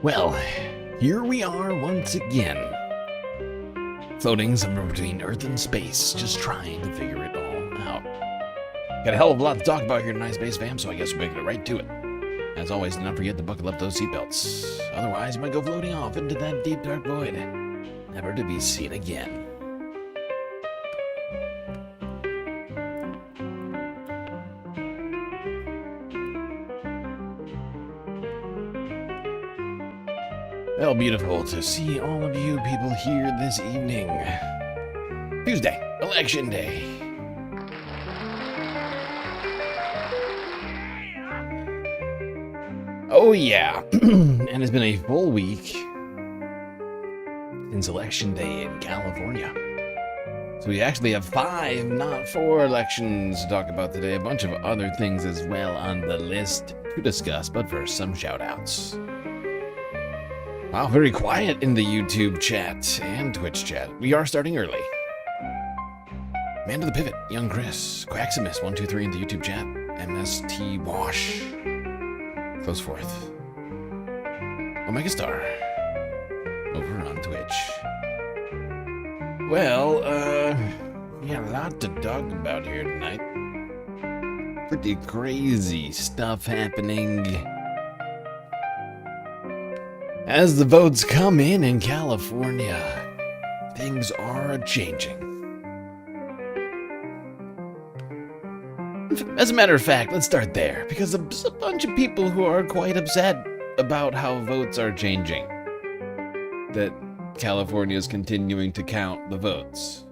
Well, here we are once again. Floating somewhere between Earth and space, just trying to figure it all out. Got a hell of a lot to talk about here tonight, Space Fam, so I guess we'll get right to it. As always, do not forget to buckle up those seatbelts. Otherwise, you might go floating off into that deep, dark void, never to be seen again. Well, beautiful to see all of you people here this evening. Tuesday, Election Day. Oh yeah, and it's been a full week since Election Day in California. So we actually have 5, not 4 elections to talk about today. A bunch of other things as well on the list to discuss, but first, some shout-outs. Wow, very quiet in the YouTube chat and Twitch chat. We are starting early. Man to the Pivot, Young Chris, Quaximus123 in the YouTube chat, MST Wash, Close Fourth, Omega Star, over on Twitch. Well, we got a lot to talk about here tonight. Pretty crazy stuff happening as the votes come in California. Things are changing. As a matter of fact, let's start there, because there's a bunch of people who are quite upset about how votes are changing. That California is continuing to count the votes.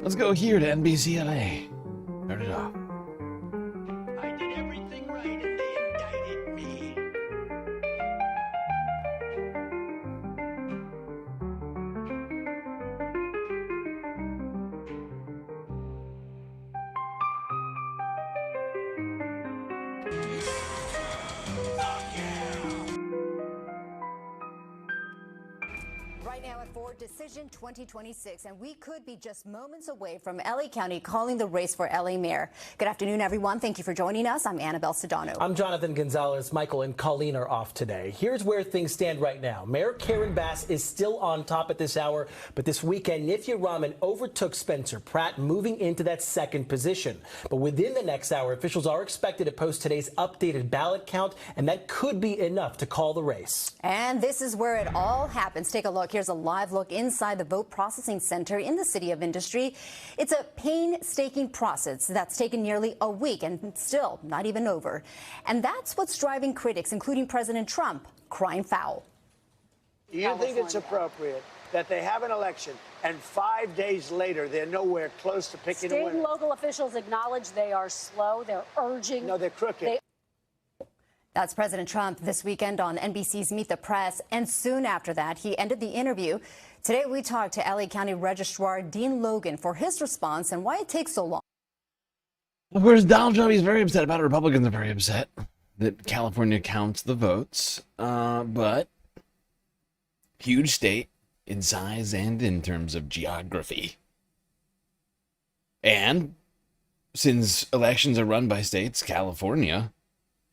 Let's go here to NBCLA. Turn it off. Decision 2026, and we could be just moments away from LA County calling the race for LA Mayor. Good afternoon, everyone. Thank you for joining us. I'm Annabelle Sedano. I'm Jonathan Gonzalez. Michael and Colleen are off today. Here's where things stand right now. Mayor Karen Bass is still on top at this hour, but this weekend, Nithya Raman overtook Spencer Pratt, moving into that second position. But within the next hour, officials are expected to post today's updated ballot count, and that could be enough to call the race. And this is where it all happens. Take a look. Here's a live look inside the vote processing center in the City of Industry. It's a painstaking process that's taken nearly a week and still not even over. And that's what's driving critics, including President Trump, crying foul. Do you think it's appropriate that they have an election and 5 days later they're nowhere close to picking a winner? State and local officials acknowledge they are slow. They're urging. No, they're crooked. That's President Trump this weekend on NBC's Meet the Press. And soon after that, he ended the interview. Today, we talked to LA County Registrar Dean Logan for his response and why it takes so long. Of course, Donald Trump is very upset about it. Republicans are very upset that California counts the votes. But huge state in size and in terms of geography. And since elections are run by states, California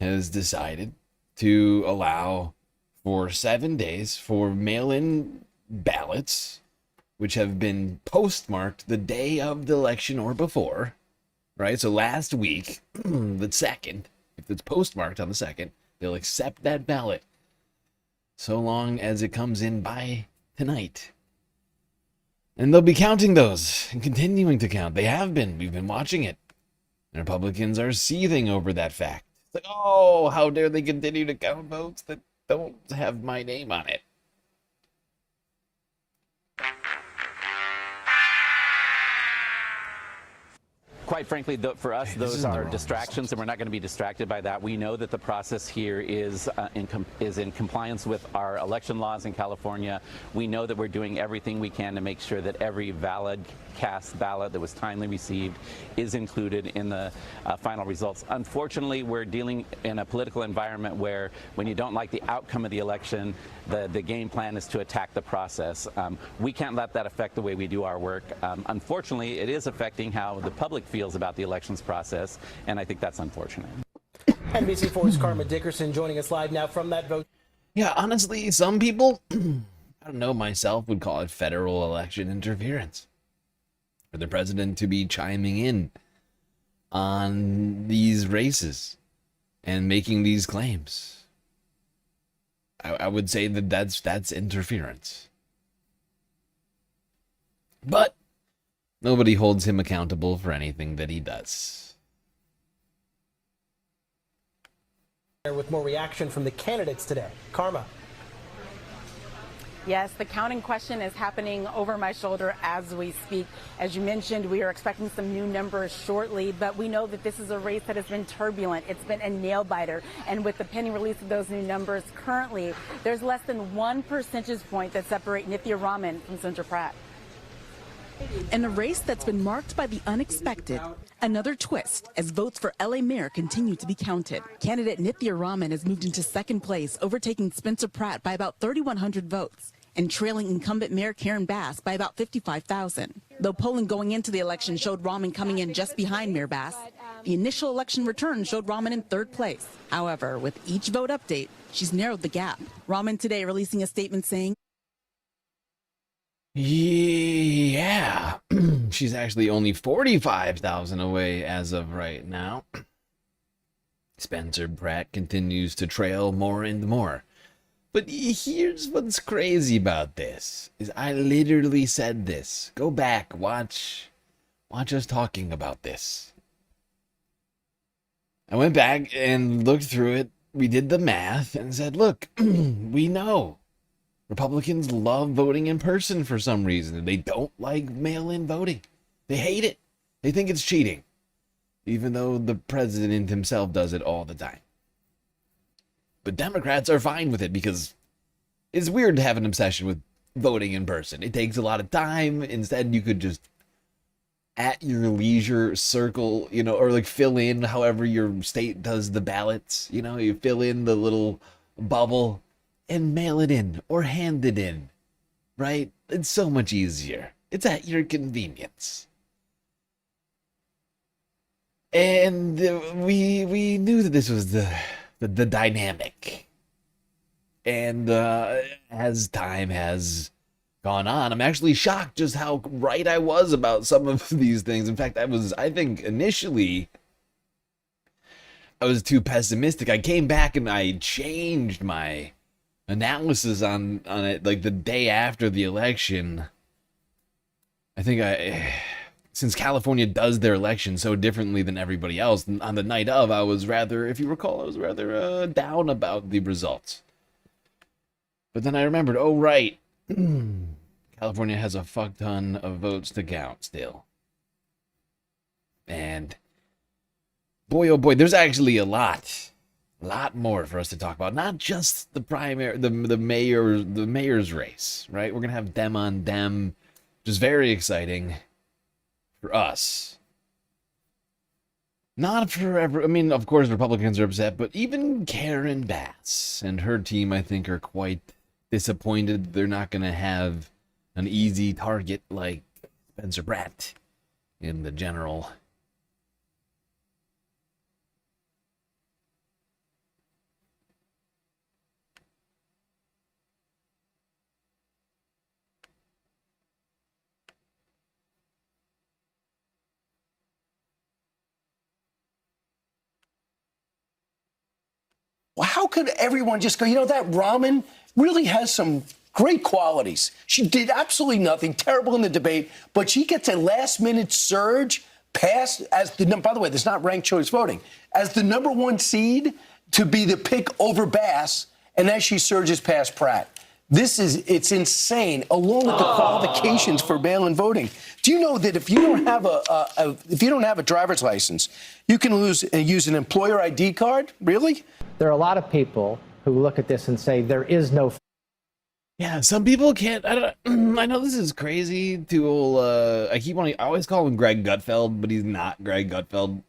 has decided to allow for 7 days for mail-in ballots, which have been postmarked the day of the election or before, right? So last week, the 2nd, if it's postmarked on the 2nd, they'll accept that ballot so long as it comes in by tonight. And they'll be counting those and continuing to count. They have been. We've been watching it. And Republicans are seething over that fact. It's like, oh, how dare they continue to count votes that don't have my name on it. Quite frankly, for us, those are distractions, and we're not going to be distracted by that. We know that the process here is in compliance with our election laws in California. We know that we're doing everything we can to make sure that every valid cast ballot that was timely received is included in the final results. Unfortunately, we're dealing in a political environment where when you don't like the outcome of the election, the game plan is to attack the process. We can't let that affect the way we do our work. Unfortunately, it is affecting how the public feels about the elections process, and I think that's unfortunate. NBC4's Karma Dickerson joining us live now from that vote. Yeah, honestly, some people, I don't know, myself would call it federal election interference. For the president to be chiming in on these races and making these claims. I would say that that's interference. But nobody holds him accountable for anything that he does. With more reaction from the candidates today. Karma. Yes, the counting question is happening over my shoulder as we speak. As you mentioned, we are expecting some new numbers shortly, but we know that this is a race that has been turbulent. It's been a nail biter. And with the pending release of those new numbers currently, there's less than 1 percentage point that separate Nithya Raman from Spencer Pratt. In a race that's been marked by the unexpected, another twist as votes for LA mayor continue to be counted. Candidate Nithya Raman has moved into second place, overtaking Spencer Pratt by about 3,100 votes and trailing incumbent Mayor Karen Bass by about 55,000. Though polling going into the election showed Raman coming in just behind Mayor Bass, the initial election return showed Raman in third place. However, with each vote update, she's narrowed the gap. Raman today releasing a statement saying, yeah, she's actually only 45,000 away as of right now. Spencer Pratt continues to trail more and more. But here's what's crazy about this, is I literally said this. Go back, watch us talking about this. I went back and looked through it. We did the math and said, look, we know Republicans love voting in person for some reason. They don't like mail-in voting. They hate it. They think it's cheating, even though the president himself does it all the time. But Democrats are fine with it because it's weird to have an obsession with voting in person. It takes a lot of time. Instead, you could just at your leisure circle, or like fill in however your state does the ballots. You fill in the little bubble and mail it in or hand it in, right? It's so much easier. It's at your convenience. And we knew that this was the dynamic. And as time has gone on, I'm actually shocked just how right I was about some of these things. In fact, I think initially I was too pessimistic. I came back and I changed my analysis on it like the day after the election. I think since California does their election so differently than everybody else, on the night of, I was rather, if you recall, down about the results. But then I remembered, oh, right, California has a fuck ton of votes to count still. And boy, oh boy, there's actually a lot more for us to talk about. Not just the primary, the mayor's race, right? We're gonna have dem on dem, which is very exciting for us. Not forever. I mean, of course, Republicans are upset, but even Karen Bass and her team, I think, are quite disappointed. They're not gonna have an easy target like Spencer Pratt in the general. Well, how could everyone just go, that Raman really has some great qualities. She did absolutely nothing, terrible in the debate, but she gets a last-minute surge past, by the way, there's not ranked choice voting, as the number one seed to be the pick over Bass, and as she surges past Pratt. It's insane, along with the qualifications for mail-in voting. Do you know that if you don't have a driver's license, you can use an employer ID card? Really? There are a lot of people who look at this and say there is no. Yeah, some people can't. I know this is crazy to. I always call him Greg Gutfeld, but he's not Greg Gutfeld.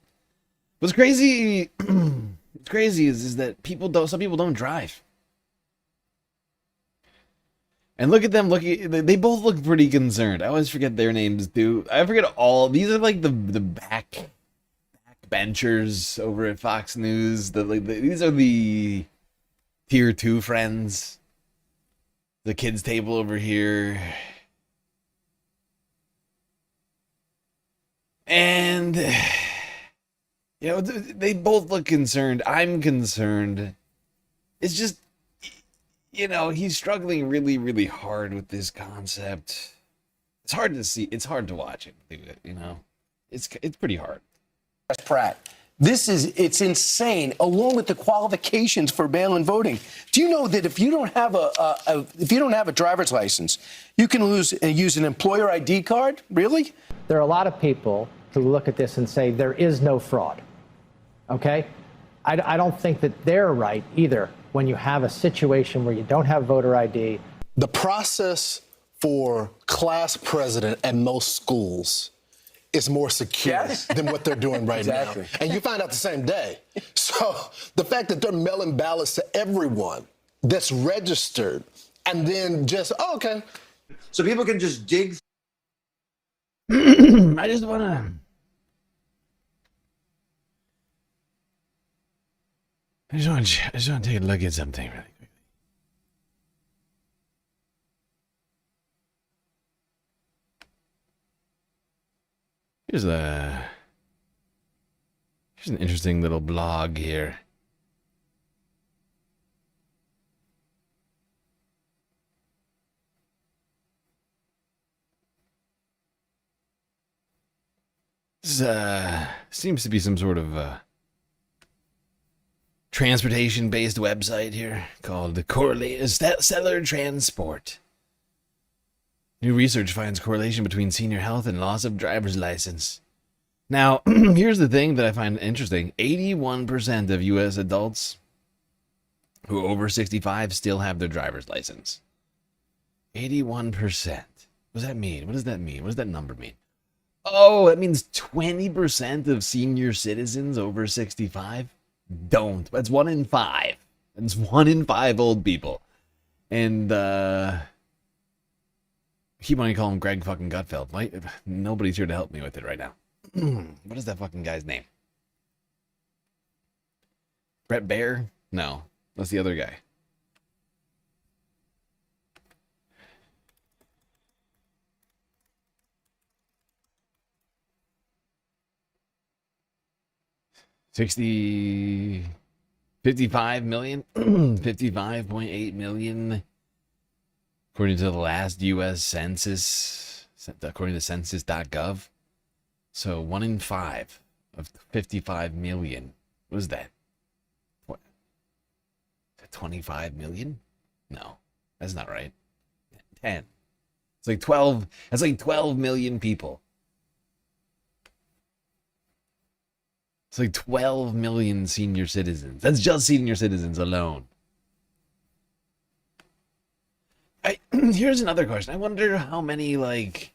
What's crazy? What's crazy is that some people don't drive. And look at them they both look pretty concerned. I always forget their names too. I forget all. These are like the back benchers over at Fox News. These are the tier 2 friends. The kids table over here. And, you know, they both look concerned. I'm concerned. It's just, you know, he's struggling really, really hard with this concept. It's hard to see. It's hard to watch him do it, you know. It's pretty hard. Pratt. It's insane, along with the qualifications for mail-in voting. Do you know that if you don't have a driver's license, you can use an employer ID card? Really? There are a lot of people who look at this and say there is no fraud. Okay? I don't think that they're right either when you have a situation where you don't have voter ID. The process for class president at most schools is more secure than what they're doing right now. And you find out the same day. So the fact that they're mailing ballots to everyone that's registered and then just, oh, okay. So people can just dig. I just want to take a look at something really quickly. Here's an interesting little blog here. This seems to be some sort of transportation-based website here called Stellar Transport. New research finds correlation between senior health and loss of driver's license. Now, here's the thing that I find interesting. 81% of U.S. adults who are over 65 still have their driver's license. 81%. What does that mean? What does that mean? What does that number mean? Oh, that means 20% of senior citizens over 65 don't. That's 1 in 5. That's 1 in 5 old people. And, keep on calling him Greg fucking Gutfeld. Nobody's here to help me with it right now. What is that fucking guy's name? Brett Baer? No, that's the other guy. $55 million? 55.8 million. According to the last U.S. census, according to census.gov. So 1 in 5 of 55 million. What is that? What? 25 million? No, that's not right. 10. It's like 12. That's like 12 million people. It's like 12 million senior citizens. That's just senior citizens alone. Here's another question. I wonder how many, like,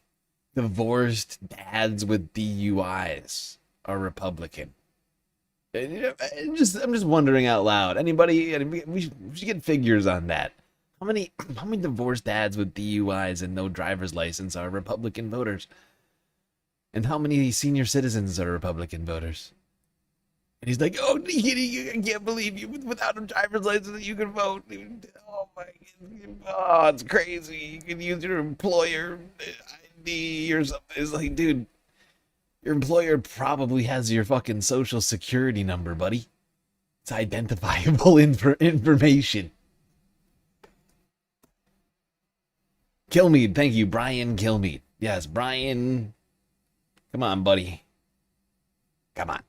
divorced dads with DUIs are Republican. I'm just wondering out loud. Anybody? We should get figures on that. How many divorced dads with DUIs and no driver's license are Republican voters? And how many senior citizens are Republican voters? And he's like, oh, I can't believe you, without a driver's license, you can vote. Oh, my God. Oh, it's crazy. You can use your employer ID or something. It's like, dude, your employer probably has your fucking social security number, buddy. It's identifiable information. Kilmeade, thank you, Brian Kilmeade. Yes, Brian. Come on, buddy. Come on.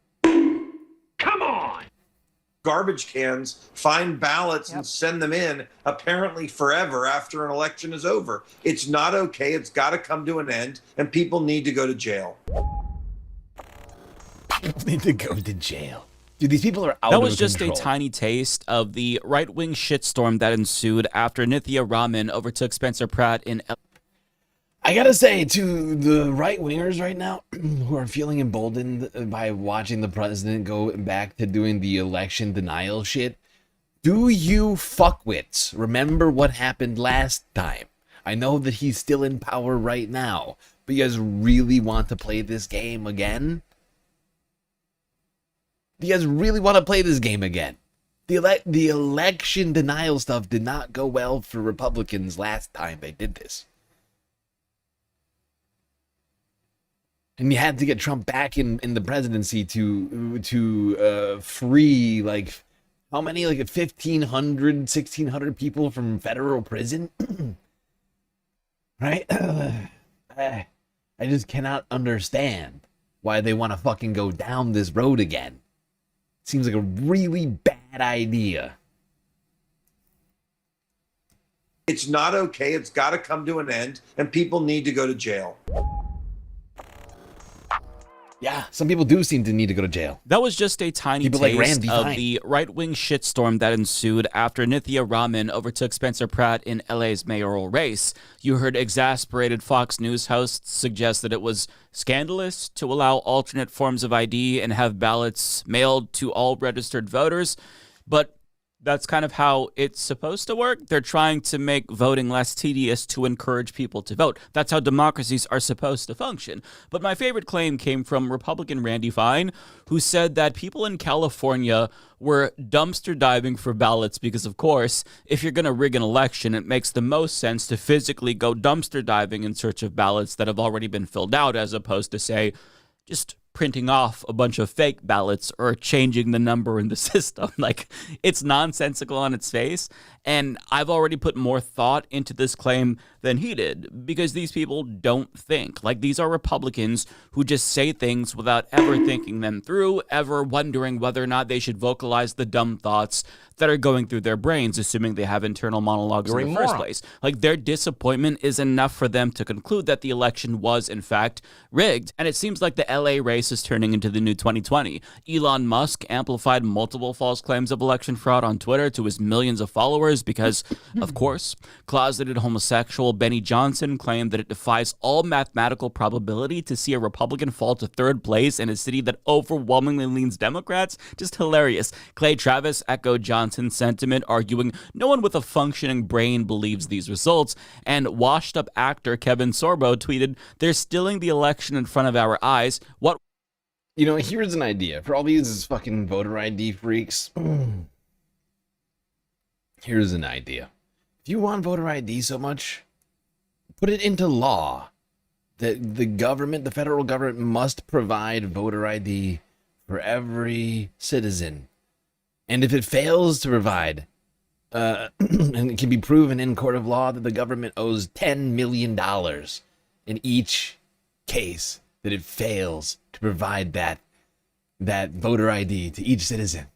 Garbage cans, find ballots, and send them in, apparently forever after an election is over. It's not okay. It's got to come to an end, and people need to go to jail. People need to go to jail. Dude, these people are out of control. That was just control. A tiny taste of the right-wing shitstorm that ensued after Nithya Raman overtook Spencer Pratt in... I gotta say, to the right-wingers right now who are feeling emboldened by watching the president go back to doing the election denial shit, do you fuckwits remember what happened last time? I know that he's still in power right now, but you guys really want to play this game again? Do you guys really want to play this game again? The election denial stuff did not go well for Republicans last time they did this. And you had to get Trump back in the presidency to free, like, how many? Like 1,500, 1,600 people from federal prison? Right? I just cannot understand why they want to fucking go down this road again. Seems like a really bad idea. It's not okay. It's got to come to an end, and people need to go to jail. Yeah, some people do seem to need to go to jail. That was just a tiny People like taste Randy of Fine. the right-wing shitstorm that ensued after Nithya Raman overtook Spencer Pratt in LA's mayoral race. You heard exasperated Fox News hosts suggest that it was scandalous to allow alternate forms of ID and have ballots mailed to all registered voters, but that's kind of how it's supposed to work. They're trying to make voting less tedious to encourage people to vote. That's how democracies are supposed to function. But my favorite claim came from Republican Randy Fine, who said that people in California were dumpster diving for ballots because, of course, if you're going to rig an election, it makes the most sense to physically go dumpster diving in search of ballots that have already been filled out, as opposed to, say, just printing off a bunch of fake ballots or changing the number in the system. Like, it's nonsensical on its face. And I've already put more thought into this claim than he did, because these people don't think. Like, these are Republicans who just say things without ever thinking them through, ever wondering whether or not they should vocalize the dumb thoughts that are going through their brains, assuming they have internal monologues in the first place. Like, their disappointment is enough for them to conclude that the election was, in fact, rigged. And it seems like the LA race is turning into the new 2020. Elon Musk amplified multiple false claims of election fraud on Twitter to his millions of followers because, of course, closeted homosexual Benny Johnson claimed that it defies all mathematical probability to see a Republican fall to third place in a city that overwhelmingly leans Democrats. Just hilarious. Clay Travis echoed Johnson's sentiment, arguing no one with a functioning brain believes these results. And washed-up actor Kevin Sorbo tweeted, "They're stealing the election in front of our eyes. What?" You know, here's an idea for all these fucking voter ID freaks. Here's an idea. If you want voter ID so much, put it into law that the government, the federal government, must provide voter ID for every citizen. And if it fails to provide, and it can be proven in court of law that the government owes $10 million in each case that it fails to provide that voter ID to each citizen.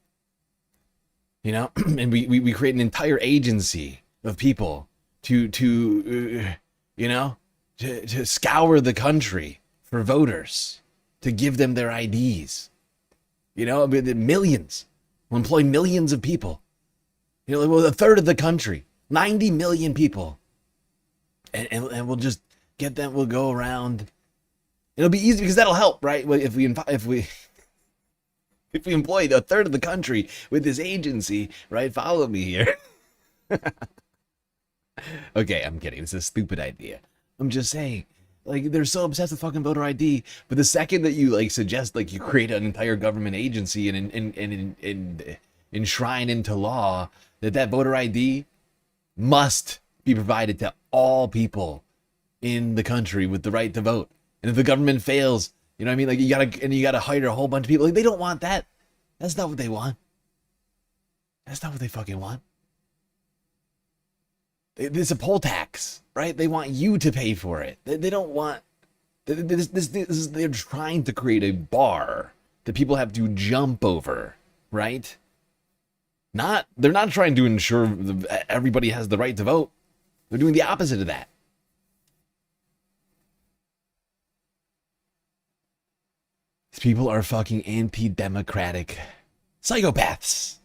You know, and we create an entire agency of people to scour the country for voters, to give them their IDs. You know, millions. We'll employ millions of people. You know, a third of the country, 90 million people. And we'll just get them, we'll go around. It'll be easy because that'll help, right? If we employed a third of the country with this agency, right? Follow me here. Okay, I'm kidding. It's a stupid idea. I'm just saying, like, they're so obsessed with fucking voter ID, but the second that you like suggest like you create an entire government agency and enshrine into law that voter ID must be provided to all people in the country with the right to vote. And if the government fails, you know what I mean? Like, you gotta hire a whole bunch of people. Like, they don't want that. That's not what they want. That's not what they fucking want. It's a poll tax, right? They want you to pay for it. They don't want this. They're trying to create a bar that people have to jump over, right? They're not trying to ensure everybody has the right to vote. They're doing the opposite of that. These people are fucking anti-democratic psychopaths.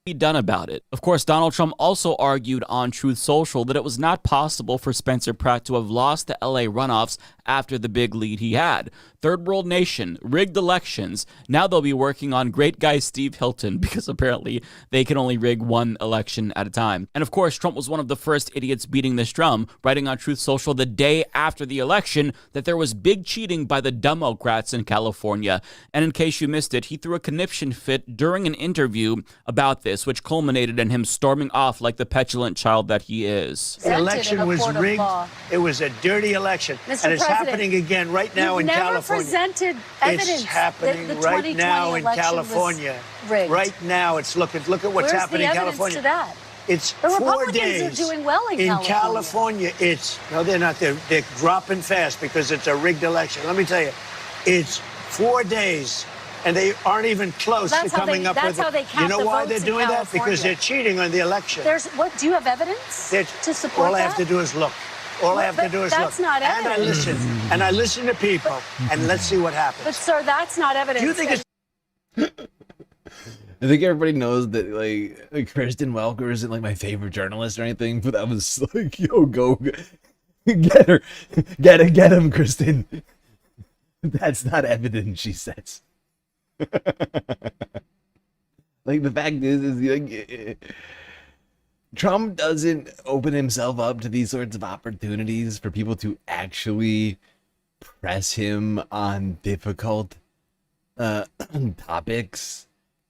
Be done about it. Of course, Donald Trump also argued on Truth Social that it was not possible for Spencer Pratt to have lost the LA runoffs after the big lead he had. Third world nation, rigged elections. Now they'll be working on great guy Steve Hilton because apparently they can only rig one election at a time. And of course, Trump was one of the first idiots beating this drum, writing on Truth Social the day after the election that there was big cheating by the Democrats in California. And in case you missed it, he threw a conniption fit during an interview about this, which culminated in him storming off like the petulant child that he is. The election was rigged. It was a dirty election. Mr. And it's President, happening again right now in California. Presented evidence it's happening that the right now in election California. was rigged. Right now, it's look at what's Where's happening the in evidence California. to that? It's the 4 Republicans days. are doing well in California. It's no, they're not. They're dropping fast because it's a rigged election. Let me tell you, it's 4 days, and they aren't even close to coming up with. That's how they count. You know the why votes they're doing in that? Because they're cheating on the election. Do you have evidence to support all that? I have to do is look. All I have to do is that's look. not And I evidence. listen. And I listen to people. And let's see what happens. But sir, that's not evidence. Do you think it's I think everybody knows that like Kristen Welker isn't like my favorite journalist or anything, but that was like, yo, go get her, get him, Kristen. That's not evidence, she says. Like the fact is like Trump doesn't open himself up to these sorts of opportunities for people to actually press him on difficult topics.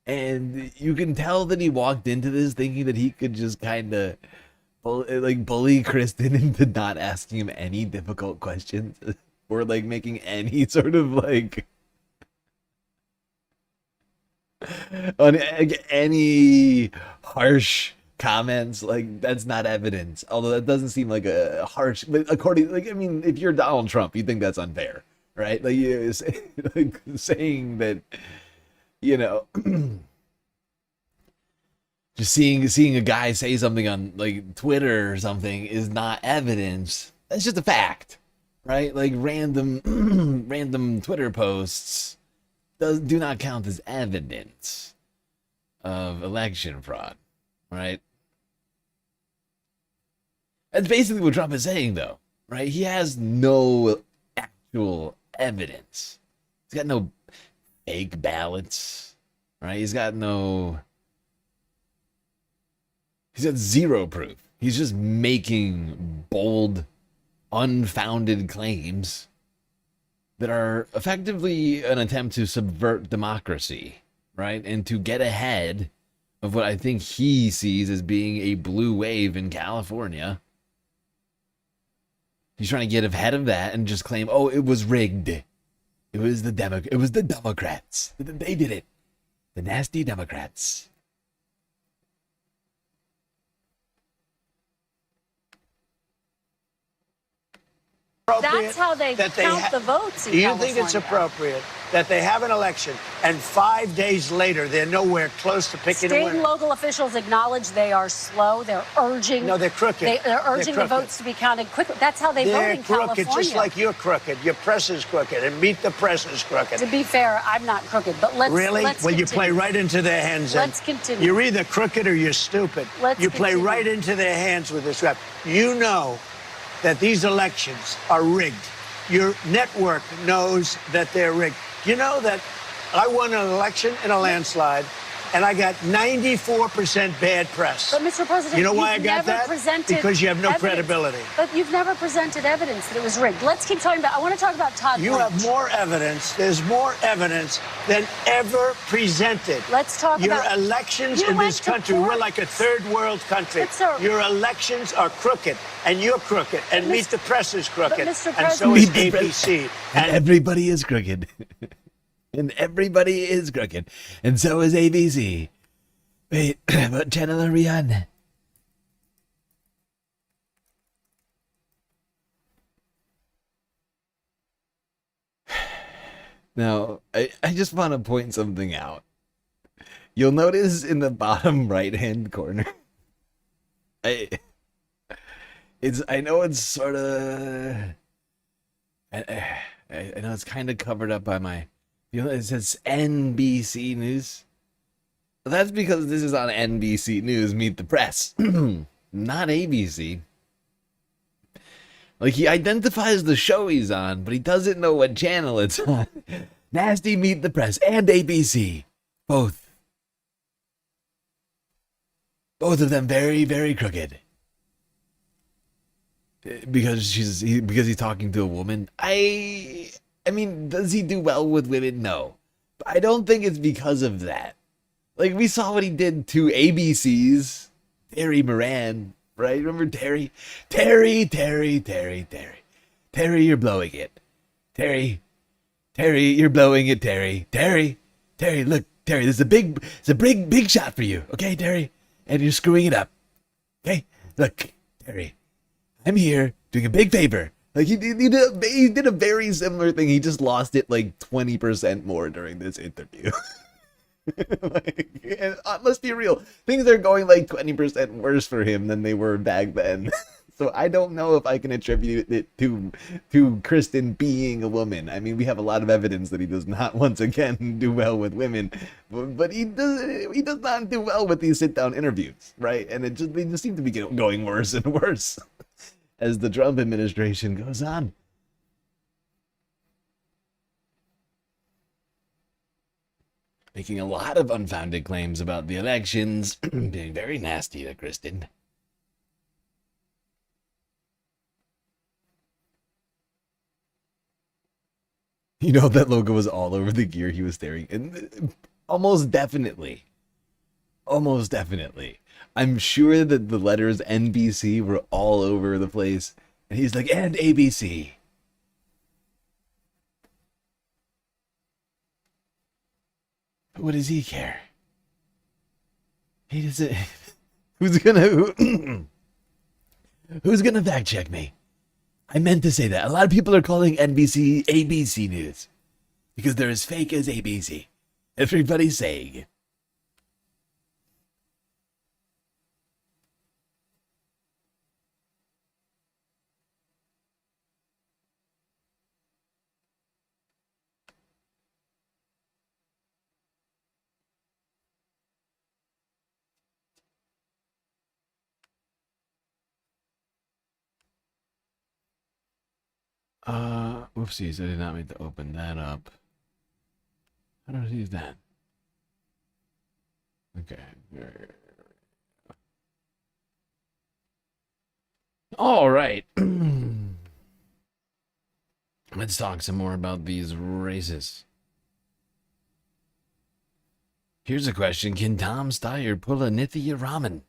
And you can tell that he walked into this thinking that he could just kind of bully Kristen into not asking him any difficult questions or like making any sort of like on any harsh comments. Like that's not evidence, although that doesn't seem like a harsh, but according, like, I mean, if you're Donald Trump, you think that's unfair, right? Like, like saying that, you know, just seeing a guy say something on like Twitter or something is not evidence. That's just a fact, right? Like random Twitter posts do not count as evidence of election fraud, right? That's basically what Trump is saying, though, right? He has no actual evidence. He's got no fake ballots, right? He's got zero proof. He's just making bold, unfounded claims that are effectively an attempt to subvert democracy, right? And to get ahead of what I think he sees as being a blue wave in California. He's trying to get ahead of that and just claim, oh, it was rigged. It was the Democrats. They did it. The nasty Democrats. That's how they count the votes in Do you California. think it's appropriate that they have an election and 5 days later they're nowhere close to picking a State winner? and local officials acknowledge they are slow. They're urging. No, they're crooked. They're urging the votes to be counted quickly. That's how they vote They're in crooked, California. just like you're crooked. Your press is crooked, and Meet the Press is crooked. To be fair, I'm not crooked, but let's Really? Let's Well, you continue. play right into their hands. then. Let's continue. You're either crooked or you're stupid. You play continue. right into their hands with this rap. You know that these elections are rigged. Your network knows that they're rigged. You know that I won an election in a landslide, and I got 94% bad press. But, Mr. President, you know why I you've got never that? presented Because you have no evidence. credibility. But you've never presented evidence that it was rigged. Let's keep talking about. I want to talk about Todd. You Blanche. have more evidence. There's more evidence than ever presented. Let's talk Your about elections you in went this to country. court. We're like a third world country. But, sir, your elections are crooked, and you're crooked, and Meet the Press is crooked, Mr. and so is Meet the ABC. And everybody is crooked. And everybody is crooked. And so is ABC. Wait, what channel are we on? Now, I just want to point something out. You'll notice in the bottom right-hand corner, I know it's sort of, I know it's kind of covered up by my, it says NBC News. That's because this is on NBC News, Meet the Press, not ABC. Like, he identifies the show he's on, but he doesn't know what channel it's on. Nasty Meet the Press and ABC. Both. Both of them very, very crooked. Because he's talking to a woman. I mean, does he do well with women? No. But I don't think it's because of that. Like, we saw what he did to ABC's Terry Moran, right? Remember Terry? Terry, you're blowing it. Terry, you're blowing it, Terry. Terry, look, Terry, this is a big shot for you, okay, Terry? And you're screwing it up. Okay? Look, Terry, I'm here doing a big favor. Like, he did a very similar thing. He just lost it like 20% more during this interview. Like, let's be real. Things are going like 20% worse for him than they were back then. So I don't know if I can attribute it to Kristen being a woman. I mean, we have a lot of evidence that he does not, once again, do well with women, but he does not do well with these sit-down interviews, right? And they just seem to be going worse and worse as the Trump administration goes on. Making a lot of unfounded claims about the elections, being very nasty to Kristen. You know, that logo was all over the gear he was staring, and almost definitely. I'm sure that the letters NBC were all over the place, and he's like, and ABC. But what does he care? He doesn't. Who's gonna fact check me? I meant to say that. A lot of people are calling NBC ABC News because they're as fake as ABC. Everybody's saying it. Whoopsies, I did not mean to open that up. How do I use that? Okay. All right. Let's talk some more about these races. Here's a question. Can Tom Steyer pull a Nithya Raman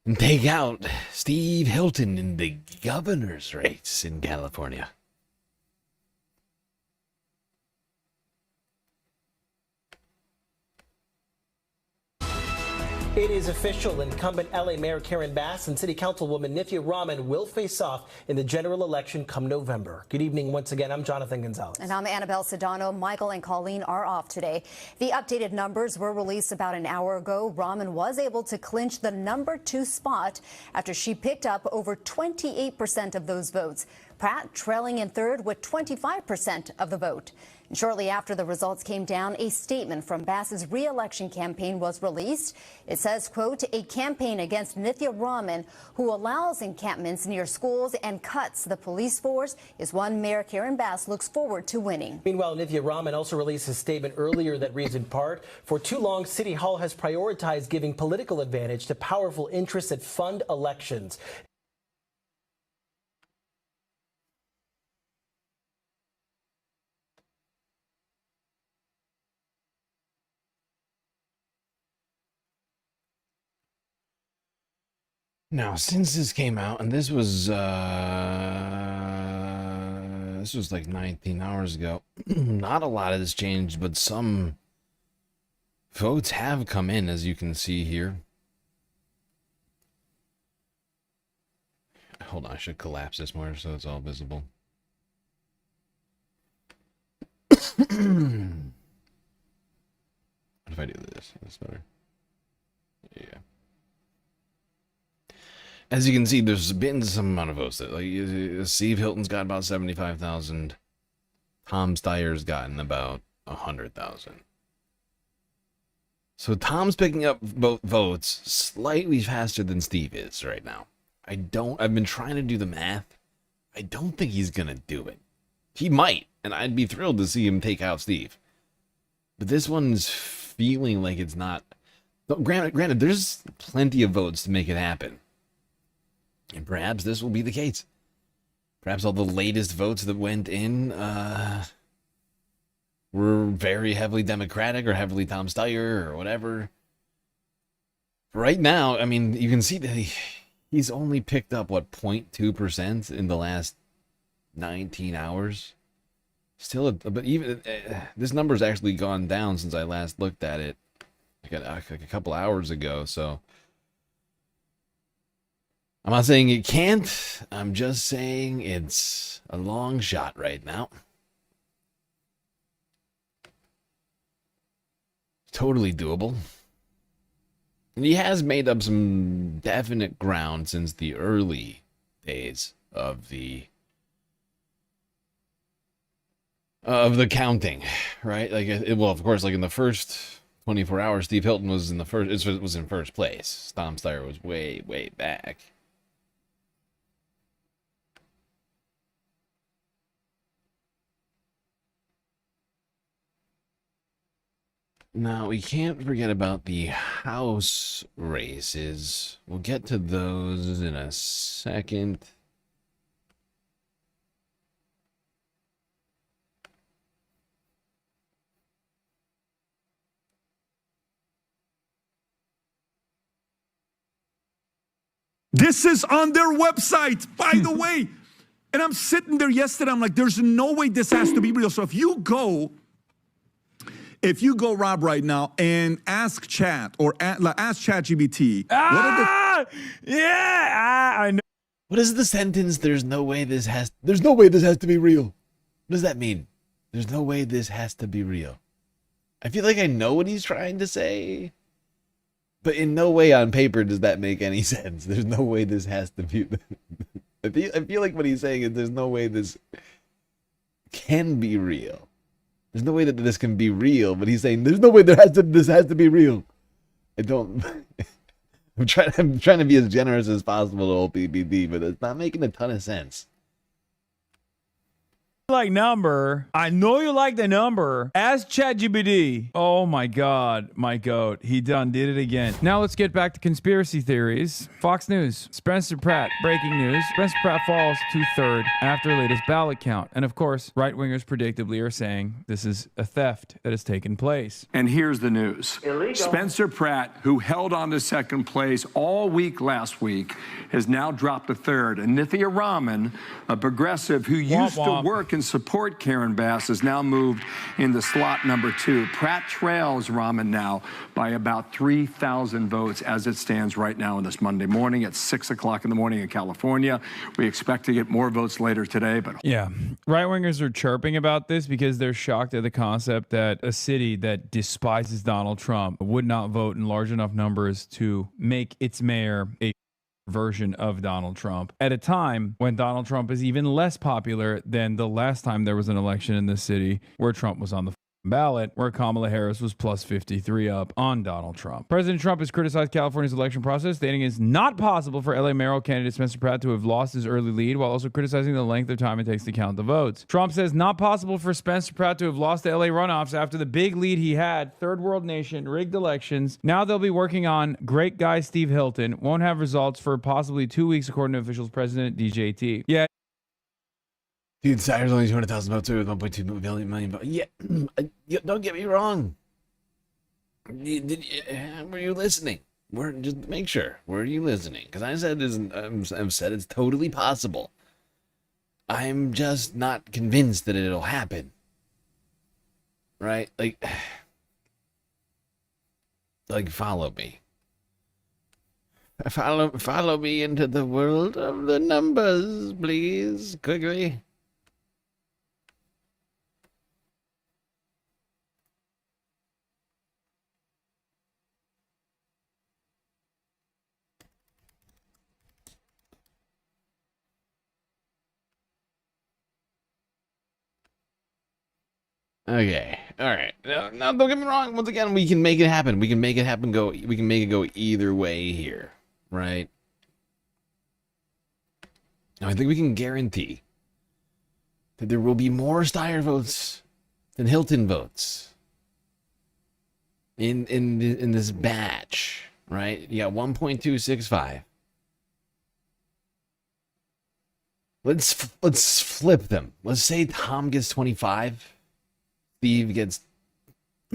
and take out Steve Hilton in the governor's race in California? It is official. Incumbent LA Mayor Karen Bass and City Councilwoman Nithya Raman will face off in the general election come November. Good evening once again. I'm Jonathan Gonzalez. And I'm Annabelle Sedano. Michael and Colleen are off today. The updated numbers were released about an hour ago. Raman was able to clinch the #2 spot after she picked up over 28% of those votes. Pratt trailing in third with 25% of the vote. And shortly after the results came down, a statement from Bass's re-election campaign was released. It says, quote, a campaign against Nithya Raman, who allows encampments near schools and cuts the police force, is one Mayor Karen Bass looks forward to winning. Meanwhile, Nithya Raman also released a statement earlier that reads in part, for too long, City Hall has prioritized giving political advantage to powerful interests that fund elections. Now, since this came out, and this was like 19 hours ago, not a lot has changed, but some votes have come in, as you can see here. Hold on, I should collapse this more so it's all visible. What if I do this? That's better. Yeah. As you can see, there's been some amount of votes. Like, Steve Hilton's got about 75,000. Tom Steyer's gotten about 100,000. So Tom's picking up votes slightly faster than Steve is right now. I've been trying to do the math. I don't think he's going to do it. He might, and I'd be thrilled to see him take out Steve. But this one's feeling like it's not. Granted, there's plenty of votes to make it happen. And perhaps this will be the case. Perhaps all the latest votes that went in were very heavily Democratic or heavily Tom Steyer or whatever. Right now, I mean, you can see that he's only picked up, 0.2% in the last 19 hours. Still, but even this number's actually gone down since I last looked at it like a couple hours ago. So I'm not saying it can't. I'm just saying it's a long shot right now. Totally doable. And he has made up some definite ground since the early days of the counting, right? Like, well, of course, like in the first 24 hours, Steve Hilton was in first place. Tom Steyer was way, way back. Now, we can't forget about the House races. We'll get to those in a second. This is on their website, by the way. And I'm sitting there yesterday, I'm like, there's no way this has to be real. So if you go, Rob, right now and ask chat or ask ChatGPT, I know. What is the sentence? There's no way this has to be real. What does that mean? There's no way this has to be real. I feel like I know what he's trying to say, but in no way on paper does that make any sense. There's no way this has to be. I feel like what he's saying is there's no way this can be real. There's no way that this can be real, but he's saying there's no way this has to be real. I don't. I'm trying to be as generous as possible to old PBD, but it's not making a ton of sense. Like number. I know you like the number. Ask ChatGPT. Oh my God, my goat. He done did it again. Now let's get back to conspiracy theories. Fox News. Spencer Pratt. Breaking news. Spencer Pratt falls to third after latest ballot count. And of course, right-wingers predictably are saying this is a theft that has taken place. And here's the news. Illegal. Spencer Pratt, who held on to second place all week last week, has now dropped to third. And Nithya Raman, a progressive who used to work and support Karen Bass, has now moved into slot number 2. Pratt trails Raman now by about 3,000 votes as it stands right now on this Monday morning at 6 o'clock in the morning in California. We expect to get more votes later today, but yeah, right-wingers are chirping about this because they're shocked at the concept that a city that despises Donald Trump would not vote in large enough numbers to make its mayor a version of Donald Trump at a time when Donald Trump is even less popular than the last time there was an election in this city where Trump was on the ballot, where Kamala Harris was plus 53 up on Donald Trump. President Trump has criticized California's election process, stating it's not possible for LA mayoral candidate Spencer Pratt to have lost his early lead, while also criticizing the length of time it takes to count the votes. Trump says not possible for Spencer Pratt to have lost the LA runoffs after the big lead he had, third world nation, rigged elections. Now they'll be working on great guy Steve Hilton. Won't have results for possibly 2 weeks, according to officials. President DJT. Yeah. Dude, Steyer's only 200,000 votes with 1.2 million votes. Yeah, don't get me wrong. Were you listening? Just make sure. Were you listening? Because I said I've said it's totally possible. I'm just not convinced that it'll happen. Right? Like follow me. Follow me into the world of the numbers, please, quickly. Okay. All right. No, don't get me wrong. Once again, we can make it happen. We can make it happen. We can make it go either way here, right? Now, I think we can guarantee that there will be more Steyer votes than Hilton votes in this batch, right? You got 1.265. Let's flip them. Let's say Tom gets 25, Steve gets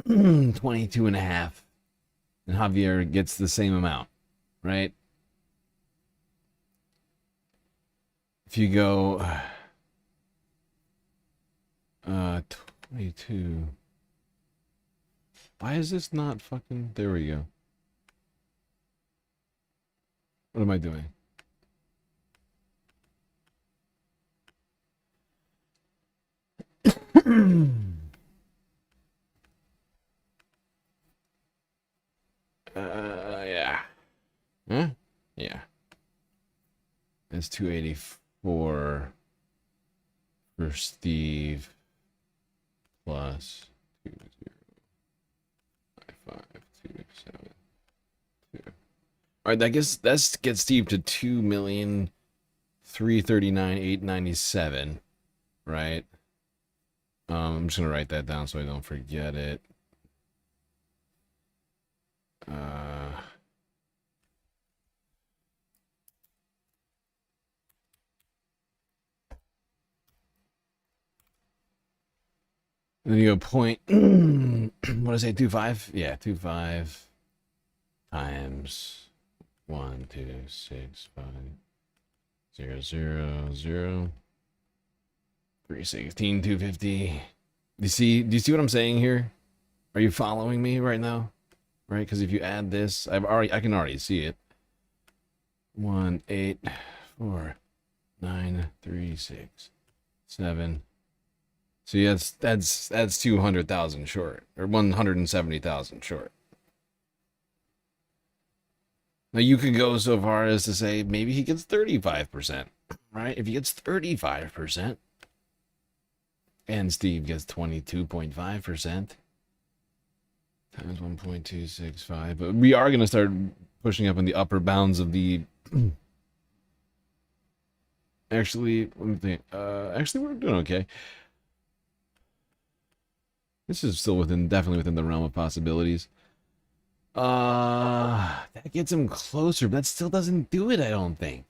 22 and a half, and Javier gets the same amount, right? If you go 22. Why is this not fucking... There we go. What am I doing? Yeah. Huh? Yeah. That's 284 for Steve plus 2055272. All right, I guess that gets Steve to 2,339,897, right? I'm just gonna write that down so I don't forget it. Then you go point, what did I say, 25? Yeah, 25 times 1, 2, 6, 5, 0, 0, 0, 316, 250. Do you see what I'm saying here? Are you following me right now? Right, because if you add this, I can already see it. 1, 8, 4, 9, 3, 6, 7. See, that's 200,000 short, or 170,000 short. Now you could go so far as to say maybe he gets 35%, right? If he gets 35%, and Steve gets 22.5% times 1.265, but we are going to start pushing up in the upper bounds of the. Actually, let me think. Actually, we're doing okay. This is still definitely within the realm of possibilities. That gets him closer, but that still doesn't do it, I don't think.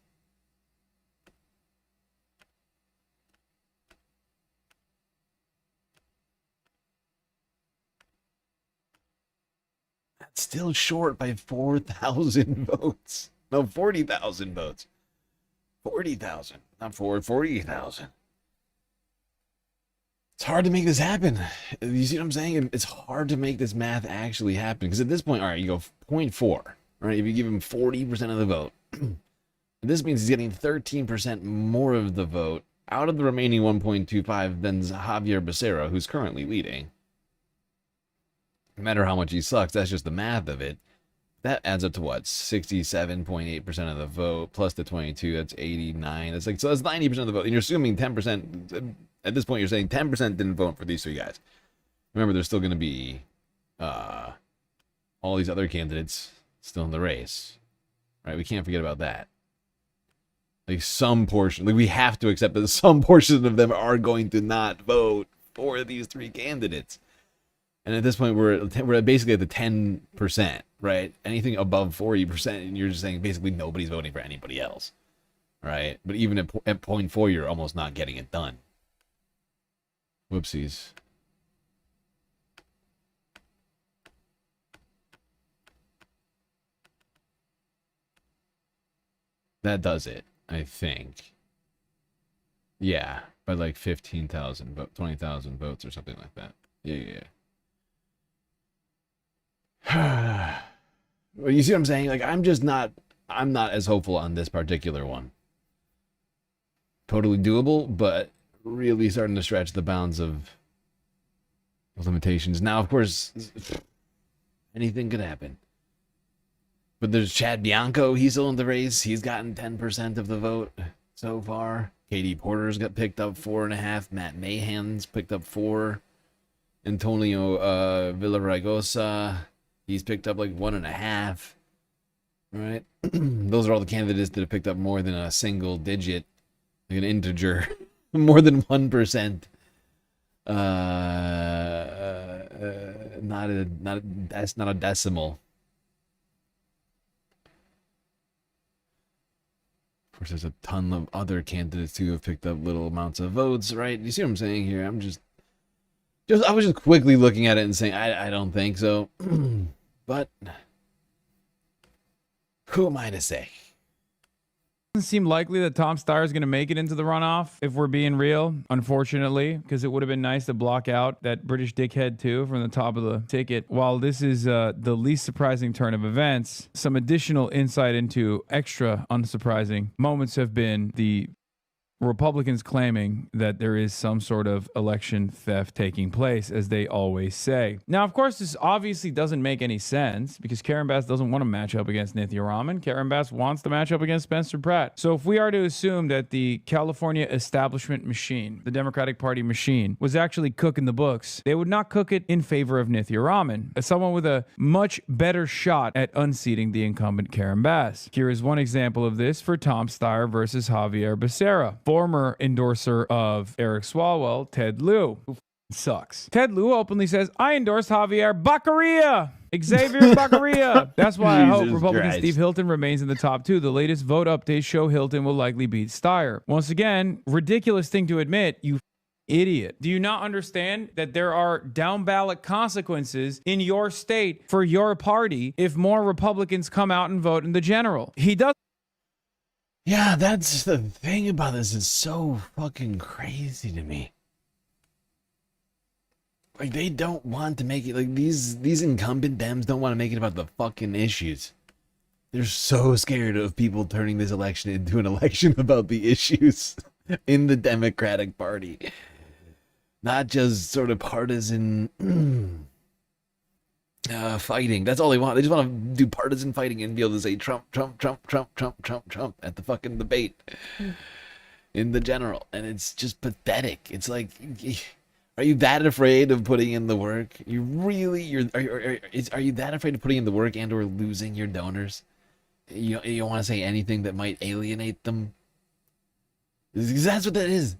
That's still short by 4,000 votes. No, 40,000 votes. 40,000, not 40,000. It's hard to make this happen. You see what I'm saying? It's hard to make this math actually happen. Because at this point, all right, you go 0.4. Right? If you give him 40% of the vote, this means he's getting 13% more of the vote out of the remaining 1.25 than Javier Becerra, who's currently leading. No matter how much he sucks, that's just the math of it. That adds up to what? 67.8% of the vote plus the 22. That's 89. That's like, so that's 90% of the vote. And you're assuming 10%. At this point, you're saying 10% didn't vote for these three guys. Remember, there's still going to be all these other candidates still in the race, right? We can't forget about that. Like some portion, like we have to accept that some portion of them are going to not vote for these three candidates. And at this point, we're basically at the 10%, right? Anything above 40%, and you're just saying basically nobody's voting for anybody else, right? But even at 0.4, you're almost not getting it done. Whoopsies. That does it, I think. Yeah, by like 15,000, 20,000 votes or something like that. Yeah. Well, you see what I'm saying? Like, I'm not as hopeful on this particular one. Totally doable, but really starting to stretch the bounds of limitations. Now, of course, anything could happen. But there's Chad Bianco. He's still in the race. He's gotten 10% of the vote so far. Katie Porter's got picked up 4.5. Matt Mahan's picked up 4. Antonio Villaraigosa, he's picked up like 1.5. Right? Those are all the candidates that have picked up more than a single digit like an integer, more than 1%. That's not a decimal. Of course, there's a ton of other candidates who have picked up little amounts of votes, right? You see what I'm saying here? I was just quickly looking at it and saying, I don't think so. But who am I to say? Doesn't seem likely that Tom Steyer is going to make it into the runoff, if we're being real, unfortunately, because it would have been nice to block out that British dickhead too from the top of the ticket. While this is the least surprising turn of events, some additional insight into extra unsurprising moments have been the Republicans claiming that there is some sort of election theft taking place, as they always say. Now, of course, this obviously doesn't make any sense because Karen Bass doesn't want to match up against Nithya Raman. Karen Bass wants to match up against Spencer Pratt. So if we are to assume that the California establishment machine, the Democratic Party machine, was actually cooking the books, they would not cook it in favor of Nithya Raman, as someone with a much better shot at unseating the incumbent Karen Bass. Here is one example of this for Tom Steyer versus Javier Becerra. Former endorser of Eric Swalwell, Ted Lieu, who sucks. Ted Lieu openly says, I endorse Javier Baccaria. Xavier Baccaria. That's why I hope Republican Steve Hilton remains in the top two. The latest vote updates show Hilton will likely beat Steyer. Once again, ridiculous thing to admit, you idiot. Do you not understand that there are down ballot consequences in your state for your party if more Republicans come out and vote in the general? He does. Yeah, that's the thing about this. It's so fucking crazy to me. Like, they don't want to make it, like, these incumbent Dems don't want to make it about the fucking issues. They're so scared of people turning this election into an election about the issues in the Democratic Party. Not just sort of partisan fighting. That's all they want. They just want to do partisan fighting and be able to say Trump, Trump, Trump, Trump, Trump, Trump, Trump at the fucking debate in the general. And it's just pathetic. It's like, are you that afraid of putting in the work? Are you that afraid of putting in the work and or losing your donors? You don't want to say anything that might alienate them? Because that's what that is.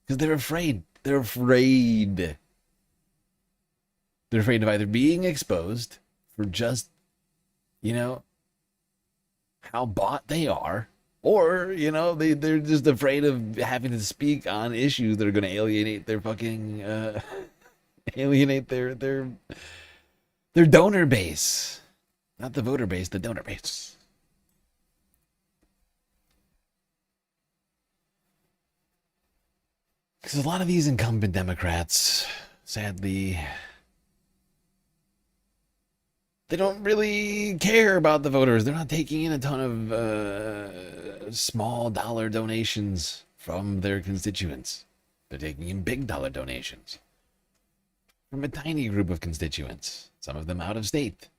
Because they're afraid. They're afraid. They're afraid of either being exposed for just, how bought they are, or, they're just afraid of having to speak on issues that are going to alienate their fucking, alienate their donor base. Not the voter base, the donor base. Because a lot of these incumbent Democrats, sadly, they don't really care about the voters. They're not taking in a ton of small dollar donations from their constituents. They're taking in big dollar donations from a tiny group of constituents. Some of them out of state.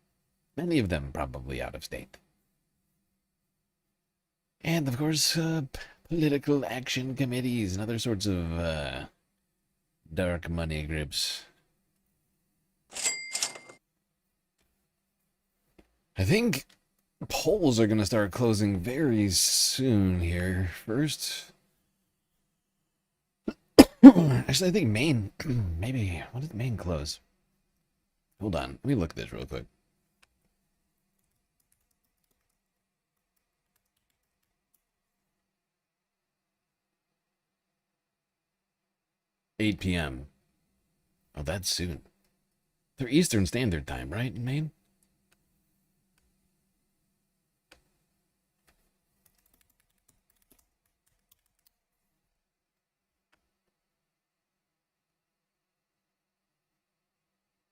Many of them probably out of state. And, of course, political action committees and other sorts of dark money groups. I think polls are going to start closing very soon here. First, actually, I think Maine, maybe, when did Maine close? Hold on, let me look at this real quick. $8 p.m. Oh, that's soon. They're Eastern Standard Time, right, in Maine?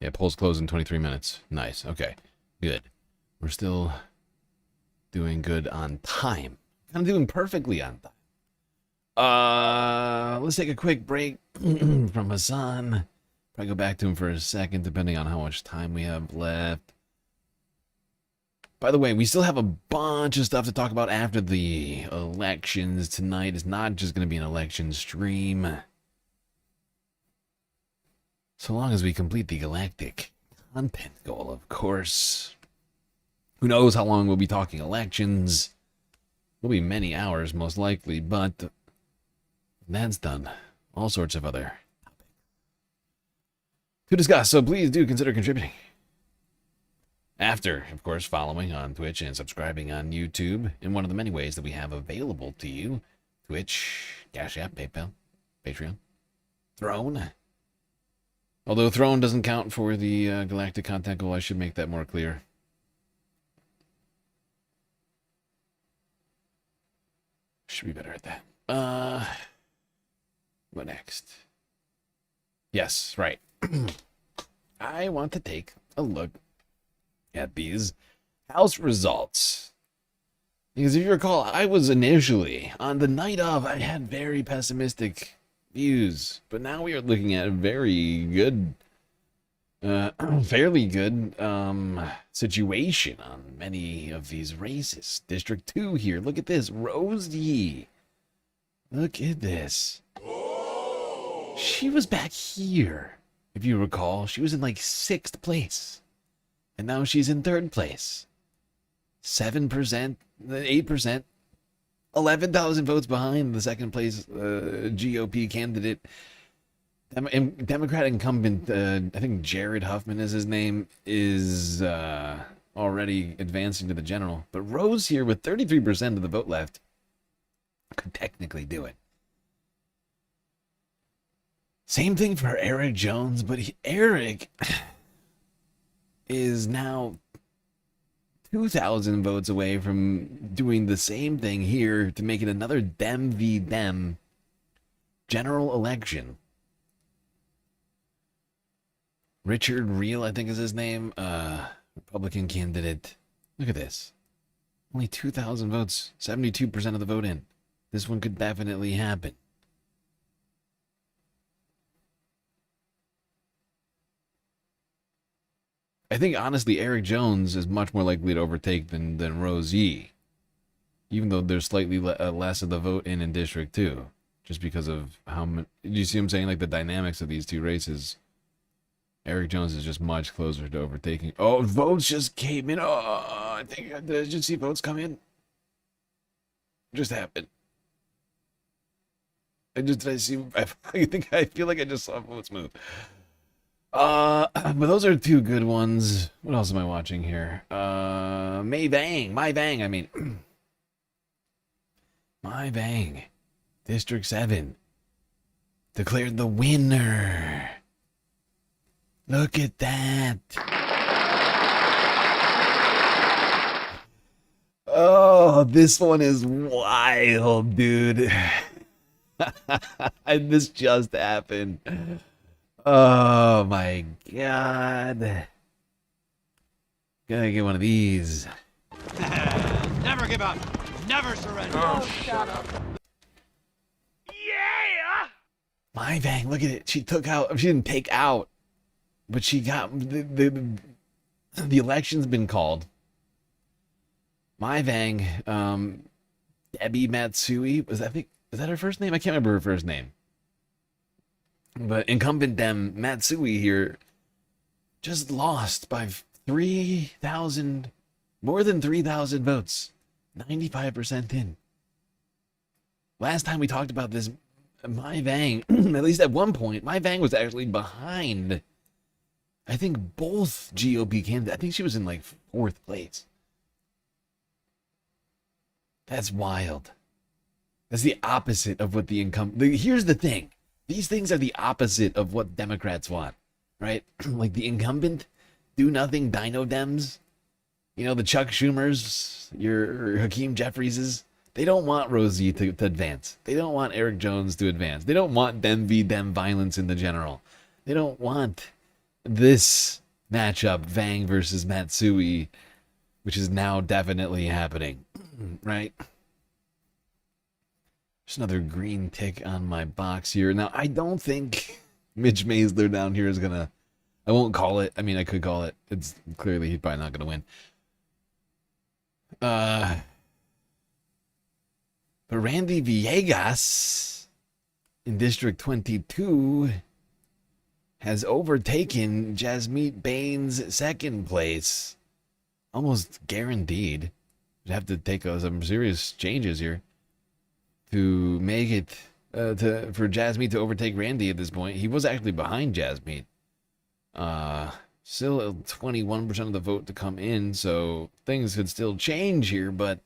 Yeah, polls close in 23 minutes. Nice. Okay. Good. We're still doing good on time. I'm doing perfectly on time. Let's take a quick break from Hassan. Probably go back to him for a second, depending on how much time we have left. By the way, we still have a bunch of stuff to talk about after the elections. Tonight is not just going to be an election stream. So long as we complete the galactic content goal, of course. Who knows how long we'll be talking elections. Will be many hours, most likely, but That's done. All sorts of other topics to discuss, so please do consider contributing. After, of course, following on Twitch and subscribing on YouTube in one of the many ways that we have available to you. Twitch, Cash App, PayPal, Patreon, Throne. Although Throne doesn't count for the galactic content goal, I should make that more clear. Should be better at that. What next? Yes, right. I want to take a look at these House results. Because if you recall, I was initially, on the night of, I had very pessimistic views. But now we are looking at a very good, fairly good situation on many of these races. District 2 here, look at this. Rosie. Look at this. She was back here, if you recall. She was in like 6th place. And now she's in 3rd place. 7%, 8%, 11,000 votes behind the 2nd place GOP candidate. Democrat incumbent, I think Jared Huffman is his name, is already advancing to the general. But Rose here with 33% of the vote left could technically do it. Same thing for Eric Jones, but Eric is now 2,000 votes away from doing the same thing here to make it another Dem v. Dem general election. Richard Reel, I think is his name, Republican candidate. Look at this. Only 2,000 votes, 72% of the vote in. This one could definitely happen. I think, honestly, Eric Jones is much more likely to overtake than Rose Yee. Even though there's slightly less of the vote in District 2. Just because of how many... Do you see what I'm saying? Like, the dynamics of these two races. Eric Jones is just much closer to overtaking. Oh, votes just came in. Oh, I think... Did I just see votes come in? Just happened. I feel like I just saw votes move. But those are two good ones. What else am I watching here? My Bang, I mean. My Bang. District 7. Declared the winner. Look at that. Oh, this one is wild, dude. This just happened. Oh my god. Gotta get one of these. Never give up. Never surrender. Oh, shut up. Yeah! My Bang, look at it. She took out, she didn't take out, but she got, the election's been called. My Bang, Debbie Matsui, is that her first name? I can't remember her first name. But incumbent Dem Matsui here just lost by 3,000, more than 3,000 votes. 95% in. Last time we talked about this, My Bang, at least at one point, My Bang was actually behind, I think, both GOP candidates. I think she was in like 4th place. That's wild. That's the opposite of what the incumbent... Here's the thing. These things are the opposite of what Democrats want, right? Like the incumbent, do nothing dino Dems. You know, the Chuck Schumers, your Hakeem Jeffrieses. They don't want Rosie to advance. They don't want Eric Jones to advance. They don't want Dem v. Dem violence in the general. They don't want this matchup, Vang versus Matsui, which is now definitely happening, right? There's another green tick on my box here. Now, I don't think Mitch Maisler down here is going to... I won't call it. I mean, I could call it. It's clearly he's probably not going to win. But Randy Villegas in District 22 has overtaken Jasmeet Bain's 2nd place. Almost guaranteed. You'd have to take some serious changes here to make it for Jasmeet to overtake Randy at this point. He was actually behind Jasmeet. Still 21% of the vote to come in, so things could still change here, but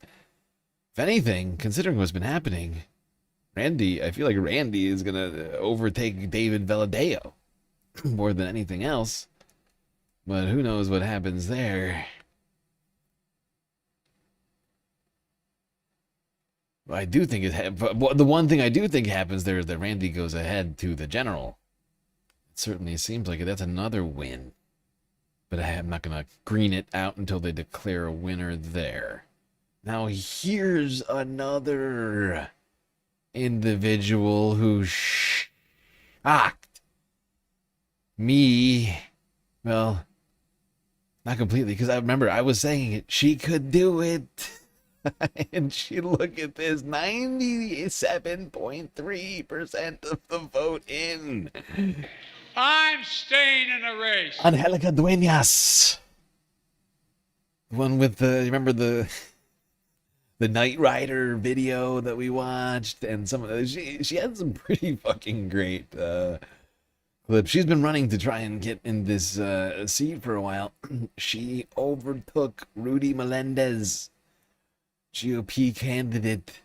if anything, considering what's been happening, I feel like Randy is going to overtake David Valadeo more than anything else. But who knows what happens there. I do think the one thing I do think happens there is that Randy goes ahead to the general. It certainly seems like it. That's another win. But I'm not going to green it out until they declare a winner there. Now here's another individual who shocked me. Well, not completely, because I remember I was saying it. She could do it. And look at this, 97.3% of the vote in. I'm staying in the race. Angelica Dueñas. The one with remember the Knight Rider video that we watched, and some of those, she had some pretty fucking great clips. She's been running to try and get in this seat for a while. She overtook Rudy Melendez, GOP candidate.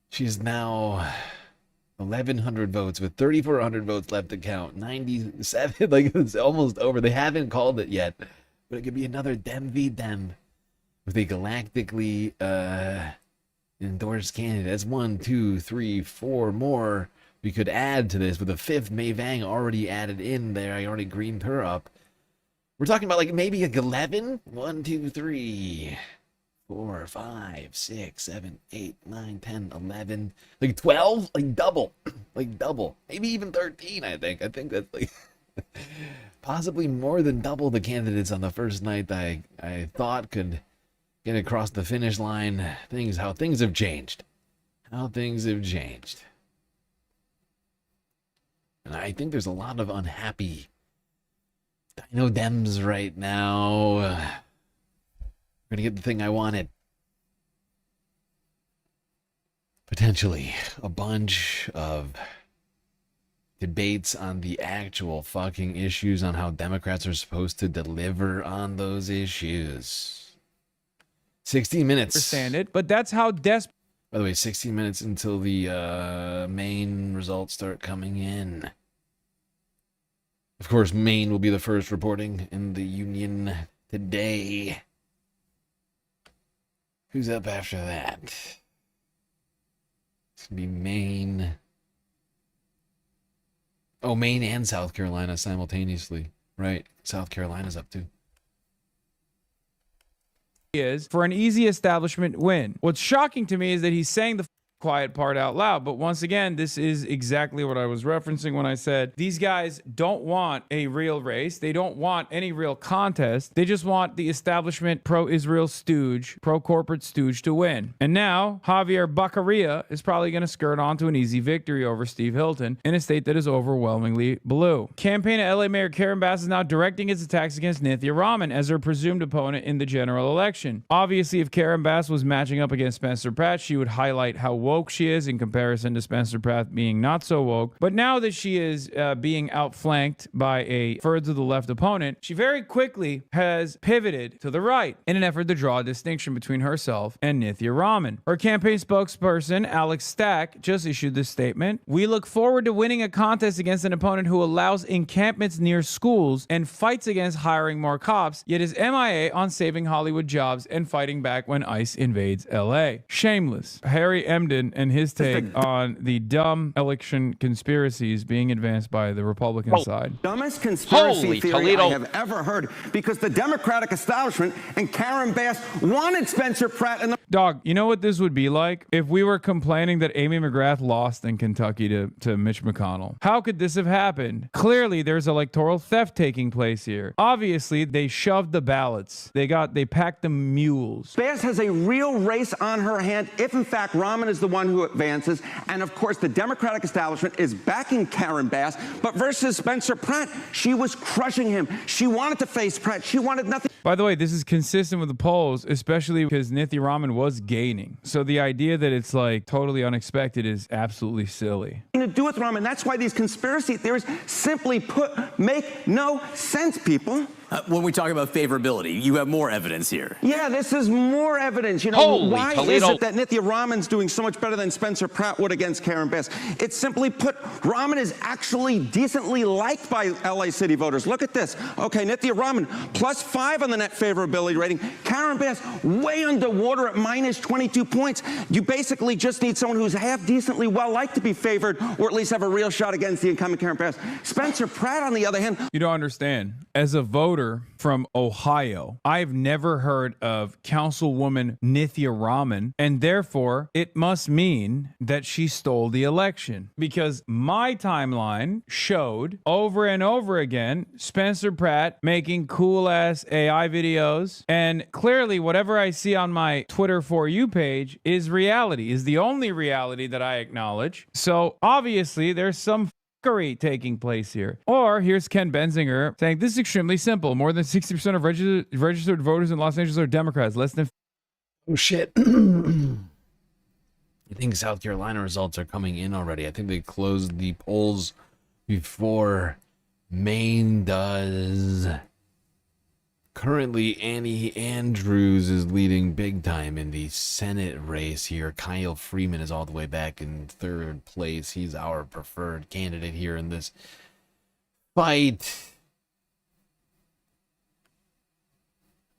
She's now 1,100 votes with 3,400 votes left to count. 97, like it's almost over. They haven't called it yet, but it could be another Dem v Dem with a galactically endorsed candidate. That's 1, 2, 3, 4 more we could add to this, with a fifth Mei Vang already added in there. I already greened her up. We're talking about like maybe like 11. 1, 2, 3, 4, 5, 6, 7, 8, 9, 10, 11, like 12, like double, maybe even 13. I think that's like possibly more than double the candidates on the first night I thought could get across the finish line. How things have changed. And I think there's a lot of unhappy Dino Dems right now. I'm gonna get the thing I wanted. Potentially a bunch of debates on the actual fucking issues, on how Democrats are supposed to deliver on those issues. 16 minutes. Understand it, but that's how desperate. By the way, 16 minutes until the main results start coming in. Of course, Maine will be the first reporting in the Union today. Who's up after that? It's going to be Maine. Oh, Maine and South Carolina simultaneously. Right. South Carolina's up too. Is for an easy establishment win. What's shocking to me is that he's saying the quiet part out loud, but once again, this is exactly what I was referencing when I said these guys don't want a real race. They don't want any real contest. They just want the establishment pro-Israel stooge, pro-corporate stooge to win. And now Javier Baccaria is probably going to skirt onto an easy victory over Steve Hilton in a state that is overwhelmingly blue. Campaign of LA Mayor Karen Bass is now directing its attacks against Nithya Raman as her presumed opponent in the general election. Obviously, if Karen Bass was matching up against Spencer Pratt, she would highlight how woke she is in comparison to Spencer Pratt being not so woke. But now that she is being outflanked by a further to the left opponent, she very quickly has pivoted to the right in an effort to draw a distinction between herself and Nithya Raman. Her campaign spokesperson, Alex Stack, just issued this statement. We look forward to winning a contest against an opponent who allows encampments near schools and fights against hiring more cops, yet is MIA on saving Hollywood jobs and fighting back when ICE invades LA. Shameless. Harry Emden and his take on the dumb election conspiracies being advanced by the Republican side. Dumbest conspiracy theory I have ever heard, because the Democratic establishment and Karen Bass wanted Spencer Pratt and the Dog, you know what this would be like if we were complaining that Amy McGrath lost in Kentucky to Mitch McConnell? How could this have happened? Clearly, there's electoral theft taking place here. Obviously, they shoved the ballots. They packed the mules. Bass has a real race on her hand if, in fact, Raman is the one who advances. And of course, the Democratic establishment is backing Karen Bass. But versus Spencer Pratt, she was crushing him. She wanted to face Pratt. She wanted nothing. By the way, this is consistent with the polls, especially because Nithya Raman was gaining. So the idea that it's like totally unexpected is absolutely silly. To do with Raman. That's why these conspiracy theories, simply put, make no sense, people. When we talk about favorability, you have more evidence here. Yeah, this is more evidence. You know, Holy why Toledo. is it that Nithya Raman's doing so much better than Spencer Pratt would against Karen Bass? It's simply put, Raman is actually decently liked by LA City voters. Look at this. Okay, Nithya Raman, +5 on the net favorability rating. Karen Bass, way underwater at -22 points. You basically just need someone who's half decently well-liked to be favored, or at least have a real shot against the incumbent Karen Bass. Spencer Pratt, on the other hand. You don't understand. As a voter from Ohio, I've never heard of Councilwoman Nithya Raman, and therefore it must mean that she stole the election, because my timeline showed over and over again Spencer Pratt making cool ass AI videos, and clearly whatever I see on my Twitter For You page is reality, is the only reality that I acknowledge. So obviously there's some taking place here. Or here's Ken Benzinger saying this is extremely simple. More than 60% of registered voters in Los Angeles are Democrats. Less than. Oh shit. I think South Carolina results are coming in already. I think they closed the polls before Maine does. Currently, Annie Andrews is leading big time in the Senate race here. Kyle Freeman is all the way back in 3rd place. He's our preferred candidate here in this fight.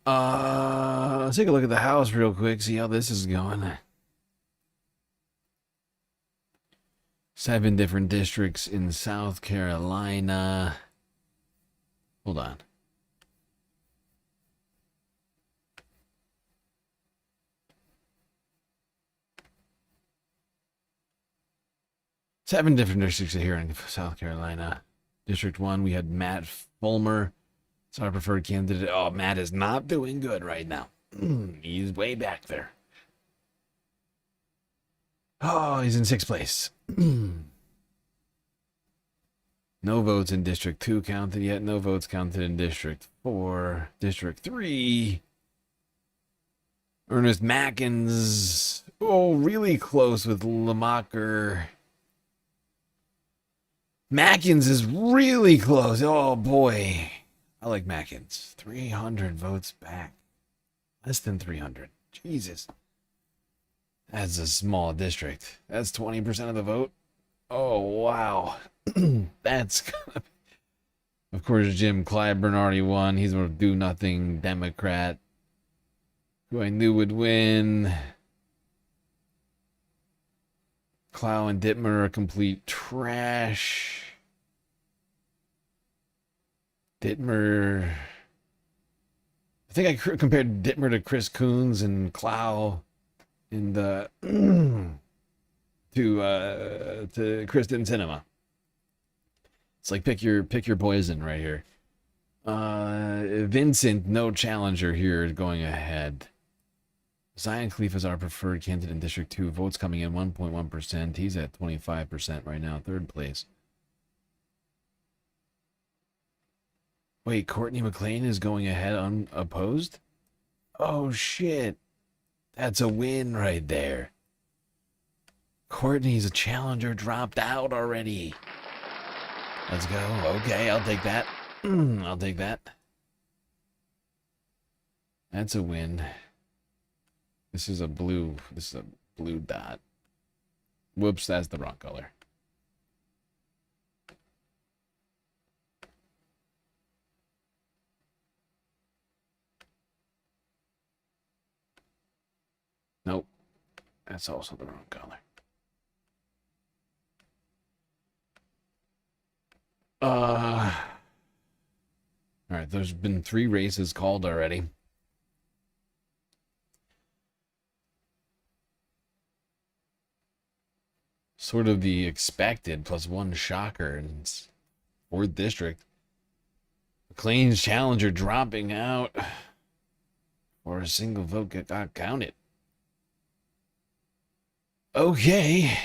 Let's take a look at the House real quick, see how this is going. 7 different districts in South Carolina. Hold on. Seven different districts here in South Carolina. District 1, we had Matt Fulmer. It's our preferred candidate. Oh, Matt is not doing good right now. He's way back there. Oh, he's in 6th place. No votes in District 2 counted yet. No votes counted in District 4. District 3. Ernest Mackins. Oh, really close with Lamacher. Mackins is really close. Oh, boy. I like Mackins. 300 votes back. Less than 300. Jesus. That's a small district. That's 20% of the vote. Oh, wow. That's gonna be... Of course, Jim Clyburn already won. He's a do-nothing Democrat who I knew would win. Clow and Dittmer are complete trash. Dittmer... I think I compared Dittmer to Chris Coons and Clow in the... to Kristen Cinema. It's like pick your poison right here. Vincent, no challenger here, going ahead. Zion Khalifa is our preferred candidate in District 2. Votes coming in 1.1%. He's at 25% right now, 3rd place. Wait, Courtney McLean is going ahead unopposed? Oh, shit. That's a win right there. Courtney's a challenger, dropped out already. Let's go. Okay, I'll take that. I'll take that. That's a win. This is a blue dot. Whoops, that's the wrong color. Nope. That's also the wrong color. All right, there's been 3 races called already. Sort of the expected plus 1 shocker in 4th district. McLean's challenger dropping out or a single vote got counted. Okay.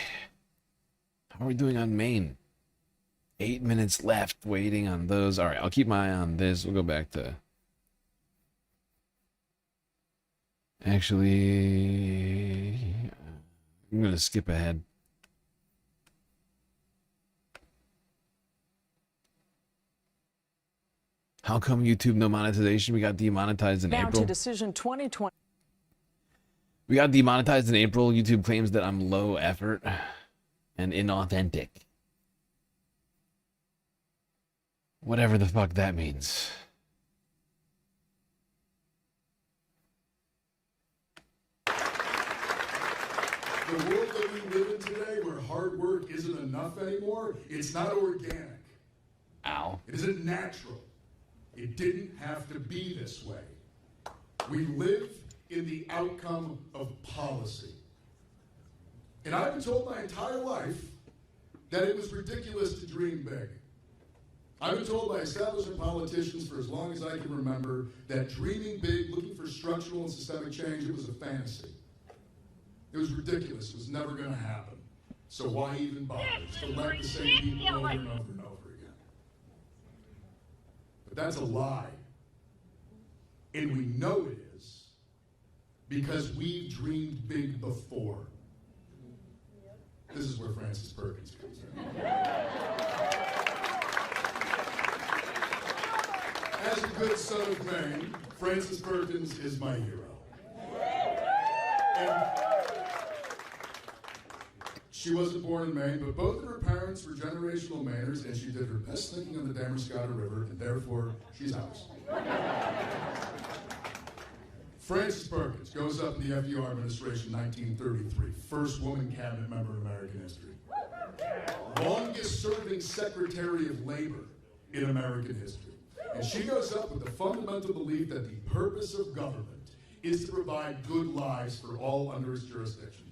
How are we doing on Maine? 8 minutes left waiting on those. All right, I'll keep my eye on this. We'll go back to... Actually, I'm going to skip ahead. How come YouTube no monetization? We got demonetized in Down April. to decision 2020. We got demonetized in April. YouTube claims that I'm low effort and inauthentic. Whatever the fuck that means. The world that we live in today, where hard work isn't enough anymore, it's not organic. Ow. It isn't natural. It didn't have to be this way. We live in the outcome of policy. And I've been told my entire life that it was ridiculous to dream big. I've been told by establishment politicians for as long as I can remember that dreaming big, looking for structural and systemic change, it was a fantasy. It was ridiculous. It was never going to happen. So why even bother? Just elect the same people over and over and over again. But that's a lie. And we know it is because we've dreamed big before. This is where Francis Perkins comes in. As a good son of Maine, Francis Perkins is my hero. And she wasn't born in Maine, but both of her parents were generational Mainers, and she did her best thinking on the Damariscotta River, and therefore, she's ours. Frances Perkins goes up in the FDR administration, 1933, first woman cabinet member in American history. Longest serving Secretary of Labor in American history. And she goes up with the fundamental belief that the purpose of government is to provide good lives for all under its jurisdiction.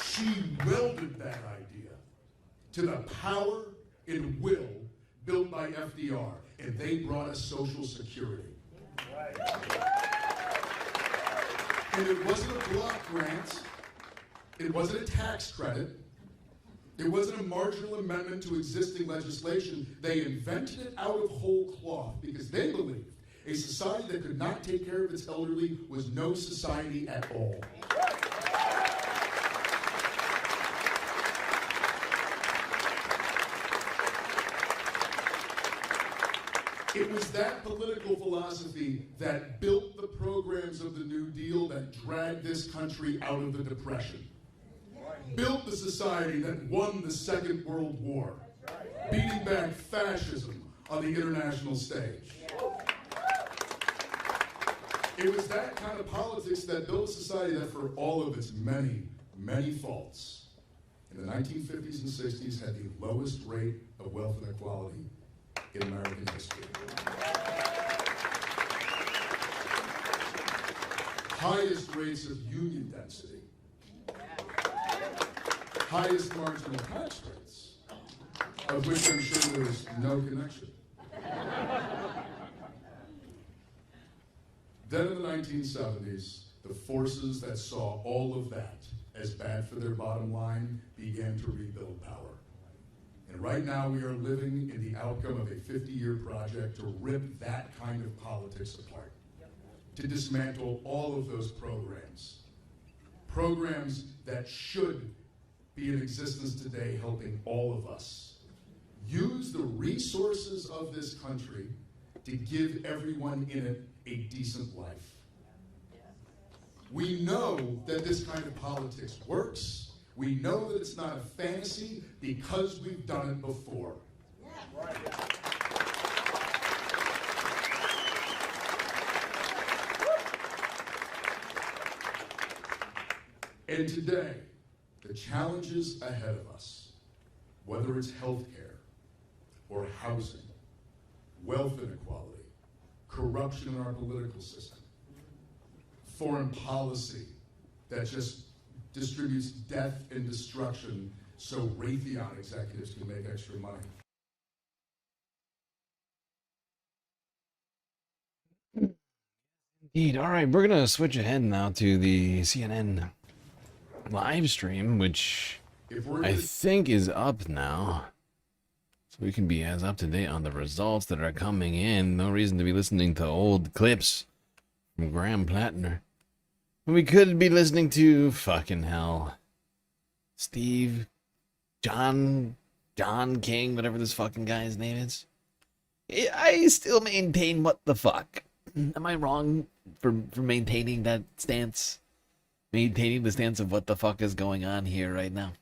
She welded that idea to the power and will built by FDR, and they brought us Social Security. And it wasn't a block grant. It wasn't a tax credit. It wasn't a marginal amendment to existing legislation. They invented it out of whole cloth because they believed a society that could not take care of its elderly was no society at all. It was that political philosophy that built the programs of the New Deal that dragged this country out of the Depression. Built the society that won the Second World War, beating back fascism on the international stage. It was that kind of politics that built a society that, for all of its many, many faults, in the 1950s and 60s had the lowest rate of wealth inequality in American history. Highest rates of union density. Highest marginal tax rates, of which I'm sure there's no connection. Then in the 1970s, the forces that saw all of that as bad for their bottom line began to rebuild power. And right now we are living in the outcome of a 50-year project to rip that kind of politics apart, to dismantle all of those programs. Programs that should be in existence today, helping all of us. Use the resources of this country to give everyone in it a decent life. We know that this kind of politics works. We know that it's not a fantasy because we've done it before. And today, the challenges ahead of us, whether it's healthcare or housing, wealth inequality, corruption in our political system, foreign policy that just distributes death and destruction so Raytheon executives can make extra money. Indeed. All right, we're gonna switch ahead now to the CNN live stream, which I think is up now. So we can be as up to date on the results that are coming in. No reason to be listening to old clips from Graham Plattner. We could be listening to fucking hell. John King, whatever this fucking guy's name is. I still maintain what the fuck. Am I wrong for maintaining that stance? Maintaining the stance of what the fuck is going on here right now?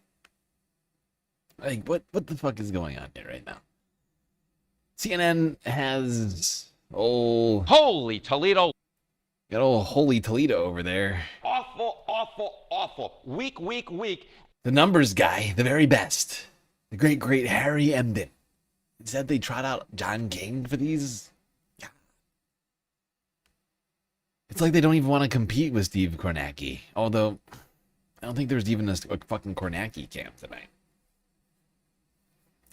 Like, what the fuck is going on here right now? CNN has Holy Toledo. Got old Holy Toledo over there. Awful. Weak. The numbers guy, the very best. The great Harry Emden. Said they tried out John King for these. It's like they don't even want to compete with Steve Kornacki. Although, I don't think there's even a fucking Kornacki camp tonight.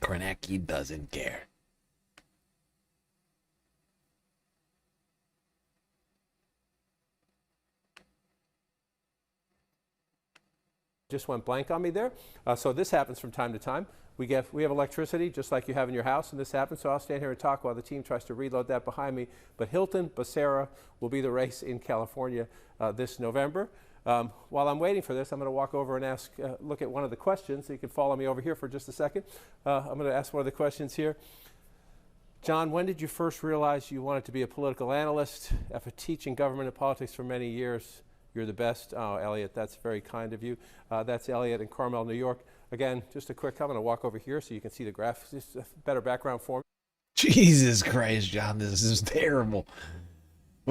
Kornacki doesn't care. Just went blank on me there. So this happens from time to time. We have electricity just like you have in your house, and this happens. So I'll stand here and talk while the team tries to reload that behind me. But Hilton Becerra will be the race in California this November. While I'm waiting for this, I'm going to walk over and look at one of the questions. So you can follow me over here for just a second. I'm going to ask one of the questions here. John, when did you first realize you wanted to be a political analyst? After teaching government and politics for many years, you're the best. Oh, Elliot, that's very kind of you. That's Elliot in Carmel, New York. Again, just a quick comment. I'll walk over here so you can see the graph. Just a better background for me. Jesus Christ, John, this is terrible.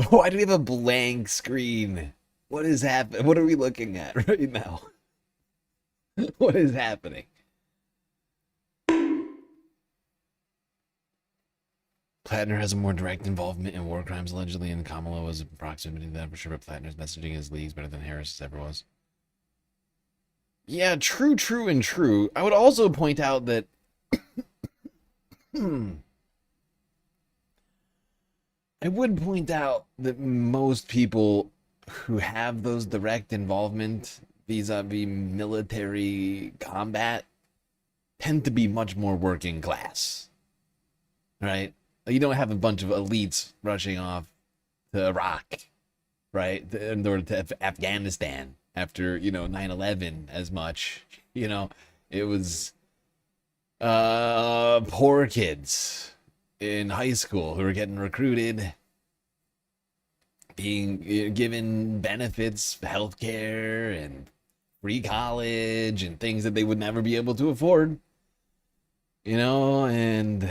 Why do we have a blank screen? What is happening? What are we looking at right now? What is happening? Plattner has a more direct involvement in war crimes, allegedly, and Kamala was in proximity to that for sure, but Plattner's messaging is leagues better than Harris's ever was. Yeah, true. I would also point out that most people who have those direct involvement vis-a-vis military combat tend to be much more working class, right? You don't have a bunch of elites rushing off to Iraq, right? Or to Afghanistan after, 9/11 as much. It was poor kids in high school who were getting recruited, being given benefits, healthcare, and free college, and things that they would never be able to afford. And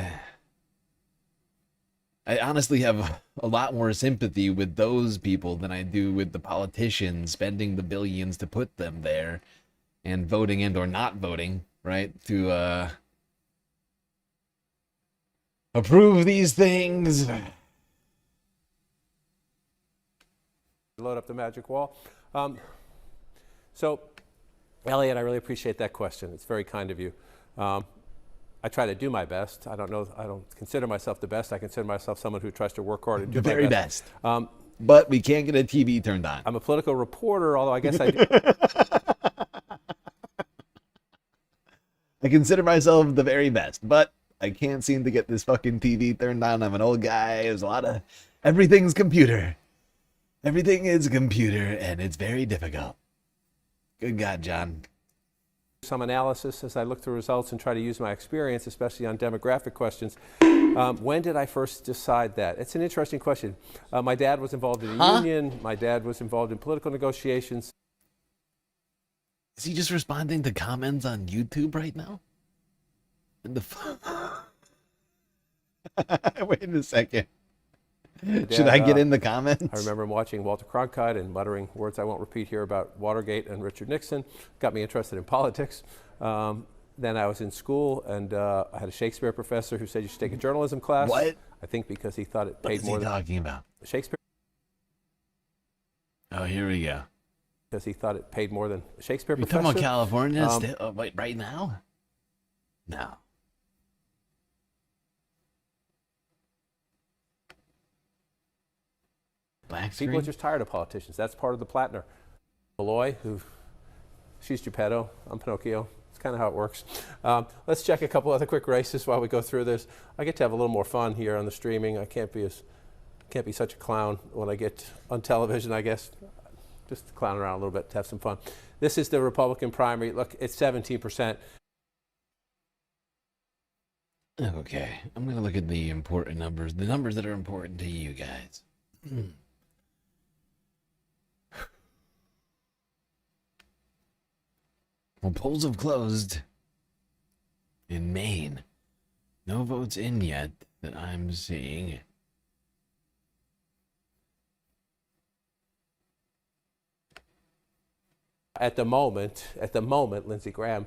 I honestly have a lot more sympathy with those people than I do with the politicians spending the billions to put them there and voting and or not voting, right? To approve these things. Load up the magic wall. So, Elliot, I really appreciate that question. It's very kind of you. I try to do my best. I don't consider myself the best. I consider myself someone who tries to work hard and do the my very best. But we can't get a TV turned on. I'm a political reporter, although I guess I do. I consider myself the very best, but I can't seem to get this fucking TV turned on. I'm an old guy. There's a lot of... Everything's computer. Everything is computer, and it's very difficult. Good God, John. Some analysis as I look through results and try to use my experience, especially on demographic questions. When did I first decide that? It's an interesting question. My dad was involved in a union. My dad was involved in political negotiations. Is he just responding to comments on YouTube right now? Wait a second. Should I get in the comments? I remember him watching Walter Cronkite and muttering words I won't repeat here about Watergate and Richard Nixon. Got me interested in politics. Then I was in school, and I had a Shakespeare professor who said you should take a journalism class. What? I think because he thought it paid more. What is he talking about? Shakespeare. Oh, here we go. Because he thought it paid more than a Shakespeare You're professor. talking about California wait, right now? No. People are just tired of politicians. That's part of the Plattner. Malloy, she's Geppetto, I'm Pinocchio. It's kind of how it works. Let's check a couple other quick races while we go through this. I get to have a little more fun here on the streaming. I can't be such a clown when I get on television, I guess. Just clown around a little bit to have some fun. This is the Republican primary. Look, it's 17%. Okay, I'm going to look at the important numbers, the numbers that are important to you guys. Well, polls have closed in Maine. No votes in yet that I'm seeing. At the moment, Lindsey Graham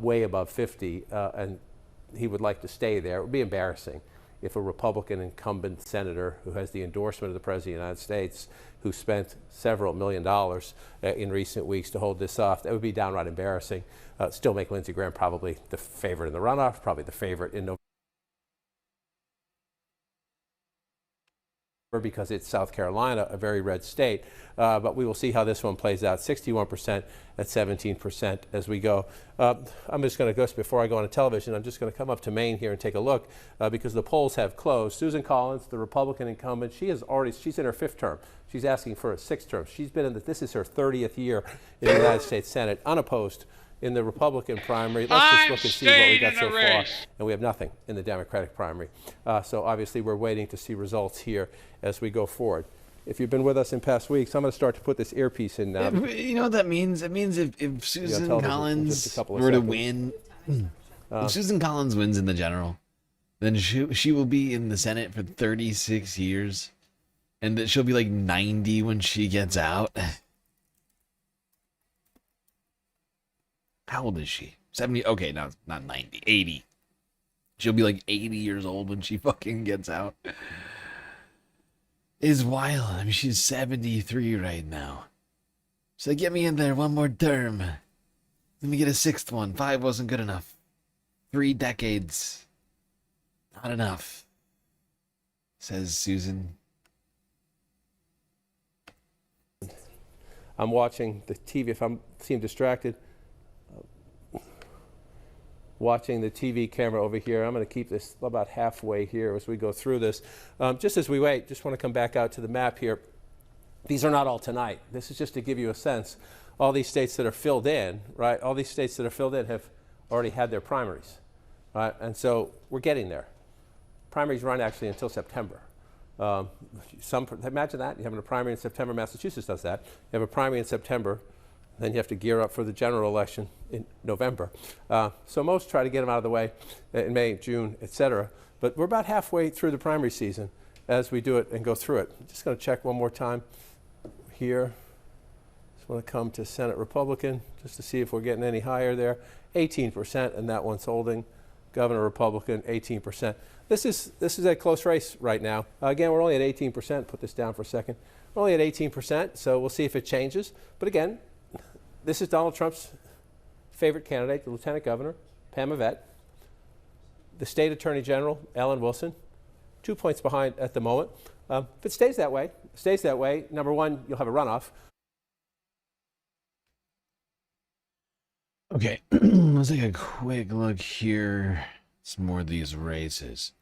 way above 50, and he would like to stay there. It would be embarrassing if a Republican incumbent senator who has the endorsement of the President of the United States, who spent several $1 million in recent weeks to hold this off, that would be downright embarrassing. Still make Lindsey Graham probably the favorite in the runoff, probably the favorite in November, because it's South Carolina, a very red state. But we will see how this one plays out. 61% at 17% as we go. I'm just going to go, before I go on television, I'm just going to come up to Maine here and take a look because the polls have closed. Susan Collins, the Republican incumbent, she's in her 5th term. She's asking for a 6th term. She's been in this is her 30th year in the United States Senate, unopposed in the Republican primary. Let's just look and see what we got so far. And we have nothing in the Democratic primary. So obviously we're waiting to see results here as we go forward. If you've been with us in past weeks, I'm going to start to put this earpiece in now. You know what that means? It means if Susan Collins were to win, if Susan Collins wins in the general, then she will be in the Senate for 36 years, and that she'll be like 90 when she gets out. How old is she? 70? Okay, no, not 90. 80. She'll be like 80 years old when she fucking gets out. Is wild. I mean, she's 73 right now. So get me in there one more term. Let me get a 6th one. 5 wasn't good enough. 3 decades. Not enough. Says Susan. I'm watching the TV. If I seem distracted, watching the TV camera over here. I'm going to keep this about halfway here as we go through this. Just as we wait, just want to come back out to the map here. These are not all tonight. This is just to give you a sense. All these states that are filled in, right? All these states that are filled in have already had their primaries, right? And so we're getting there. Primaries run actually until September. Imagine that. You're having a primary in September. Massachusetts does that. You have a primary in September. Then you have to gear up for the general election in November. So most try to get them out of the way in May, June, etc. But we're about halfway through the primary season as we do it and go through it. I'm just going to check one more time here. Just want to come to Senate Republican just to see if we're getting any higher there. 18%, and that one's holding. Governor Republican, 18%. This is a close race right now. Again, we're only at 18%. Put this down for a second. We're only at 18%, so we'll see if it changes. But again, this is Donald Trump's favorite candidate, the Lieutenant Governor, Pam Yvette. The State Attorney General, Ellen Wilson, 2 points behind at the moment. If it stays that way, number one, you'll have a runoff. Okay, let's take a quick look here. Some more of these races.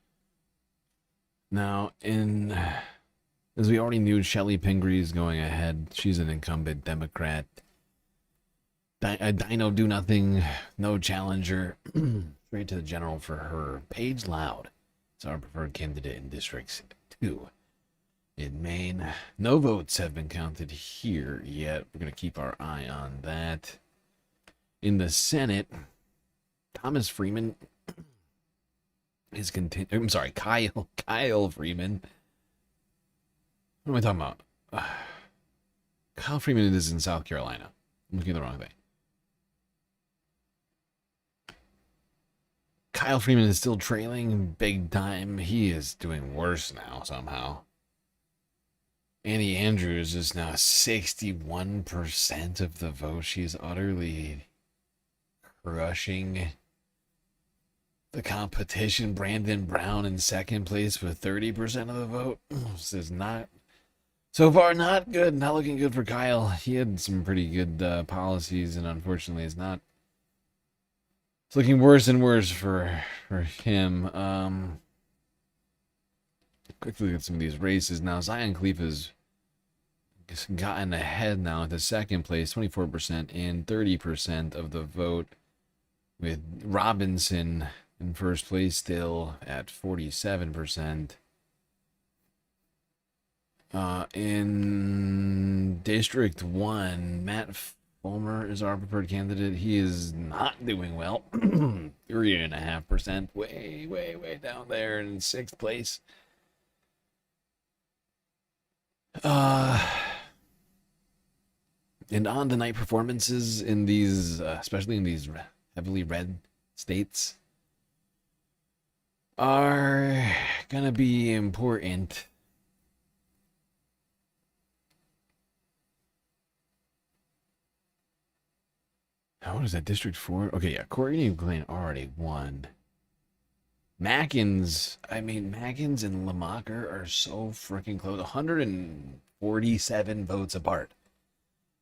Now, as we already knew, Shelley Pingree is going ahead. She's an incumbent Democrat. Dino Do Nothing, no challenger. Straight to the general for her. Paige Loud is our preferred candidate in District 2. In Maine, no votes have been counted here yet. We're going to keep our eye on that. In the Senate, Thomas Freeman is Kyle Freeman. What am I talking about? Kyle Freeman is in South Carolina. I'm looking at the wrong thing. Kyle Freeman is still trailing big time. He is doing worse now somehow. Annie Andrews is now 61% of the vote. She's utterly crushing the competition. Brandon Brown in second place with 30% of the vote. This is not So far, not good. Not looking good for Kyle. He had some pretty good policies, and unfortunately, it's looking worse and worse for him. Quickly look at some of these races now. Zion Khalifa's gotten ahead now to second place, 24% and 30% of the vote, with Robinson in first place still at 47%. In District 1, Matt Fulmer is our preferred candidate. He is not doing well. 3.5%. Way down there in sixth place. And on the night performances in these, especially in these heavily red states, are gonna be important. What is that, District 4? Okay, yeah, Courtney Glenn already won. Mackins and Lamacher are so freaking close. 147 votes apart,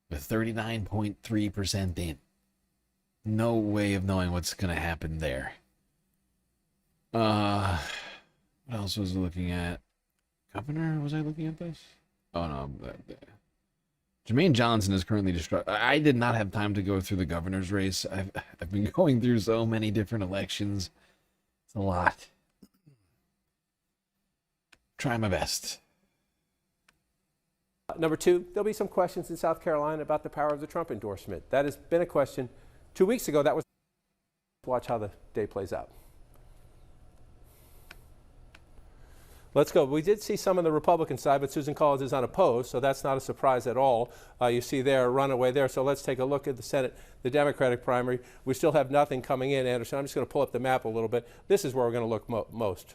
with 39.3% in. No way of knowing what's going to happen there. What else was I looking at? Governor? Was I looking at this? Oh, no. Jermaine Johnson is currently distraught. I did not have time to go through the governor's race. I've been going through so many different elections. It's a lot. Try my best. Number two, there'll be some questions in South Carolina about the power of the Trump endorsement. That has been a question 2 weeks ago. That was. Watch how the day plays out. Let's go. We did see some on the Republican side, but Susan Collins is unopposed, so that's not a surprise at all. You see there a runaway there. So let's take a look at the Senate, the Democratic primary. We still have nothing coming in, Anderson. I'm just going to pull up the map a little bit. This is where we're going to look most.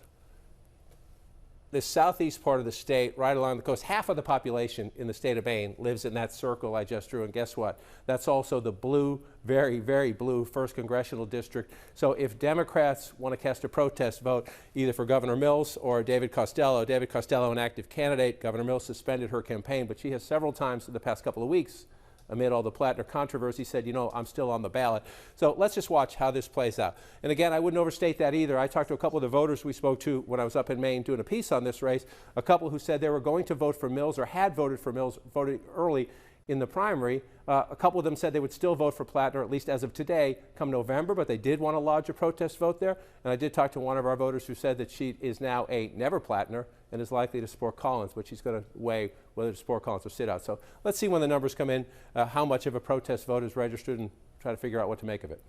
This southeast part of the state, right along the coast, half of the population in the state of Maine lives in that circle I just drew. And guess what? That's also the blue, very, very blue 1st Congressional District. So if Democrats want to cast a protest vote either for Governor Mills or David Costello, an active candidate, Governor Mills suspended her campaign, but she has several times in the past couple of weeks, amid all the Plattner controversy, said, I'm still on the ballot. So let's just watch how this plays out. And again, I wouldn't overstate that either. I talked to a couple of the voters we spoke to when I was up in Maine doing a piece on this race, a couple who said they were going to vote for Mills or had voted for Mills, voted early in the primary. A couple of them said they would still vote for Plattner, at least as of today, come November, but they did want to lodge a protest vote there. And I did talk to one of our voters who said that she is now a never Plattner and is likely to support Collins, but she's going to weigh whether to support Collins or sit out. So let's see when the numbers come in, how much of a protest vote is registered, and try to figure out what to make of it.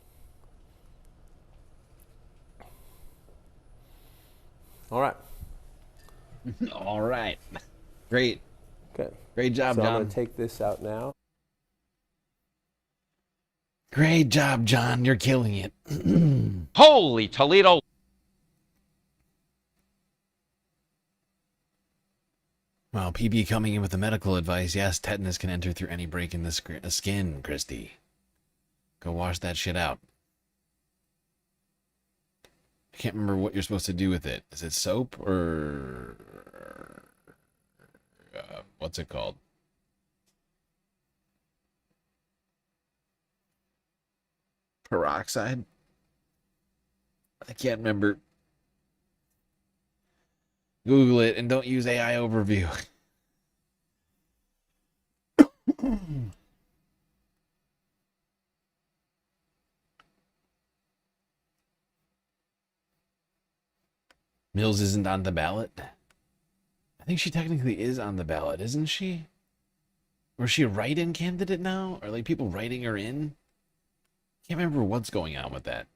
All right. All right. Great. Okay. Great job, so John. I'm going to take this out now. Great job, John. You're killing it. Holy Toledo. Well, PB coming in with the medical advice. Yes, tetanus can enter through any break in the skin, Christy. Go wash that shit out. I can't remember what you're supposed to do with it. Is it soap or... what's it called? Peroxide? I can't remember. Google it and don't use AI overview. Mills isn't on the ballot. I think she technically is on the ballot, isn't she? Or is she a write-in candidate now? Are like people writing her in? Can't remember what's going on with that.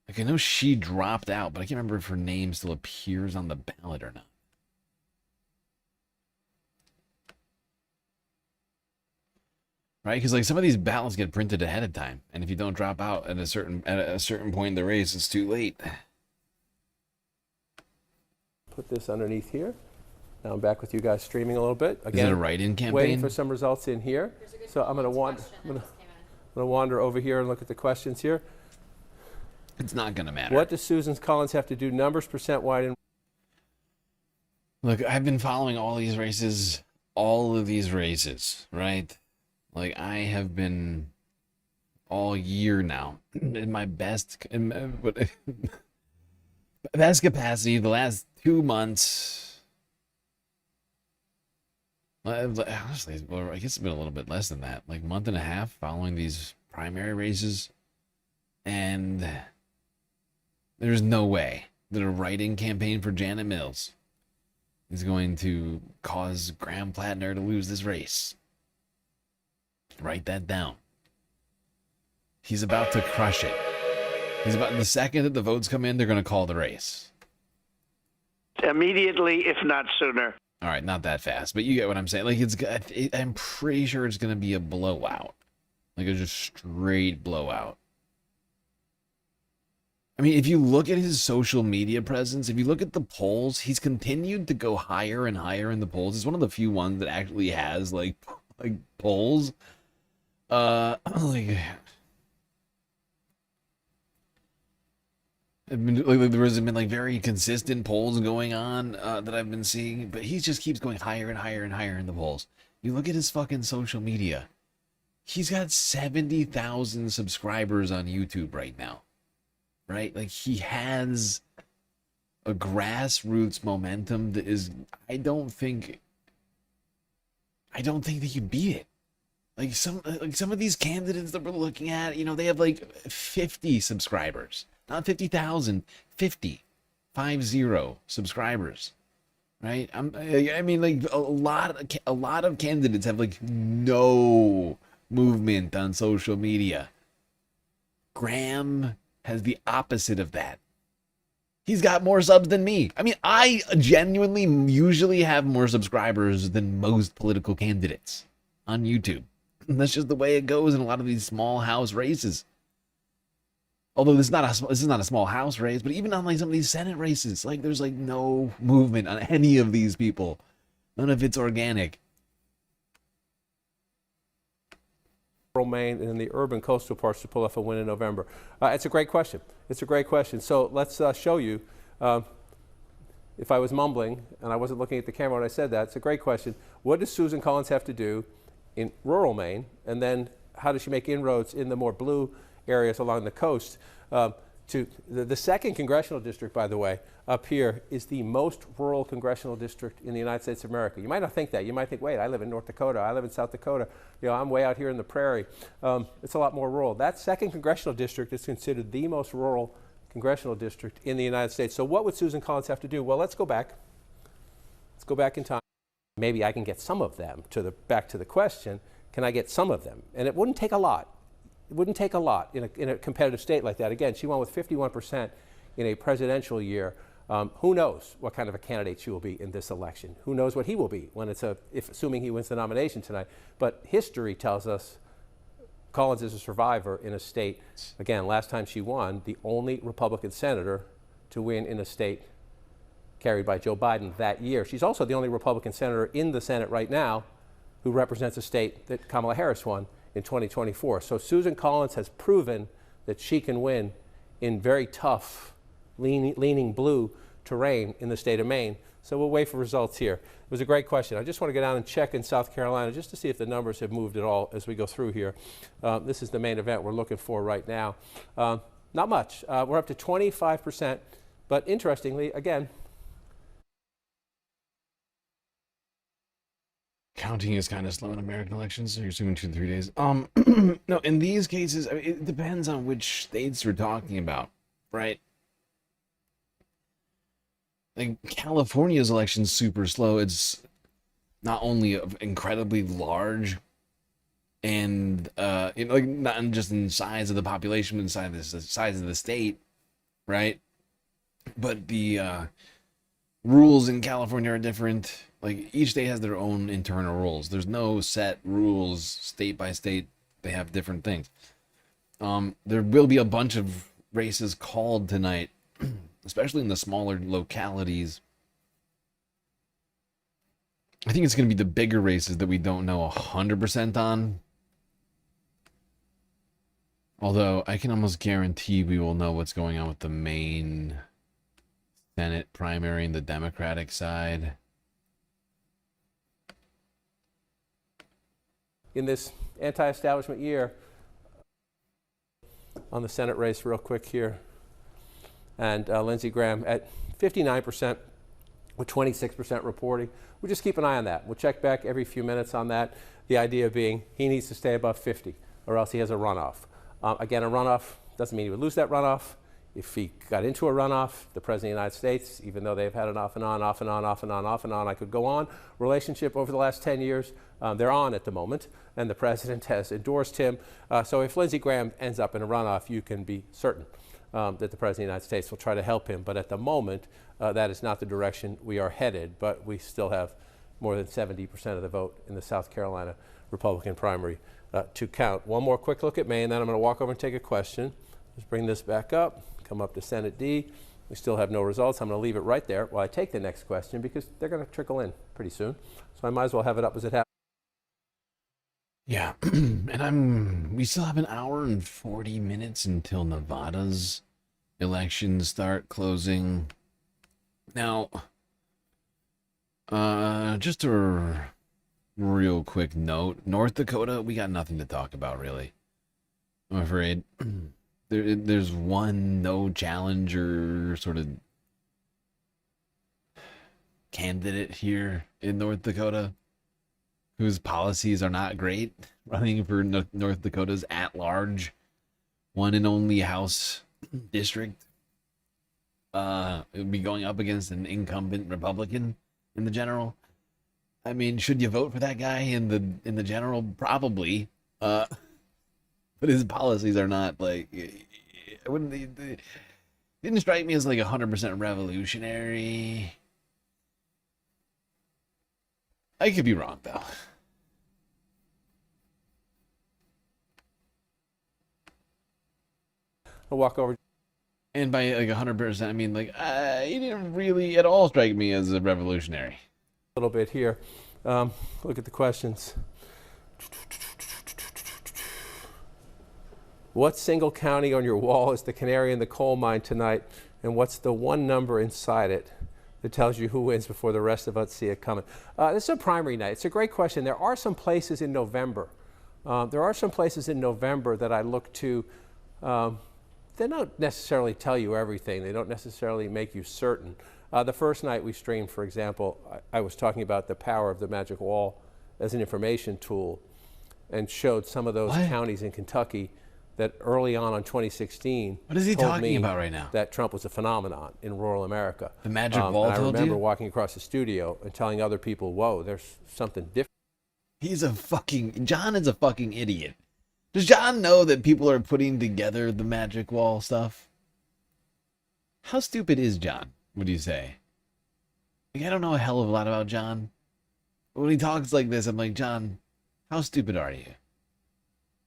Like I know she dropped out, but I can't remember if her name still appears on the ballot or not. Right? Because like some of these ballots get printed ahead of time, and if you don't drop out at a certain point in the race, it's too late. Put this underneath here. Now I'm back with you guys streaming a little bit. Again, is it a write-in campaign? Waiting for some results in here. So I'm going to wander over here and look at the questions here. It's not going to matter. What does Susan Collins have to do numbers percent wide and Look, I've been following all of these races, right? Like, I have been all year now in my best capacity the last 2 months. Honestly, well, I guess it's been a little bit less than that, like month and a half following these primary races. And there's no way that a write-in campaign for Janet Mills is going to cause Graham Plattner to lose this race. Write that down. He's about to crush it. The second that the votes come in, they're going to call the race. Immediately, if not sooner. All right, not that fast, but you get what I'm saying. Like, I'm pretty sure it's going to be a blowout. Like, a just straight blowout. I mean, if you look at his social media presence, if you look at the polls, he's continued to go higher and higher in the polls. It's one of the few ones that actually has, like polls. There has been like very consistent polls going on that I've been seeing, but he just keeps going higher and higher and higher in the polls. You look at his fucking social media. He's got 70,000 subscribers on YouTube right now. Right? Like, he has a grassroots momentum that is, I don't think that you beat it. Like some of these candidates that we're looking at, you know, they have like 50 subscribers. Not 50,000, 50 subscribers. Right? I mean, like, a lot of candidates have like no movement on social media. Graham has the opposite of that. He's got more subs than me. I mean, I genuinely usually have more subscribers than most political candidates on YouTube. And that's just the way it goes in a lot of these small house races. Although this is not a small house race, but even on like some of these Senate races, like, there's like no movement on any of these people. None of it's organic. Maine and in the urban coastal parts to pull off a win in November? It's a great question. So let's show you. If I was mumbling and I wasn't looking at the camera when I said that, it's a great question. What does Susan Collins have to do in rural Maine? And then how does she make inroads in the more blue areas along the coast? To the second congressional district, by the way, up here is the most rural congressional district in the United States of America. You might not think that. You might think, wait, I live in North Dakota. I live in South Dakota. You know, I'm way out here in the prairie. It's a lot more rural. That second congressional district is considered the most rural congressional district in the United States. So what would Susan Collins have to do? Well, let's go back. Let's go back in time. Maybe I can get some of them back to the question. Can I get some of them? And it wouldn't take a lot. It wouldn't take a lot in a competitive state like that. Again, she won with 51% in a presidential year. Who knows what kind of a candidate she will be in this election? Who knows what he will be when assuming he wins the nomination tonight? But history tells us Collins is a survivor in a state. Again, last time she won, the only Republican senator to win in a state carried by Joe Biden that year. She's also the only Republican senator in the Senate right now who represents a state that Kamala Harris won in 2024. So Susan Collins has proven that she can win in very tough, leaning blue terrain in the state of Maine. So we'll wait for results here. It was a great question. I just want to go down and check in South Carolina just to see if the numbers have moved at all as we go through here. This is the main event we're looking for right now. Not much. We're up to 25%. But interestingly, again, counting is kind of slow in American elections, so you're assuming 2 to 3 days. No, in these cases, I mean, it depends on which states we're talking about, right? Like, California's election's super slow. It's not only incredibly large and, like, not just in size of the population, but in the size of the state, right? But the rules in California are different. Like, each state has their own internal rules. There's no set rules state by state. They have different things. There will be a bunch of races called tonight, especially in the smaller localities. I think it's going to be the bigger races that we don't know 100% on. Although I can almost guarantee we will know what's going on with the main Senate primary and the Democratic side. in this anti-establishment year on the Senate race real quick here. And Lindsey Graham at 59% with 26% reporting. We'll just keep an eye on that. We'll check back every few minutes on that. The idea being he needs to stay above 50 or else he has a runoff. Again, a runoff doesn't mean he would lose that runoff. If he got into a runoff, the President of the United States, even though they've had an off and on, off and on, off and on, off and on, I could go on, relationship over the last 10 years, they're on at the moment, and the President has endorsed him. So if Lindsey Graham ends up in a runoff, you can be certain that the President of the United States will try to help him. But at the moment, that is not the direction we are headed, but we still have more than 70% of the vote in the South Carolina Republican primary to count. One more quick look at Maine, and then I'm going to walk over and take a question. Just bring this back up. Come up to Senate D. We still have no results. I'm going to leave it right there while I take the next question because they're going to trickle in pretty soon. So I might as well have it up as it happens. Yeah, and we still have an hour and 40 minutes until Nevada's elections start closing. Now, just a real quick note, North Dakota, we got nothing to talk about really, I'm afraid. There's one no challenger sort of candidate here in North Dakota whose policies are not great, running for North Dakota's at-large one and only House district. It would be going up against an incumbent Republican in the general. I mean, should you vote for that guy in the general? Probably. But his policies are not like, didn't strike me as like 100% revolutionary. I could be wrong though. I'll walk over. And by like 100%, I mean like he didn't really at all strike me as a revolutionary. A little bit here. Look at the questions. What single county on your wall is the canary in the coal mine tonight? And what's the one number inside it that tells you who wins before the rest of us see it coming? This is a primary night. It's a great question. There are some places in November. That I look to. They don't necessarily tell you everything. They don't necessarily make you certain. The first night we streamed, for example, I was talking about the power of the magic wall as an information tool and showed some of those counties in Kentucky that early on 2016. What is he talking about right now? That Trump was a phenomenon in rural America. The magic wall and I told remember you? walking across the studio and telling other people, whoa, there's something different. John is a fucking idiot. Does John know that people are putting together the magic wall stuff? How stupid is John, would you say? Like, I don't know a hell of a lot about John. But when he talks like this, I'm like, John, how stupid are you?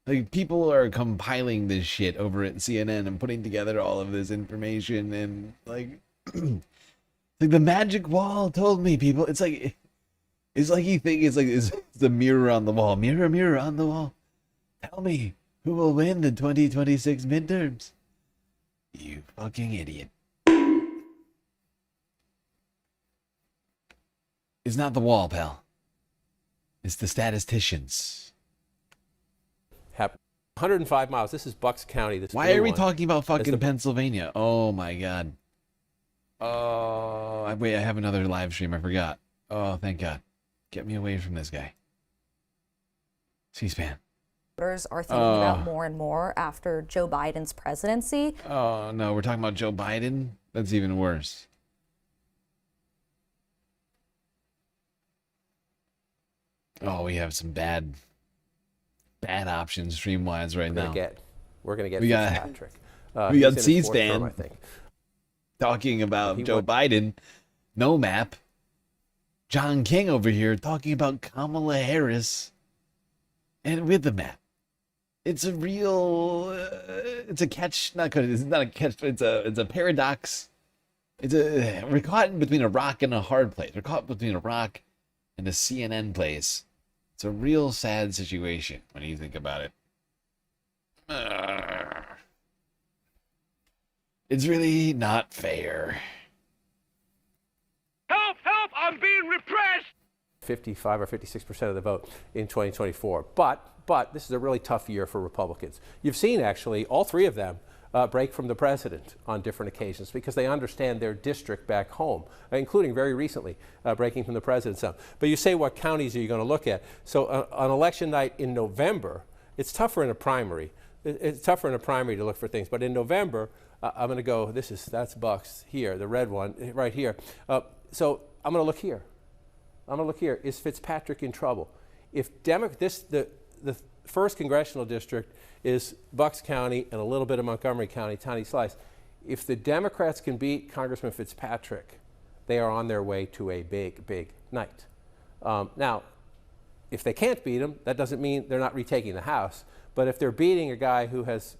Like, people are compiling this shit over at CNN and putting together all of this information and, like, like the magic wall told me, people. It's like you think it's the mirror on the wall. Mirror, mirror on the wall. Tell me who will win the 2026 midterms. You fucking idiot. It's not the wall, pal. It's the statisticians. 105 miles. This is Bucks County. Why are we talking about fucking Pennsylvania? Oh my God. Oh, wait, I have another live stream. I forgot. Oh, thank God. Get me away from this guy. C-SPAN. Voters are thinking about more and more after Joe Biden's presidency. Oh, no, we're talking about Joe Biden? That's even worse. Oh, we have some bad options stream-wise right now. We're going to get we got Patrick. We got C-SPAN talking about Joe Biden. No map. John King over here talking about Kamala Harris. And with the map. It's a real, it's a catch, it's not a catch, but it's a paradox. We're caught between a rock and a hard place. We're caught between a rock and a CNN place. It's a real sad situation when you think about it. It's really not fair. Help! Help! I'm being repressed! 55 or 56% of the vote in 2024. But this is a really tough year for Republicans. You've seen, actually, all three of them break from the president on different occasions because they understand their district back home, including very recently breaking from the president some. But you say, what counties are you going to look at? So on election night in November, it's tougher in a primary. It's tougher in a primary to look for things. But in November, I'm going to go, that's Bucks here, the red one right here. So I'm going to look here. I'm going to look here. Is Fitzpatrick in trouble? If the first congressional district is Bucks County and a little bit of Montgomery County, tiny slice. If the Democrats can beat Congressman Fitzpatrick, they are on their way to a big, big night. Now, if they can't beat him, that doesn't mean they're not retaking the House. But if they're beating a guy who has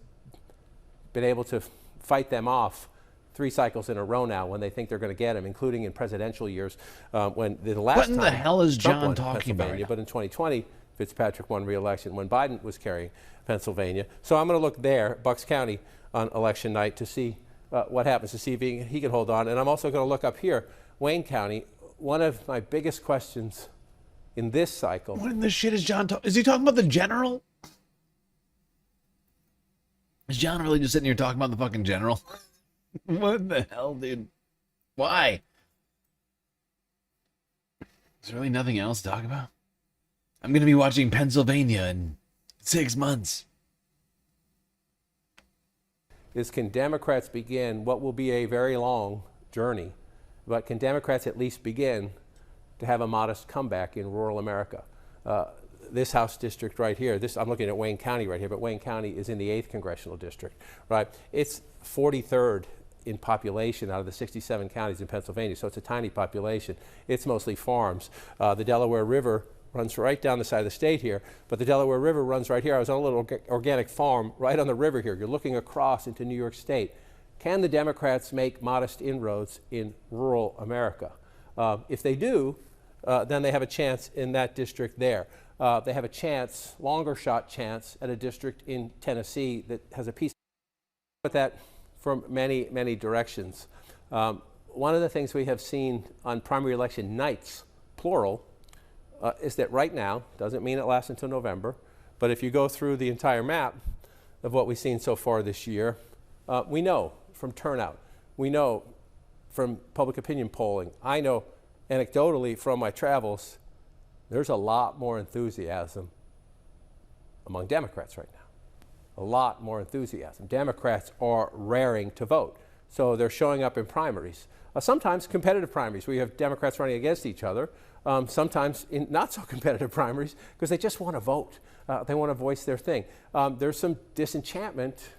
been able to fight them off 3 cycles in a row now when they think they're going to get him, including in presidential years, when the last What in time the hell is Trump John won talking about? Pennsylvania, but in 2020, Fitzpatrick won re-election when Biden was carrying Pennsylvania. So I'm going to look there, Bucks County, on election night to see what happens, to see if he can hold on. And I'm also going to look up here, Wayne County. One of my biggest questions in this cycle. What in the shit is John talking? Is he talking about the general? Is John really just sitting here talking about the fucking general? What the hell, dude? Why? Is there really nothing else to talk about? I'm going to be watching Pennsylvania in 6 months. Can Democrats begin what will be a very long journey, but can Democrats at least begin to have a modest comeback in rural America? This House district right here, I'm looking at Wayne County right here, but Wayne County is in the 8th congressional district, right? It's 43rd in population out of the 67 counties in Pennsylvania, so it's a tiny population. It's mostly farms. The Delaware River runs right down the side of the state here, but the Delaware River runs right here. I was on a little organic farm right on the river here. You're looking across into New York State. Can the Democrats make modest inroads in rural America? If they do, then they have a chance in that district there. They have a chance, longer shot chance, at a district in Tennessee that has a piece with that from many, many directions. One of the things we have seen on primary election nights, plural, is that right now, doesn't mean it lasts until November, but if you go through the entire map of what we've seen so far this year, we know from turnout, we know from public opinion polling, I know anecdotally from my travels, there's a lot more enthusiasm among Democrats right now. A lot more enthusiasm. Democrats are raring to vote, so they're showing up in primaries. Sometimes competitive primaries where you have Democrats running against each other, sometimes in not so competitive primaries because they just want to vote. They want to voice their thing. There's some disenchantment,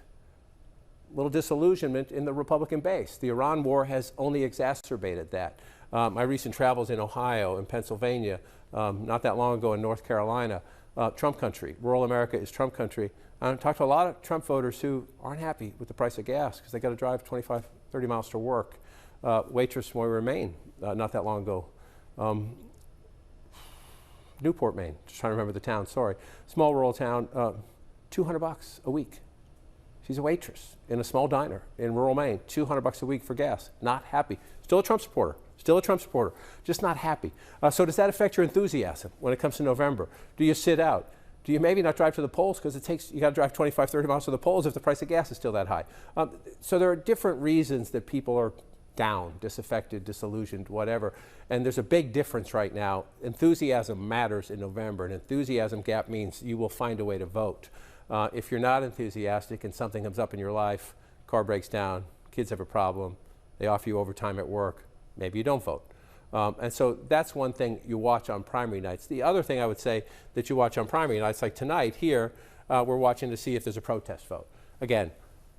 little disillusionment in the Republican base. The Iran war has only exacerbated that. My recent travels in Ohio and Pennsylvania, not that long ago in North Carolina, Trump country. Rural America is Trump country. I talked to a lot of Trump voters who aren't happy with the price of gas because they got to drive 25, 30 miles to work. Waitress where we remain not that long ago. Newport, Maine, just trying to remember the town, sorry. Small rural town, $200 a week. She's a waitress in a small diner in rural Maine, $200 a week for gas. Not happy. Still a Trump supporter. Still a Trump supporter. Just not happy. So does that affect your enthusiasm when it comes to November? Do you sit out? Do you maybe not drive to the polls because you got to drive 25, 30 miles to the polls if the price of gas is still that high? So there are different reasons that people are down, disaffected, disillusioned, whatever. And there's a big difference right now. Enthusiasm matters in November. An enthusiasm gap means you will find a way to vote. If you're not enthusiastic and something comes up in your life, car breaks down, kids have a problem, they offer you overtime at work, maybe you don't vote. And so that's one thing you watch on primary nights. The other thing I would say that you watch on primary nights, like tonight here, we're watching to see if there's a protest vote. Again,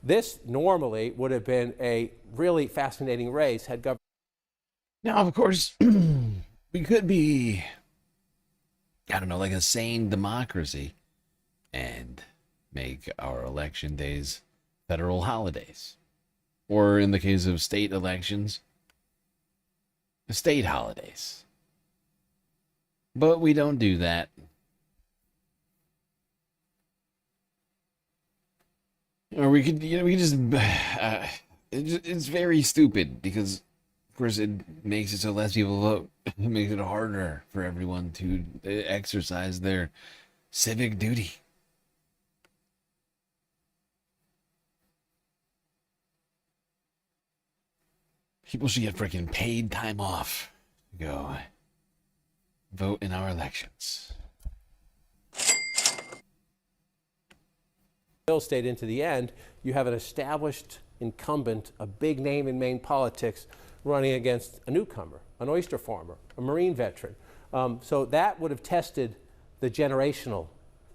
this normally would have been a really fascinating race had government. Now, of course, we could be, I don't know, like a sane democracy and make our election days federal holidays. Or in the case of state elections, state holidays. But we don't do that. Or we could, we just, it's very stupid because Of course, it makes it so less people vote. It makes it harder for everyone to exercise their civic duty. People should get freaking paid time off to go vote in our elections. Bill stayed into the end. You have an established incumbent, a big name in Maine politics, running against a newcomer, an oyster farmer, a Marine veteran. So that would have tested the generational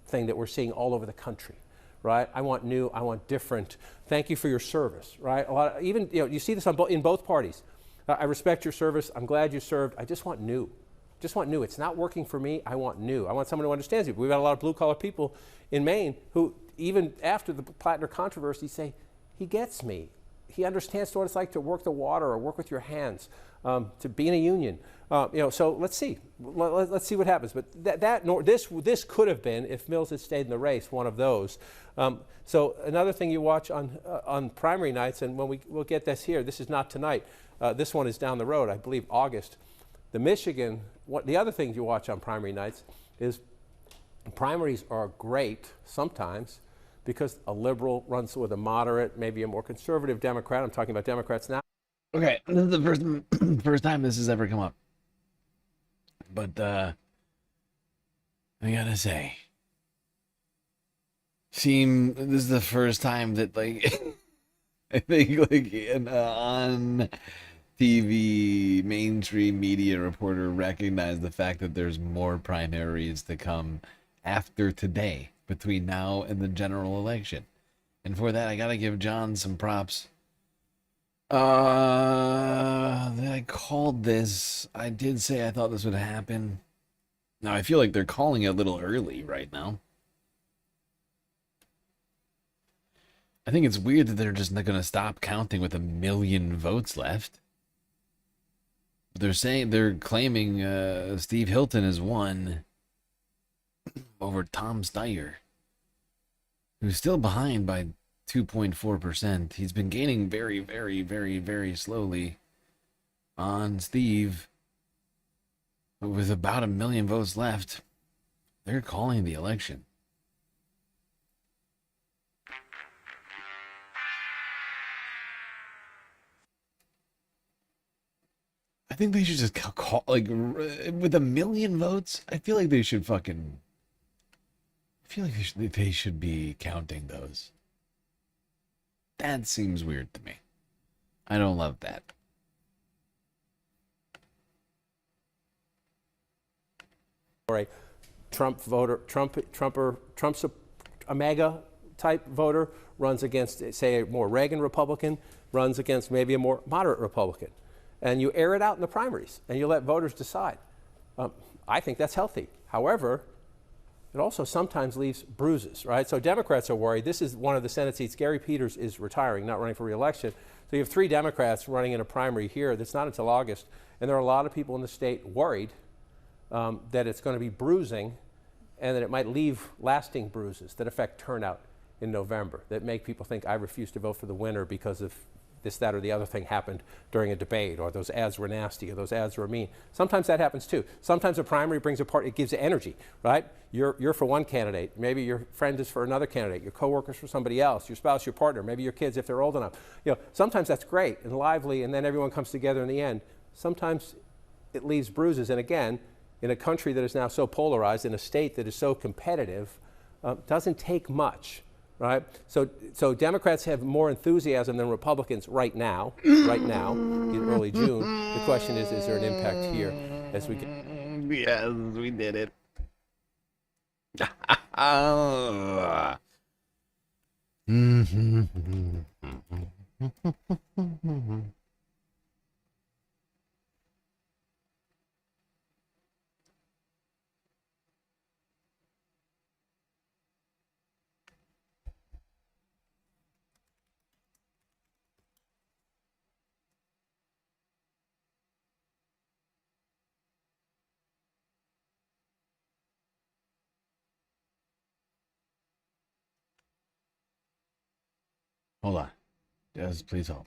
thing that we're seeing all over the country, right? I want new, I want different. Thank you for your service, right? A lot of, even, you see this in both parties. I respect your service. I'm glad you served. I just want new. Just want new. It's not working for me. I want new. I want someone who understands you. We've got a lot of blue-collar people in Maine who, even after the Plattner controversy, say, he gets me. He understands what it's like to work the water or work with your hands, to be in a union. So let's see. Let's see what happens. But this could have been, if Mills had stayed in the race, one of those. So another thing you watch on primary nights, and when we'll get this here, this is not tonight. This one is down the road, I believe August. The other things you watch on primary nights is primaries are great sometimes because a liberal runs with a moderate, maybe a more conservative Democrat. I'm talking about Democrats now. Okay, this is the first time this has ever come up. But I gotta say, this is the first time that, like, I think, like, on TV mainstream media reporter recognized the fact that there's more primaries to come after today, between now and the general election. And for that, I gotta give John some props. I called this. I did say I thought this would happen. Now, I feel like they're calling it a little early right now. I think it's weird that they're just not going to stop counting with 1 million votes left. They're claiming Steve Hilton has won over Tom Steyer, who's still behind by 2.4%. He's been gaining very, very, very, very slowly on Steve. But with about 1 million votes left, they're calling the election. I think they should just call, like, with 1 million votes, I feel like they should they should be counting those. That seems weird to me. I don't love that. Or a Trump voter, Trump's a MAGA type voter, runs against, say, a more Reagan Republican, runs against maybe a more moderate Republican. And you air it out in the primaries, and you let voters decide. I think that's healthy. However, it also sometimes leaves bruises, right? So Democrats are worried. This is one of the Senate seats. Gary Peters is retiring, not running for re-election. So you have 3 Democrats running in a primary here that's not until August. And there are a lot of people in the state worried that it's going to be bruising and that it might leave lasting bruises that affect turnout in November, that make people think, I refuse to vote for the winner because of this, that, or the other thing happened during a debate, or those ads were nasty, or those ads were mean. Sometimes that happens too. Sometimes a primary brings apart, it gives energy, right? You're for one candidate, maybe your friend is for another candidate, your coworker's for somebody else, your spouse, your partner, maybe your kids if they're old enough. Sometimes that's great and lively, and then everyone comes together in the end. Sometimes it leaves bruises, and again, in a country that is now so polarized, in a state that is so competitive, doesn't take much. Right? So Democrats have more enthusiasm than Republicans right now, in early June. The question is there an impact here as we get... Yes, we did it. Hold on. Just please hold.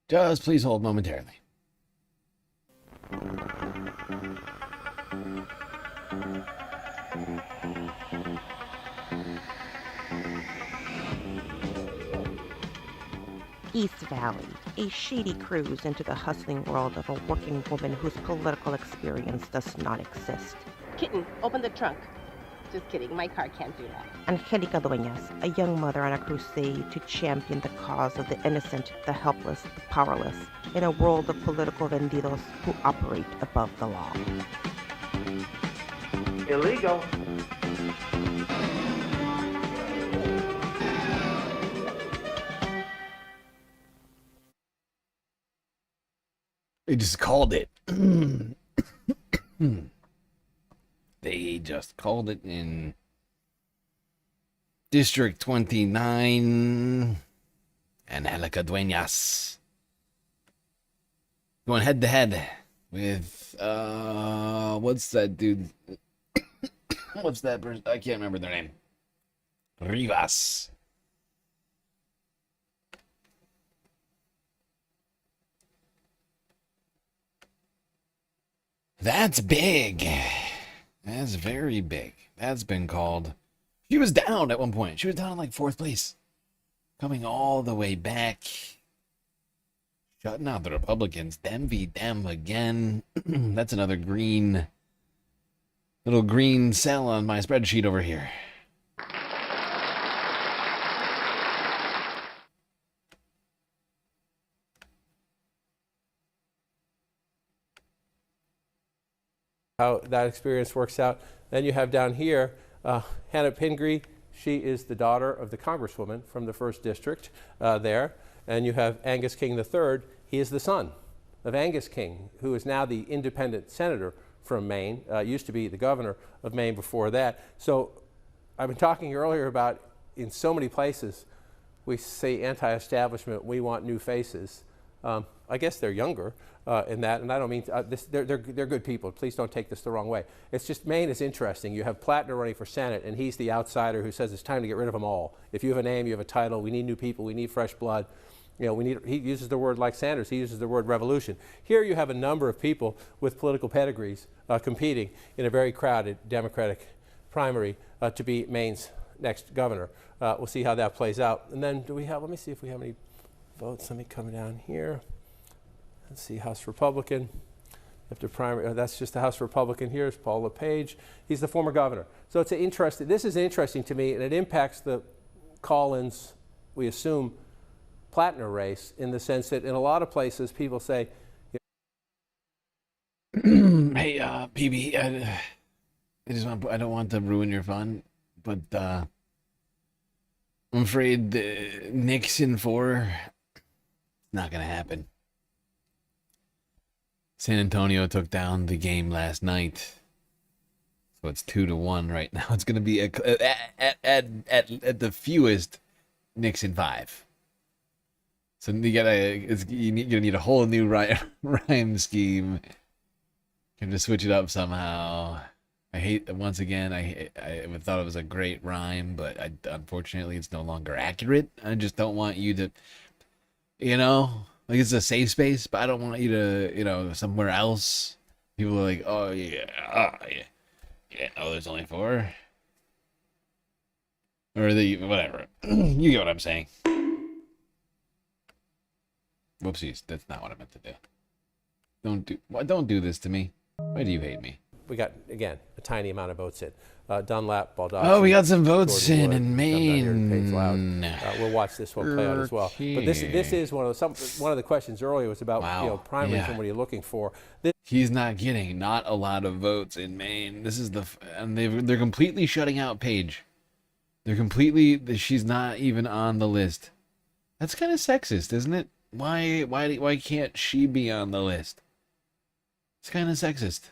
Just please hold momentarily. East Valley, a shady cruise into the hustling world of a working woman whose political experience does not exist. Kitten, open the trunk. Just kidding, my car can't do that. Angelica Dueñas, a young mother on a crusade to champion the cause of the innocent, the helpless, the powerless, in a world of political vendidos who operate above the law. Illegal. They just called it. They just called it in District 29. Angelica Dueñas going head to head with what's that dude? What's that person? I can't remember their name. Rivas. That's big. That's very big. That's been called. She was down at one point. She was down in like 4th place. Coming all the way back. Shutting out the Republicans. Them v them again. That's another green. Little green cell on my spreadsheet over here. How that experience works out. Then you have down here Hannah Pingree. She is the daughter of the congresswoman from the 1st district there. And you have Angus King III. He is the son of Angus King, who is now the independent senator from Maine, used to be the governor of Maine before that. So I've been talking earlier about in so many places we say anti-establishment, we want new faces. I guess they're younger in that, and I don't mean they're good people. Please don't take this the wrong way. It's just Maine is interesting. You have Plattner running for Senate, and he's the outsider who says it's time to get rid of them all. If you have a name, you have a title. We need new people. We need fresh blood. You know, he uses the word like Sanders. He uses the word revolution. Here you have a number of people with political pedigrees competing in a very crowded Democratic primary to be Maine's next governor. We'll see how that plays out. And then do we have? Let me see if we have any votes. Let me come down here. Let's see, House Republican. After primary, that's just the House Republican. Here's Paul LePage. He's the former governor. So it's interesting. This is interesting to me, and it impacts the Collins, we assume, Plattner race in the sense that in a lot of places people say, hey, PB, I don't want to ruin your fun, but I'm afraid Nixon 4, not gonna happen. San Antonio took down the game last night, so it's 2-1 right now. It's gonna be at the fewest Nixon 5. So you need a whole new rhyme scheme. Can just switch it up somehow. I thought it was a great rhyme, but unfortunately it's no longer accurate. I just don't want you to, like it's a safe space, but I don't want you to, somewhere else. People are like, oh yeah, no, there's only 4. Or whatever. You get what I'm saying. Whoopsies, that's not what I meant to do. Don't do this to me. Why do you hate me? we got, again, a tiny amount of votes in. Dunlap, Baldacci. Oh, we got some votes Gordon in Wood, Maine. We'll watch this one play out as well. But this is one of the questions earlier was about primaries and what are you looking for. He's not getting not a lot of votes in Maine. This is and they're completely shutting out Paige. She's not even on the list. That's kind of sexist, isn't it? Why can't she be on the list? It's kind of sexist.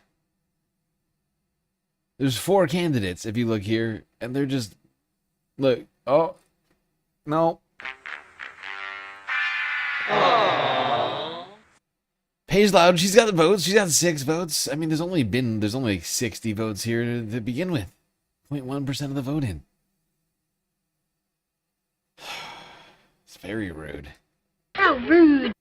There's 4 candidates, if you look here, and they're just... Look. Oh. No. Aww. Paige Loud, she's got the votes. She's got 6 votes. I mean, there's only like 60 votes here to begin with. 0.1% of the vote in. It's very rude. How rude.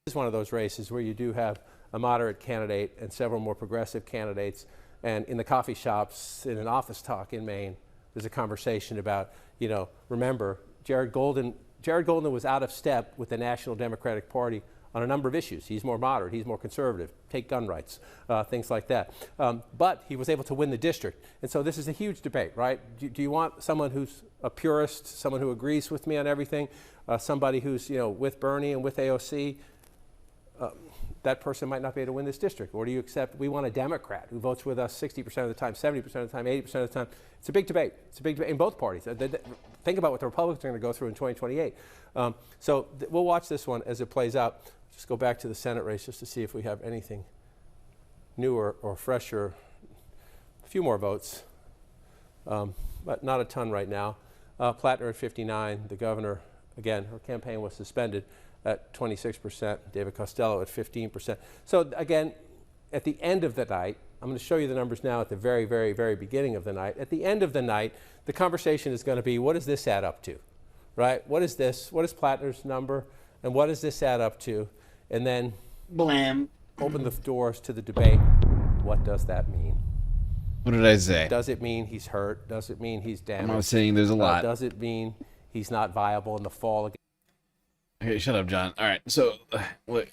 This is one of those races where you do have a moderate candidate and several more progressive candidates. And in the coffee shops, in an office talk in Maine, there's a conversation about, you know, remember, Jared Golden was out of step with the National Democratic Party on a number of issues. He's more moderate, he's more conservative, take gun rights, things like that. But he was able to win the district. And so this is a huge debate, right? Do you want someone who's a purist, someone who agrees with me on everything, somebody who's, you know, with Bernie and with AOC? That person might not be able to win this district. Or do you accept we want a Democrat who votes with us 60% of the time, 70% of the time, 80% of the time? It's a big debate. It's a big debate in both parties. Think about what the Republicans are going to go through in 2028. So we'll watch this one as it plays out. Just go back to the Senate race just to see if we have anything newer or fresher. A few more votes, but not a ton right now. Plattner at 59. The governor, again, her campaign was suspended at 26%, David Costello at 15%. So again, at the end of the night, I'm going to show you the numbers now at the very, very, very beginning of the night. At the end of the night, the conversation is going to be, what does this add up to, right? What is this? What is Plattner's number? And what does this add up to? And then blam, open the doors to the debate. What does that mean? What did I say? Does it mean he's hurt? Does it mean he's damaged? I'm not saying there's a lot. Does it mean he's not viable in the fall again? Okay, shut up, John. All right, so look.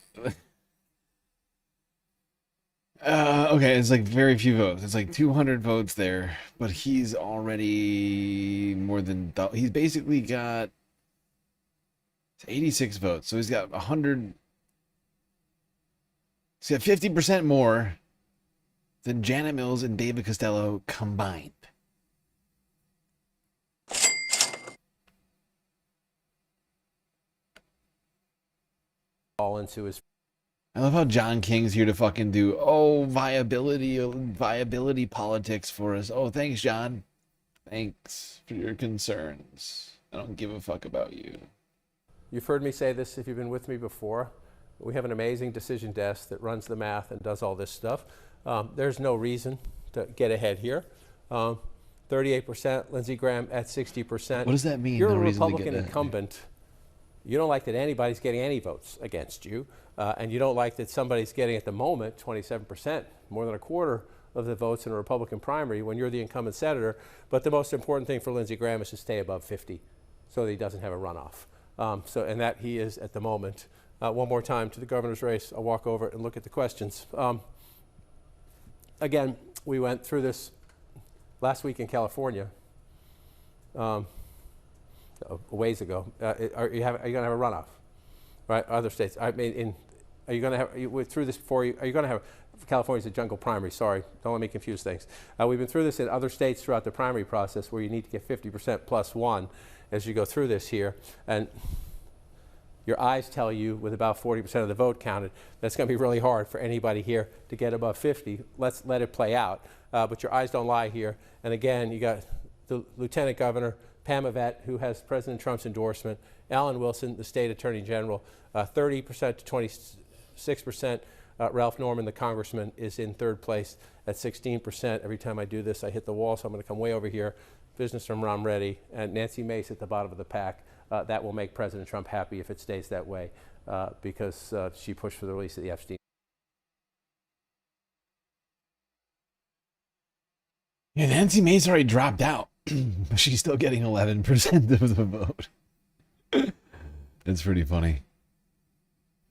Okay, it's like very few votes. It's like 200 votes there, but he's already more than he's basically got 86 votes. So he's got 100. He's got 50% more than Janet Mills and David Costello combined. All into his. I love how John King's here to fucking do viability politics for us. Oh, thanks, John. Thanks for your concerns. I don't give a fuck about you. You've heard me say this if you've been with me before. We have an amazing decision desk that runs the math and does all this stuff. There's no reason to get ahead here. 38%, Lindsey Graham at 60%. What does that mean? You're no a reason to Republican get incumbent. You don't like that anybody's getting any votes against you. And you don't like that somebody's getting, at the moment, 27%, more than a quarter of the votes in a Republican primary when you're the incumbent senator. But the most important thing for Lindsey Graham is to stay above 50 so that he doesn't have a runoff. And that he is at the moment. One more time to the governor's race. I'll walk over and look at the questions. Again, we went through this last week in California. A ways ago. Are you going to have a runoff? Right? Other states. I mean, are you going to have, we're through this before you, are you going to have, California's a jungle primary, sorry, don't let me confuse things. We've been through this in other states throughout the primary process where you need to get 50% plus one as you go through this here. And your eyes tell you, with about 40% of the vote counted, that's going to be really hard for anybody here to get above 50. Let's let it play out. But your eyes don't lie here. And again, you got the Lieutenant Governor, Pam Yvette, who has President Trump's endorsement, Alan Wilson, the State Attorney General, 30% to 26%. Ralph Norman, the Congressman, is in third place at 16%. Every time I do this, I hit the wall, so I'm going to come way over here. Business from Rom Reddy, and Nancy Mace at the bottom of the pack. That will make President Trump happy if it stays that way, because she pushed for the release of the Epstein. Yeah, Nancy Mace already dropped out, but she's still getting 11% of the vote. It's pretty funny.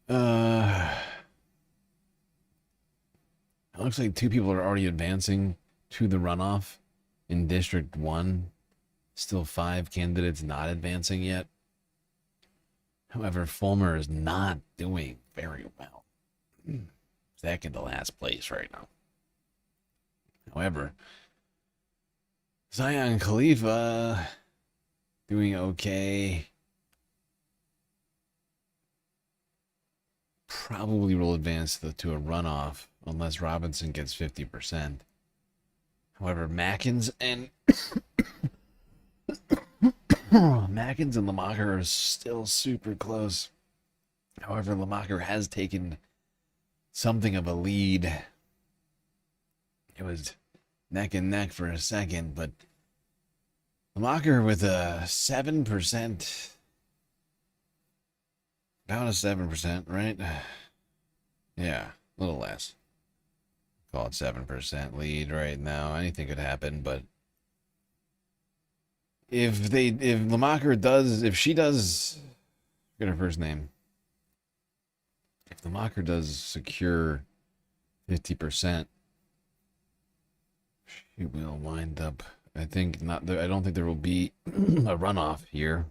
It looks like two people are already advancing to the runoff in District 1. Still 5 candidates not advancing yet. However, Fulmer is not doing very well. Second to last place right now. However, Zion Khalifa doing okay. Probably will advance to a runoff unless Robinson gets 50%. However, Mackins and Mackins and Lamacher are still super close. However, Lamacher has taken something of a lead. It was neck and neck for a second, but Lamacher with a 7% About a 7%, right? Yeah, a little less. Call it 7% lead right now. Anything could happen, but if Lamacher does, if she does, get her first name. If Lamacher does secure 50%, she will wind up. I think not. I don't think there will be a runoff here.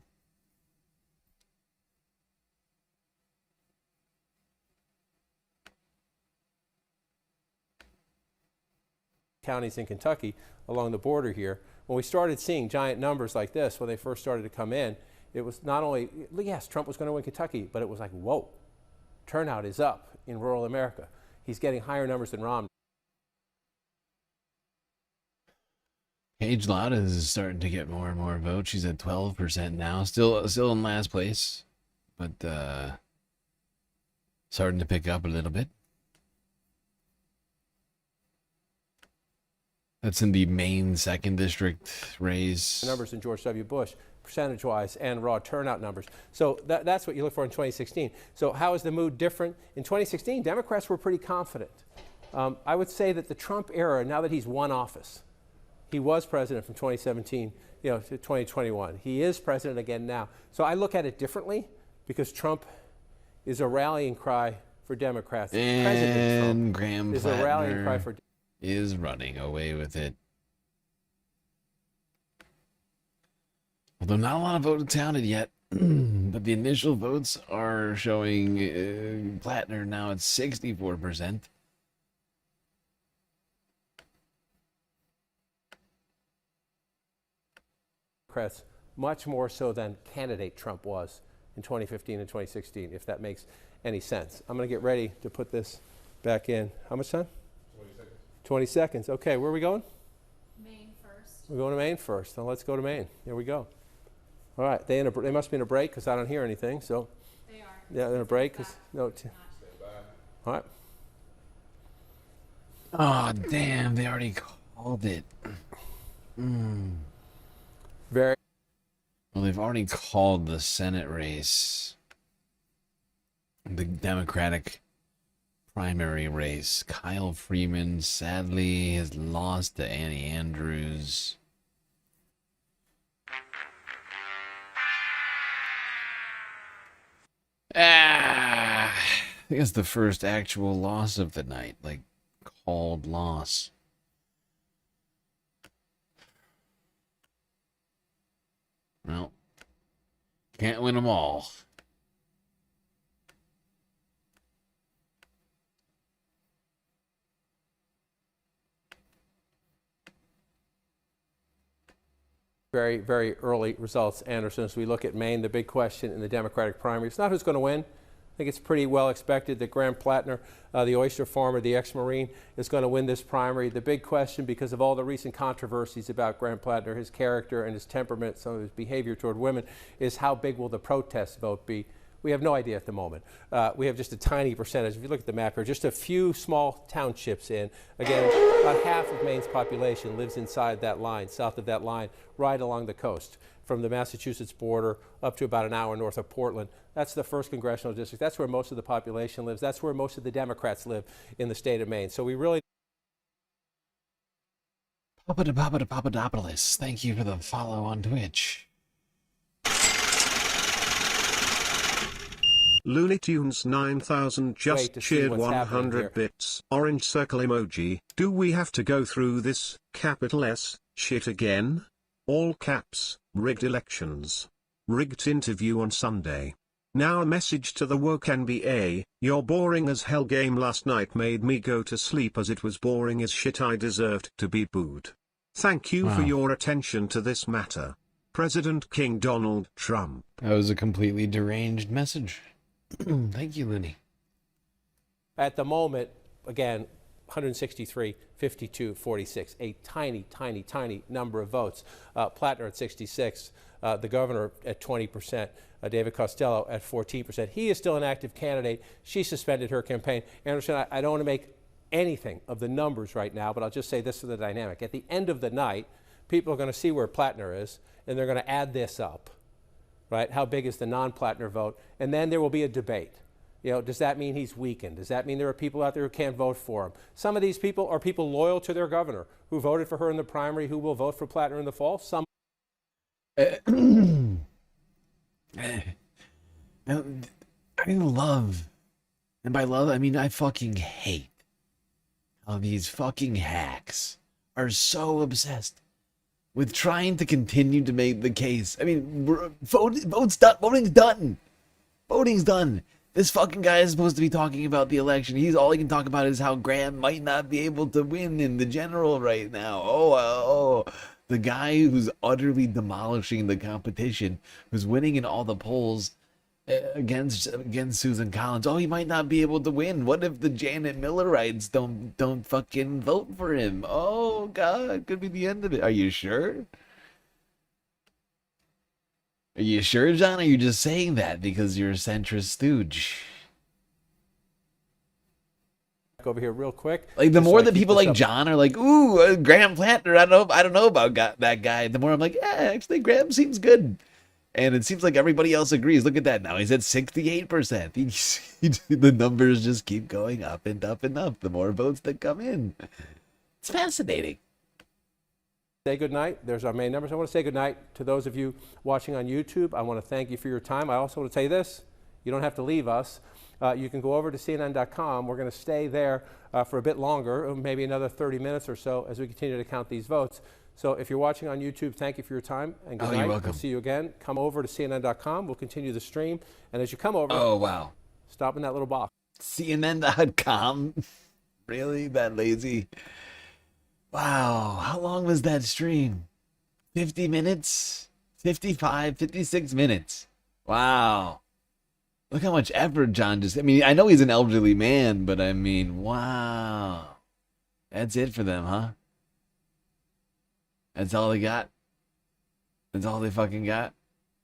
Counties in Kentucky along the border here. When we started seeing giant numbers like this, when they first started to come in, it was not only, yes, Trump was going to win Kentucky, but it was like, whoa, turnout is up in rural America. He's getting higher numbers than Romney. Paige Loud is starting to get more and more votes. She's at 12% now, still in last place, but starting to pick up a little bit. That's in the Maine 2nd District race. Numbers in George W. Bush, percentage-wise, and raw turnout numbers. So that's what you look for in 2016. So how is the mood different? In 2016, Democrats were pretty confident. I would say that the Trump era, now that he's won office, he was president from 2017, to 2021. He is president again now. So I look at it differently because Trump is a rallying cry for Democrats. And President Trump Graham is a rallying cry for is running away with it. Although not a lot of votes counted yet, but the initial votes are showing Plattner now at 64%. Democrats, much more so than candidate Trump was in 2015 and 2016, if that makes any sense. I'm going to get ready to put this back in. How much time? 20 seconds. Okay, where are we going? Maine first. We're going to Maine first. Now let's go to Maine. Here we go. All right, they must be in a break because I don't hear anything. So they are. Yeah, they're in a break. No. All right. Oh damn! They already called it. Very. Well, they've already called the Senate race. The Democratic primary race. Kyle Freeman sadly has lost to Annie Andrews. I think it's the first actual loss of the night, like called loss. Well, can't win them all. Very, very early results, Anderson. As we look at Maine, the big question in the Democratic primary, it's not who's going to win. I think it's pretty well expected that Graham Plattner, the oyster farmer, the ex-Marine, is going to win this primary. The big question, because of all the recent controversies about Graham Plattner, his character and his temperament, some of his behavior toward women, is how big will the protest vote be? We have no idea at the moment. We have just a tiny percentage. If you look at the map here, just a few small townships in. Again, about half of Maine's population lives inside that line, south of that line, right along the coast, from the Massachusetts border up to about an hour north of Portland. That's the 1st congressional district. That's where most of the population lives. That's where most of the Democrats live in the state of Maine. So we really... Papadopoulos, thank you for the follow on Twitch. Looney Tunes 9000 just cheered 100 bits. Orange circle emoji. Do we have to go through this, capital S, shit again? All caps, rigged elections. Rigged interview on Sunday. Now a message to the woke NBA, your boring as hell game last night made me go to sleep as it was boring as shit. I deserved to be booed. Thank you for your attention to this matter. President King Donald Trump. That was a completely deranged message. Thank you, Looney. At the moment, again, 163, 52, 46, a tiny, tiny, tiny number of votes. Plattner at 66, the governor at 20%, David Costello at 14%. He is still an active candidate. She suspended her campaign. Anderson, I don't want to make anything of the numbers right now, but I'll just say this for the dynamic. At the end of the night, people are going to see where Plattner is, and they're going to add this up. right? How big is the non-Plattner vote? And then there will be a debate. Does that mean he's weakened? Does that mean there are people out there who can't vote for him? Some of these people are people loyal to their governor who voted for her in the primary, who will vote for Plattner in the fall. Some. I love, and by love, I mean I fucking hate how these fucking hacks are so obsessed with trying to continue to make the case. I mean, voting's done. Voting's done. This fucking guy is supposed to be talking about the election. All he can talk about is how Graham might not be able to win in the general right now. The guy who's utterly demolishing the competition, who's winning in all the polls against Susan Collins. He might not be able to win. What if the Janet Millerites don't fucking vote for him? Oh God, could be the end of it. Are you sure? Are you sure, John? Or are you just saying that because you're a centrist stooge? Over here real quick. Like the more that people like John are like, ooh, Graham Plattner, I don't know about that guy. The more I'm like, yeah, actually Graham seems good. And it seems like everybody else agrees. Look at that now. He's at 68%. The numbers just keep going up and up and up the more votes that come in. It's fascinating. Say goodnight. There's our main numbers. I want to say goodnight to those of you watching on YouTube. I want to thank you for your time. I also want to say this. You don't have to leave us. You can go over to CNN.com. We're going to stay there for a bit longer, maybe another 30 minutes or so as we continue to count these votes. So if you're watching on YouTube, thank you for your time and good night. You're welcome. We'll see you again. Come over to CNN.com. We'll continue the stream. And as you come over, stop in that little box. CNN.com? Really? That lazy? Wow. How long was that stream? 50 minutes? 55, 56 minutes. Wow. Look how much effort John I know he's an elderly man, but I mean, wow. That's it for them, huh? That's all they got? That's all they fucking got?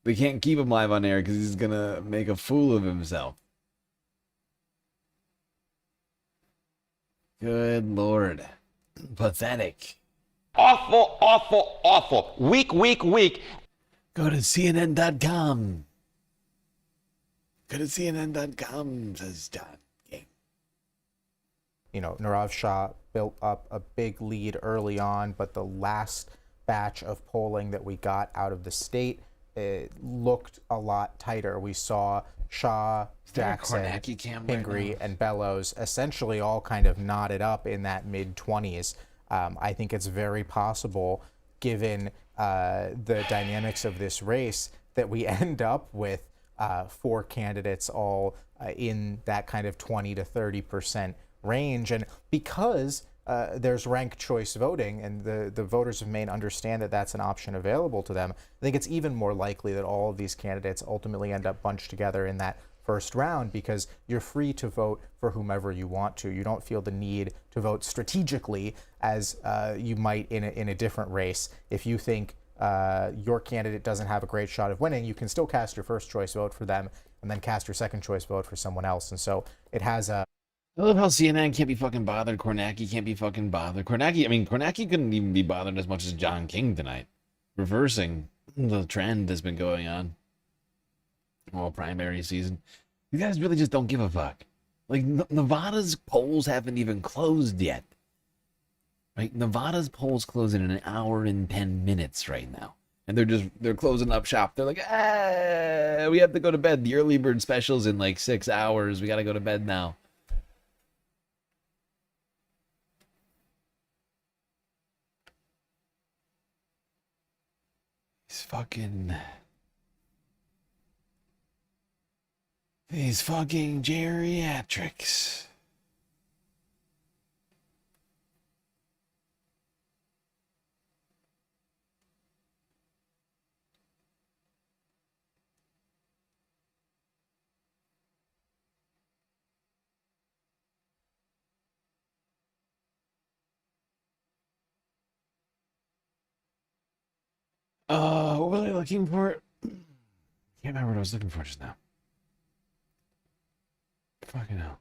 They can't keep him live on air because he's gonna make a fool of himself. Good Lord. Pathetic. Awful, awful, awful. Weak, weak, weak. Go to CNN.com. Go to CNN.com, says John King. Nirav Shah built up a big lead early on, but the last batch of polling that we got out of the state, it looked a lot tighter. We saw Shah, Jackson, Pingree, and Bellows essentially all kind of knotted up in that mid-20s. I think it's very possible, given the dynamics of this race, that we end up with 4 candidates all in that kind of 20 to 30% range. And because there's ranked choice voting and the voters of Maine understand that that's an option available to them, I think it's even more likely that all of these candidates ultimately end up bunched together in that first round, because you're free to vote for whomever you want to. You don't feel the need to vote strategically as you might in a different race. If you think your candidate doesn't have a great shot of winning, you can still cast your first choice vote for them and then cast your second choice vote for someone else. And so it has a... I love how CNN can't be fucking bothered. Kornacki can't be fucking bothered. Kornacki couldn't even be bothered as much as John King tonight. Reversing the trend has been going on all primary season. You guys really just don't give a fuck. Like, Nevada's polls haven't even closed yet. Right? Nevada's polls close in an hour and 10 minutes right now. And they're closing up shop. They're like, we have to go to bed. The early bird special's in like 6 hours. We got to go to bed now. These fucking geriatrics. What was I looking for? Can't remember what I was looking for just now. Fucking hell.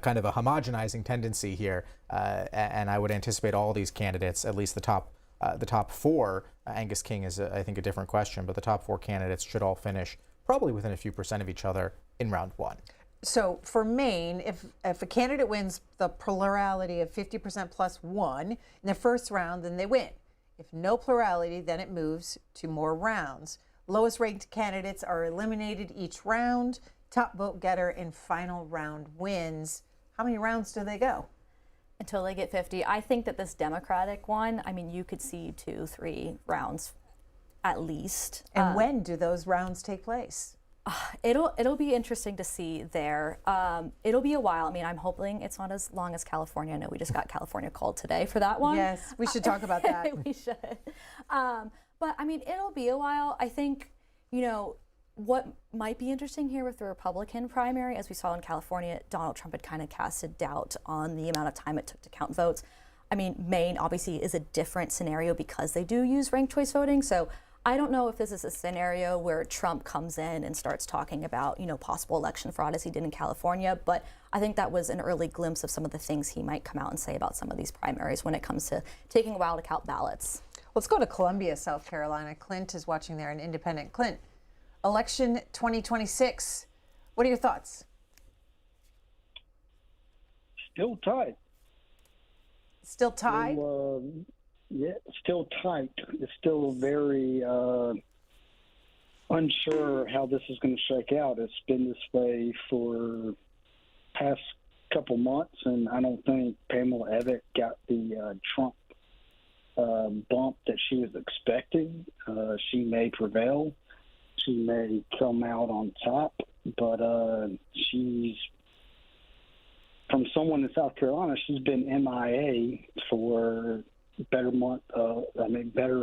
Kind of a homogenizing tendency here, and I would anticipate all these candidates, at least the top The top four, Angus King is, I think, a different question, but the top four candidates should all finish probably within a few percent of each other in round one. So for Maine, if a candidate wins the plurality of 50% plus one in the first round, then they win. If no plurality, then it moves to more rounds. Lowest ranked candidates are eliminated each round. Top vote getter in final round wins. How many rounds do they go? Until they get 50. I think that this Democratic one, I mean, you could see 2-3 rounds at least. And when do those rounds take place? It'll be interesting to see there. It'll be a while. I mean, I'm hoping it's not as long as California. I know we just got California called today for that one. Yes, we should talk about that. We should. But I mean, it'll be a while. I think, you know, what might be interesting here with the Republican primary, as we saw in California, Donald Trump had kind of casted doubt on the amount of time it took to count votes. I mean, Maine obviously is a different scenario because they do use ranked choice voting. So I don't know if this is a scenario where Trump comes in and starts talking about, you know, possible election fraud as he did in California. But I think that was an early glimpse of some of the things he might come out and say about some of these primaries when it comes to taking a while to count ballots. Let's go to Columbia, South Carolina. Clint is watching there, an independent. Clint, election 2026. What are your thoughts? Still tight. Still tied? Yeah, still tight. It's still very unsure how this is going to shake out. It's been this way for past couple months, and I don't think Pamela Abbott got the Trump bump that she was expecting. She may prevail. She may come out on top, but she's, from someone in South Carolina, she's been MIA for better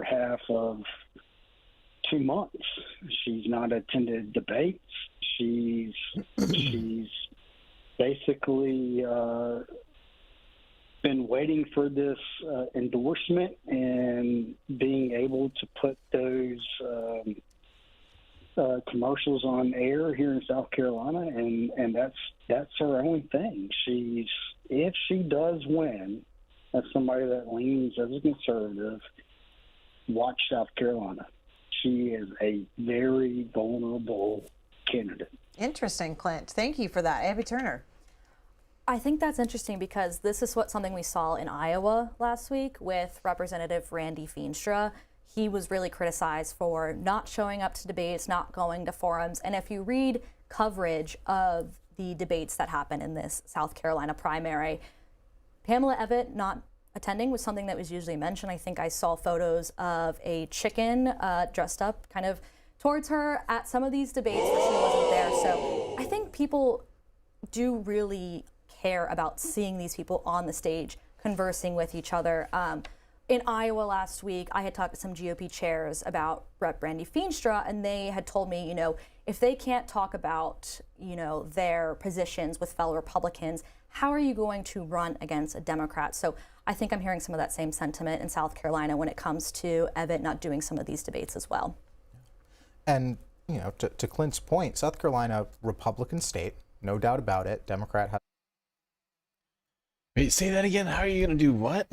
half of 2 months. She's not attended debates. She's basically been waiting for this endorsement and being able to put those commercials on air here in South Carolina, and that's her own thing. If she does win, as somebody that leans as a conservative, watch South Carolina. She is a very vulnerable candidate. Interesting, Clint. Thank you for that. Abby Turner. I think that's interesting because this is something we saw in Iowa last week with Representative Randy Feenstra. He was really criticized for not showing up to debates, not going to forums. And if you read coverage of the debates that happened in this South Carolina primary, Pamela Abbott not attending was something that was usually mentioned. I think I saw photos of a chicken dressed up kind of towards her at some of these debates where she wasn't there. So I think people do really care about seeing these people on the stage conversing with each other. In Iowa last week, I had talked to some GOP chairs about Rep. Randy Feenstra, and they had told me, you know, if they can't talk about, you know, their positions with fellow Republicans, how are you going to run against a Democrat? So I think I'm hearing some of that same sentiment in South Carolina when it comes to Abbott not doing some of these debates as well. And, you know, to Clint's point, South Carolina, Republican state, no doubt about it. Democrat has. Wait, say that again. How are you going to do what?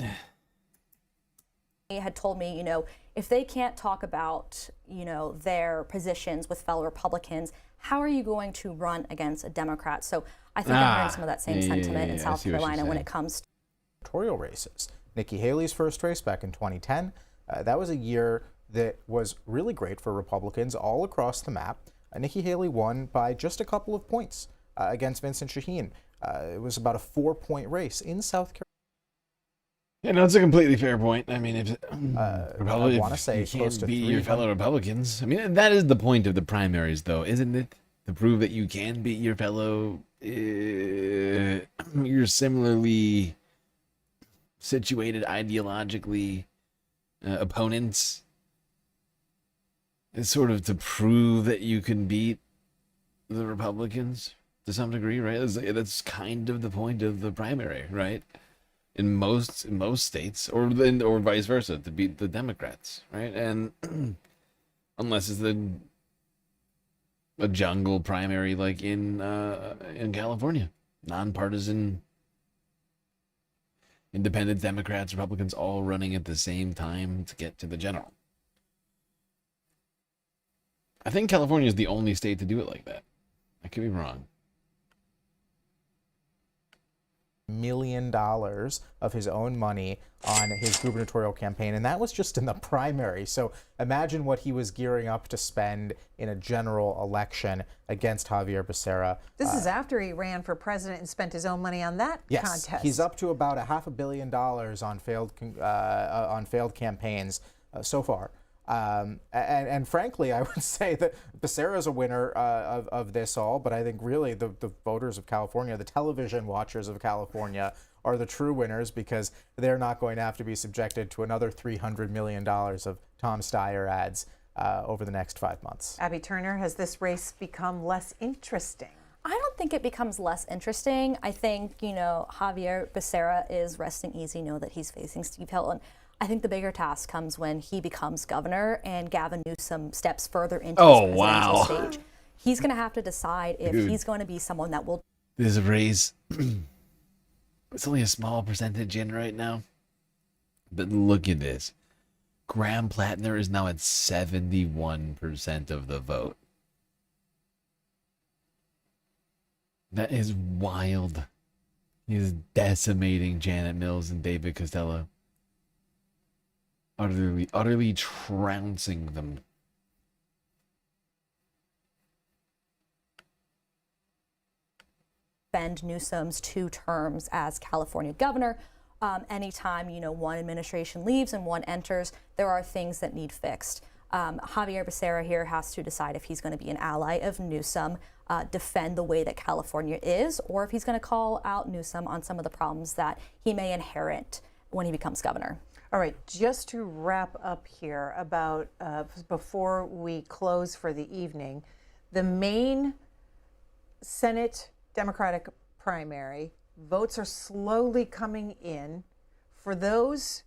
They had told me, you know, if they can't talk about, you know, their positions with fellow Republicans, how are you going to run against a Democrat? So I think I'm hearing some of that same sentiment in South Carolina when it comes to electoral races. Nikki Haley's first race back in 2010, that was a year that was really great for Republicans all across the map. Nikki Haley won by just a couple of points against Vincent Shaheen. It was about a 4-point race in South Carolina. Yeah, no, it's a completely fair point. I mean, if I want to say you close can't to beat your fellow Republicans, I mean, that is the point of the primaries, though, isn't it? To prove that you can beat your fellow, you're similarly situated ideologically opponents. It's sort of to prove that you can beat the Republicans to some degree, right? That's kind of the point of the primary, right? In most states, or vice versa, to beat the Democrats, right? And unless it's a jungle primary like in California, nonpartisan Independents, Democrats, Republicans all running at the same time to get to the general. I think California is the only state to do it like that. I could be wrong. $1 million of his own money on his gubernatorial campaign, and that was just in the primary. So imagine what he was gearing up to spend in a general election against Javier Becerra. This is after he ran for president and spent his own money on that contest. He's up to about $500 million on failed campaigns so far. And frankly, I would say that Becerra is a winner of this all, but I think really the voters of California, the television watchers of California, are the true winners, because they're not going to have to be subjected to another $300 million of Tom Steyer ads over the next 5 months. Abby Turner, has this race become less interesting? I don't think it becomes less interesting. I think, Javier Becerra is resting easy, know that he's facing Steve Hilton. I think the bigger task comes when he becomes governor and Gavin Newsom steps further into his presidential stage. He's going to have to decide if he's going to be someone that will... This raise, it's only a small percentage in right now. But look at this. Graham Plattner is now at 71% of the vote. That is wild. He's decimating Janet Mills and David Costello. Utterly trouncing them. Spend Newsom's 2 terms as California governor. Anytime, one administration leaves and one enters, there are things that need fixed. Javier Becerra here has to decide if he's going to be an ally of Newsom, defend the way that California is, or if he's going to call out Newsom on some of the problems that he may inherit when he becomes governor. All right, just to wrap up here about before we close for the evening, the Maine Senate Democratic primary votes are slowly coming in. For those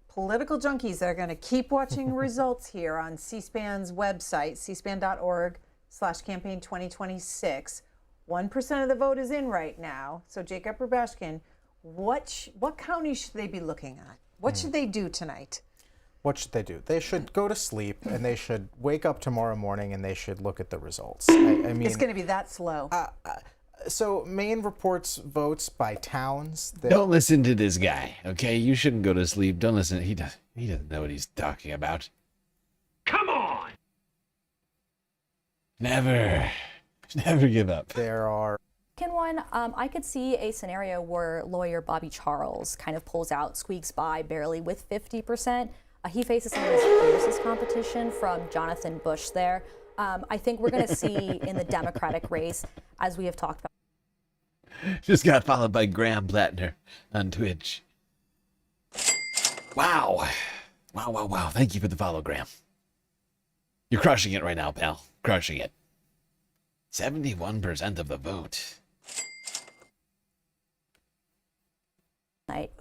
political junkies that are going to keep watching results here on C-SPAN's website, cspan.org/campaign 2026, 1% of the vote is in right now. So Jacob Rubashkin, what county should they be looking at? What should they do tonight? What should they do? They should go to sleep, and they should wake up tomorrow morning, and they should look at the results. I mean, it's going to be that slow. So Maine reports votes by towns. Don't listen to this guy, okay? You shouldn't go to sleep. Don't listen. He doesn't know what he's talking about. Come on! Never give up. There are... One, I could see a scenario where lawyer Bobby Charles kind of pulls out, squeaks by barely with 50%. He faces some of his fiercest competition from Jonathan Bush there. I think we're going to see in the Democratic race, as we have talked about. Just got followed by Graham Plattner on Twitch. Wow. Wow. Thank you for the follow, Graham. You're crushing it right now, pal. Crushing it. 71% of the vote.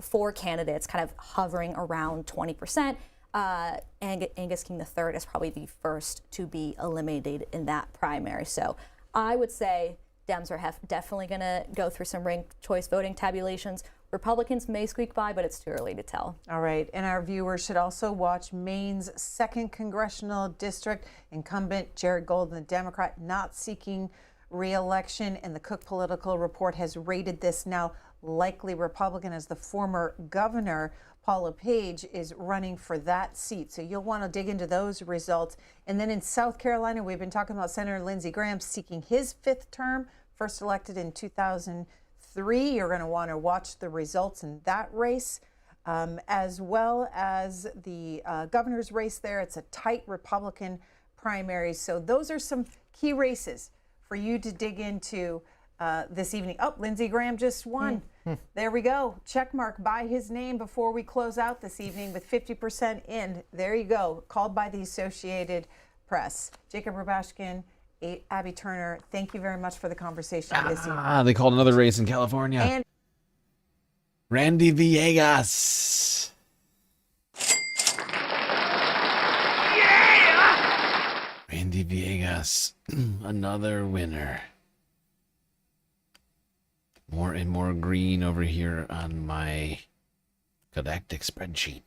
4 candidates kind of hovering around 20%. Angus King III is probably the first to be eliminated in that primary. So I would say Dems are definitely going to go through some ranked choice voting tabulations. Republicans may squeak by, but it's too early to tell. All right, and our viewers should also watch Maine's 2nd congressional district. Incumbent Jared Golden, the Democrat, not seeking re-election, and the Cook Political Report has rated this now likely Republican as the former governor, Paula Page, is running for that seat. So you'll want to dig into those results. And then in South Carolina, we've been talking about Senator Lindsey Graham seeking his 5th term, first elected in 2003. You're going to want to watch the results in that race, as well as the governor's race there. It's a tight Republican primary. So those are some key races for you to dig into this evening. Oh, Lindsey Graham just won. There we go. Check mark by his name before we close out this evening with 50% in. There you go. Called by the Associated Press. Jacob Rubashkin, Abby Turner, thank you very much for the conversation this evening. They called another race in California. And Randy Villegas. Yeah! Randy Villegas, another winner. More and more green over here on my galactic spreadsheet.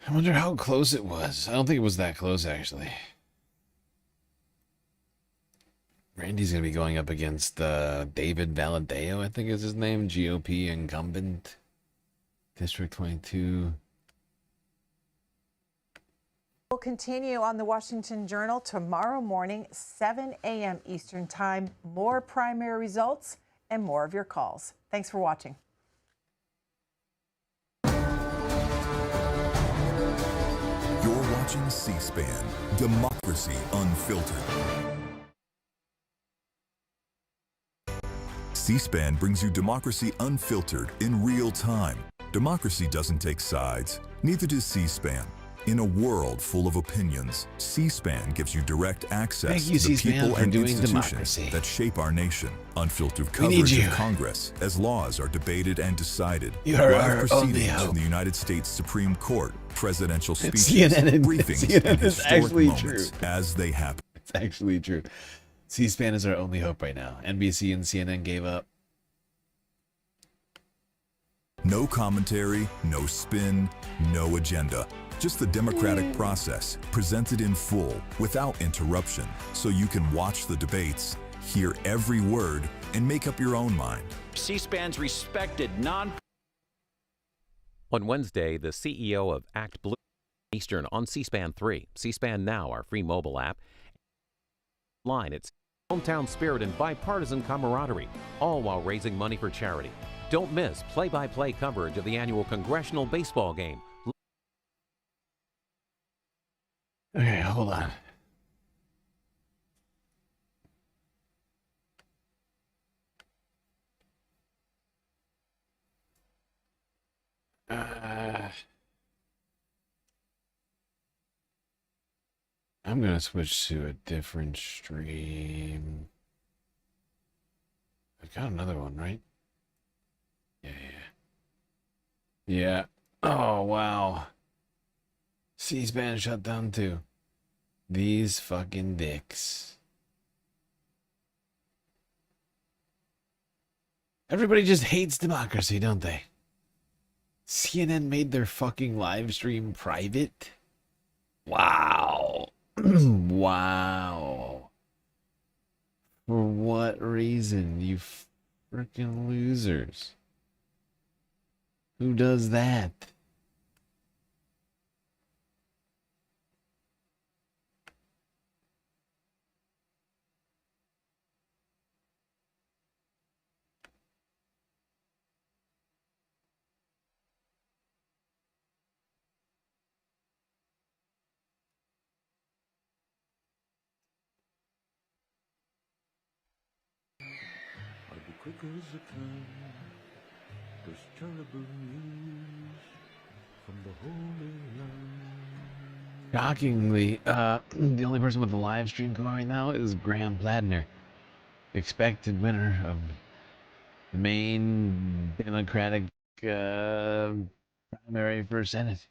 I wonder how close it was. I don't think it was that close, actually. Randy's going to be going up against David Valadeo, I think is his name, GOP incumbent, District 22. We'll continue on the Washington Journal tomorrow morning, 7 a.m. Eastern Time. More primary results and more of your calls. Thanks for watching. You're watching C-SPAN, Democracy Unfiltered. C-SPAN brings you Democracy Unfiltered in real time. Democracy doesn't take sides, neither does C-SPAN. In a world full of opinions, C-SPAN gives you direct access to the people and institutions that shape our nation. Unfiltered coverage of Congress as laws are debated and decided. Live proceedings from the United States Supreme Court, presidential speeches, briefings, and historic moments as they happen. It's actually true. C-SPAN is our only hope right now. NBC and CNN gave up. No commentary, no spin, no agenda. Just the democratic process, presented in full, without interruption, so you can watch the debates, hear every word, and make up your own mind. C-SPAN's respected On Wednesday, the CEO of Act Blue Eastern on C-SPAN 3. C-SPAN Now, our free mobile app. It's hometown spirit and bipartisan camaraderie, all while raising money for charity. Don't miss play-by-play coverage of the annual congressional baseball game. Okay, hold on. I'm going to switch to a different stream. I've got another one, right? Yeah. Oh, wow. C-SPAN shut down too. These fucking dicks. Everybody just hates democracy, don't they? CNN made their fucking live stream private? Wow. Wow. For what reason, you freaking losers? Who does that? Quick as a cloud, there's terrible news from the Holy Land. Shockingly, the only person with the live stream going right now is Graham Pladner, expected winner of the main Democratic primary for Senate.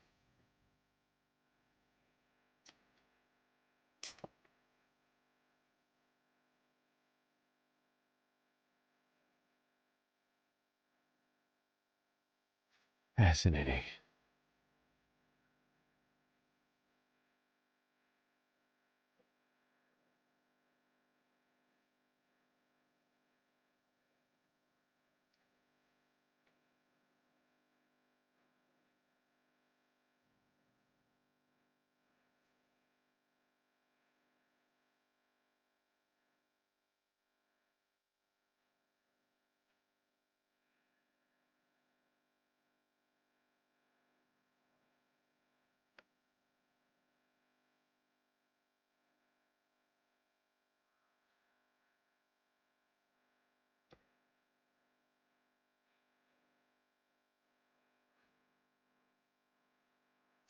Fascinating.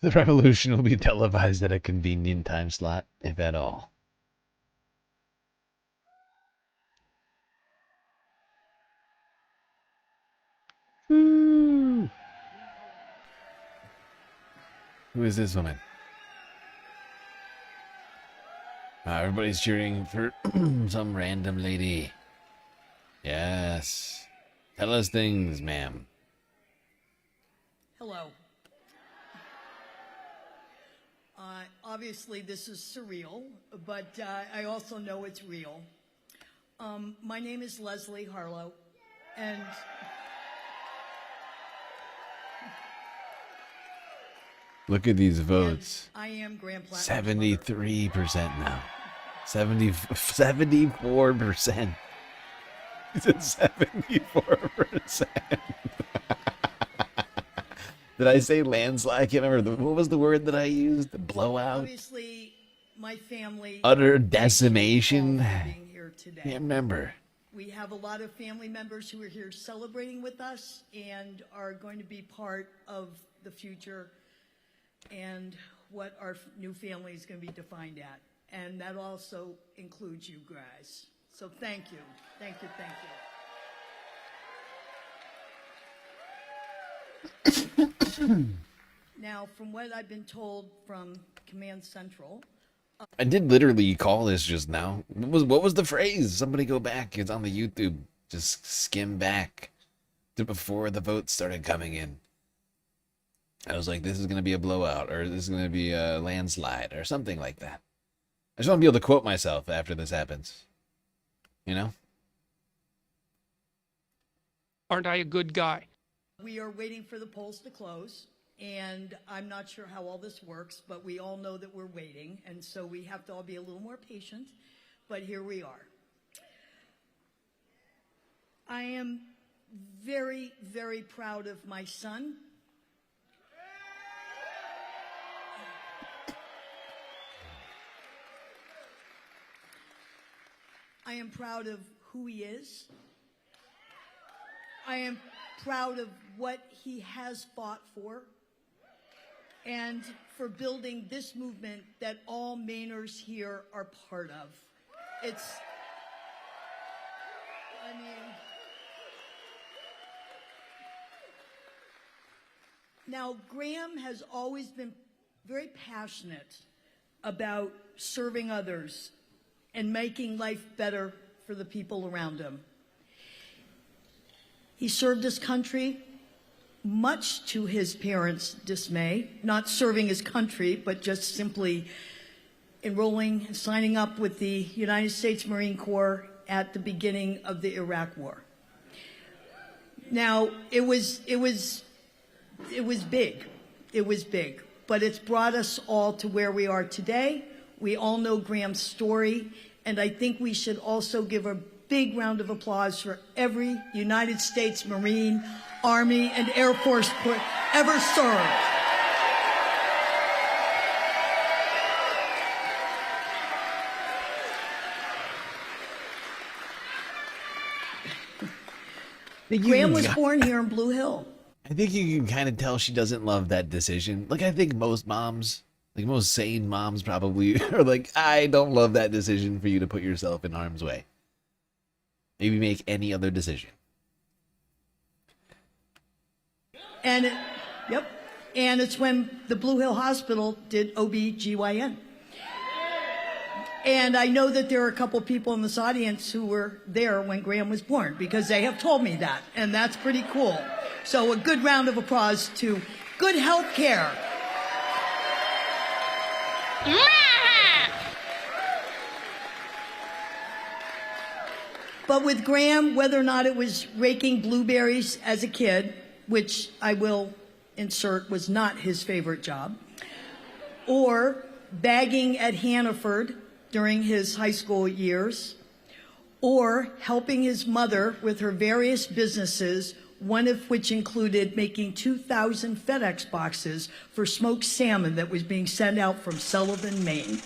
The revolution will be televised at a convenient time slot, if at all. Who is this woman? Everybody's cheering for some random lady. Yes. Tell us things, ma'am. Hello. Obviously, this is surreal, but I also know it's real. My name is Leslie Harlow, and Look at these votes. I am Grand Platinum. 73% now. 74%. He said 74%. Did I say landslide? I can't remember. What was the word that I used? The blowout? Obviously, my family. Utter decimation? Being here today. Can't remember. We have a lot of family members who are here celebrating with us and are going to be part of the future and what our new family is going to be defined at. And that also includes you guys. So thank you. Thank you. Thank you. Now, from what I've been told from Command Central, I did literally call this just now. What was the phrase? Somebody go back. It's on the YouTube. Just skim back to before the votes started coming in. I was like, this is going to be a blowout, or this is going to be a landslide, or something like that. I just want to be able to quote myself after this happens. You know? Aren't I a good guy? we are waiting for the polls to close. And I'm not sure how all this works, but we all know that we're waiting. And so we have to all be a little more patient. But here we are. I am very, very proud of my son. I am proud of who he is. I am proud of what he has fought for and for building this movement that all Mainers here are part of. Now, Graham has always been very passionate about serving others and making life better for the people around him. He served his country, much to his parents' dismay, not serving his country, but just simply enrolling, signing up with the United States Marine Corps at the beginning of the Iraq War. Now, it was big. It was big, but it's brought us all to where we are today. We all know Graham's story, and I think we should also give a big round of applause for every United States Marine, Army, and Air Force ever served. Graham was born here in Blue Hill. I think you can kind of tell she doesn't love that decision. Like, I think most moms, like most sane moms probably are like, I don't love that decision for you to put yourself in harm's way. Maybe make any other decision. And and it's when the Blue Hill Hospital did OB-GYN. And I know that there are a couple people in this audience who were there when Graham was born, because they have told me that, and that's pretty cool. So a good round of applause to good health care. But with Graham, whether or not it was raking blueberries as a kid, which I will insert was not his favorite job, or bagging at Hannaford during his high school years, or helping his mother with her various businesses, one of which included making 2,000 FedEx boxes for smoked salmon that was being sent out from Sullivan, Maine.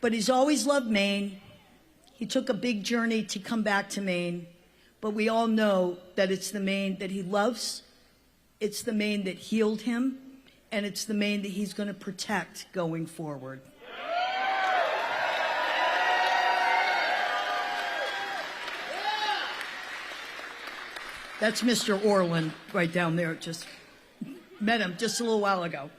But he's always loved Maine. He took a big journey to come back to Maine, but we all know that it's the Maine that he loves, it's the Maine that healed him, and it's the Maine that he's going to protect going forward. That's Mr. Orland right down there, just Met him just a little while ago.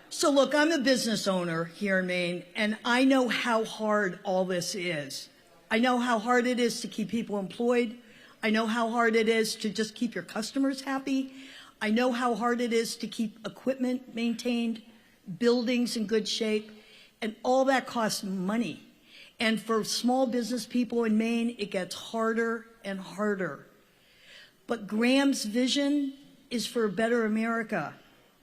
So look, I'm a business owner here in Maine, and I know how hard all this is. I know how hard it is to keep people employed. I know how hard it is to just keep your customers happy. I know how hard it is to keep equipment maintained, buildings in good shape, and all that costs money. And for small business people in Maine, it gets harder and harder. But Graham's vision is for a better America,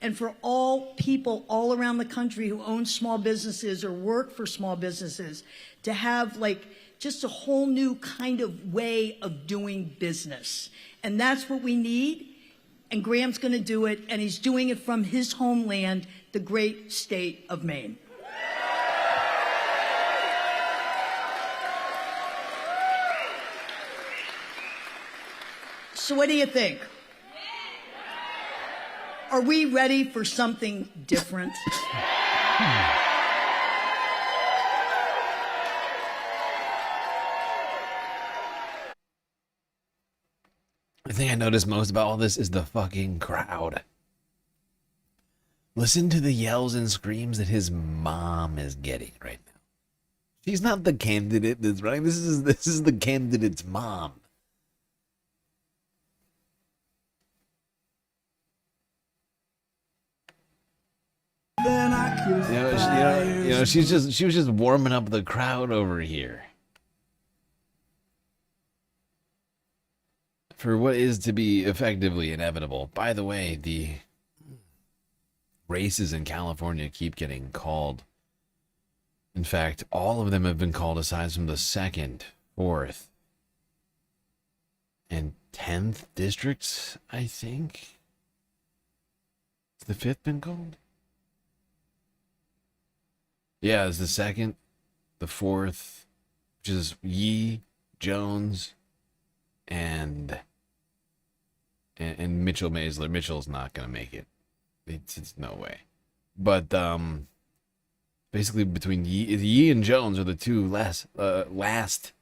and for all people all around the country who own small businesses or work for small businesses to have like just a whole new kind of way of doing business. And that's what we need, and Graham's going to do it, and he's doing it from his homeland, the great state of Maine. So what do you think? Are we ready for something different? The thing I notice most about all this is the fucking crowd. Listen to the yells and screams that his mom is getting right now. She's not the candidate that's running. This is the candidate's mom. She was just warming up the crowd over here for what is to be effectively inevitable. By the way, the races in California keep getting called. In fact, all of them have been called aside from the 2nd, 4th, and 10th districts, I think. Has the 5th been called? Yeah, it's the 2nd, the 4th, which is Yee, Jones, and Mitchell Maisler. Mitchell's not gonna make it. It's no way. But basically between Yee and Jones are the two last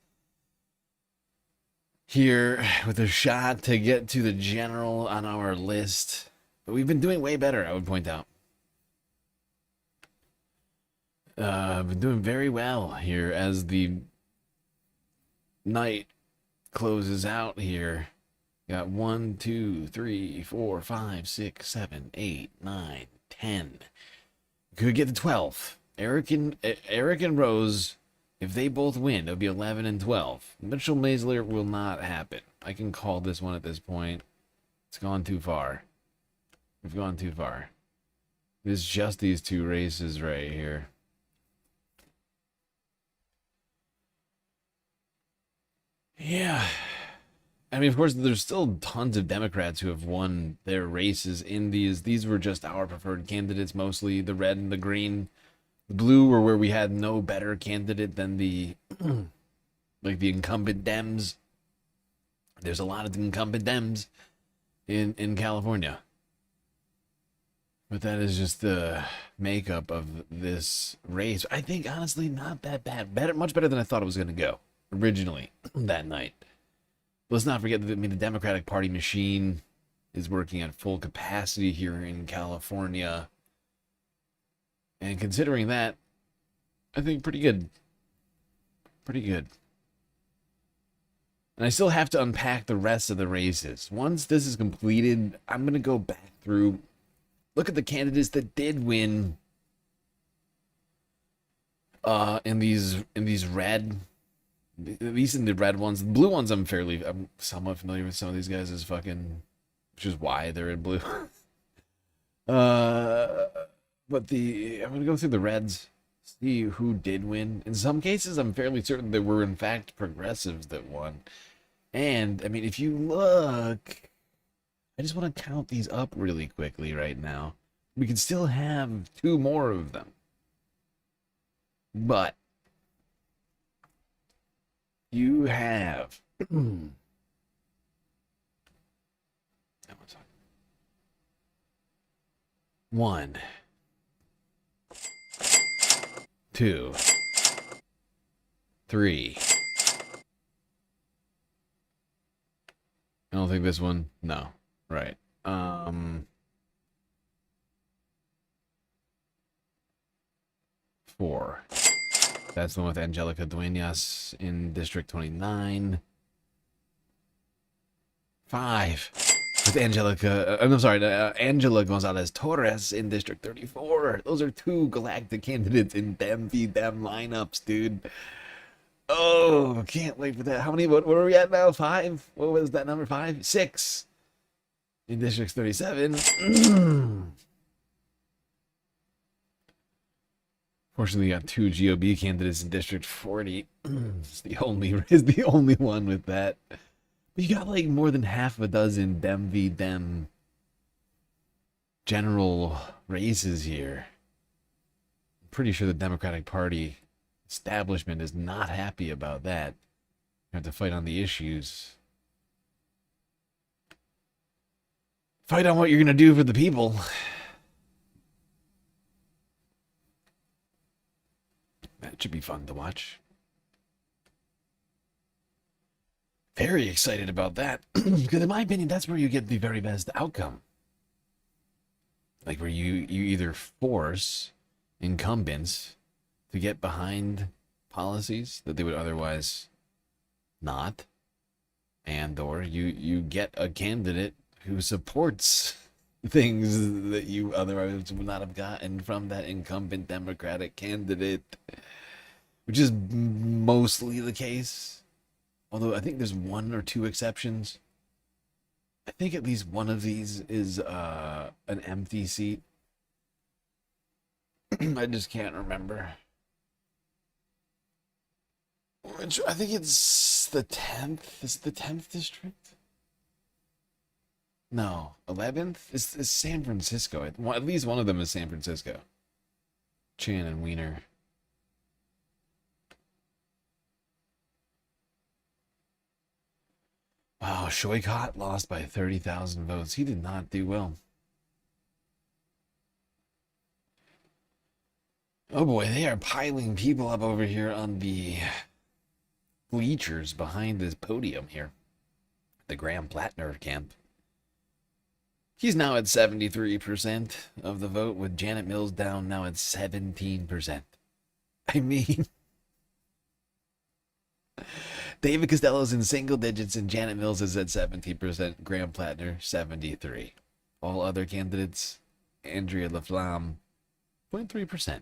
here with a shot to get to the general on our list. But we've been doing way better, I would point out. Been doing very well here as the night closes out here. Got 1, 2, 3, 4, 5, 6, 7, 8, 9, 10. Could get to 12. Eric and Rose, if they both win, it'll be 11 and 12. Mitchell Maisler will not happen. I can call this one at this point. It's gone too far. We've gone too far. It's just these two races right here. Yeah. I mean, of course, there's still tons of Democrats who have won their races in these. These were just our preferred candidates, mostly the red and the green. The blue were where we had no better candidate than the, like the incumbent Dems. There's a lot of incumbent Dems in California. But that is just the makeup of this race. I think, honestly, not that bad. Much better than I thought it was going to go originally that night. Let's not forget that, I mean, the Democratic Party machine is working at full capacity here in California. And considering that, I think pretty good. Pretty good. And I still have to unpack the rest of the races. Once this is completed, I'm going to go back through, look at the candidates that did win in these red, at least in the red ones. The blue ones I'm somewhat familiar with some of these guys as fucking, which is why they're in blue. But I'm going to go through the reds, see who did win. In some cases, I'm fairly certain there were in fact progressives that won. And, I mean, if you look, I just want to count these up really quickly right now. We could still have 2 more of them. But you have one, 2, 3. I don't think this one. No. Right. 4. That's the one with Angelica Duenas in District 29. 5. With Angela Gonzalez Torres in District 34. Those are 2 galactic candidates in them v them lineups, dude. Oh, can't wait for that. How many? What are we at now? 5? What was that number? 5? 6 in District 37. Fortunately, we got 2 GOB candidates in District 40. It's the only one with that. But you got like more than half a dozen them v them general races here. I'm pretty sure the Democratic Party establishment is not happy about that. You have to fight on the issues. Fight on what you're going to do for the people. That should be fun to watch. Very excited about that. Because in my opinion, that's where you get the very best outcome. Like where you either force incumbents to get behind policies that they would otherwise not, and or you get a candidate who supports things that you otherwise would not have gotten from that incumbent Democratic candidate, which is mostly the case. Although I think there's 1 or 2 exceptions. I think at least one of these is an empty seat. I just can't remember. Which I think it's the 10th. Is it the 10th district? No, 11th? It's San Francisco. At least one of them is San Francisco. Chan and Wiener. Wow, Shoykot lost by 30,000 votes. He did not do well. Oh boy, they are piling people up over here on the bleachers behind this podium here. The Graham Plattner camp. He's now at 73% of the vote, with Janet Mills down now at 17%. I mean, David Costello's in single digits and Janet Mills is at 17%. Graham Plattner, 73%. All other candidates, Andrea LaFlamme, 0.3%.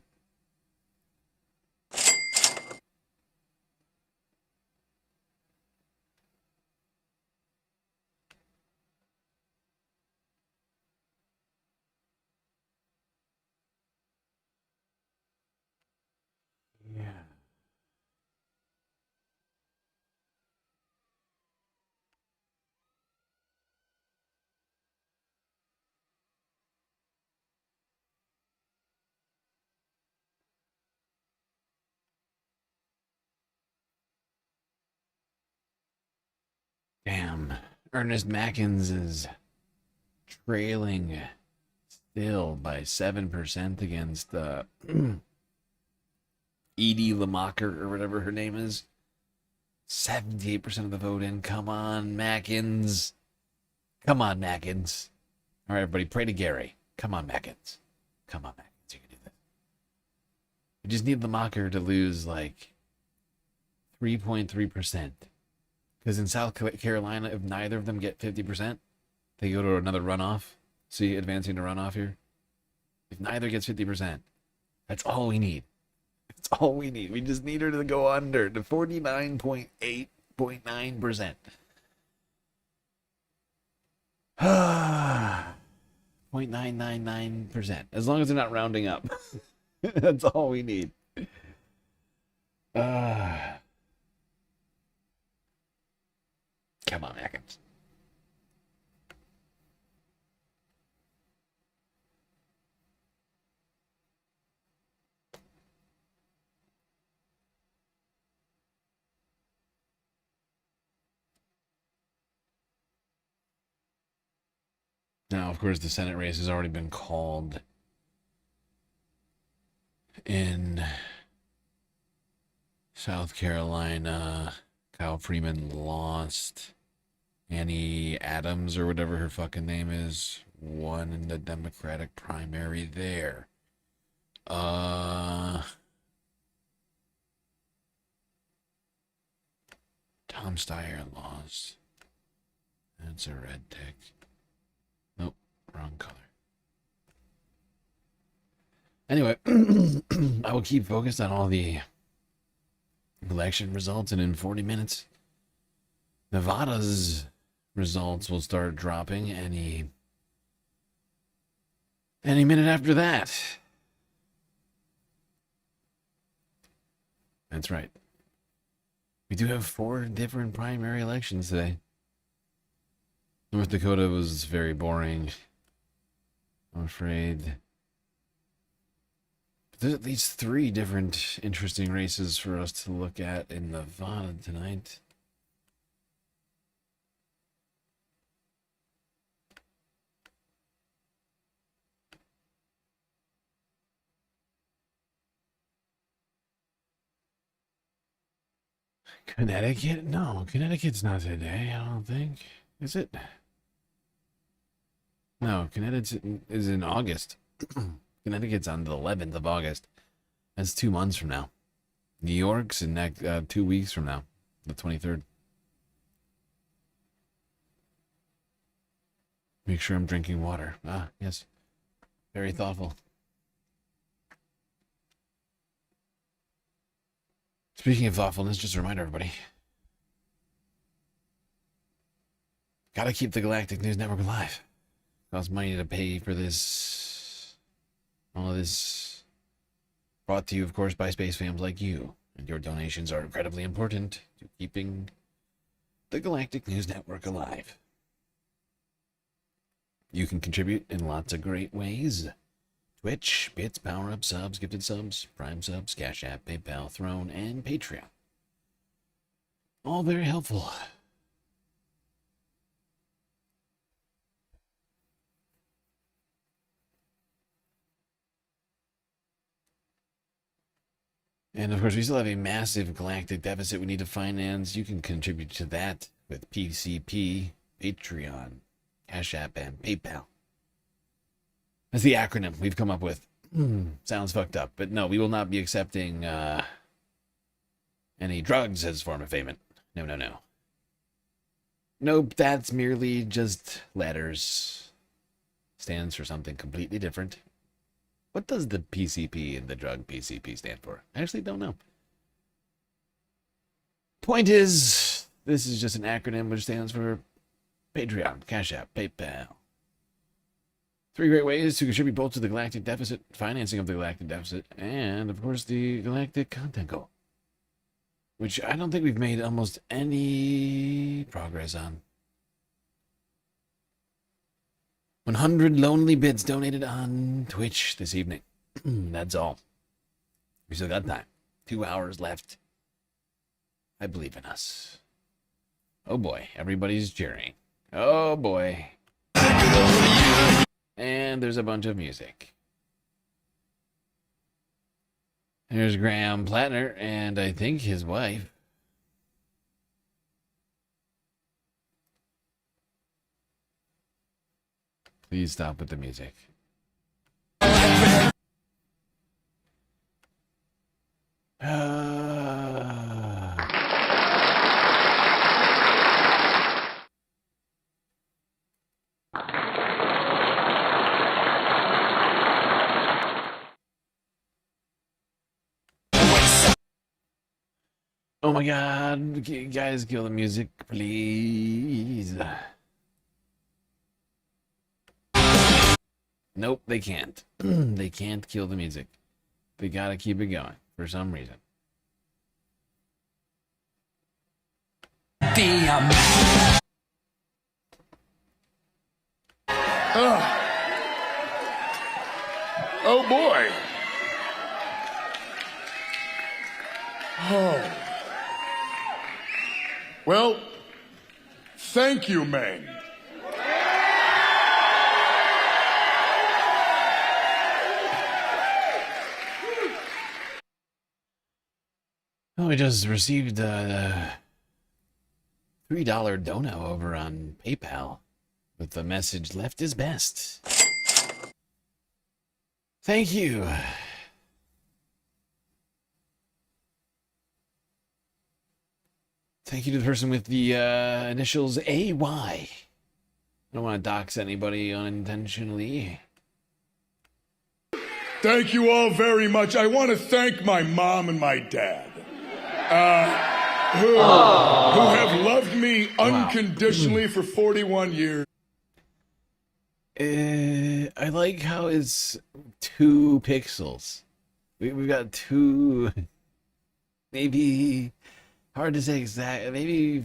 Damn. Ernest Mackins is trailing still by 7% against Edie Lamacher or whatever her name is. 78% of the vote in. Come on, Mackins. Come on, Mackins. All right, everybody, pray to Gary. Come on, Mackins. Come on, Mackins. You can do this. We just need Lamacher to lose like 3.3%. Because in South Carolina, if neither of them get 50%, they go to another runoff. See, advancing to runoff here. If neither gets 50%, that's all we need. That's all we need. We just need her to go under to 49.8.9%. 0.999%. As long as they're not rounding up. That's all we need. Come on, Atkins. Now, of course, the Senate race has already been called in South Carolina. Kyle Freeman lost. Annie Adams, or whatever her fucking name is, won in the Democratic primary there. Tom Steyer lost. That's a red tick. Nope, wrong color. Anyway, I will keep focused on all the election results, and in 40 minutes, Nevada's results will start dropping any minute after that. That's right. We do have 4 different primary elections today. North Dakota was very boring, I'm afraid. There's at least 3 different interesting races for us to look at in Nevada tonight. Connecticut? No, Connecticut's not today, I don't think. Is it? No, Connecticut is in August. Connecticut's on the 11th of August. That's 2 months from now. New York's in 2 weeks from now, the 23rd. Make sure I'm drinking water. Ah, yes. Very thoughtful. Speaking of thoughtfulness, just a reminder, everybody. Gotta keep the Galactic News Network alive. Costs money to pay for this. All of this brought to you, of course, by space fans like you. And your donations are incredibly important to keeping the Galactic News Network alive. You can contribute in lots of great ways. Twitch, bits, power-up subs, gifted subs, Prime subs, Cash App, PayPal, Throne, and Patreon. All very helpful. And of course, we still have a massive galactic deficit we need to finance. You can contribute to that with PCP, Patreon, Cash App, and PayPal. That's the acronym we've come up with. Sounds fucked up, but no, we will not be accepting any drugs as a form of payment. No, no, no. Nope, that's merely just letters. Stands for something completely different. What does the PCP and the drug PCP stand for? I actually don't know. Point is, this is just an acronym which stands for Patreon, Cash App, PayPal. 3 great ways to contribute both to the galactic deficit, financing of the galactic deficit, and, of course, the galactic content goal, which I don't think we've made almost any progress on. 100 lonely bits donated on Twitch this evening. That's all. We still got time. 2 hours left. I believe in us. Oh boy, everybody's cheering. Oh boy. And there's a bunch of music. There's Graham Plattner and I think his wife. Please stop with the music. Oh my god, guys, kill the music, please. Nope, they can't. They can't kill the music. They gotta keep it going for some reason. Oh boy. Oh. Well, thank you, Meng. Oh, we just received a $3 dono over on PayPal with the message, "Left is best." Thank you. Thank you to the person with the initials AY. I don't want to dox anybody unintentionally. Thank you all very much. I want to thank my mom and my dad, who have loved me unconditionally for 41 years. I like how it's 2 pixels. We've got 2, maybe, hard to say exact, maybe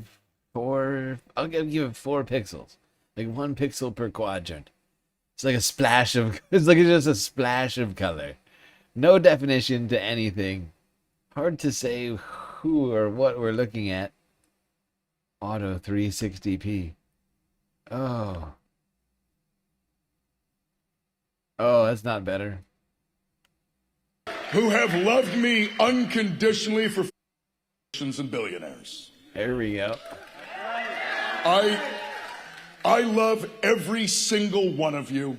4, I'll give it 4 pixels. Like 1 pixel per quadrant. It's like a splash of, it's like just a splash of color. No definition to anything. Hard to say who or what we're looking at. Auto 360p. Oh, that's not better. Who have loved me unconditionally for and billionaires. There we go. I love every single one of you.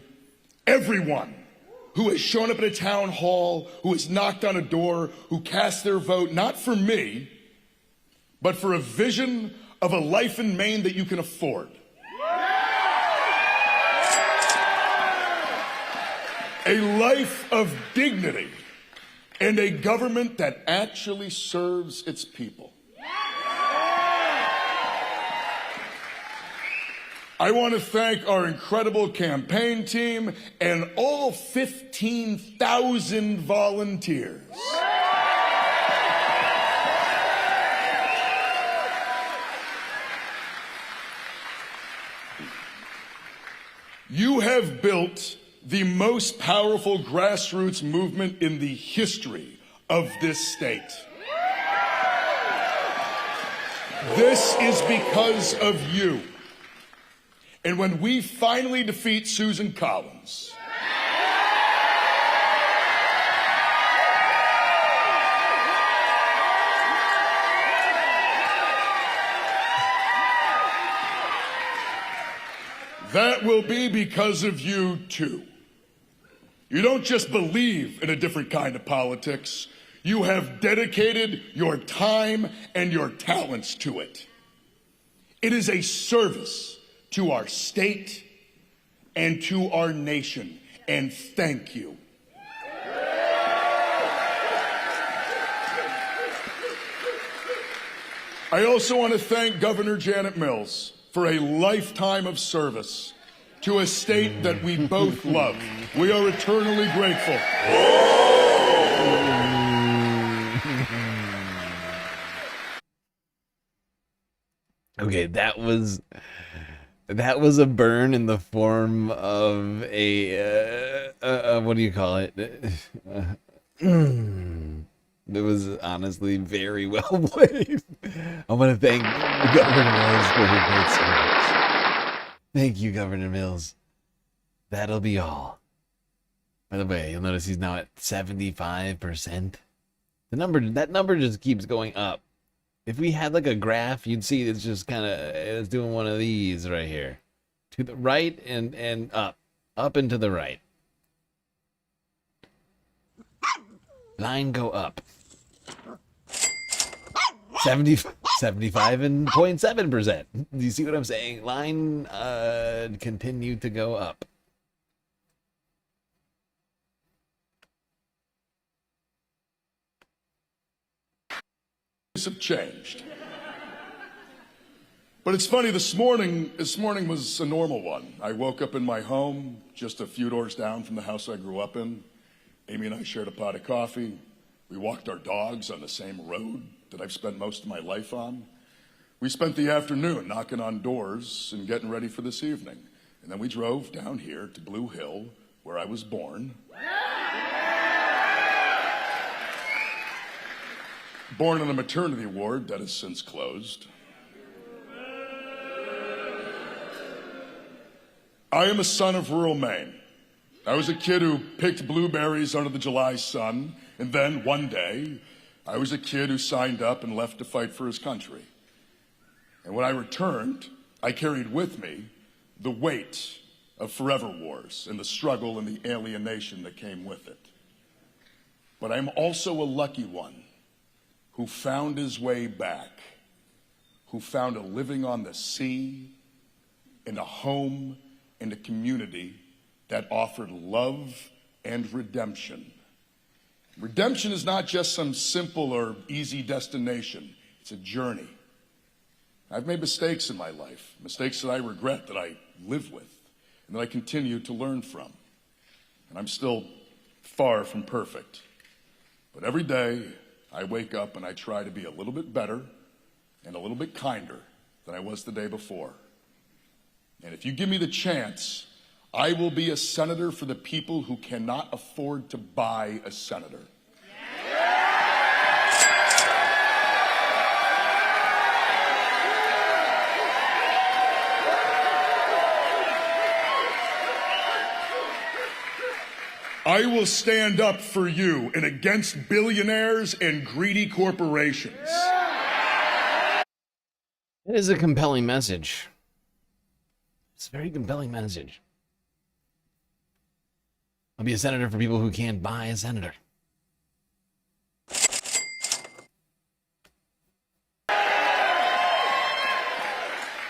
Everyone who has shown up at a town hall, who has knocked on a door, who cast their vote, not for me, but for a vision of a life in Maine that you can afford. A life of dignity and a government that actually serves its people. I want to thank our incredible campaign team and all 15,000 volunteers. You have built the most powerful grassroots movement in the history of this state. This is because of you. And when we finally defeat Susan Collins, that will be because of you too. You don't just believe in a different kind of politics. You have dedicated your time and your talents to it. It is a service to our state and to our nation, and thank you. I also want to thank Governor Janet Mills for a lifetime of service to a state that we both love. We are eternally grateful. Okay, that was a burn in the form of a what do you call it? It was honestly very well played. I want to thank Governor Mills for her great service. Thank you, Governor Mills. That'll be all. By the way, you'll notice he's now at 75%. That number just keeps going up. If we had like a graph, you'd see it's just kind of, it's doing one of these right here. To the right and up. Up and to the right. Line go up. 75.7%. Do you see what I'm saying? Line continue to go up. Have changed. But it's funny, this morning was a normal one. I woke up in my home, just a few doors down from the house I grew up in. Amy and I shared a pot of coffee. We walked our dogs on the same road that I've spent most of my life on. We spent the afternoon knocking on doors and getting ready for this evening. And then we drove down here to Blue Hill, where I was born. Born in a maternity ward that has since closed. I am a son of rural Maine. I was a kid who picked blueberries under the July sun, and then one day, I was a kid who signed up and left to fight for his country. And when I returned, I carried with me the weight of forever wars and the struggle and the alienation that came with it. But I'm also a lucky one who found his way back, who found a living on the sea, in a home, in a community that offered love and redemption. Redemption is not just some simple or easy destination. It's a journey. I've made mistakes in my life, mistakes that I regret, that I live with, and that I continue to learn from. And I'm still far from perfect. But every day, I wake up and I try to be a little bit better and a little bit kinder than I was the day before. And if you give me the chance, I will be a senator for the people who cannot afford to buy a senator. I will stand up for you and against billionaires and greedy corporations. It is a compelling message. It's a very compelling message. I'll be a senator for people who can't buy a senator.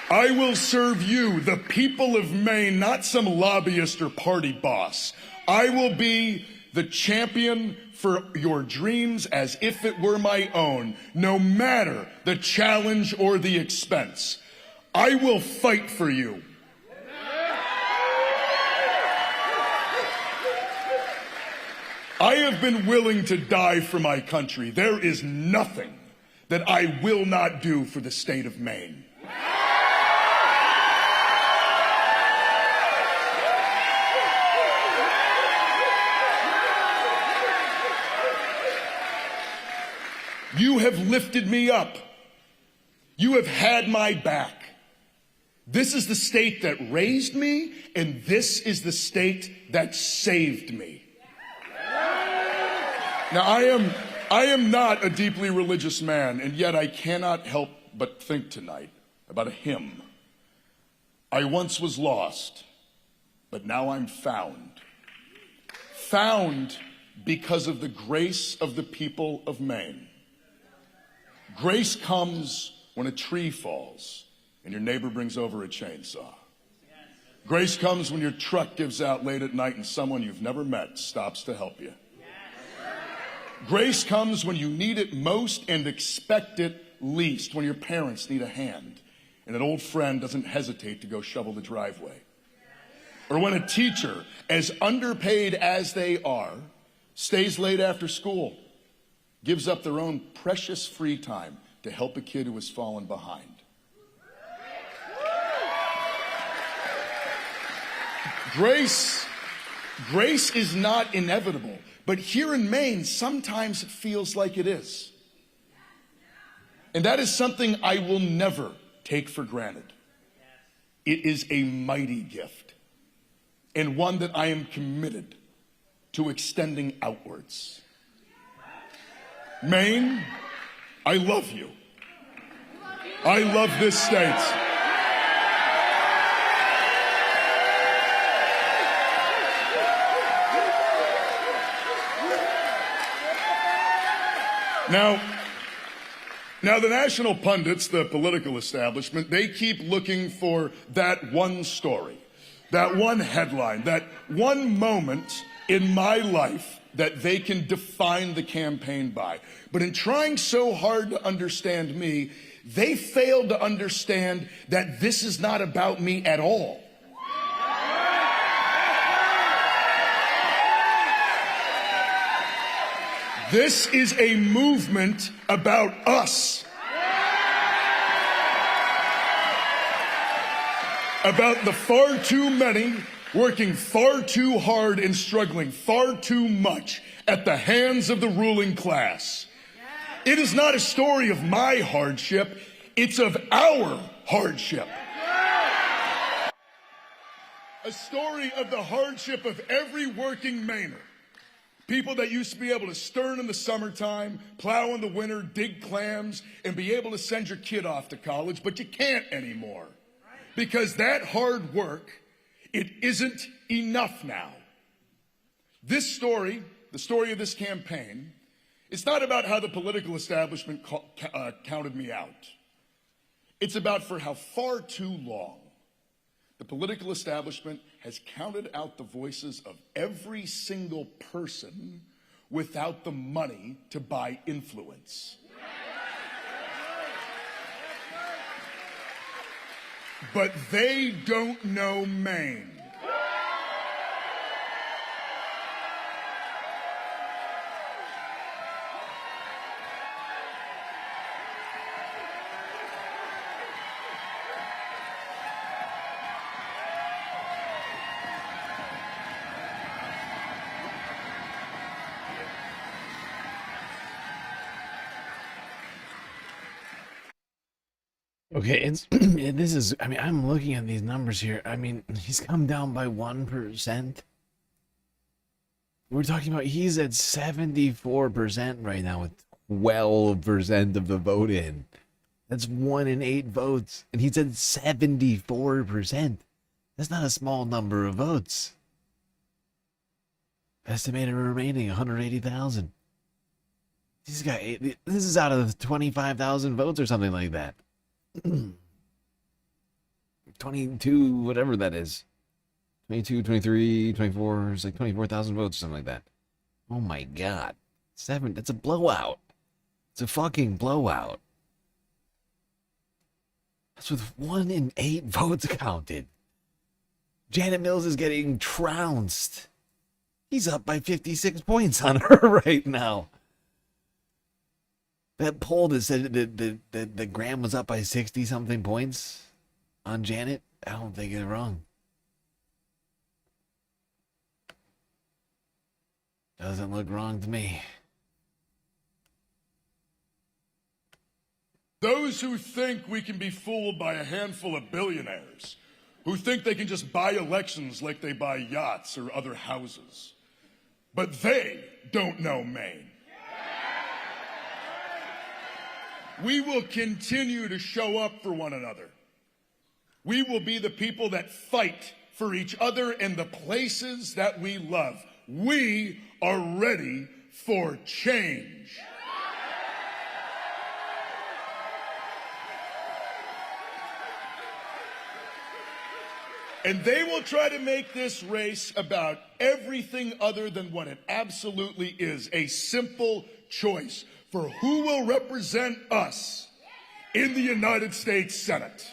I will serve you, the people of Maine, not some lobbyist or party boss. I will be the champion for your dreams as if it were my own, no matter the challenge or the expense. I will fight for you. I have been willing to die for my country. There is nothing that I will not do for the state of Maine. You have lifted me up. You have had my back. This is the state that raised me, and this is the state that saved me. Now, I am not a deeply religious man, and yet I cannot help but think tonight about a hymn. I once was lost, but now I'm found. Found because of the grace of the people of Maine. Grace comes when a tree falls and your neighbor brings over a chainsaw. Grace comes when your truck gives out late at night and someone you've never met stops to help you. Grace comes when you need it most and expect it least, when your parents need a hand and an old friend doesn't hesitate to go shovel the driveway. Or when a teacher, as underpaid as they are, stays late after school, gives up their own precious free time to help a kid who has fallen behind. Grace is not inevitable, but here in Maine, sometimes it feels like it is. And that is something I will never take for granted. It is a mighty gift, and one that I am committed to extending outwards. Maine, I love you. I love this state. Now the national pundits, the political establishment, they keep looking for that one story, that one headline, that one moment in my life that they can define the campaign by. But in trying so hard to understand me, they failed to understand that this is not about me at all. This is a movement about us. About the far too many working far too hard and struggling far too much at the hands of the ruling class. It is not a story of my hardship, it's of our hardship. A story of the hardship of every working Mainer. People that used to be able to stern in the summertime, plow in the winter, dig clams, and be able to send your kid off to college, but you can't anymore. Because that hard work, it isn't enough now. This story, the story of this campaign, it's not about how the political establishment counted me out. It's about for how far too long the political establishment has counted out the voices of every single person without the money to buy influence. But they don't know Maine. Okay, it's this is. I mean, I'm looking at these numbers here. I mean, he's come down by 1%. We're talking about he's at 74% right now with 12% of the vote in. That's 1 in 8 votes, and he's at 74%. That's not a small number of votes. Estimated remaining 180,000. This guy. This is out of 25,000 votes or something like that. 22, whatever that is. 22, 23, 24, it's like 24,000 votes or something like that. Oh my god. 7, that's a blowout. It's a fucking blowout. That's with 1 in 8 votes counted. Janet Mills is getting trounced. He's up by 56 points on her right now. That poll that said that Graham was up by 60-something points on Janet, I don't think it's wrong. Doesn't look wrong to me. Those who think we can be fooled by a handful of billionaires, who think they can just buy elections like they buy yachts or other houses. But they don't know Maine. We will continue to show up for one another. We will be the people that fight for each other in the places that we love. We are ready for change. And they will try to make this race about everything other than what it absolutely is, a simple choice for who will represent us in the United States Senate.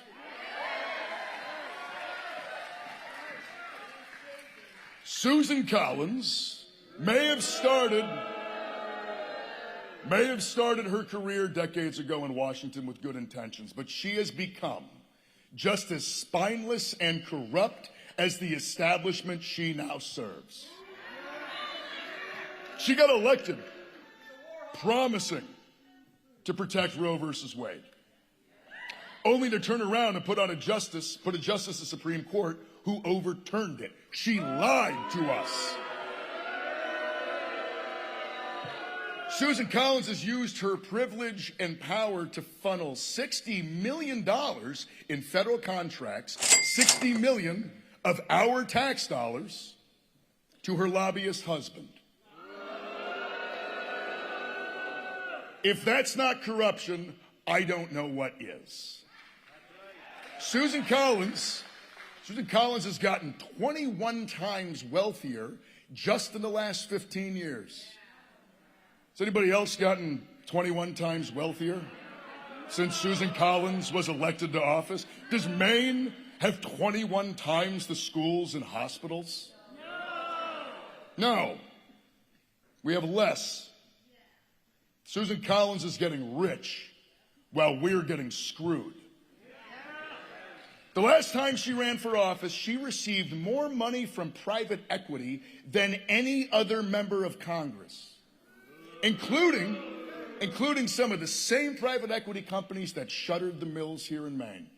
Susan Collins may have started her career decades ago in Washington with good intentions, but she has become just as spineless and corrupt as the establishment she now serves. She got elected promising to protect Roe versus Wade, only to turn around and put a justice of the Supreme Court who overturned it. She lied to us. Susan Collins has used her privilege and power to funnel $60 million in federal contracts, $60 million of our tax dollars, to her lobbyist husband. If that's not corruption, I don't know what is. Susan Collins has gotten 21 times wealthier just in the last 15 years. Has anybody else gotten 21 times wealthier since Susan Collins was elected to office? Does Maine have 21 times the schools and hospitals? No. We have less. Susan Collins is getting rich while we're getting screwed. The last time she ran for office, she received more money from private equity than any other member of Congress, including some of the same private equity companies that shuttered the mills here in Maine.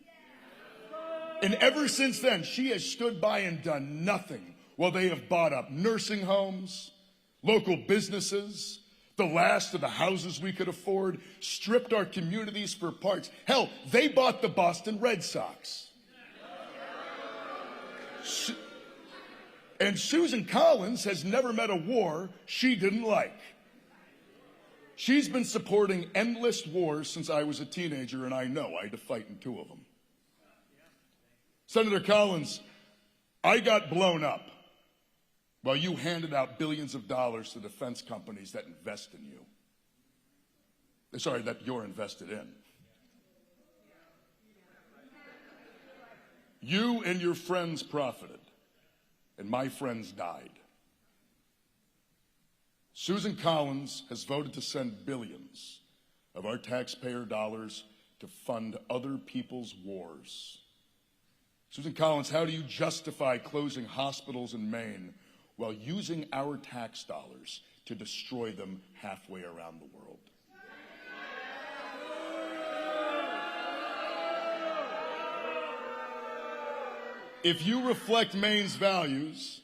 And ever since then, she has stood by and done nothing while they have bought up nursing homes, local businesses, the last of the houses we could afford, stripped our communities for parts. Hell, they bought the Boston Red Sox. And Susan Collins has never met a war she didn't like. She's been supporting endless wars since I was a teenager, and I know I had to fight in 2 of them. Senator Collins, I got blown up while you handed out billions of dollars to defense companies that invest in you. Sorry, that you're invested in. You and your friends profited, and my friends died. Susan Collins has voted to send billions of our taxpayer dollars to fund other people's wars. Susan Collins, how do you justify closing hospitals in Maine while using our tax dollars to destroy them halfway around the world? If you reflect Maine's values,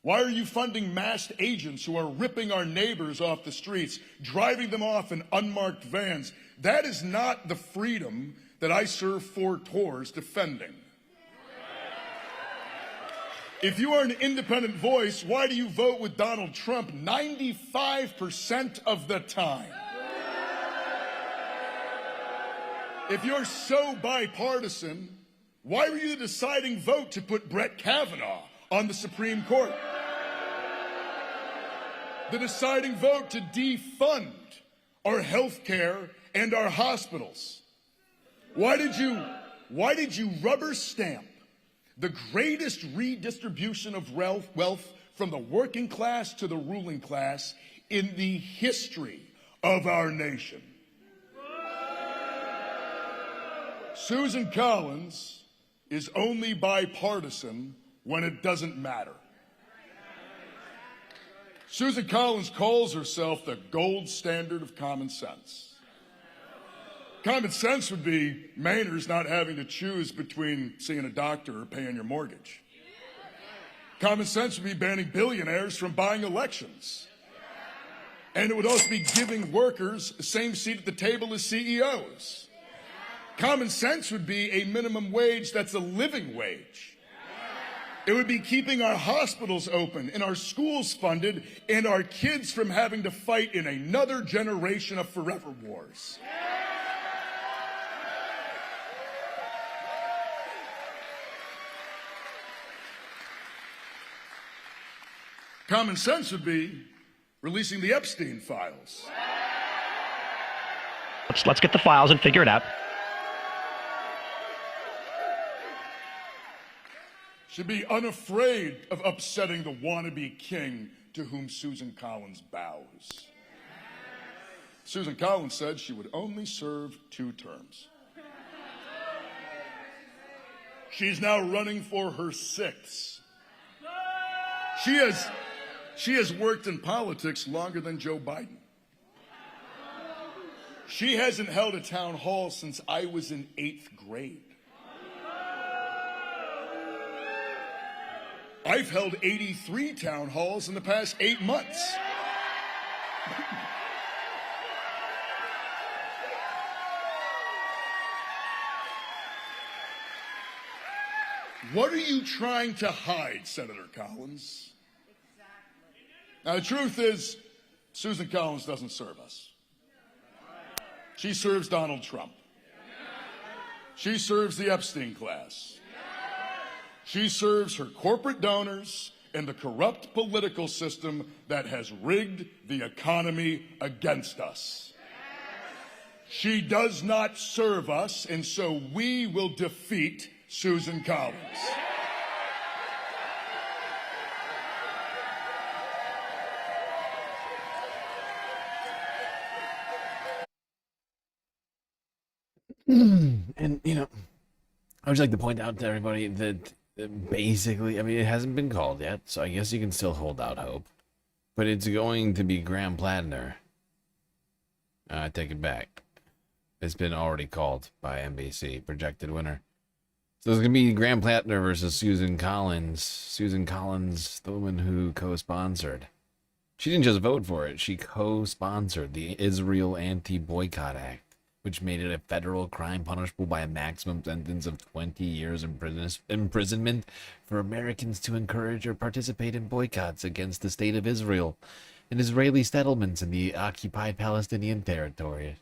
why are you funding masked agents who are ripping our neighbors off the streets, driving them off in unmarked vans? That is not the freedom that I served 4 tours defending. If you are an independent voice, why do you vote with Donald Trump 95% of the time? If you're so bipartisan, why were you the deciding vote to put Brett Kavanaugh on the Supreme Court? The deciding vote to defund our health care and our hospitals. Why did you rubber stamp the greatest redistribution of wealth from the working class to the ruling class in the history of our nation? Susan Collins is only bipartisan when it doesn't matter. Susan Collins calls herself the gold standard of common sense. Common sense would be Mainers not having to choose between seeing a doctor or paying your mortgage. Common sense would be banning billionaires from buying elections. And it would also be giving workers the same seat at the table as CEOs. Common sense would be a minimum wage that's a living wage. It would be keeping our hospitals open and our schools funded and our kids from having to fight in another generation of forever wars. Common sense would be releasing the Epstein files. Let's get the files and figure it out. Should be unafraid of upsetting the wannabe king to whom Susan Collins bows. Susan Collins said she would only serve 2 terms. She's now running for her 6th. She has worked in politics longer than Joe Biden. She hasn't held a town hall since I was in 8th grade. I've held 83 town halls in the past 8 months. What are you trying to hide, Senator Collins? Now, the truth is, Susan Collins doesn't serve us. She serves Donald Trump. She serves the Epstein class. She serves her corporate donors and the corrupt political system that has rigged the economy against us. She does not serve us, and so we will defeat Susan Collins. And, you know, I would like to point out to everybody that basically, I mean, it hasn't been called yet, so I guess you can still hold out hope. But it's going to be Graham Plattner. I take it back. It's been already called by NBC, projected winner. So it's going to be Graham Plattner versus Susan Collins. Susan Collins, the woman who co-sponsored. She didn't just vote for it, she co-sponsored the Israel Anti-Boycott Act, which made it a federal crime punishable by a maximum sentence of 20 years imprisonment for Americans to encourage or participate in boycotts against the state of Israel. and Israeli settlements in the occupied Palestinian territory.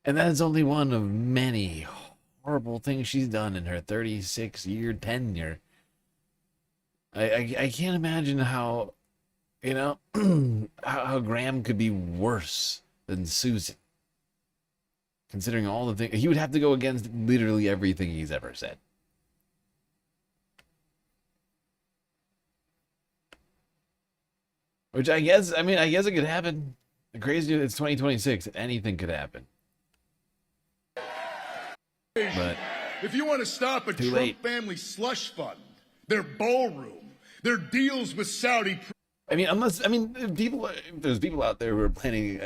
And that is only one of many horrible things she's done in her 36-year tenure. I can't imagine how, you know, how Graham could be worse than Susan. Considering all the things, he would have to go against literally everything he's ever said. Which I guess it could happen. The crazy, it's 2026. Anything could happen. But if you want to stop a Trump family slush fund, their ballroom, their deals with Saudi. There's people out there who are planning,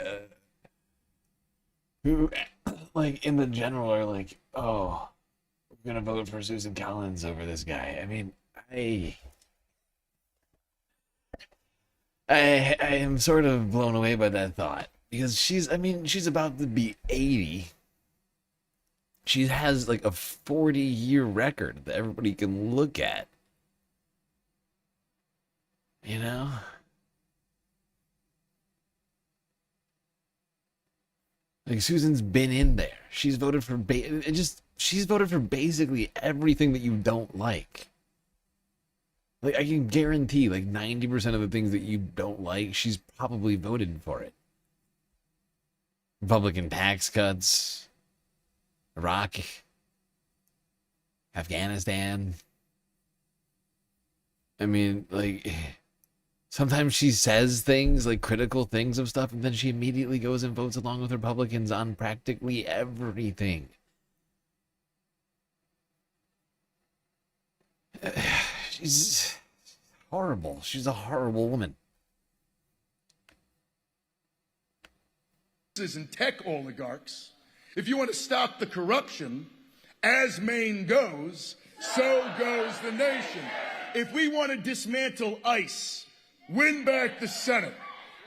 who, like, in the general are like, oh, we're gonna vote for Susan Collins over this guy. I am sort of blown away by that thought, because she's about to be 80. She has like a 40-year record that everybody can look at. You know? Like, Susan's been in there. She's voted for she's voted for basically everything that you don't like. Like, I can guarantee, like, 90% of the things that you don't like, she's probably voted for it. Republican tax cuts, Iraq, Afghanistan. I mean, like, sometimes she says things, like, critical things of stuff, and then she immediately goes and votes along with Republicans on practically everything. She's horrible. She's a horrible woman. And tech oligarchs. If you want to stop the corruption, as Maine goes, so goes the nation. If we want to dismantle ICE, win back the Senate,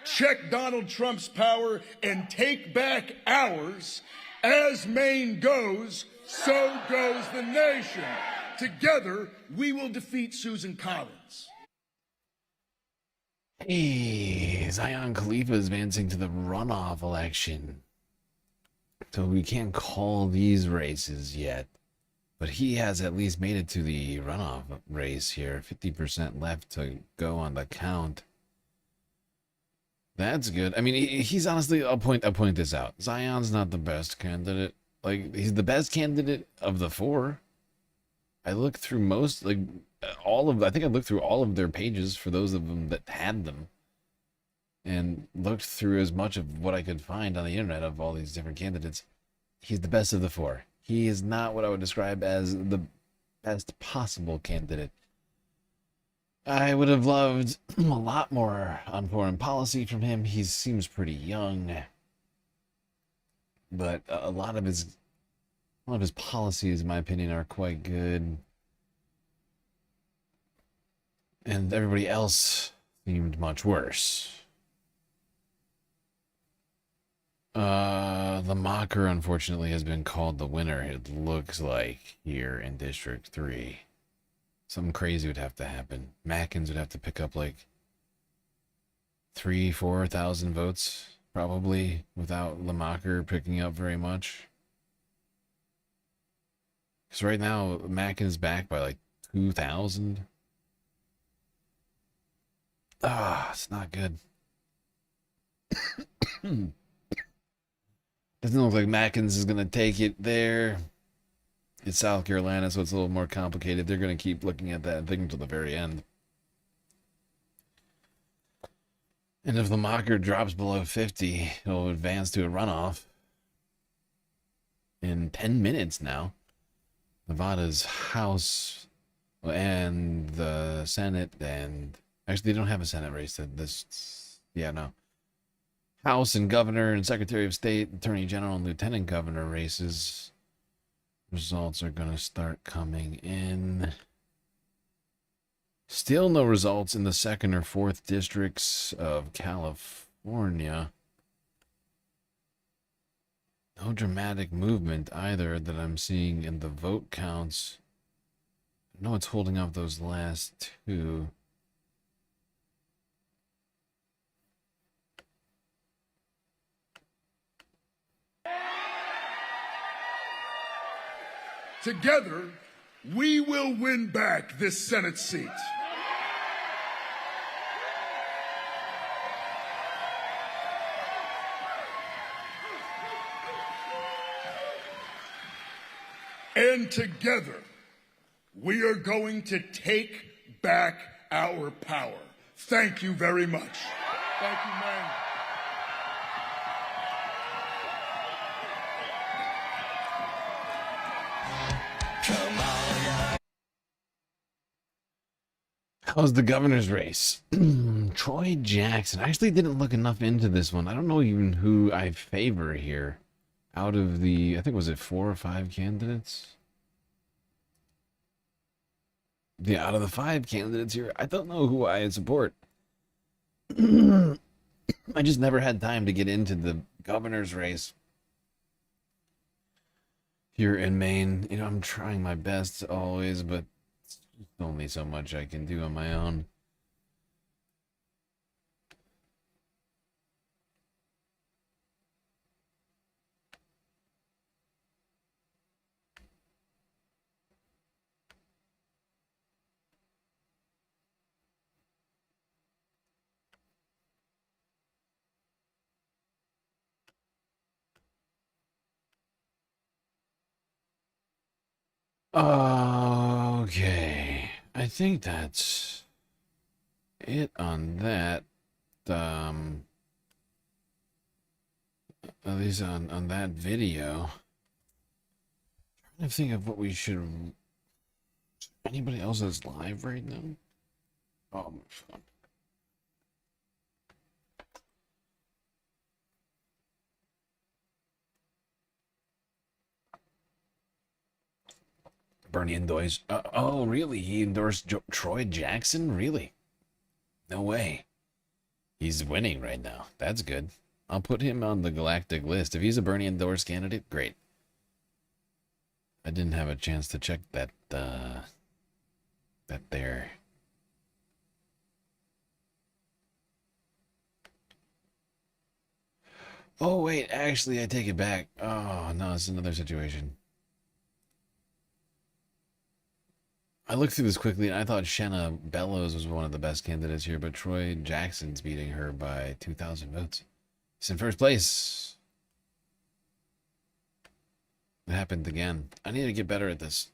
check Donald Trump's power, and take back ours, as Maine goes, so goes the nation. Together, we will defeat Susan Collins. Hey, Zion Khalifa is advancing to the runoff election. So we can't call these races yet. But he has at least made it to the runoff race here. 50% left to go on the count. That's good. I mean, he's honestly, I'll point this out. Zion's not the best candidate. Like, he's the best candidate of the four. I looked through I think I looked through all of their pages for those of them that had them, and looked through as much of what I could find on the internet of all these different candidates. He's the best of the four. He is not what I would describe as the best possible candidate. I would have loved a lot more on foreign policy from him. He seems pretty young, but a lot of his policies, in my opinion, are quite good. And everybody else seemed much worse. The Mocker, unfortunately, has been called the winner, it looks like, here in District 3. Something crazy would have to happen. Mackins would have to pick up like 3,000-4,000 votes, probably, without Lamacher picking up very much. Because right now, Mackins back by like 2,000. It's not good. Doesn't look like Mackins is going to take it there. It's South Carolina, so it's a little more complicated. They're going to keep looking at that thing until the very end. And if Lamacher drops below 50, it'll advance to a runoff in 10 minutes now. Nevada's House and the Senate, and actually they don't have a Senate race. House and Governor and Secretary of State, Attorney General and Lieutenant Governor races. Results are going to start coming in. Still no results in the 2nd or 4th districts of California. No dramatic movement either that I'm seeing in the vote counts. I know it's holding up those last two. Together, we will win back this Senate seat. And together, we are going to take back our power. Thank you very much. Thank you, man. How's the governor's race? Troy Jackson. I actually didn't look enough into this one. I don't know even who I favor here. Out of the, I think, was it 4 or 5 candidates? Yeah, out of the 5 candidates here, I don't know who I support. I just never had time to get into the governor's race here in Maine. You know, I'm trying my best always, but it's only so much I can do on my own. Okay, I think that's it on that. At least on that video. Trying to think of what we should. Anybody else that's live right now? Oh my phone. Bernie endorsed. Oh, really? He endorsed Troy Jackson? Really? No way. He's winning right now. That's good. I'll put him on the galactic list. If he's a Bernie endorsed candidate, great. I didn't have a chance to check that. That there. Oh wait, actually, I take it back. Oh no, it's another situation. I looked through this quickly, and I thought Shanna Bellows was one of the best candidates here, but Troy Jackson's beating her by 2,000 votes. He's in first place. It happened again. I need to get better at this.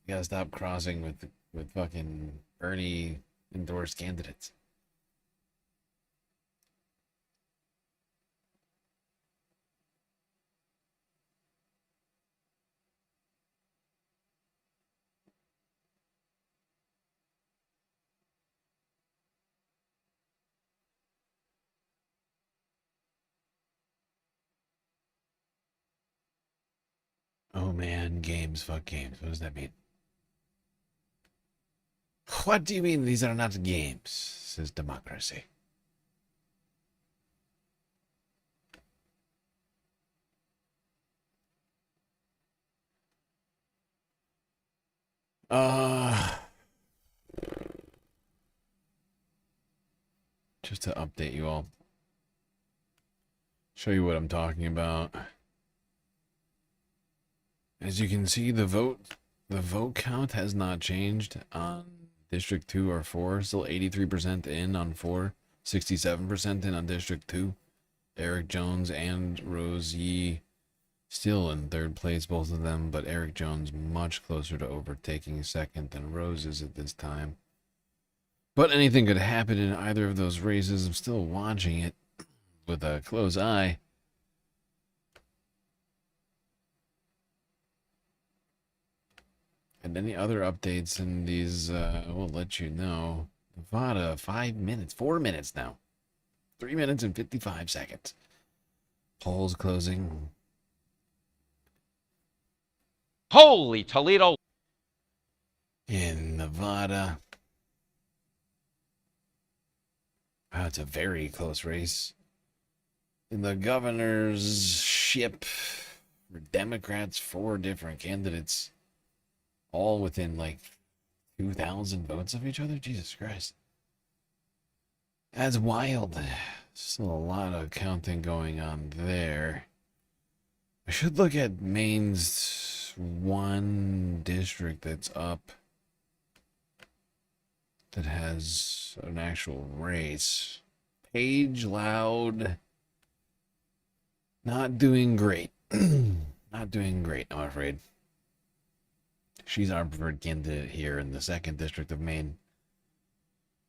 Gotta stop crossing with fucking Bernie endorsed candidates. Oh man, games, fuck games. What does that mean? What do you mean these are not games? Says democracy. Just to update you all. Show you what I'm talking about. As you can see, the vote count has not changed on District 2 or 4. Still 83% in on 4, 67% in on District 2. Eric Jones and Rose Yee still in third place, both of them, but Eric Jones much closer to overtaking second than Rose is at this time. But anything could happen in either of those races. I'm still watching it with a close eye. And any other updates in these, we'll let you know. Nevada, 5 minutes, 4 minutes now. 3 minutes and 55 seconds. Polls closing. Holy Toledo. In Nevada. Wow, it's a very close race. In the governor's ship, for Democrats, 4 different candidates. All within like 2,000 votes of each other? Jesus Christ. That's wild. Still a lot of counting going on there. I should look at Maine's There's one district that's up that has an actual race. Page Loud. Not doing great. Not doing great, I'm afraid. She's our preferred candidate here in the 2nd District of Maine.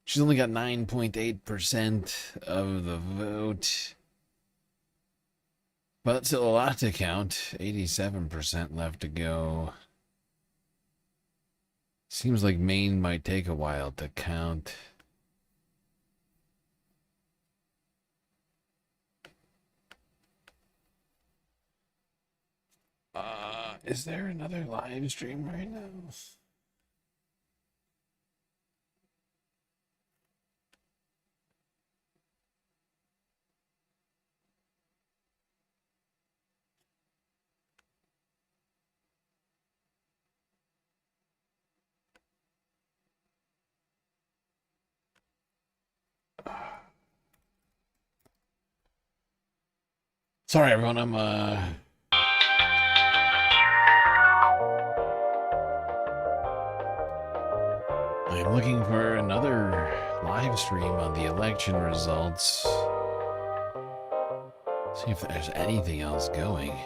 She's only got 9.8% of the vote. But still a lot to count. 87% left to go. Seems like Maine might take a while to count. Is there another live stream right now? Sorry, everyone. I'm looking for another live stream on the election results. See if there's anything else going.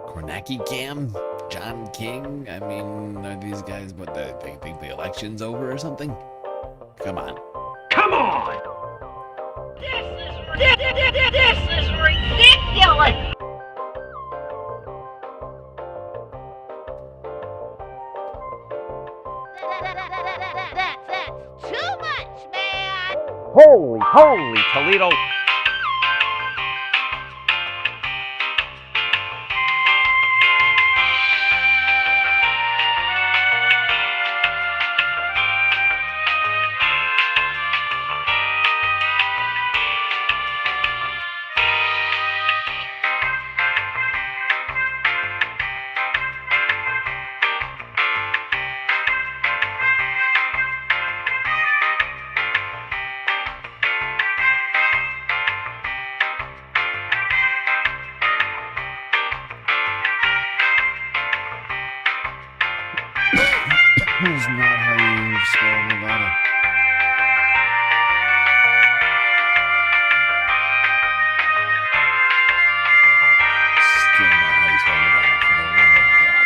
Kornacki Cam? John King? I mean, are these guys, what, they think the election's over or something? Come on. Come on! This is ridiculous! That's too much, man! Holy Toledo! That's not how you spell Nevada. Still not how you spell Nevada, for the love of God.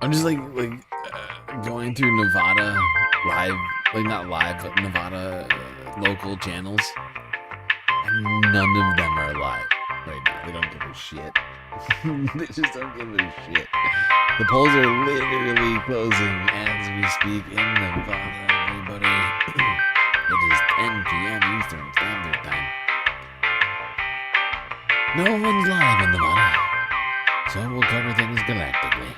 I'm just like going through Nevada live, like not live, but Nevada local channels, and none of them are live right now. They don't give a shit. They just don't give a shit. The polls are literally closing as we speak in Nevada, everybody. It is 10 p.m. Eastern Standard Time. No one's live in Nevada, so we'll cover things galactically.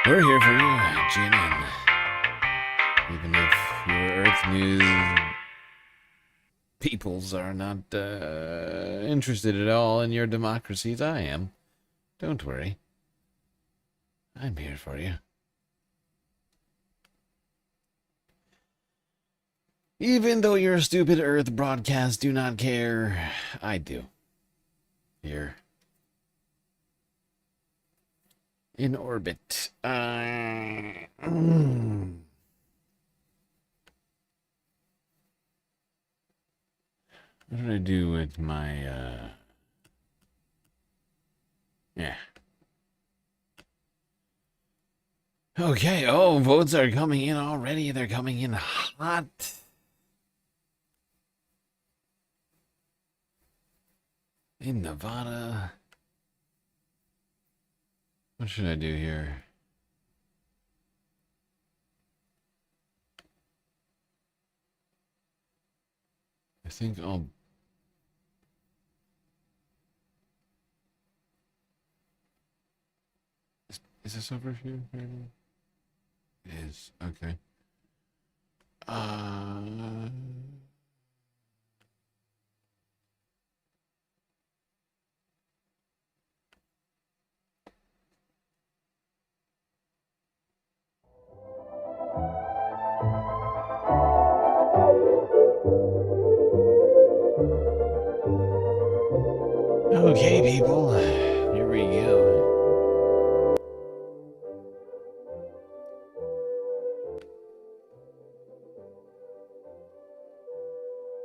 We're here for you at GNN. Even if your Earth news peoples are not interested at all in your democracies, I am. Don't worry. I'm here for you. Even though your stupid Earth broadcasts do not care, I do. Here. In orbit. What did I do with my, yeah. Okay, oh, votes are coming in already. They're coming in hot. In Nevada. What should I do here? I think I'll... Is this over here? It is. Okay. Okay, people. Here we go.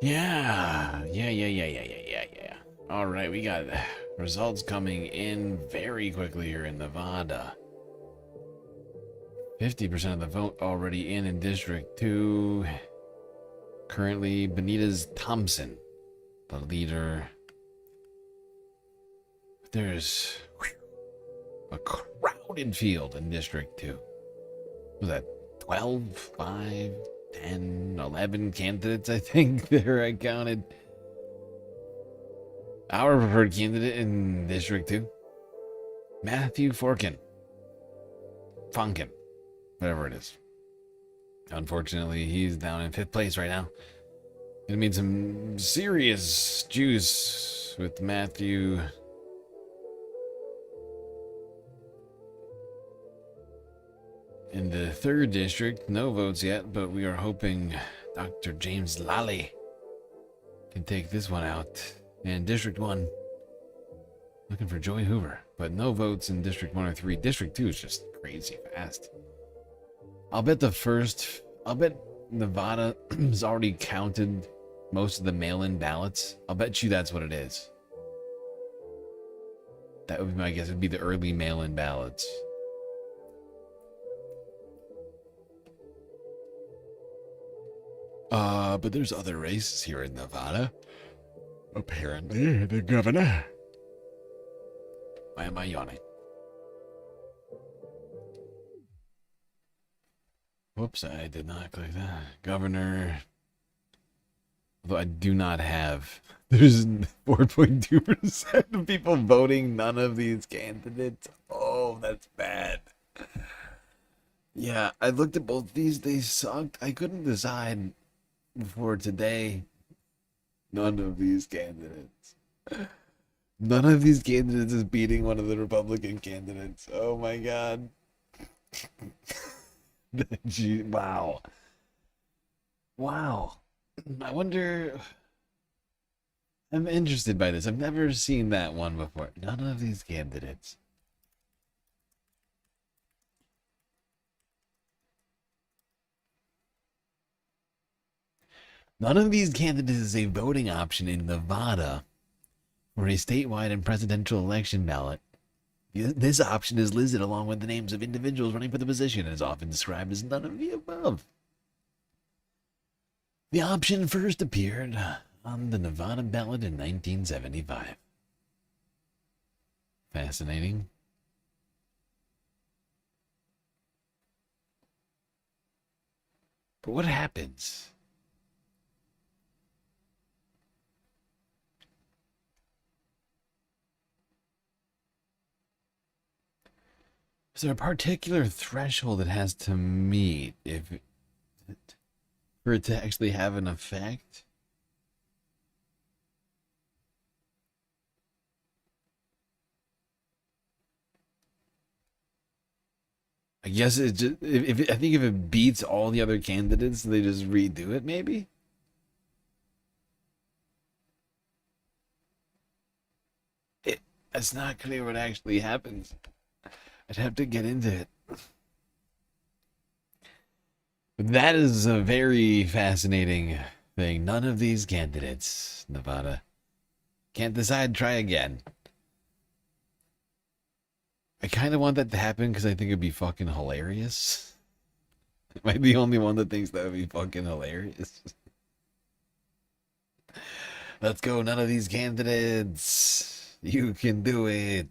Yeah. All right, we got results coming in very quickly here in Nevada. 50% of the vote already in District 2. Currently, Benitez Thompson, the leader. There's a crowded field in District 2. Was that 12, 5, 10, 11 candidates, I think, there I counted. Our preferred candidate in District 2, Matthew Funkin, whatever it is. Unfortunately, he's down in 5th place right now. Gonna need some serious juice with Matthew. In the 3rd district, no votes yet, but we are hoping Dr. James Lally can take this one out. And District 1, looking for Joy Hoover, but no votes in District 1 or 3. District 2 is just crazy fast. I'll bet Nevada has already counted most of the mail-in ballots. I'll bet you that's what it is. That would be my guess. It would be the early mail-in ballots. But there's other races here in Nevada. Apparently, the governor. Why am I yawning? Whoops, I did not click that. Governor. Although I do not have. There's 4.2% of people voting none of these candidates. Oh, that's bad. Yeah, I looked at both these. They sucked. I couldn't decide before today. None of these candidates. None of these candidates is beating one of the Republican candidates. Oh my god. Gee, wow. Wow. I wonder... I'm interested by this. I've never seen that one before. None of these candidates. None of these candidates is a voting option in Nevada for a statewide and presidential election ballot. This option is listed along with the names of individuals running for the position and is often described as none of the above. The option first appeared on the Nevada ballot in 1975. Fascinating. But what happens? Is there a particular threshold it has to meet for it to actually have an effect? I guess it just I think if it beats all the other candidates, they just redo it. Maybe. It's not clear what actually happens. I'd have to get into it. But that is a very fascinating thing. None of these candidates, Nevada, can't decide, try again. I kind of want that to happen because I think it'd be fucking hilarious. Am I the only one that thinks that would be fucking hilarious? Let's go, none of these candidates. You can do it.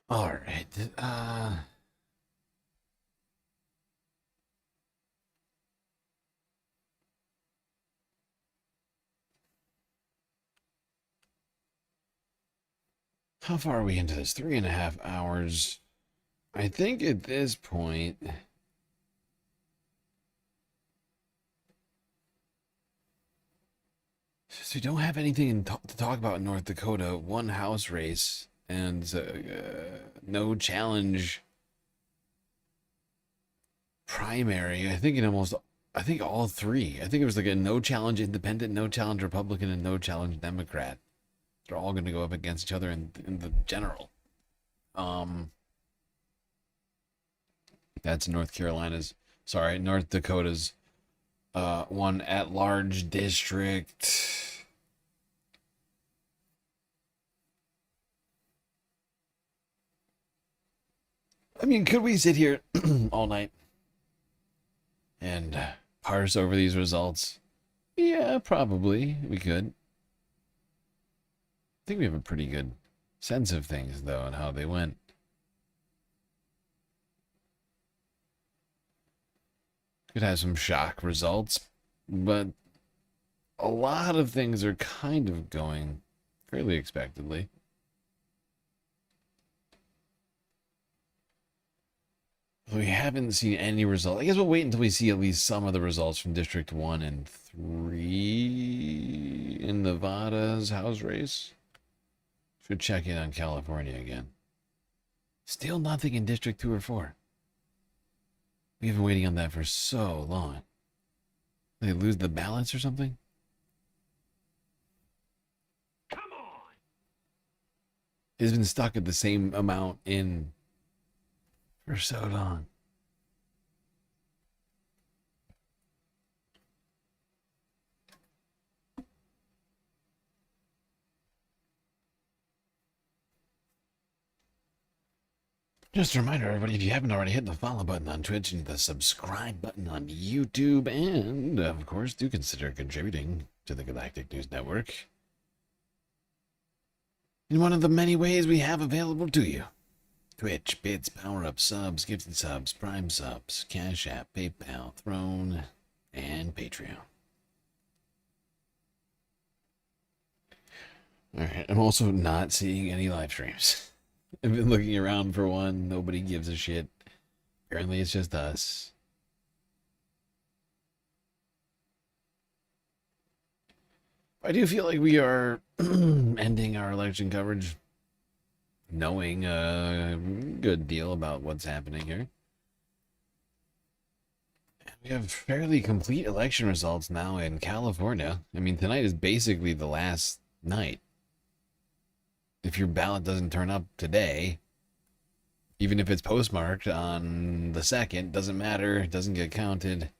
All right. How far are we into this? 3.5 hours. I think at this point, since we don't have anything to talk about in North Dakota, one House race and no challenge primary. I think all three. I think it was like a no challenge independent, no challenge Republican, and no challenge Democrat. They're all going to go up against each other in the general. That's North Dakota's one at-large district. I mean, could we sit here all night and parse over these results? Yeah, probably we could. I think we have a pretty good sense of things, though, and how they went. Could have some shock results, but a lot of things are kind of going fairly expectedly. We haven't seen any result. I guess we'll wait until we see at least some of the results from District 1 and 3 in Nevada's House race. Should check in on California again. Still nothing in District 2 or 4. We've been waiting on that for so long. Did they lose the ballots or something? Come on! It's been stuck at the same amount in for so long. Just a reminder, everybody, if you haven't already, hit the follow button on Twitch and the subscribe button on YouTube, and, of course, do consider contributing to the Galactic News Network in one of the many ways we have available to you. Twitch, bits, power-ups, subs, gifted subs, prime subs, Cash App, PayPal, Throne, and Patreon. Alright, I'm also not seeing any live streams. I've been looking around for one. Nobody gives a shit. Apparently it's just us. I do feel like we are ending our election coverage knowing a good deal about what's happening here. We have fairly complete election results now in California. I mean, tonight is basically the last night. If your ballot doesn't turn up today, even if it's postmarked on the 2nd, doesn't matter, it doesn't get counted.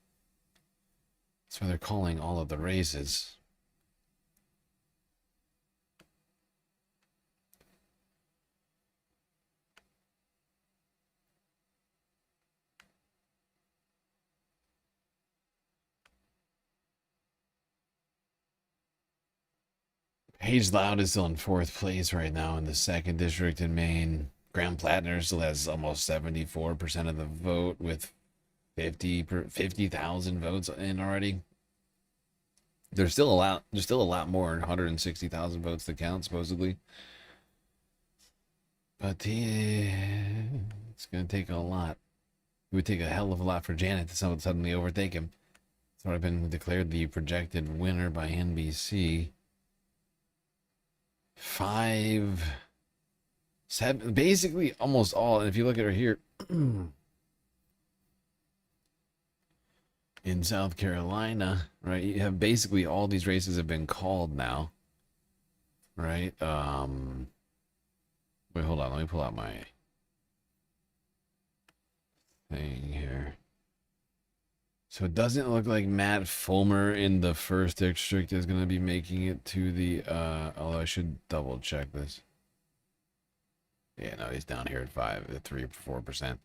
That's why they're calling all of the races. Paige Loud is still in 4th place right now in the 2nd district in Maine. Graham Plattner still has almost 74% of the vote with 50,000 votes in already. There's still a lot more, 160,000 votes to count supposedly. But it's going to take a lot. It would take a hell of a lot for Janet to suddenly overtake him. That's what I've been declared the projected winner by NBC. 5, 7, basically almost all. And if you look at her here, in South Carolina, right? You have basically all these races have been called now, right? Wait, hold on. Let me pull out my thing here. So it doesn't look like Matt Fulmer in the first district is going to be making it to the, although I should double check this. Yeah, no, he's down here at 4%.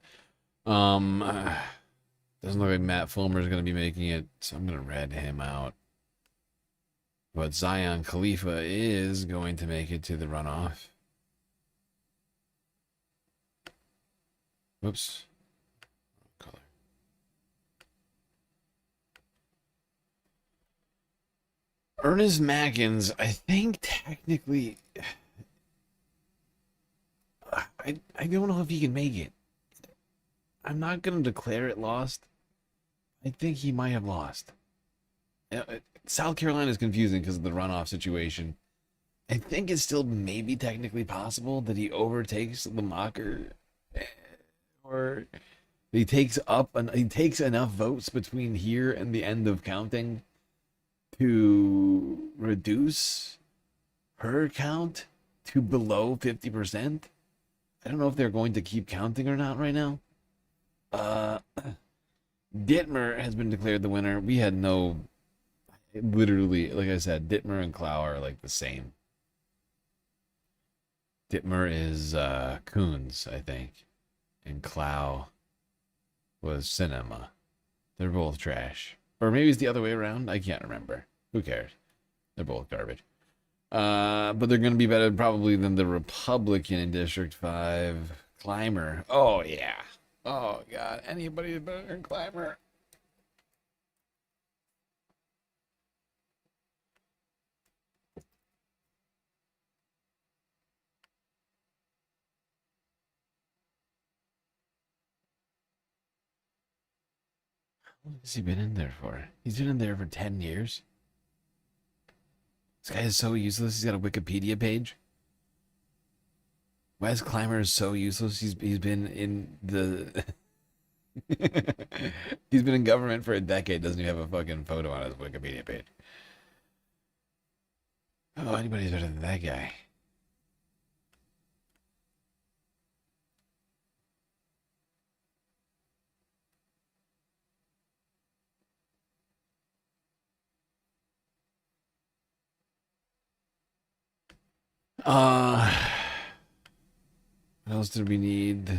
Doesn't look like Matt Fulmer is going to be making it, so I'm going to red him out. But Zion Khalifa is going to make it to the runoff. Whoops. Color. Ernest Mackins, I think technically, I don't know if he can make it. I'm not going to declare it lost. I think he might have lost. South Carolina is confusing because of the runoff situation. I think it's still maybe technically possible that he overtakes Lamacher, or he takes enough votes between here and the end of counting to reduce her count to below 50%. I don't know if they're going to keep counting or not right now. Dittmer has been declared the winner. We had no, literally, like I said, Dittmer and Clow are like the same. Dittmer is Coons, I think, and Clow was Cinema. They're both trash. Or maybe it's the other way around. I can't remember. Who cares? They're both garbage. But they're going to be better probably than the Republican in District 5. Clymer. Oh, yeah. Oh, God. Anybody is better than Clymer. How long has he been in there for? He's been in there for 10 years. This guy is so useless. He's got a Wikipedia page. Wes Clymer is so useless. He's been in the he's been in government for a decade. Doesn't even have a fucking photo on his Wikipedia page. Oh, anybody's better than that guy. What else did we need to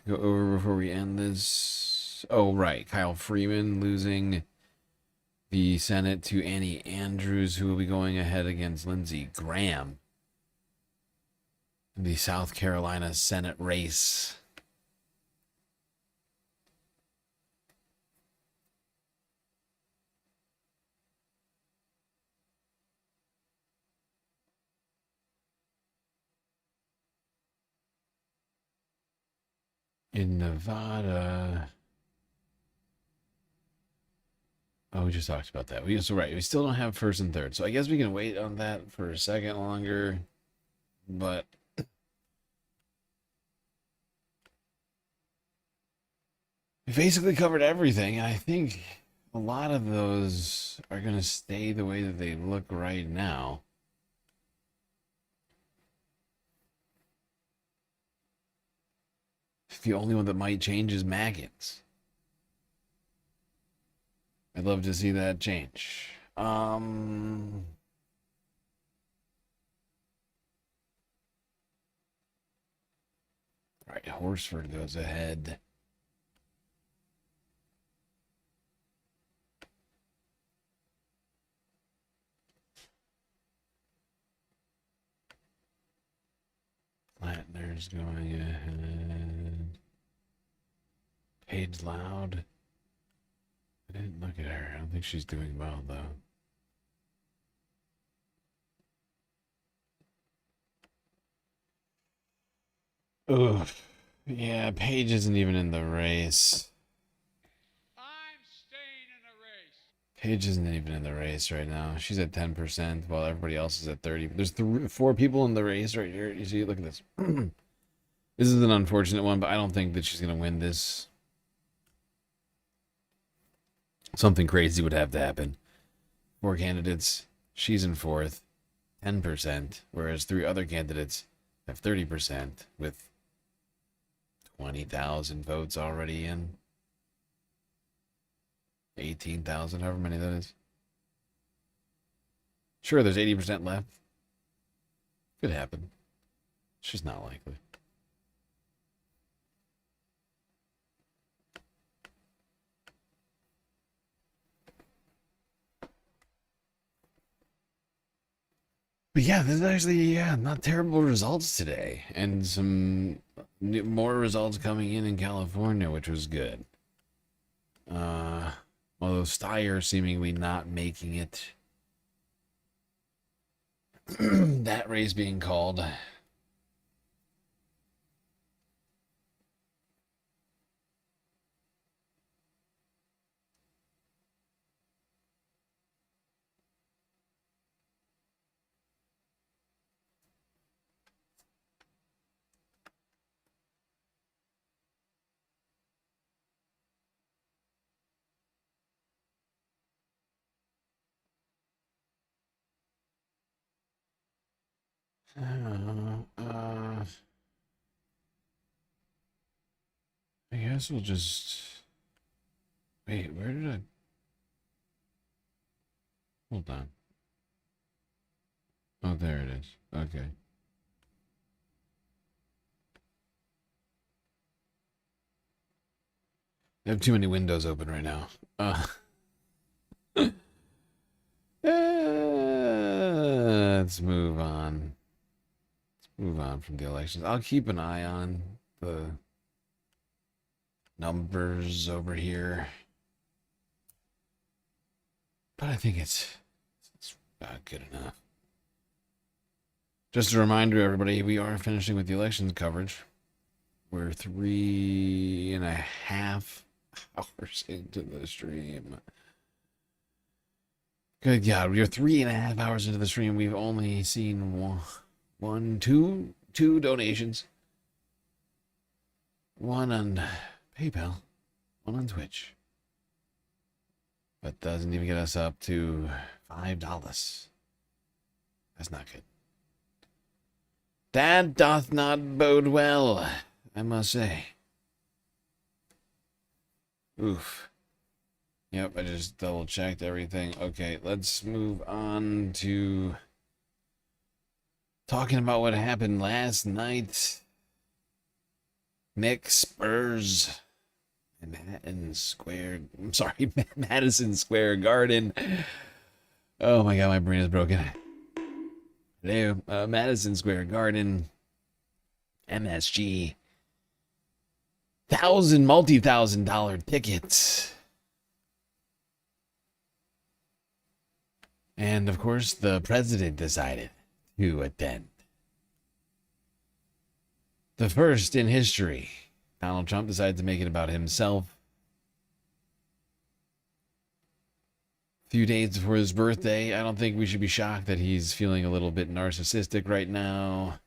go over before we end this? Oh, right. Kyle Freeman losing the Senate to Annie Andrews, who will be going ahead against Lindsey Graham in the South Carolina Senate race. In Nevada. Oh, we just talked about that. So right, we still don't have first and third. So I guess we can wait on that for a second longer. But we basically covered everything. I think a lot of those are going to stay the way that they look right now. The only one that might change is Maggins. I'd love to see that change. All right, Horsford goes ahead. Latner's going ahead. Paige Loud. I didn't look at her. I don't think she's doing well, though. Ugh. Yeah, Paige isn't even in the race. Paige isn't even in the race right now. She's at 10%, while everybody else is at 30. There's 4 people in the race right here. You see, look at this. This is an unfortunate one, but I don't think that she's going to win this. Something crazy would have to happen. 4 candidates, she's in 4th, 10%, whereas 3 other candidates have 30% with 20,000 votes already in. 18,000, however many that is. Sure, there's 80% left. Could happen. It's just not likely. But yeah, there's actually not terrible results today, and some more results coming in California, which was good. Although Steyer seemingly not making it. That race being called. I guess we'll just wait. Where did I? Hold on. Oh, there it is. Okay. I have too many windows open right now. Let's move on. Let's move on from the elections. I'll keep an eye on the numbers over here. But I think it's about good enough. Just a reminder, everybody, we are finishing with the elections coverage. We're 3.5 hours into the stream. Good God, we are 3.5 hours into the stream. We've only seen two donations. One on PayPal, one on Twitch. But doesn't even get us up to $5. That's not good. That doth not bode well, I must say. Oof. Yep, I just double checked everything. Okay, let's move on to talking about what happened last night. Knicks, Spurs, Madison Square Garden. Oh my God, my brain is broken. Hello, Madison Square Garden, MSG, multi-thousand-dollar tickets. And of course, the president decided to attend. The first in history. Donald Trump decided to make it about himself. A few days before his birthday, I don't think we should be shocked that he's feeling a little bit narcissistic right now.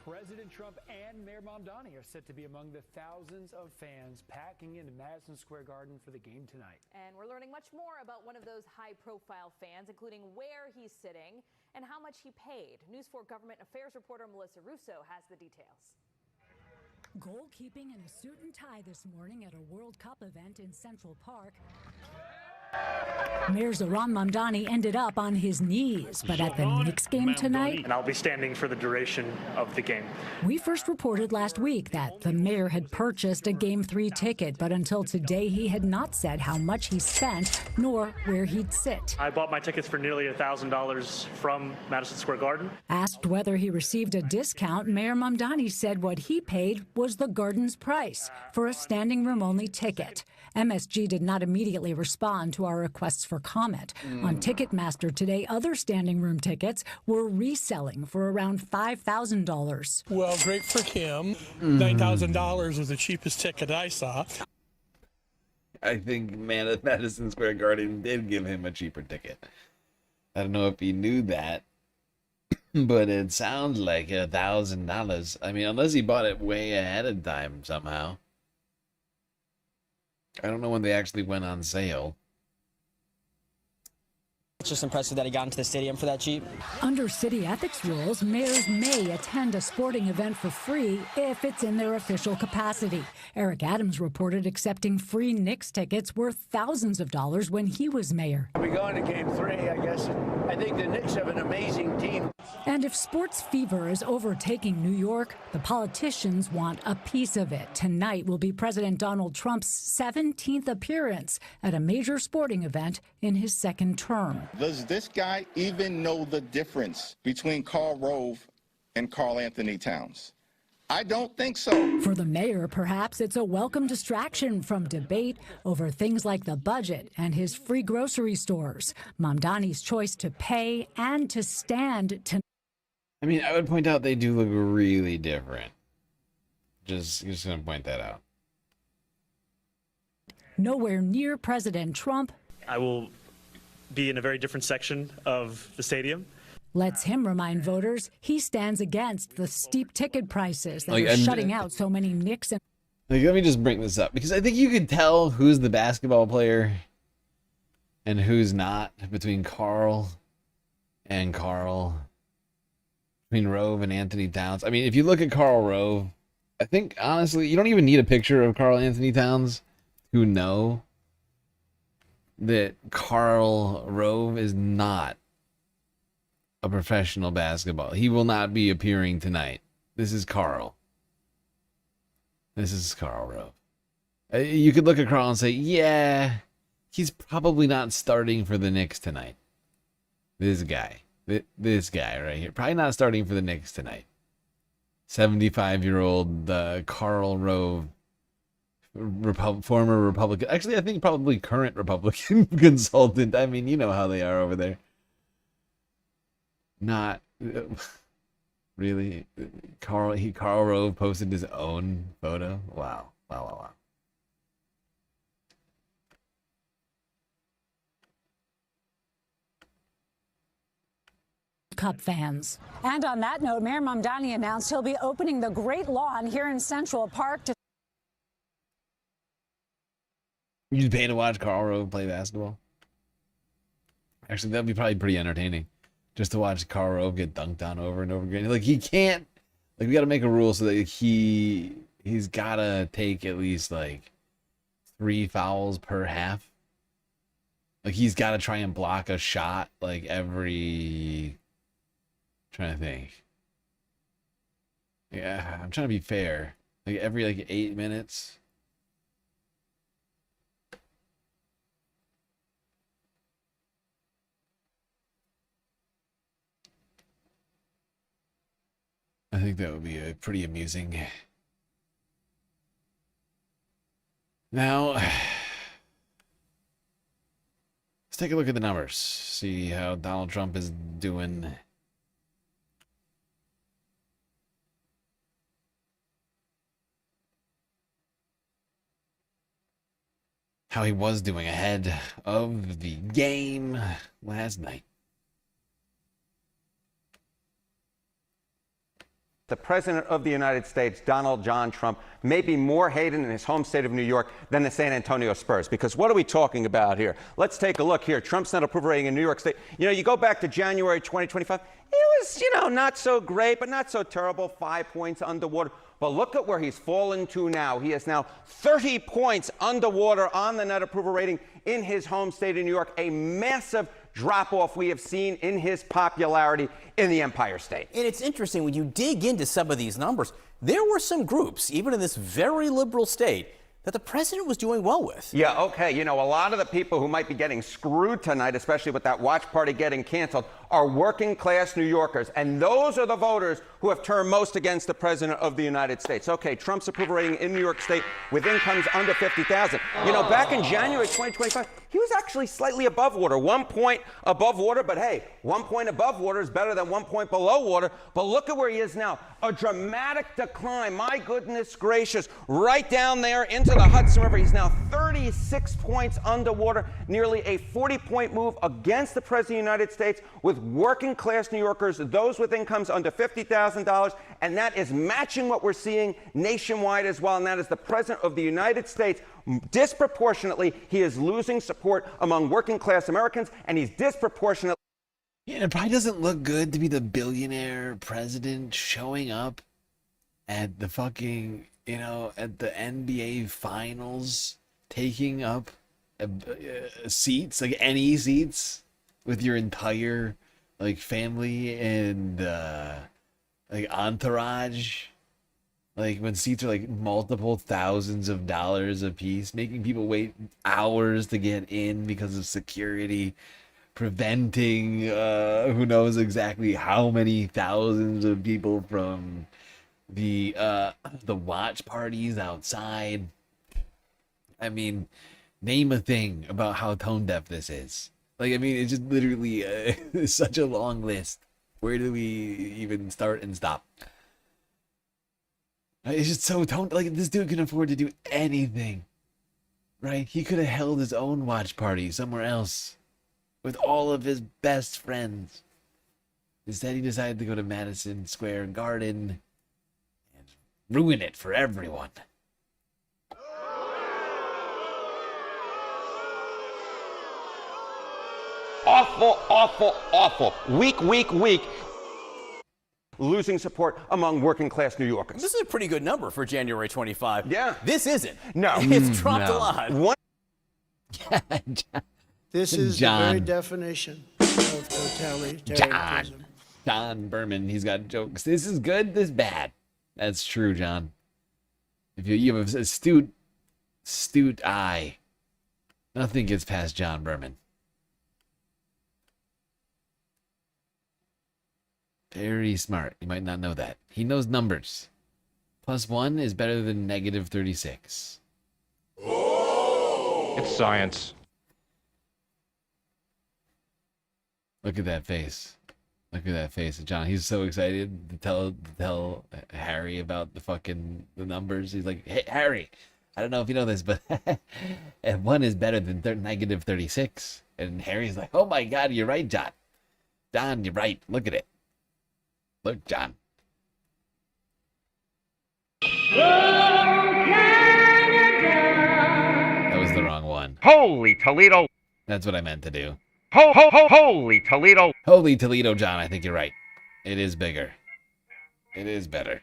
President Trump and Mayor Mamdani are set to be among the thousands of fans packing into Madison Square Garden for the game tonight. And we're learning much more about one of those high-profile fans, including where he's sitting and how much he paid. News 4 government affairs reporter Melissa Russo has the details. Goalkeeping in a suit and tie this morning at a World Cup event in Central Park. Mayor Zohran Mamdani ended up on his knees, but at the Knicks game tonight... And I'll be standing for the duration of the game. We first reported last week that the mayor had purchased a Game 3 ticket, but until today he had not said how much he spent, nor where he'd sit. I bought my tickets for nearly $1,000 from Madison Square Garden. Asked whether he received a discount, Mayor Mamdani said what he paid was the Garden's price for a standing room only ticket. MSG did not immediately respond to our requests for comment. On Ticketmaster today, other standing room tickets were reselling for around $5,000. Well, great for him. $9,000 was the cheapest ticket I saw. I think Madison Square Garden did give him a cheaper ticket. I don't know if he knew that. but it sounds like $1,000. I mean, unless he bought it way ahead of time somehow. I don't know when they actually went on sale. It's just impressive that he got into the stadium for that cheap. Under city ethics rules, mayors may attend a sporting event for free if it's in their official capacity. Eric Adams reported accepting free Knicks tickets worth thousands of dollars when he was mayor. We're going to Game 3, I guess. I think the Knicks have an amazing team. And if sports fever is overtaking New York, the politicians want a piece of it. Tonight will be President Donald Trump's 17th appearance at a major sporting event in his second term. Does this guy even know the difference between Karl Rove and Karl Anthony Towns? I don't think so. For the mayor, perhaps it's a welcome distraction from debate over things like the budget and his free grocery stores. Mamdani's choice to pay and to stand to... I mean, I would point out they do look really different. Just gonna point that out. Nowhere near President Trump. I will be in a very different section of the stadium. Lets him remind voters he stands against the steep ticket prices that Like, are shutting out so many Knicks and... Like, let me just bring this up because I think you could tell who's the basketball player and who's not between Karl and Karl, between Rove and Anthony Towns. I mean, if you look at Karl Rove, I think honestly you don't even need a picture of Karl Anthony Towns to know that Karl Rove is not a professional basketball. He will not be appearing tonight. This is Karl. This is Karl Rove. You could look at Karl and say, yeah, he's probably not starting for the Knicks tonight. This guy. This guy right here. Probably not starting for the Knicks tonight. 75-year-old Karl Rove, former Republican. Actually, I think probably current Republican consultant. I mean, you know how they are over there. Not really. Karl Rove posted his own photo. Wow. Cup fans. And on that note, Mayor Mamdani announced he'll be opening the Great Lawn here in Central Park to... You'd pay to watch Karl Rove play basketball? Actually, that'd be probably pretty entertaining. Just to watch Karl Rove get dunked on over and over again. Like, he can't... Like, we gotta make a rule so that he's gotta take at least, like, 3 fouls per half. Like, he's gotta try and block a shot, like, every... I'm trying to think. Yeah, I'm trying to be fair. Like, every, like, 8 minutes... I think that would be pretty amusing. Now, let's take a look at the numbers. See how Donald Trump is doing. How he was doing ahead of the game last night. The President of the United States, Donald John Trump, may be more hated in his home state of New York than the San Antonio Spurs. Because what are we talking about here? Let's take a look here. Trump's net approval rating in New York State. You know, you go back to January 2025, it was, not so great, but not so terrible. 5 points underwater. But look at where he's fallen to now. He is now 30 points underwater on the net approval rating in his home state of New York. A massive drop-off we have seen in his popularity in the Empire State. And it's interesting, when you dig into some of these numbers, there were some groups, even in this very liberal state, that the president was doing well with. Yeah, okay. A lot of the people who might be getting screwed tonight, especially with that watch party getting canceled, are working class New Yorkers. And those are the voters who have turned most against the President of the United States. Okay, Trump's approval rating in New York State with incomes under 50,000. You know, back in January 2025, he was actually slightly above water, 1 point above water. But hey, 1 point above water is better than 1 point below water. But look at where he is now. A dramatic decline. My goodness gracious. Right down there into the Hudson River. He's now 36 points underwater, nearly a 40-point move against the President of the United States with working class New Yorkers, those with incomes under $50,000. And that is matching what we're seeing nationwide as well. And that is the President of the United States. Disproportionately, he is losing support among working class Americans, and he's disproportionately. Yeah, it probably doesn't look good to be the billionaire president showing up at the fucking, at the NBA finals, taking up seats, like any seats, with your entire, like, family and, like, entourage. Like, when seats are, like, multiple thousands of dollars a piece, making people wait hours to get in because of security, preventing who knows exactly how many thousands of people from the watch parties outside. I mean, name a thing about how tone deaf this is. Like, I mean, it's just literally such a long list. Where do we even start and stop? It's just so like, this dude can afford to do anything, right? He could have held his own watch party somewhere else with all of his best friends. Instead, he decided to go to Madison Square Garden and ruin it for everyone. Awful, awful, awful. Weak. Losing support among working class New Yorkers. This is a pretty good number for January 25. Yeah. This isn't. No. It's dropped a lot. This is the very definition of totalitarianism. John Berman, he's got jokes. This is good, this is bad. That's true, John. If you have an astute eye, nothing gets past John Berman. Very smart. You might not know that. He knows numbers. +1 is better than -36. It's science. Look at that face. Look at that face of John. He's so excited to tell Harry about the numbers. He's like, hey, Harry, I don't know if you know this, but 1 is better than -36. And Harry's like, oh my God, you're right, John. John, you're right. Look at it. Look, John. That was the wrong one. Holy Toledo. That's what I meant to do. Holy Toledo. Holy Toledo, John. I think you're right. It is bigger. It is better.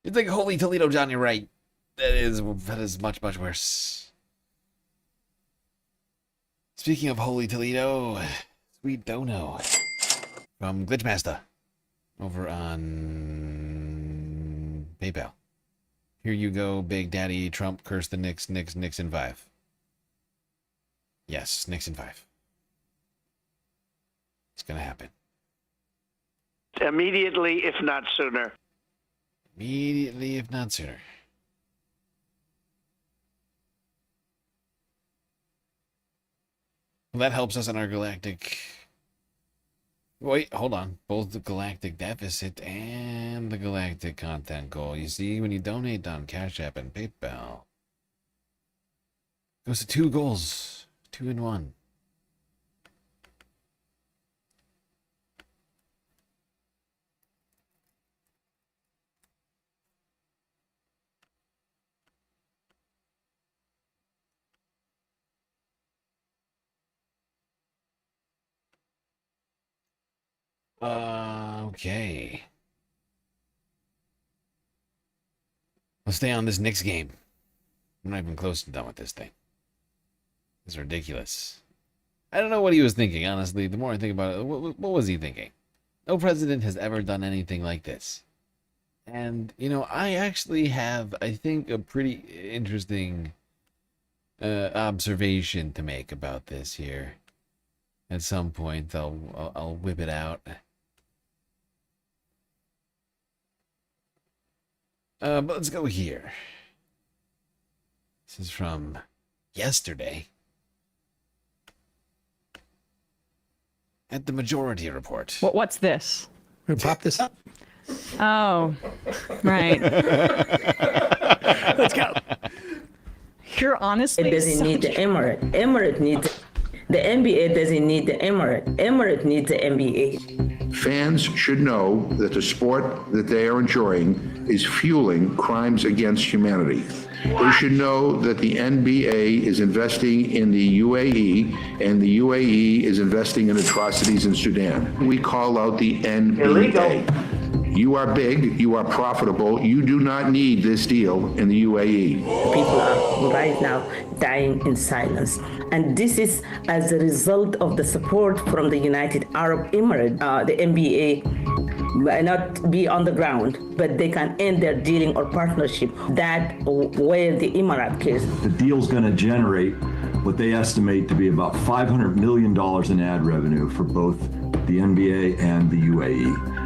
It's like, holy Toledo, John, you're right. That is much, much worse. Speaking of holy Toledo, sweet dono from Glitchmaster over on PayPal. Here you go, Big Daddy Trump, curse the Nixon 5. Yes, Nixon 5. It's gonna happen. Immediately, if not sooner. Immediately, if not sooner. Well, that helps us in our galactic... Wait, hold on. Both the galactic deficit and the galactic content goal. You see, when you donate on Cash App and PayPal, it goes to 2 goals. 2 in 1. Okay. Let's stay on this Knicks game. I'm not even close to done with this thing. It's ridiculous. I don't know what he was thinking, honestly. The more I think about it, what was he thinking? No president has ever done anything like this. And, you know, I actually have, I think, a pretty interesting observation to make about this here. At some point, I'll whip it out. But let's go here. This is from yesterday. At the Majority Report. What's this? We pop this up. Oh, right. Let's go. You're honestly. It doesn't need the Emirate. Emirate needs the NBA. Doesn't need the Emirate. Emirate needs the NBA. Fans should know that the sport that they are enjoying is fueling crimes against humanity. They should know that the NBA is investing in the UAE, and the UAE is investing in atrocities in Sudan. We call out the NBA. Illegal. You are big, you are profitable, you do not need this deal in the UAE. People are right now dying in silence. And this is as a result of the support from the United Arab Emirates. The NBA might not be on the ground, but they can end their dealing or partnership that where the Emirate case. The deal's going to generate what they estimate to be about $500 million in ad revenue for both the NBA and the UAE.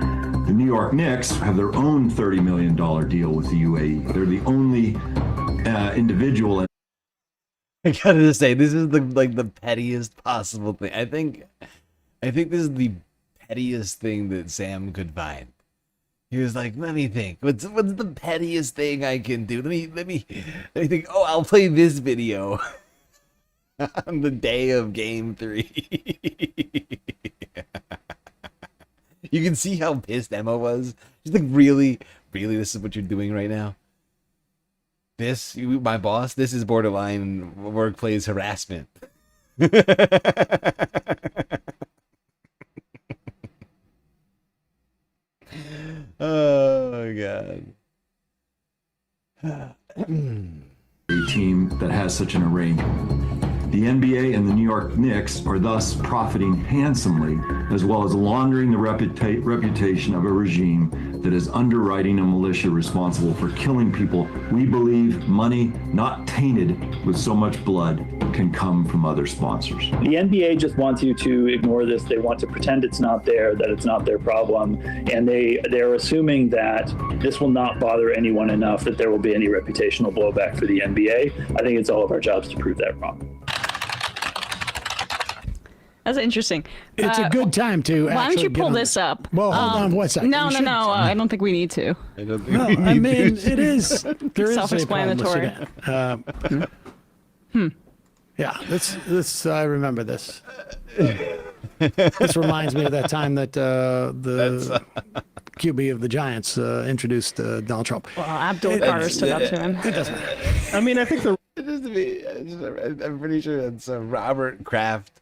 The New York Knicks have their own $30 million deal with the UAE. They're the only individual. I gotta say, this is the pettiest possible thing. I think this is the pettiest thing that Sam could find. He was like, let me think. What's the pettiest thing I can do? Let me think. Oh, I'll play this video on the day of Game 3. You can see how pissed Emma was. She's like, really, this is what you're doing right now? This, my boss, this is borderline workplace harassment. Oh, God. A team that has such an arrangement. The NBA and the New York Knicks are thus profiting handsomely, as well as laundering the reputation of a regime that is underwriting a militia responsible for killing people. We believe money not tainted with so much blood can come from other sponsors. The NBA just wants you to ignore this. They want to pretend it's not there, that it's not their problem. And they're assuming that this will not bother anyone enough that there will be any reputational blowback for the NBA. I think it's all of our jobs to prove that wrong. That's interesting. It's a good time to. Why don't you pull this up? Well, hold on one second. No. I don't think we need to. I mean, it is. There is self-explanatory. Yeah, this. I remember this. This reminds me of that time that the QB of the Giants introduced Donald Trump. Well, Abdul Carter stood up to him. It doesn't. I mean, I think I'm pretty sure that's Robert Kraft,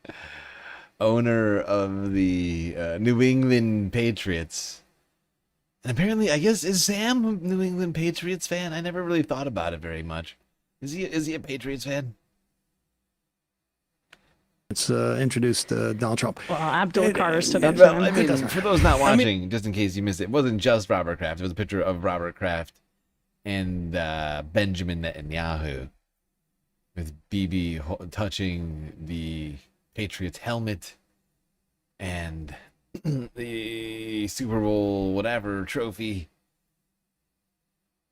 owner of the New England Patriots. And apparently, I guess, is Sam a New England Patriots fan? I never really thought about it very much. Is he a Patriots fan? It's introduced Donald Trump. Well, Abdul Carter stood up to him. I mean, for those not watching, just in case you missed it, it wasn't just Robert Kraft. It was a picture of Robert Kraft and Benjamin Netanyahu with Bibi touching the Patriots helmet and the Super Bowl whatever trophy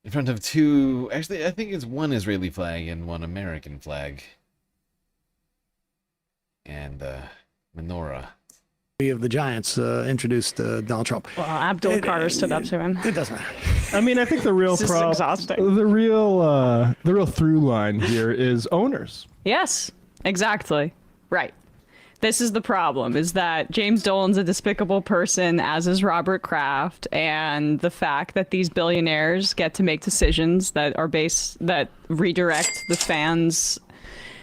in front of two, actually I think it's one Israeli flag and one American flag and menorah. Of the Giants introduced Donald Trump. Well, Abdul Carter stood up to him. It doesn't. I mean, I think the real exhausting. the real through line here is owners. Yes, exactly. Right. This is the problem, is that James Dolan's a despicable person, as is Robert Kraft, and the fact that these billionaires get to make decisions that redirect the fans'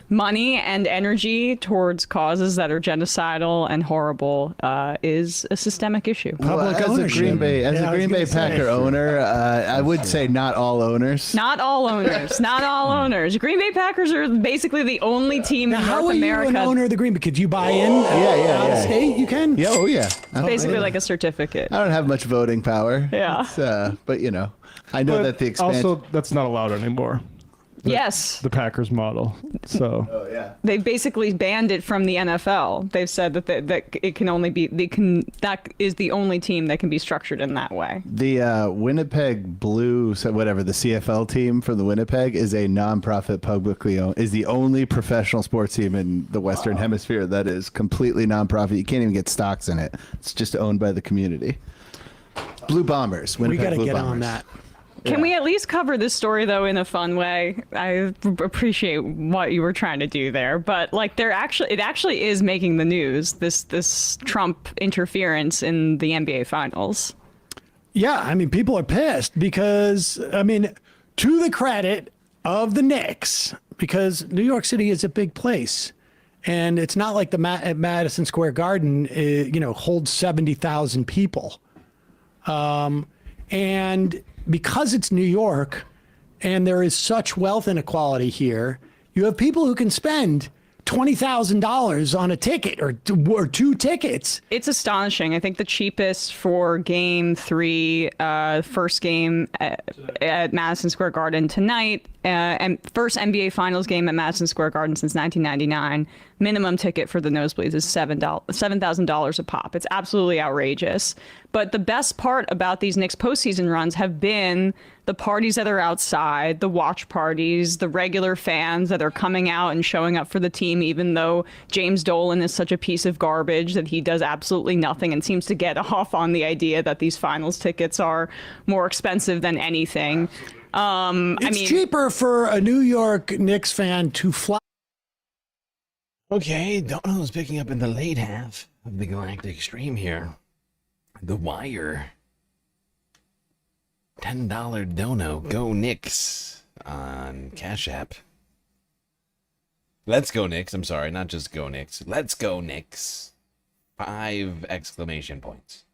money and energy towards causes that are genocidal and horrible is a systemic issue. Public as ownership. As a Green Bay Packer owner, I would say not all owners. Not all owners. Not all owners. Green Bay Packers are basically the only team Now, in how North are you America. an owner of the Green Bay? Could you buy in? Out of state, you can. Yeah, oh yeah. Basically like a certificate. I don't have much voting power. Yeah. But I know that the expansion. Also, that's not allowed anymore. Yes. The Packers model. So. Oh yeah. They've basically banned it from the NFL. They've said that it can only be that is the only team that can be structured in that way. The Winnipeg Blue, so whatever, the CFL team from the Winnipeg is a nonprofit, publicly owned, is the only professional sports team in the Western Hemisphere that is completely nonprofit. You can't even get stocks in it. It's just owned by the community. Blue Bombers. Winnipeg We got to Blue get Bombers. on that. Can we at least cover this story though in a fun way? I appreciate what you were trying to do there, but like it actually is making the news. This Trump interference in the NBA Finals. Yeah, I mean, people are pissed because, I mean, to the credit of the Knicks, because New York City is a big place, and it's not like the Madison Square Garden, holds 70,000 people, and because it's New York and there is such wealth inequality here, you have people who can spend $20,000 on a ticket or two tickets. It's astonishing. I think the cheapest for Game 3, first game at Madison Square Garden tonight, and first NBA Finals game at Madison Square Garden since 1999. Minimum ticket for the nosebleeds is $7,000 a pop. It's absolutely outrageous. But the best part about these Knicks postseason runs have been the parties that are outside, the watch parties, the regular fans that are coming out and showing up for the team, even though James Dolan is such a piece of garbage that he does absolutely nothing and seems to get off on the idea that these finals tickets are more expensive than anything. It's cheaper for a New York Knicks fan to fly. Okay, Donald's picking up in the late half of the Galactic Stream here. The Wire. $10 dono. Go Knicks on Cash App. Let's go Knicks. I'm sorry, not just go Knicks. Let's go Knicks. 5 exclamation points.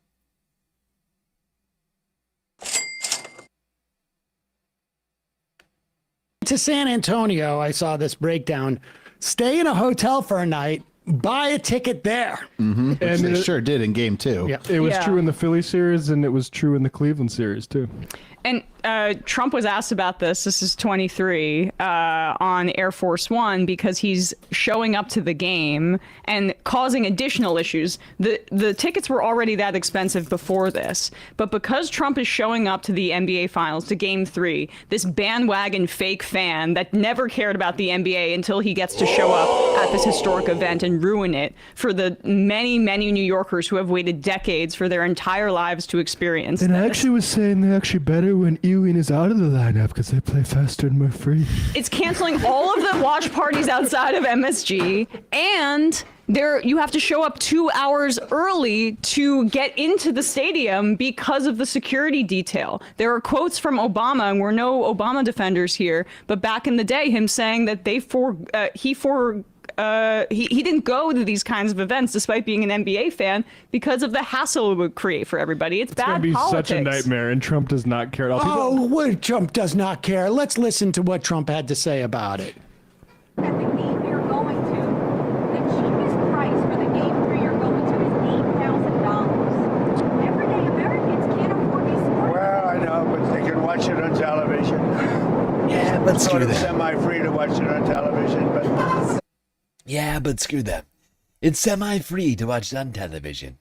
To San Antonio, I saw this breakdown. Stay in a hotel for a night, buy a ticket there. Mm-hmm. Which they sure did in Game 2. Yeah. It was true in the Philly series, and it was true in the Cleveland series, too. And Trump was asked about this. This is 23 on Air Force One because he's showing up to the game and causing additional issues. The tickets were already that expensive before this, but because Trump is showing up to the NBA Finals, to Game 3, this bandwagon fake fan that never cared about the NBA until he gets to show up at this historic event and ruin it for the many, many New Yorkers who have waited decades for their entire lives to experience And this. I actually was saying they're actually better when Ewing is out of the lineup because they play faster and more free. It's canceling all of the watch parties outside of MSG, and you have to show up 2 hours early to get into the stadium because of the security detail. There are quotes from Obama, and we're no Obama defenders here, but back in the day, him saying that he didn't go to these kinds of events despite being an NBA fan because of the hassle it would create for everybody. It's bad It's going to be politics. such a nightmare, and Trump does not care at all. Oh, what Trump does not care. Let's listen to what Trump had to say about it. At the game you're going to, the cheapest price for the game 3 you're going to is $8,000. Everyday Americans can't afford these sports. Well, I know, but they can watch it on television. Yeah, but It's screw sort of that. semi-free to watch it on television, but Yeah, but screw that. It's semi-free to watch on television.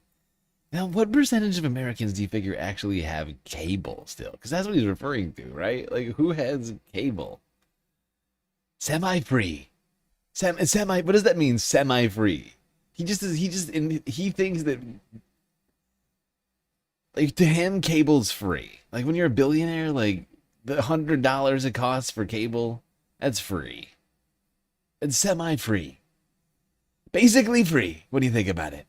Now, what percentage of Americans do you figure actually have cable still? Because that's what he's referring to, right? Like, who has cable? Semi-free. Semi. What does that mean? Semi-free. He thinks that, like, to him, cable's free. Like, when you're a billionaire, like, the $100 it costs for cable, that's free. It's semi-free. Basically free. What do you think about it?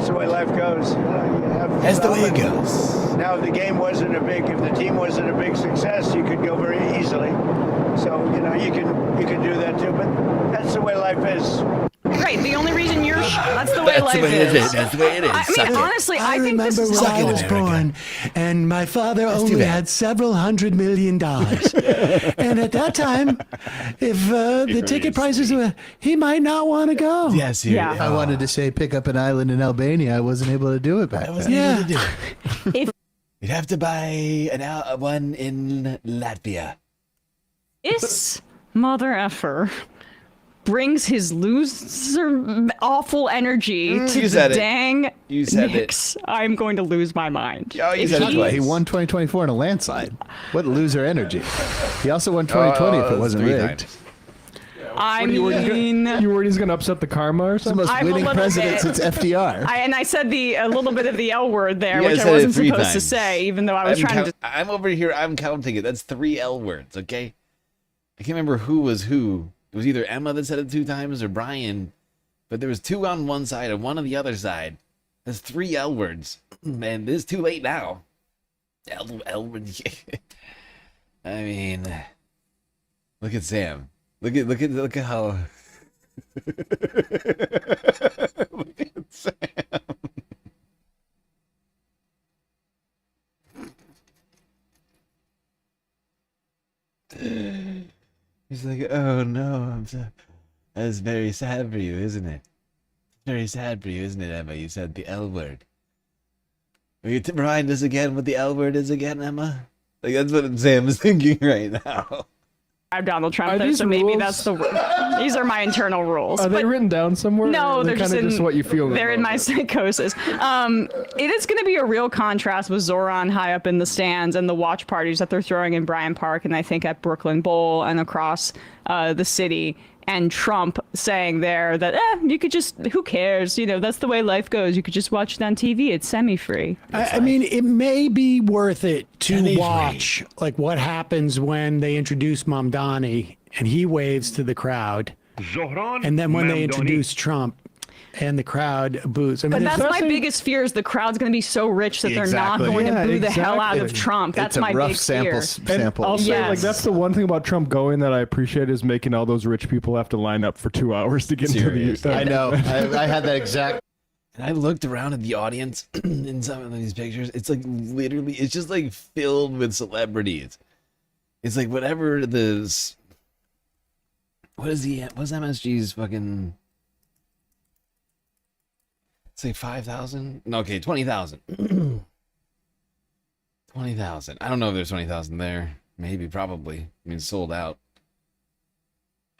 that's the way life goes. You have That's the way it development. goes. Now, if the team wasn't a big success, you could go very easily. So, you know, you can do that too, but that's the way life is. Right. The only reason you're that's the way life is. That's the way it is. I mean, honestly, I think this remember is when I was born, and my father only had several $100 million. And at that time, if the ticket prices were, he might not want to go. Yes, Yeah. I wanted to say pick up an island in Albania. I wasn't able to do it back then. Able to do it. You'd have to buy one in Latvia. This mother effer brings his loser awful energy to you the said it. dang You said Knicks. I'm going to lose my mind. Oh, you If said it he- twice. He won 2024 in a landslide. What loser energy. He also won 2020 if it wasn't 3 rigged. times. I You mean, worried he's gonna upset the karma or He's the something? most I'm a winning little president bit. since FDR. I said a little bit of the L word there, You which guys I said it wasn't 3 supposed to times. say, even though I was trying to. I'm over here. I'm counting it. That's 3 L words. Okay. I can't remember who was who. It was either Emma that said it 2 times or Brian, but there was 2 on one side and 1 on the other side. That's 3 L words, and it's too late now. L words. I mean, look at Sam. Look at how. Look at Sam. He's like, oh no, that's very sad for you, isn't it? Very sad for you, isn't it, Emma? You said the L word. Will you remind us again what the L word is again, Emma? Like, that's what Sam is thinking right now. I'm Donald Trump, Are there, these so maybe rules- that's these are my internal rules. Are they but- written down somewhere? No, or they're kind of just in what you feel. They're in my psychosis. It is going to be a real contrast with Zoran high up in the stands and the watch parties that they're throwing in Bryant Park and I think at Brooklyn Bowl and across the city. And Trump saying there that you could just, who cares? You know, that's the way life goes. You could just watch it on TV. It's semi-free. I mean, it may be worth it to watch like what happens when they introduce Mamdani and he waves to the crowd, and then when they introduce Trump and the crowd boos. I mean, But that's my especially- biggest fear is the crowd's going to be so rich that they're Exactly. not going Yeah, to boo the hell out of exactly. Trump. That's It's a my rough big fear. sample. I'll say, like, Yes. that's the one thing about Trump going that I appreciate is making all those rich people have to line up for 2 hours to get Seriously. into I know. I had that exact. And I looked around at the audience in some of these pictures. It's like literally, it's just like filled with celebrities. It's like whatever what is what's MSG's fucking, it's like 5,000? No, okay, 20,000. 20,000. I don't know if there's 20,000 there. Maybe, probably. I mean, it's sold out.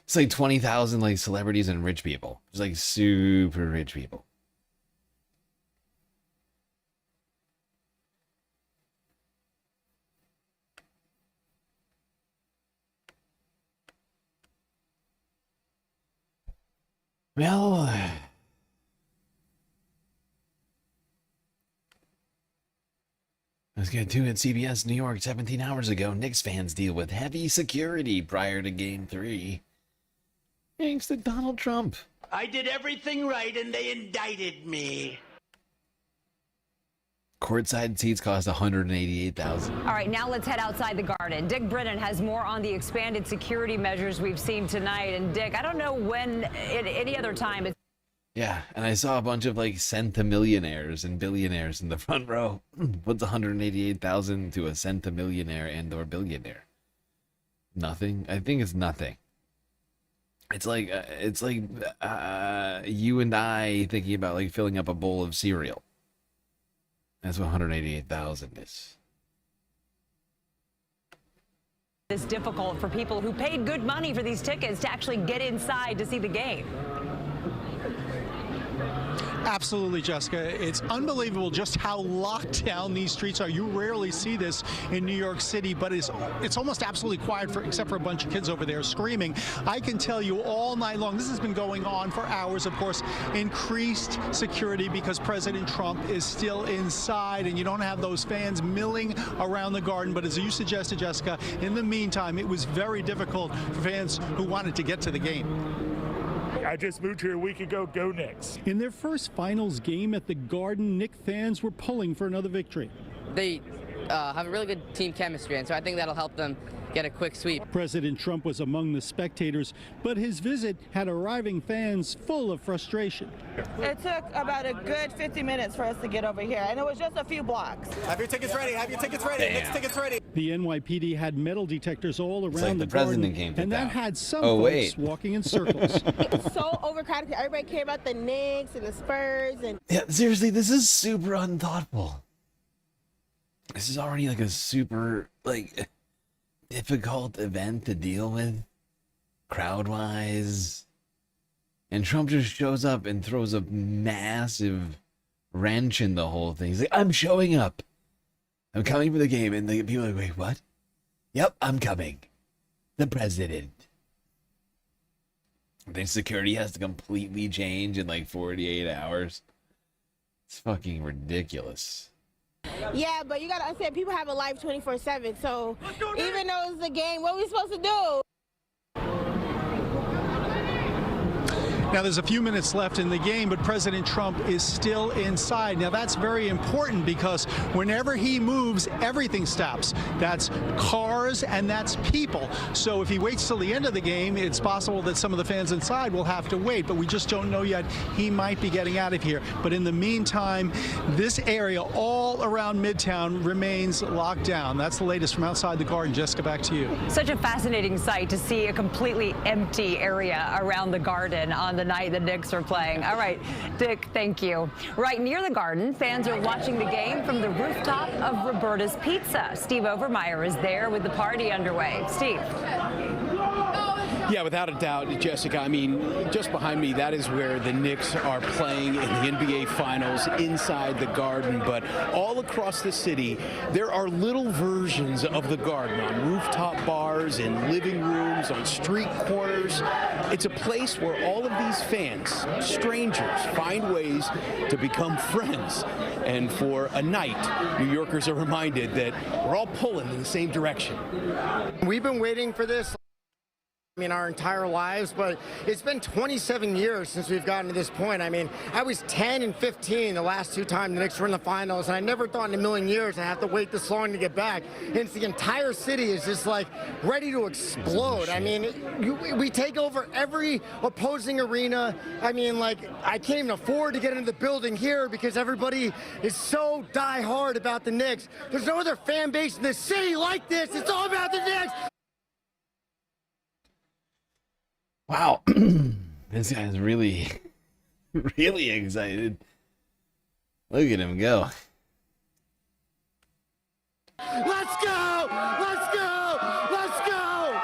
It's like 20,000 like celebrities and rich people. It's like super rich people. Well, let's get to it. CBS New York 17 hours ago. Knicks fans deal with heavy security prior to Game 3. Thanks to Donald Trump. I did everything right and they indicted me. Courtside seats cost $188,000. All right, now let's head outside the Garden. Dick Brennan has more on the expanded security measures we've seen tonight. And Dick, I don't know when at any other time it's Yeah, and I saw a bunch of like centimillionaires and billionaires in the front row. What's 188,000 to a centimillionaire and or billionaire? Nothing. I think it's nothing. It's like you and I thinking about like filling up a bowl of cereal. That's what 188,000 is. this difficult for people who paid good money for these tickets to actually get inside to see the game. Absolutely, Jessica. It's unbelievable just how locked down these streets are. You rarely see this in New York City, but it's almost absolutely quiet except for a bunch of kids over there screaming. I can tell you all night long, this has been going on for hours, of course, increased security because President Trump is still inside and you don't have those fans milling around the Garden. But as you suggested, Jessica, in the meantime, it was very difficult for fans who wanted to get to the game. I just moved here a week ago. Go Knicks. In their first finals game at the Garden, Knicks fans were pulling for another victory. They have a really good team chemistry, and so I think that'll help them get a quick sweep. President Trump was among the spectators, but his visit had arriving fans full of frustration. It took about a good 50 minutes for us to get over here, and it was just a few blocks. Have your tickets ready. Have your tickets ready. Damn. Next tickets ready. The NYPD had metal detectors all around like the the president garden, came to and that town. had some Oh, folks wait. walking in circles. It's so overcrowded. Everybody cared about the Knicks and the Spurs, and Yeah, seriously, this is super unthoughtful. This is already like a super like difficult event to deal with, crowd-wise. And Trump just shows up and throws a massive wrench in the whole thing. He's like, I'm showing up. I'm coming for the game. And the people are like, wait, what? Yep, I'm coming. The president. I think security has to completely change in like 48 hours. It's fucking ridiculous. yeah, but you gotta understand, people have a life 24/7. So even though it's a game, what are we supposed to do? Now, there's a few minutes left in the game, but President Trump is still inside. Now, that's very important because whenever he moves, everything stops. That's cars and that's people. So if he waits till the end of the game, it's possible that some of the fans inside will have to wait, but we just don't know yet. He might be getting out of here. But in the meantime, this area all around Midtown remains locked down. That's the latest from outside the Garden. Jessica, back to you. Such a fascinating sight to see a completely empty area around the Garden on the night the Knicks are playing. All right, Dick, thank you. Right near the Garden, fans are watching the game from the rooftop of Roberta's Pizza. Steve Overmeyer is there with the party underway. Steve. Yeah, without a doubt, Jessica. I mean, just behind me, that is where the Knicks are playing in the NBA Finals inside the Garden. But all across the city, there are little versions of the Garden on rooftop bars, in living rooms, on street corners. It's a place where all of these fans, strangers, find ways to become friends. And for a night, New Yorkers are reminded that we're all pulling in the same direction. We've been waiting for this our entire lives, but it's been 27 years since we've gotten to this point. I mean, I was 10 and 15 the last two times the Knicks were in the finals, and I never thought in a million years I'd have to wait this long to get back. And it's the entire city is just like ready to explode. I mean, we take over every opposing arena. I mean, like, I can't even afford to get into the building here because everybody is so die-hard about the Knicks. There's no other fan base in the city like this. It's all about the Knicks. Wow, this guy's really, really excited. Look at him go. Let's go! Let's go! Let's go!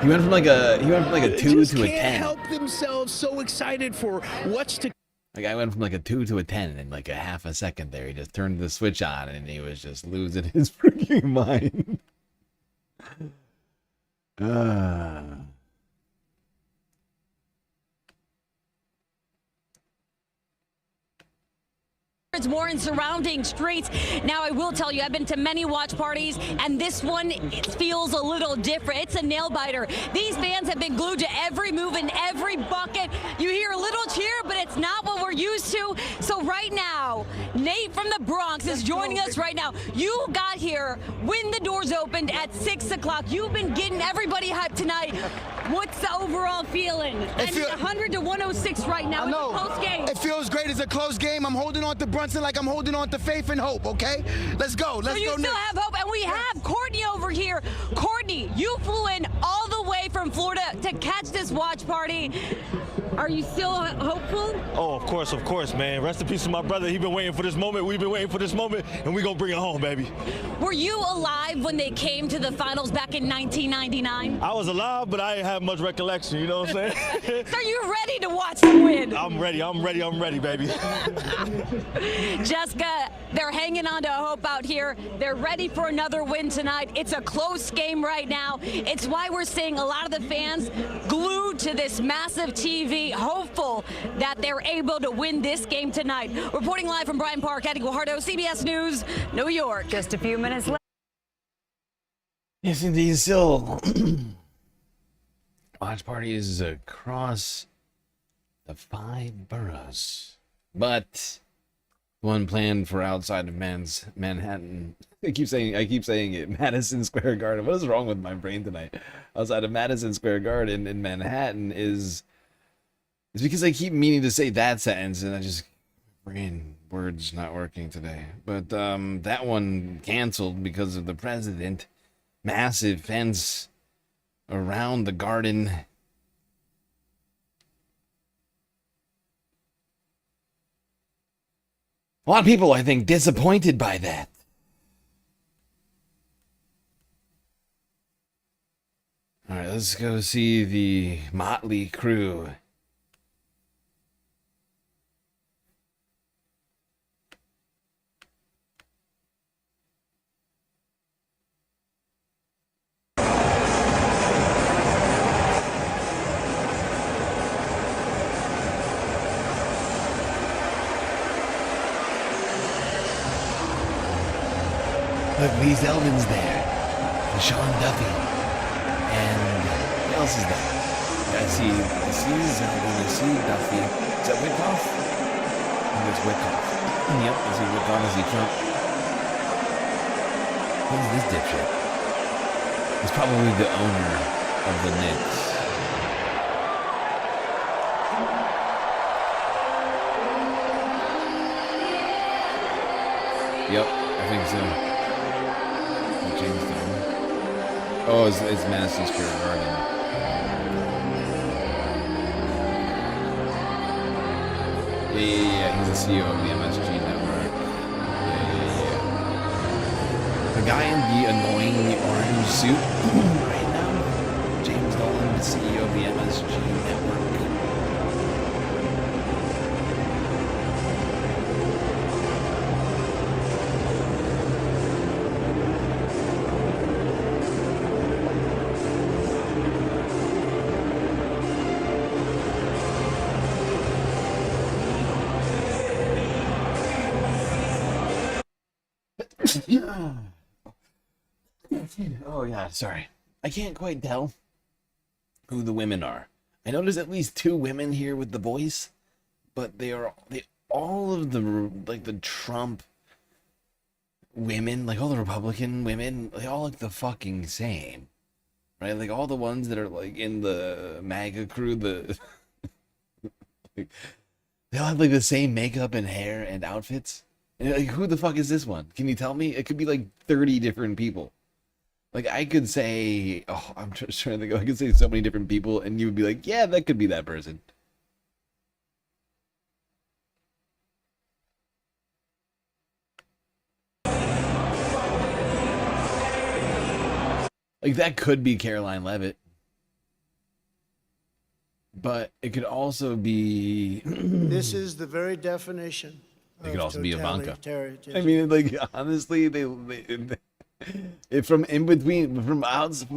He went from like a 2 to a 10. Can't help themselves, so excited for what's to. Like I went from like a 2 to a 10 in like a half a second there. He just turned the switch on and he was just losing his freaking mind. It's more in surrounding streets. Now, I will tell you, I've been to many watch parties, and this one feels a little different. It's a nail biter. These fans have been glued to every move and every bucket. You hear a little cheer, but it's not what we're used to. So right now, Nate from the Bronx is joining us right now. You got here when the doors opened at 6 o'clock. You've been getting everybody hyped tonight. What's the overall feeling? And 100 to 106 right now in the post game. It feels great. It's a close game. I'm holding on to Brunson like I'm holding on to faith and hope, okay? Let's go. Let's so you go. still have hope, and we have Courtney over here. Courtney, you flew in all the way from Florida to catch this watch party. Are you still hopeful? Oh, of course, man. Rest in peace to my brother. He's been waiting for this moment. We've been waiting for this moment, and we're going to bring it home, baby. Were you alive when they came to the finals back in 1999? I was alive, but I didn't have much recollection, you know what I'm saying? So you're ready to watch them win? I'm ready, baby. Jessica, they're hanging on to hope out here. They're ready for another win tonight. It's a close game right now. It's why we're seeing a lot of the fans glued to this massive TV, hopeful that they're able to win this game tonight. Reporting live from Bryant Park, Eddie Guajardo, CBS News, New York. Just a few minutes left. Yes, indeed. Still, watch parties across the 5 boroughs, but One planned for outside of Manhattan. I keep saying it. Madison Square Garden. What is wrong with my brain tonight? Outside of Madison Square Garden in Manhattan is. It's because I keep meaning to say that sentence and I just brain words not working today. But that one canceled because of the president. Massive fence around the garden. A lot of people, I think, disappointed by that. All right, let's go see the motley crew. Look, Lee Zeldin's there. And Sean Duffy. And who else is there? I see Zeldin, I see Duffy. Is that Wickoff? I think it's Wickoff. Yep, I see Wickoff, I see Trump. Who's this dipshit? He's probably the owner of the Knicks. Yep, I think so. Oh, it's Madison Square Garden. Yeah, he's the CEO of the MSG network. Yeah. The guy in the annoying orange suit right now, James Dolan, the CEO of the MSG network. Oh yeah, sorry. I can't quite tell who the women are. I know there's at least 2 women here with the boys, but they all of the like the Trump women, like all the Republican women, they all look the fucking same. Right? Like all the ones that are like in the MAGA crew, like, they all have like the same makeup and hair and outfits. And like, who the fuck is this one? Can you tell me? It could be like 30 different people. Like, I could say, oh, I'm just trying to think. I could say so many different people, and you would be like, yeah, that could be that person. Like, that could be Caroline Leavitt. But it could also be... This is the very definition. It could also be Ivanka. Totalitarianism. I mean, like, honestly, they from in between, from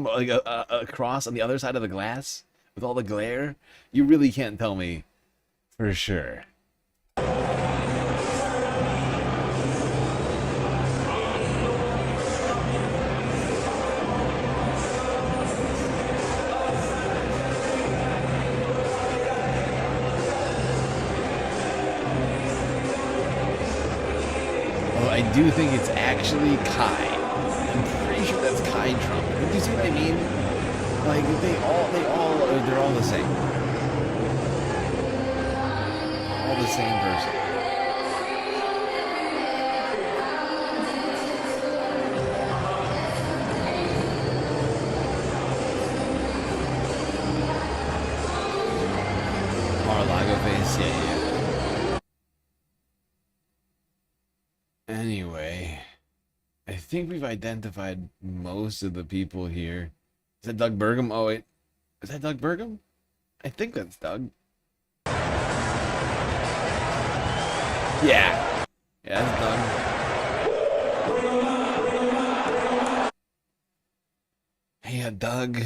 like across on the other side of the glass with all the glare, you really can't tell me for sure. I do think it's actually Kai. I'm pretty sure that's Kai Trump. Do you see what I mean? Like they're all the same. All the same person. Mar-a-Lago face, yeah. Anyway, I think we've identified most of the people here. Is that Doug Burgum? Oh, wait. Is that Doug Burgum? I think that's Doug. Yeah. Yeah, that's Doug. Yeah, Doug.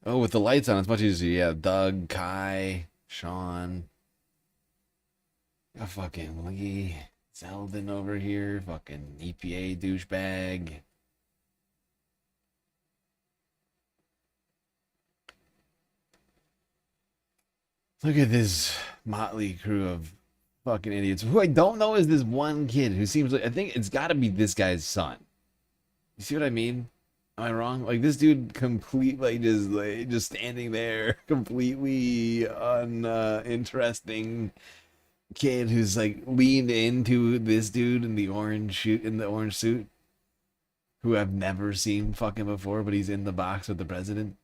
Oh, with the lights on, it's much easier. Yeah, Doug, Kai, Sean. Fucking Lee. Zeldin over here, fucking EPA douchebag. Look at this motley crew of Fucking idiots. Who I don't know is this one kid who seems like, I think it's got to be this guy's son. You see what I mean? Am I wrong? Like this dude completely just standing there, completely uninteresting kid who's like leaned into this dude in the orange suit, who I've never seen fucking before, but he's in the box with the president.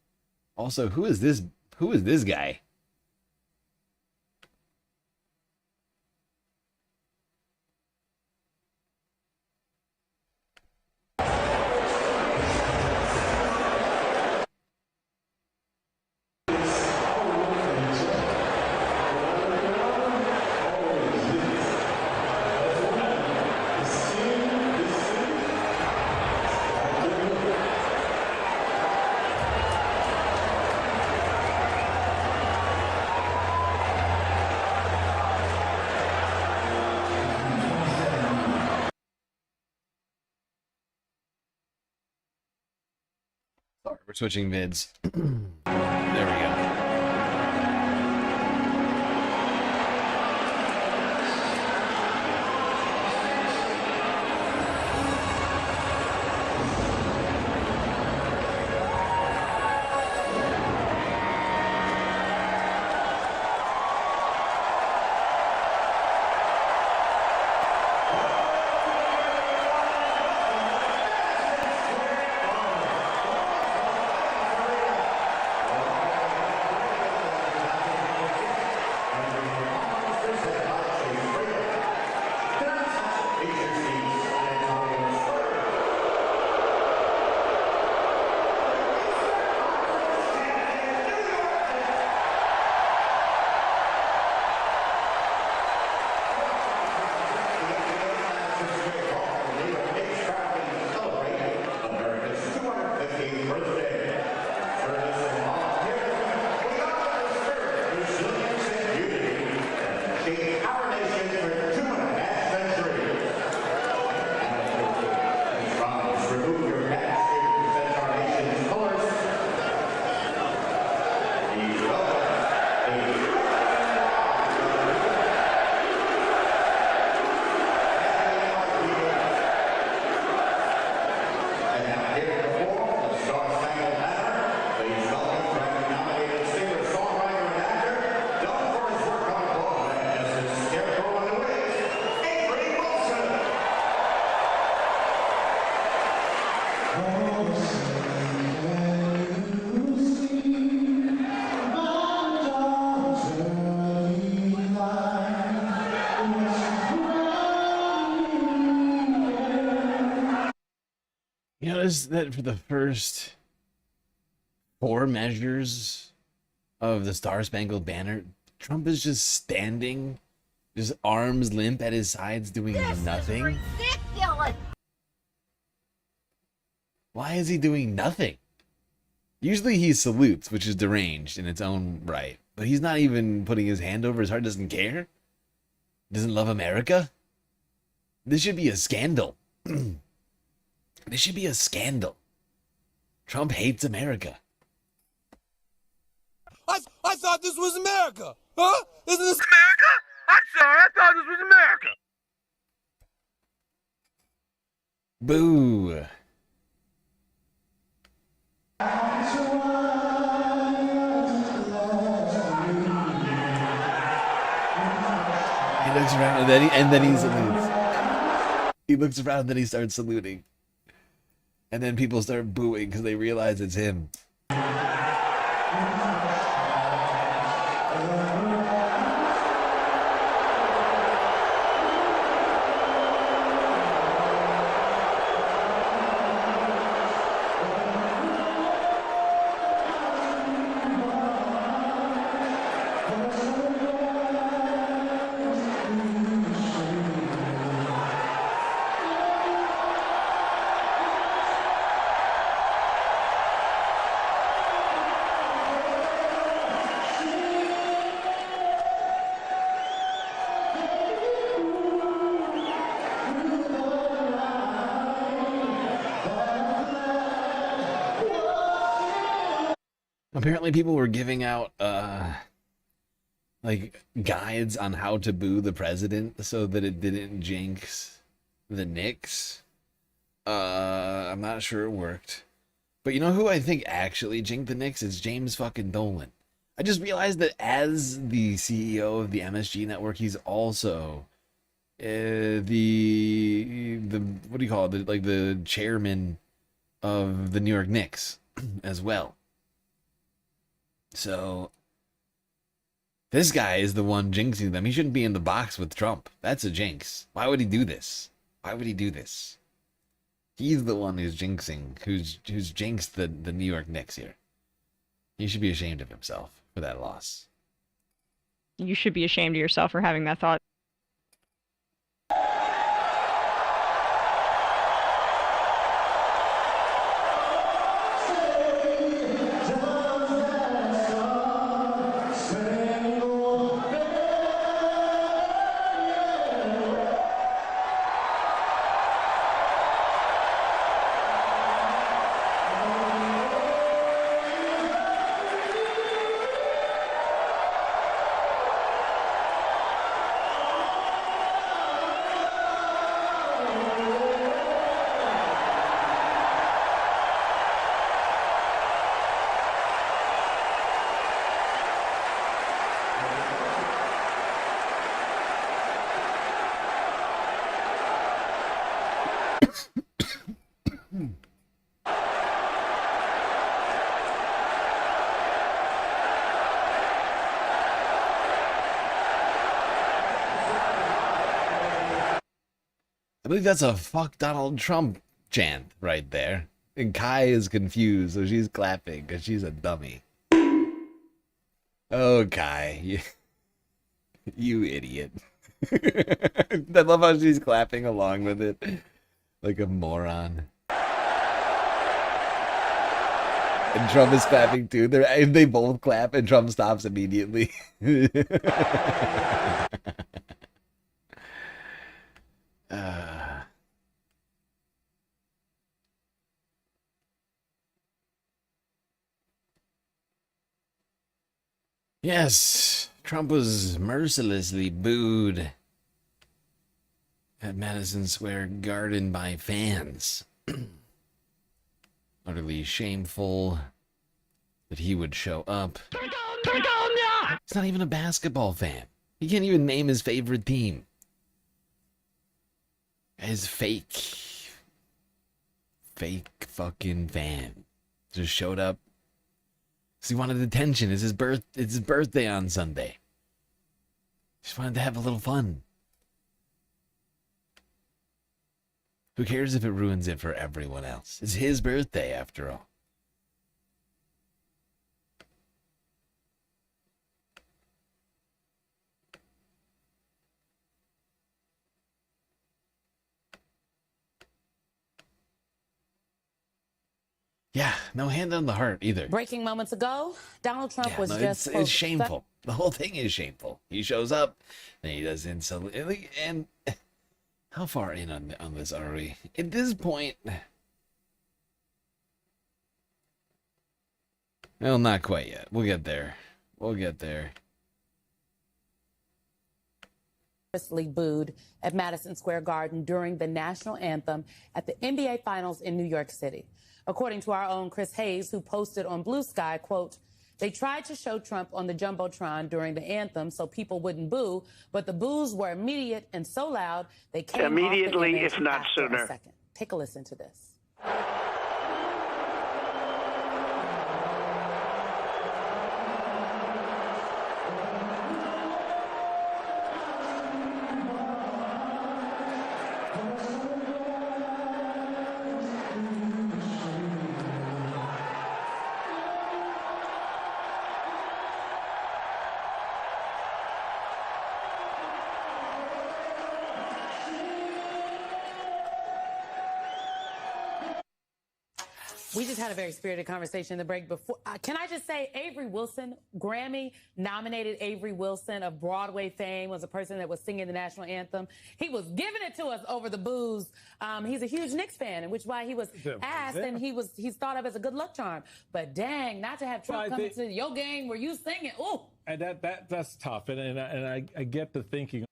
Also, who is this? Who is this guy? Sorry, we're switching vids. There we go. You notice that for the first 4 measures of the Star Spangled Banner, Trump is just standing, just arms limp at his sides, doing nothing? Ridiculous. Why is he doing nothing? Usually he salutes, which is deranged in its own right. But he's not even putting his hand over his heart, doesn't care? Doesn't love America? This should be a scandal. This should be a scandal. Trump hates America. I thought this was America. Huh? Isn't this America? I'm sorry, I thought this was America. Boo. He looks around and then he salutes. He looks around and then he starts saluting. And then people start booing because they realize it's him. Apparently people were giving out like guides on how to boo the president so that it didn't jinx the Knicks. I'm not sure it worked. But you know who I think actually jinxed the Knicks is James fucking Dolan. I just realized that as the CEO of the MSG network, he's also the what do you call it? The chairman of the New York Knicks as well. So this guy is the one jinxing them. He shouldn't be in the box with Trump. That's a jinx. Why would he do this? Why would he do this? He's the one who's jinxing, who's jinxed the New York Knicks here. He should be ashamed of himself for that loss. You should be ashamed of yourself for having that thought. I believe that's a fuck Donald Trump chant right there. And Kai is confused, so she's clapping because she's a dummy. Oh, Kai, you idiot. I love how she's clapping along with it like a moron. And Trump is clapping too. They both clap and Trump stops immediately. Yes, Trump was mercilessly booed at Madison Square Garden by fans. Utterly shameful that he would show up. He's not even a basketball fan. He can't even name his favorite team. His fake fucking fan just showed up. He wanted attention. It's his birthday on Sunday. Just wanted to have a little fun. Who cares if it ruins it for everyone else? It's his birthday after all. Yeah, no hand on the heart either. Breaking moments ago, Donald Trump was just... It's shameful. The whole thing is shameful. He shows up, and he does insult... And how far in on this are we? At this point... Well, not quite yet. We'll get there. We'll get there. Booed at Madison Square Garden during the national anthem at the NBA Finals in New York City. According to our own Chris Hayes, who posted on Blue Sky, quote, "They tried to show Trump on the Jumbotron during the anthem so people wouldn't boo, but the boos were immediate and so loud they came immediately, off the if not after sooner. a second. Take a listen to this. We just had a very spirited conversation in the break before. Can I just say, Avery Wilson, Grammy-nominated Avery Wilson of Broadway fame, was a person that was singing the national anthem. He was giving it to us over the booze. He's a huge Knicks fan, and which is why he was asked, and he's thought of as a good luck charm. But dang, not to have Trump come into your game where you singing. Ooh. And that's tough, and I get the thinking.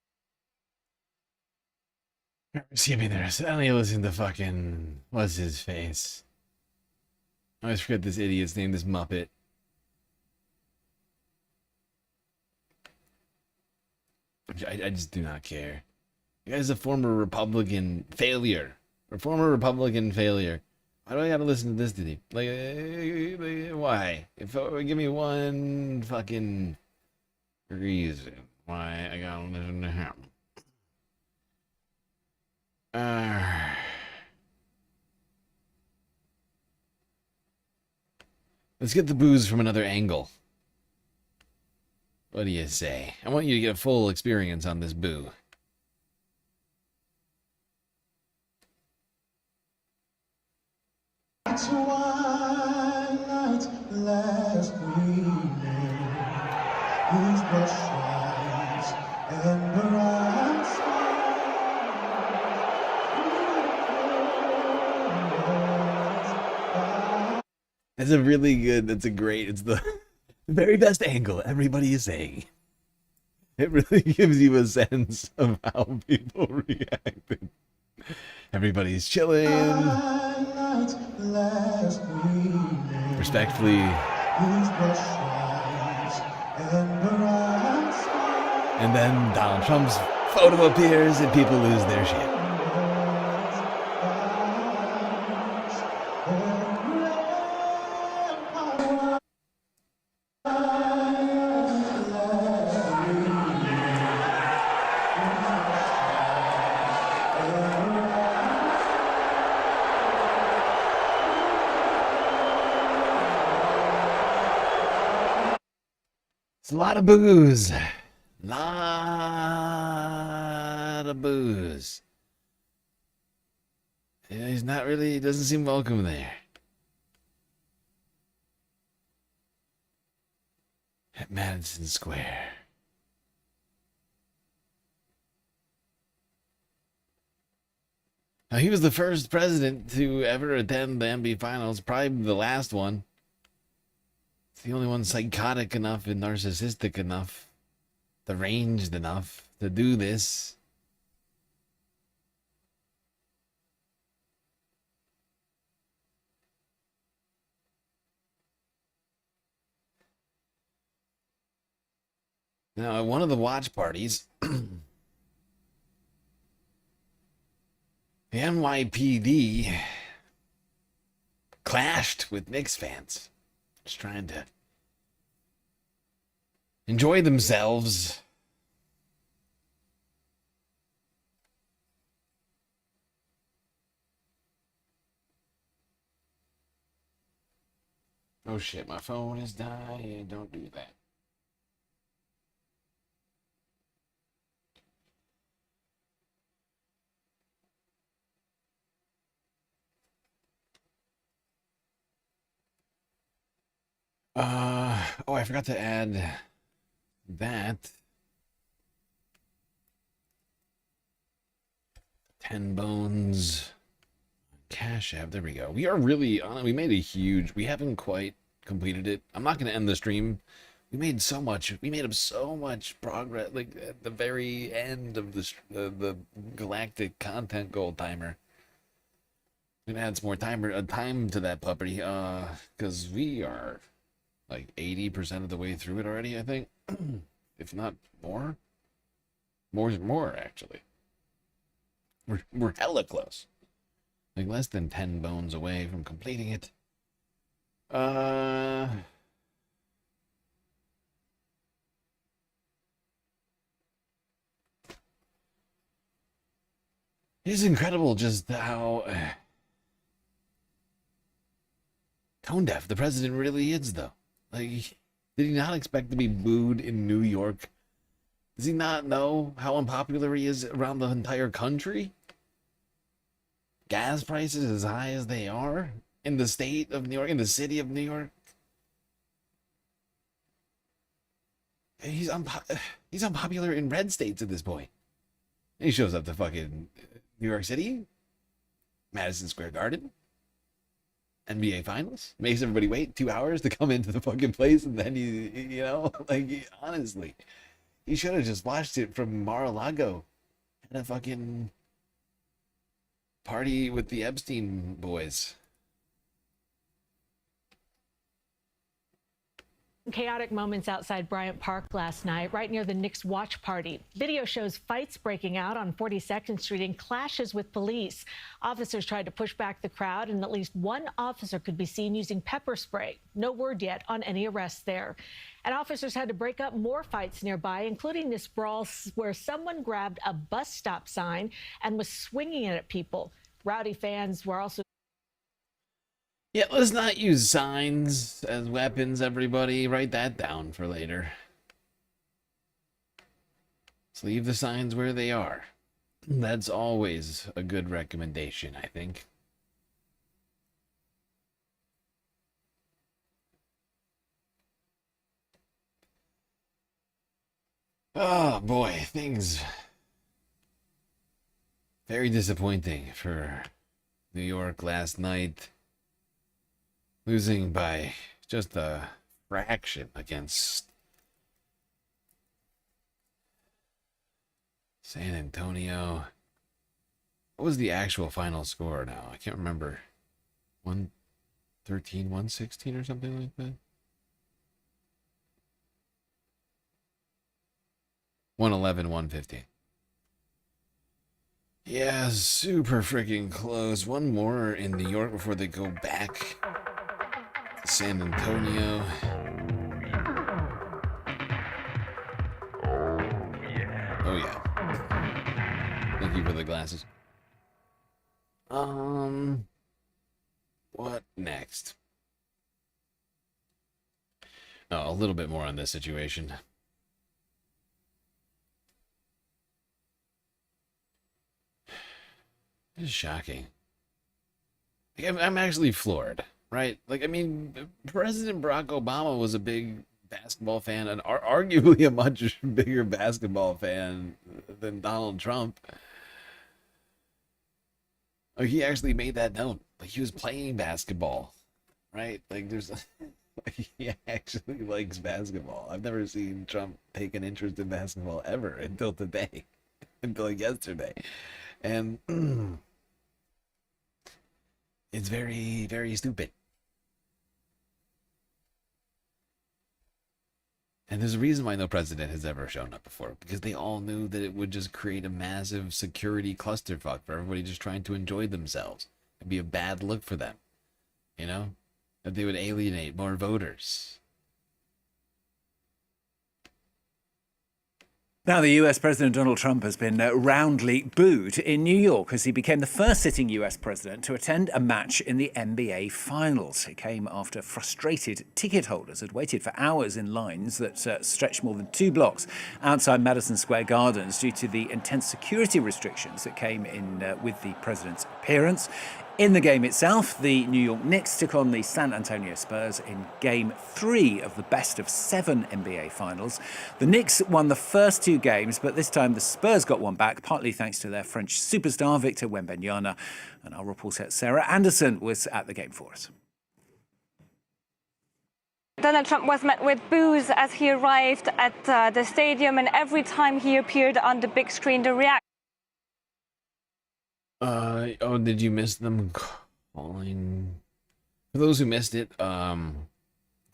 Excuse me there. So I only listen to fucking what's his face. I always forget this idiot's name, this Muppet. I just do not care. The guy's a former Republican failure. Or former Republican failure. Why do I gotta listen to this dude? Like, why? Give me one fucking reason why I gotta listen to him. Let's get the booze from another angle. What do you say? I want you to get a full experience on this boo. Twilight last evening, whose brush strikes and bright That's a really good, it's the very best angle everybody is saying. It really gives you a sense of how people reacted. Everybody's chilling. Respectfully. And then Donald Trump's photo appears and people lose their shit. It's a lot of booze. Lot of booze. Yeah, he's not really, he doesn't seem welcome there. At Madison Square. Now, he was the first president to ever attend the NBA Finals, probably the last one. It's the only one psychotic enough and narcissistic enough, deranged enough to do this. Now, at one of the watch parties, the NYPD clashed with Knicks fans. Just trying to enjoy themselves. Oh shit, my phone is dying. Don't do that. Oh, I forgot to add that. 10 bones. Cash App. There we go. We are really on. We made a huge. We haven't quite completed it. I'm not going to end the stream. We made so much. We made up so much progress. Like at the very end of the galactic content goal timer. I'm gonna add some more time to that puppy. Because we are like 80% of the way through it already, I think. If not more. More actually. We're hella close. Like less than 10 bones away from completing it. It's incredible just how tone deaf the president really is, though. Like, did he not expect to be booed in New York? Does he not know how unpopular he is around the entire country? Gas prices as high as they are, in the state of New York, in the city of New York. He's unpopular in red states at this point. He shows up to fucking New York City, Madison Square Garden, NBA Finals, makes everybody wait 2 hours to come into the fucking place, and then you know, like, honestly, he should have just watched it from Mar-a-Lago at a fucking party with the Epstein boys. Chaotic moments outside Bryant Park last night, right near the Knicks watch party. Video shows fights breaking out on 42nd Street and clashes with police. Officers tried to push back the crowd, and at least one officer could be seen using pepper spray. No word yet on any arrests there. And officers had to break up more fights nearby, including this brawl where someone grabbed a bus stop sign and was swinging it at people. Rowdy fans were also... Yeah, let's not use signs as weapons, everybody. Write that down for later. Let's leave the signs where they are. That's always a good recommendation, I think. Oh boy, things very disappointing for New York last night. Losing by just a fraction against San Antonio. What was the actual final score now? I can't remember. 113, 116 or something like that? 111, 115. Yeah, super freaking close. One more in New York before they go back. San Antonio. Oh yeah. Thank you for the glasses. What next? Oh, a little bit more on this situation. It's shocking. I'm actually floored. Right? Like, I mean, President Barack Obama was a big basketball fan, and arguably a much bigger basketball fan than Donald Trump. Like, he actually made that known. Like, he was playing basketball, right? Like, there's... Like, he actually likes basketball. I've never seen Trump take an interest in basketball ever until today. Until like yesterday. And... it's very, very stupid. And there's a reason why no president has ever shown up before, because they all knew that it would just create a massive security clusterfuck for everybody just trying to enjoy themselves. It'd be a bad look for them, you know? That they would alienate more voters. Now, the US President Donald Trump has been roundly booed in New York as he became the first sitting US president to attend a match in the NBA Finals. It came after frustrated ticket holders had waited for hours in lines that stretched more than 2 blocks outside Madison Square Gardens due to the intense security restrictions that came in with the president's appearance. In the game itself, the New York Knicks took on the San Antonio Spurs in Game 3 of the best of 7 NBA Finals. The Knicks won the first 2 games, but this time the Spurs got one back, partly thanks to their French superstar Victor Wembanyama. And our reporter Sarah Anderson was at the game for us. Donald Trump was met with boos as he arrived at the stadium, and every time he appeared on the big screen, the reaction... Oh, did you miss them calling? For those who missed it, Graham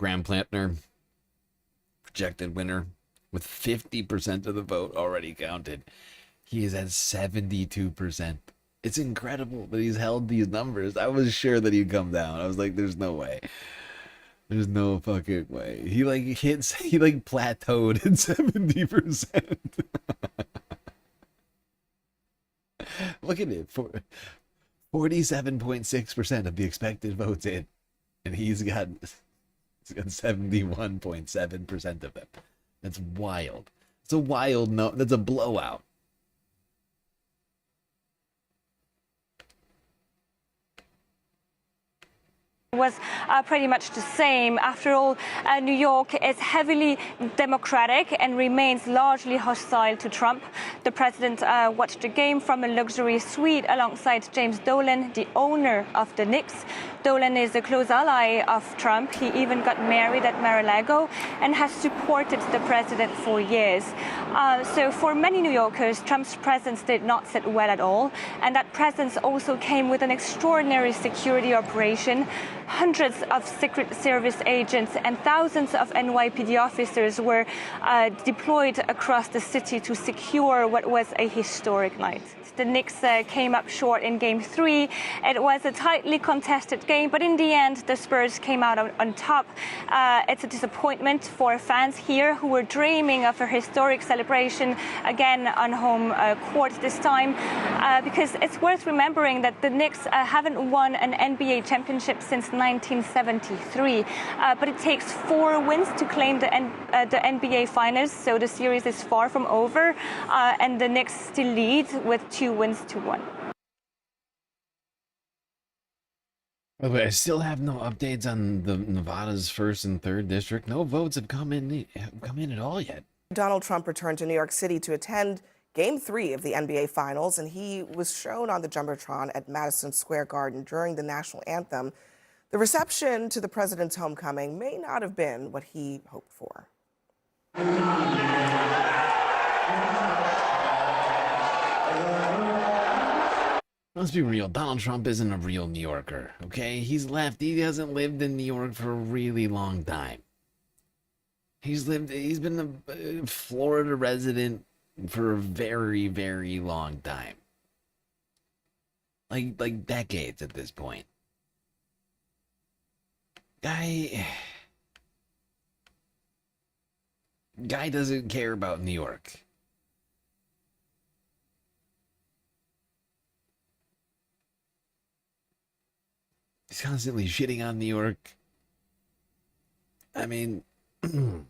Plantner, projected winner with 50% of the vote already counted. He is at 72%. It's incredible that he's held these numbers. I was sure that he'd come down. I was like, there's no way. There's no fucking way. He plateaued at 70%. Look at it. 47.6% of the expected votes in. And he's got 71.7% of them. That's wild. It's a wild no. That's a blowout. was pretty much the same. After all, New York is heavily Democratic and remains largely hostile to Trump. The president watched the game from a luxury suite alongside James Dolan, the owner of the Knicks. Dolan is a close ally of Trump. He even got married at Mar-a-Lago and has supported the president for years. So for many New Yorkers, Trump's presence did not sit well at all. And that presence also came with an extraordinary security operation. Hundreds of Secret Service agents and thousands of NYPD officers were deployed across the city to secure what was a historic night. The Knicks came up short in Game 3. It was a tightly contested game, but in the end, the Spurs came out on top. It's a disappointment for fans here who were dreaming of a historic celebration again on home court this time, because it's worth remembering that the Knicks haven't won an NBA championship since 1973, but it takes 4 wins to claim the NBA Finals, so the series is far from over, and the Knicks still lead with 2 wins to 1. By the way, I still have no updates on the Nevada's 1st and 3rd district. No votes have come in at all yet. Donald Trump returned to New York City to attend Game 3 of the NBA Finals, and he was shown on the Jumbotron at Madison Square Garden during the national anthem. The reception to the president's homecoming may not have been what he hoped for. Let's be real. Donald Trump isn't a real New Yorker, okay? He's left. He hasn't lived in New York for a really long time. He's been a Florida resident for a very, very long time. Like decades at this point. Guy doesn't care about New York. He's constantly shitting on New York. I mean, for him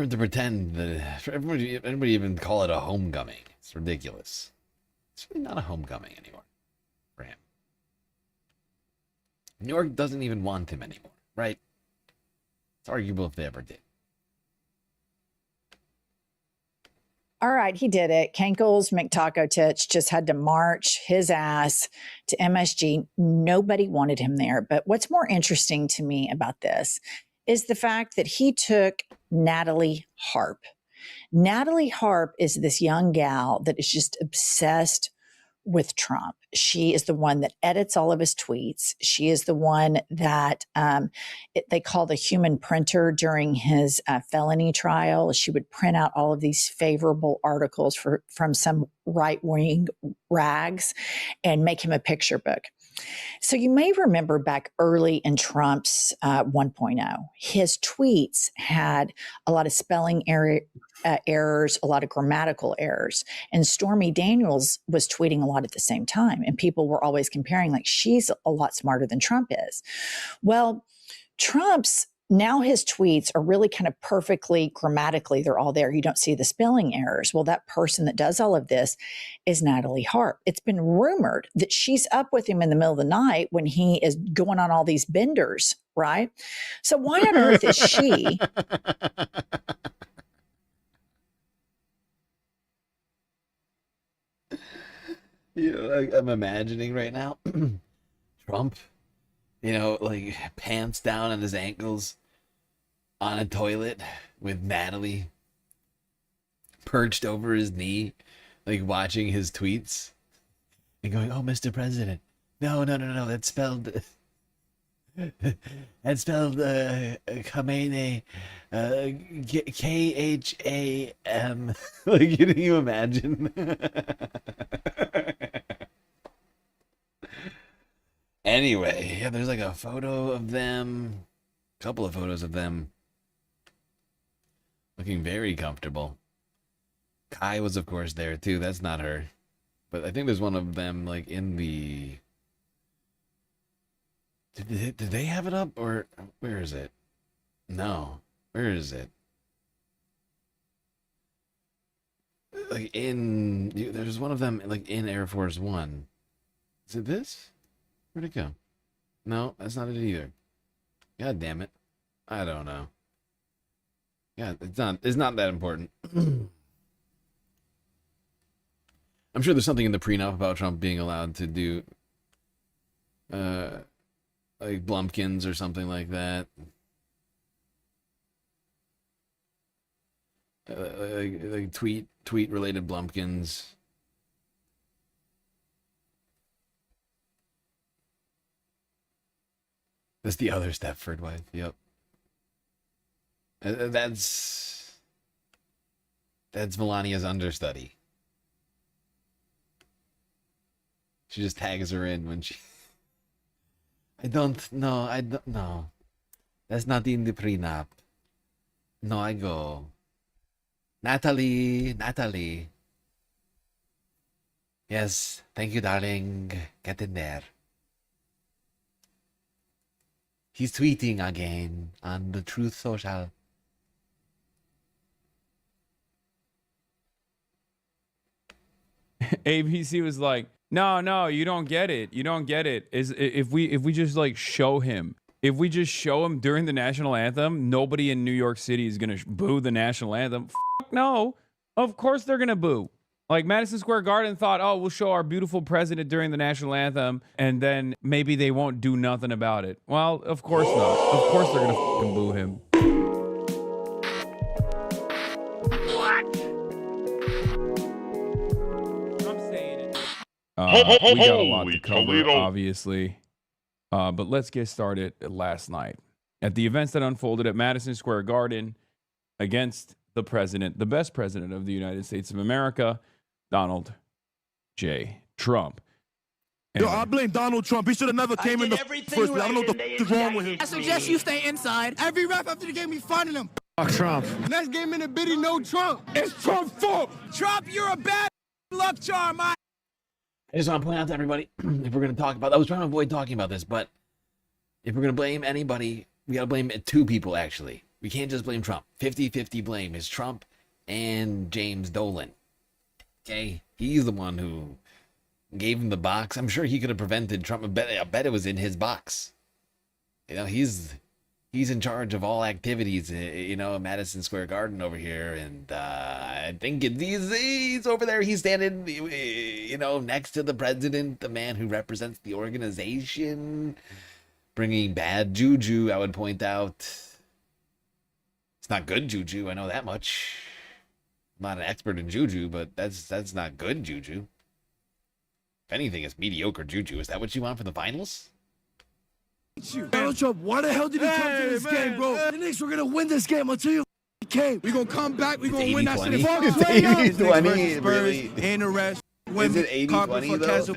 to pretend that, for everybody even call it a homecoming, it's ridiculous. It's really not a homecoming anymore for him. New York doesn't even want him anymore, right? It's arguable if they ever did. All right, he did it. Kankles McTaco-Titch just had to march his ass to MSG. Nobody wanted him there. But what's more interesting to me about this is the fact that he took Natalie Harp. Natalie Harp is this young gal that is just obsessed with Trump. She is the one that edits all of his tweets. She is the one that they call the human printer during his felony trial. She would print out all of these favorable articles from some right-wing rags and make him a picture book. So you may remember back early in Trump's 1.0, his tweets had a lot of spelling errors, a lot of grammatical errors. And Stormy Daniels was tweeting a lot at the same time. And people were always comparing, like, she's a lot smarter than Trump is. Well, now his tweets are really kind of perfectly grammatically, they're all there. You don't see the spelling errors. Well, that person that does all of this is Natalie Harp. It's been rumored that she's up with him in the middle of the night when he is going on all these benders, right? So why on earth is she... You know, I'm imagining right now Trump, you know, like pants down at his ankles on a toilet with Natalie perched over his knee, like watching his tweets and going, "Oh, Mr. President, no, that's spelled Khamenei, Kham." Like, can you imagine? Anyway, yeah, there's like a photo of them, a couple of photos of them looking very comfortable. Kai was, of course, there too. That's not her, but I think there's one of them like in the. Did they have it up, or where is it? No, where is it? Like there's one of them like in Air Force One. Is it this? Where'd it go? No, that's not it either. God damn it. I don't know. Yeah, it's not that important. I'm sure there's something in the prenup about Trump being allowed to do like Blumpkins or something like that. Like tweet related Blumpkins. That's the other Stepford wife. Yep. That's Melania's understudy. She just tags her in when she. I don't know. That's not in the prenup. No, I go. Natalie. Yes, thank you, darling. Get in there. He's tweeting again on the Truth Social. ABC was like, no, you don't get it. You don't get it. If we just like show him, if we just show him during the national anthem, nobody in New York City is gonna boo the national anthem. No, of course they're gonna boo. Like Madison Square Garden thought, oh, we'll show our beautiful president during the national anthem, and then maybe they won't do nothing about it. Well, of course not. Of course they're gonna fucking boo him. We got a lot to cover, obviously. But let's get started last night. At the events that unfolded at Madison Square Garden against the president, the best president of the United States of America, Donald J. Trump. Yo, I blame Donald Trump. He should have never came in the first place. I don't know what the f is wrong with him. I suggest you stay inside. Every ref after the game, he's finding him. Fuck Trump. Next game in the biddy, no Trump. It's Trump's fault. Trump, you're a bad luck charm. I just want to point out to everybody, if we're going to talk about, I was trying to avoid talking about this, but if we're going to blame anybody, we got to blame two people, actually. We can't just blame Trump. 50-50 blame is Trump and James Dolan. Okay? He's the one who gave him the box. I'm sure he could have prevented Trump. I bet it was in his box. You know, he's in charge of all activities, you know, at Madison Square Garden over here. And I think he's over there. He's standing, you know, next to the president, the man who represents the organization, bringing bad juju, I would point out. It's not good juju, I know that much. I'm not an expert in juju, but that's not good juju. If anything, it's mediocre juju. Is that what you want for the finals? Donald Trump, why the hell did you come to this game, bro? The Knicks were going to win this game until you came. We're going to come back. We're going to win that shit. It's 80-20, really. And the rest. Is it 80-20, though?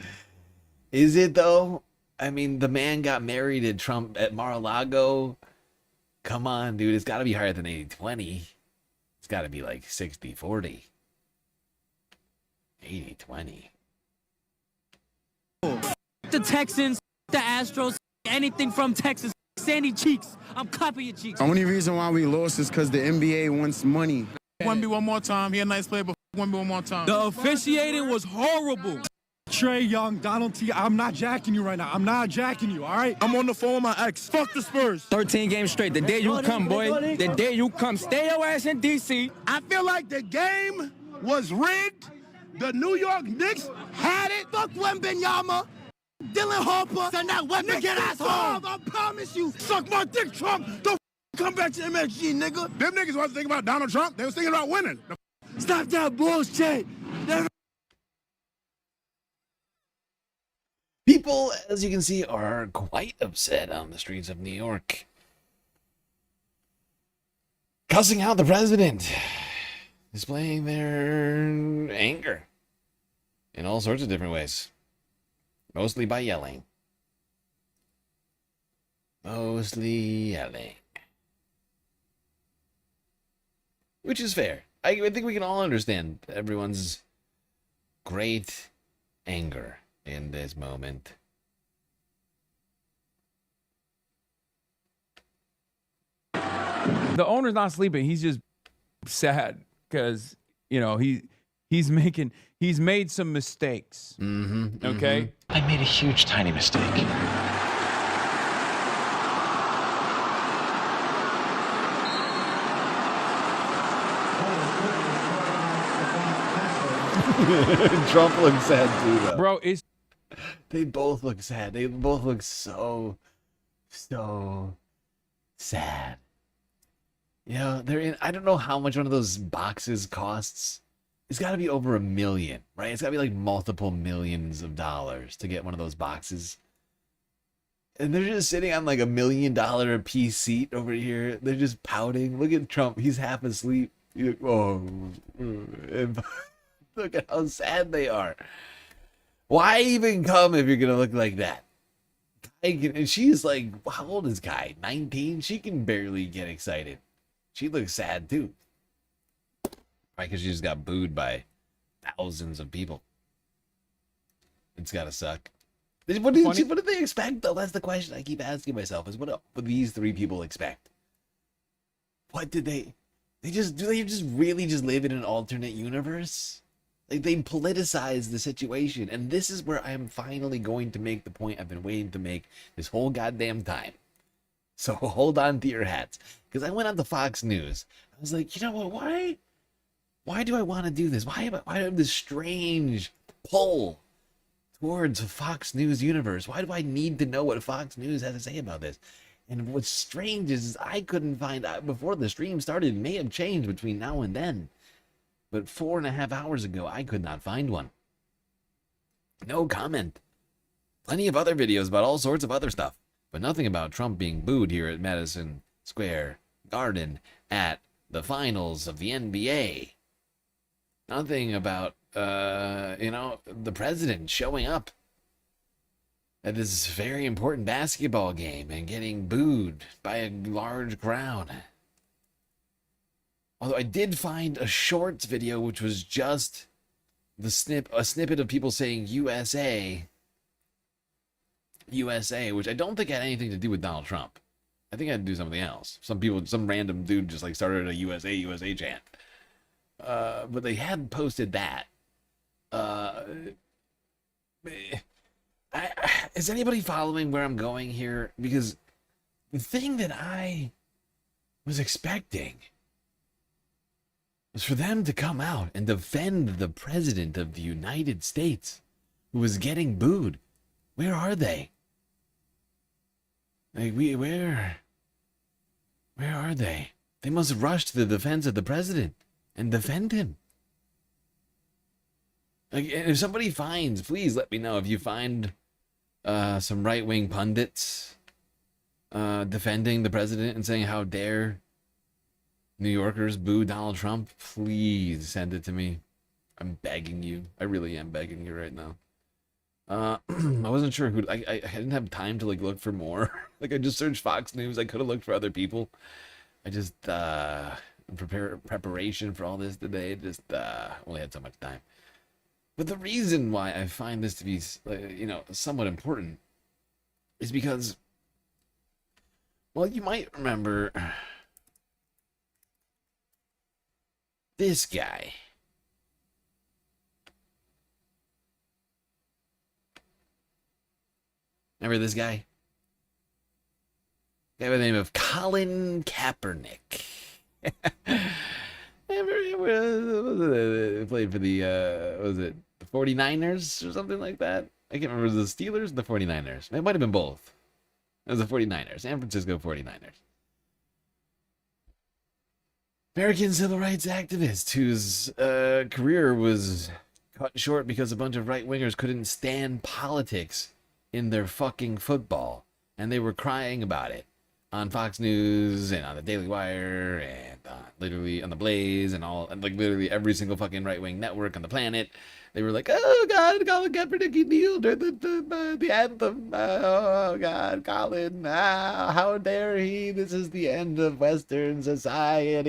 Is it, though? I mean, the man got married at Trump at Mar-a-Lago. Come on, dude. It's got to be higher than 80-20. It's got to be like 60-40. 80-20. The Texans, the Astros, anything from Texas. Sandy cheeks. I'm clapping your cheeks. The only reason why we lost is because the NBA wants money. 1B one more time. He a nice player, but 1B one more time. The officiating was horrible. Trey Young, Donald T. I'm not jacking you right now. I'm not jacking you, all right? I'm on the phone with my ex. Fuck the Spurs. 13 games straight. The day you come, boy. The day you come. Stay your ass in D.C. I feel like the game was rigged. The New York Knicks had it. Fuck Wembenyama. Dylan Harper. Send that Wembenyama. Get ass home. I promise you. Suck my dick, Trump. Don't come back to MSG, nigga. Them niggas wasn't thinking about Donald Trump. They was thinking about winning. Stop that bullshit. People, as you can see, are quite upset on the streets of New York. Cussing out the president. Displaying their anger. In all sorts of different ways. Mostly by yelling. Mostly yelling. Which is fair. I think we can all understand everyone's great anger in this moment. The owner's not sleeping. He's just sad because, you know, he's He's made some mistakes. Okay? I made a huge, tiny mistake. Trump looks sad too, though. Bro, they both look sad. They both look so sad. You know, they're in. I don't know how much one of those boxes costs. It's got to be over $1 million, right? It's got to be like multiple millions of dollars to get one of those boxes. And they're just sitting on like $1 million a piece seat over here. They're just pouting. Look at Trump. He's half asleep. He's like, oh, and look at how sad they are. Why even come if you're gonna look like that? And she's like, how old is Guy? 19? She can barely get excited. She looks sad too. Right, because she just got booed by thousands of people. It's gotta suck. What did they expect though? That's the question I keep asking myself: is what these three people expect? What did they? They just really live in an alternate universe? Like they politicize the situation, and this is where I am finally going to make the point I've been waiting to make this whole goddamn time. So hold on to your hats, because I went on to Fox News. I was like, you know what? Why do I want to do this? Why do I have this strange pull towards Fox News universe? Why do I need to know what Fox News has to say about this? And what's strange is I couldn't find out before the stream started. It may have changed between now and then, but 4.5 hours ago, I could not find one. No comment. Plenty of other videos about all sorts of other stuff, but nothing about Trump being booed here at Madison Square Garden at the finals of the NBA. Nothing about, the president showing up at this very important basketball game and getting booed by a large crowd. Although I did find a shorts video which was just a snippet of people saying USA, which I don't think had anything to do with Donald Trump. I think it had to do something else. Some random dude just like started a USA chant. But they had posted that. Is anybody following where I'm going here? Because the thing that I was expecting was for them to come out and defend the president of the United States who was getting booed. Where are they? Like, where are they? They must rush to the defense of the president and defend him. Like, and if somebody finds, please let me know if you find some right-wing pundits defending the president and saying how dare New Yorkers boo Donald Trump. Please send it to me. I'm begging you. I really am begging you right now. I wasn't sure who. I didn't have time to like look for more. Like I just searched Fox News. I could have looked for other people. I just preparation for all this today. Just only had so much time. But the reason why I find this to be, somewhat important is because, well, you might remember this guy. Remember this guy? Guy by the name of Colin Kaepernick. Played for the, the 49ers or something like that? I can't remember. Was it the Steelers or the 49ers? It might have been both. It was the 49ers. San Francisco 49ers. American civil rights activist whose career was cut short because a bunch of right-wingers couldn't stand politics in their fucking football. And they were crying about it on Fox News and on the Daily Wire and literally on the Blaze and literally every single fucking right-wing network on the planet. They were like, oh God, Colin Kaepernick, he kneeled during the anthem. Oh God, Colin, how dare he? This is the end of Western society.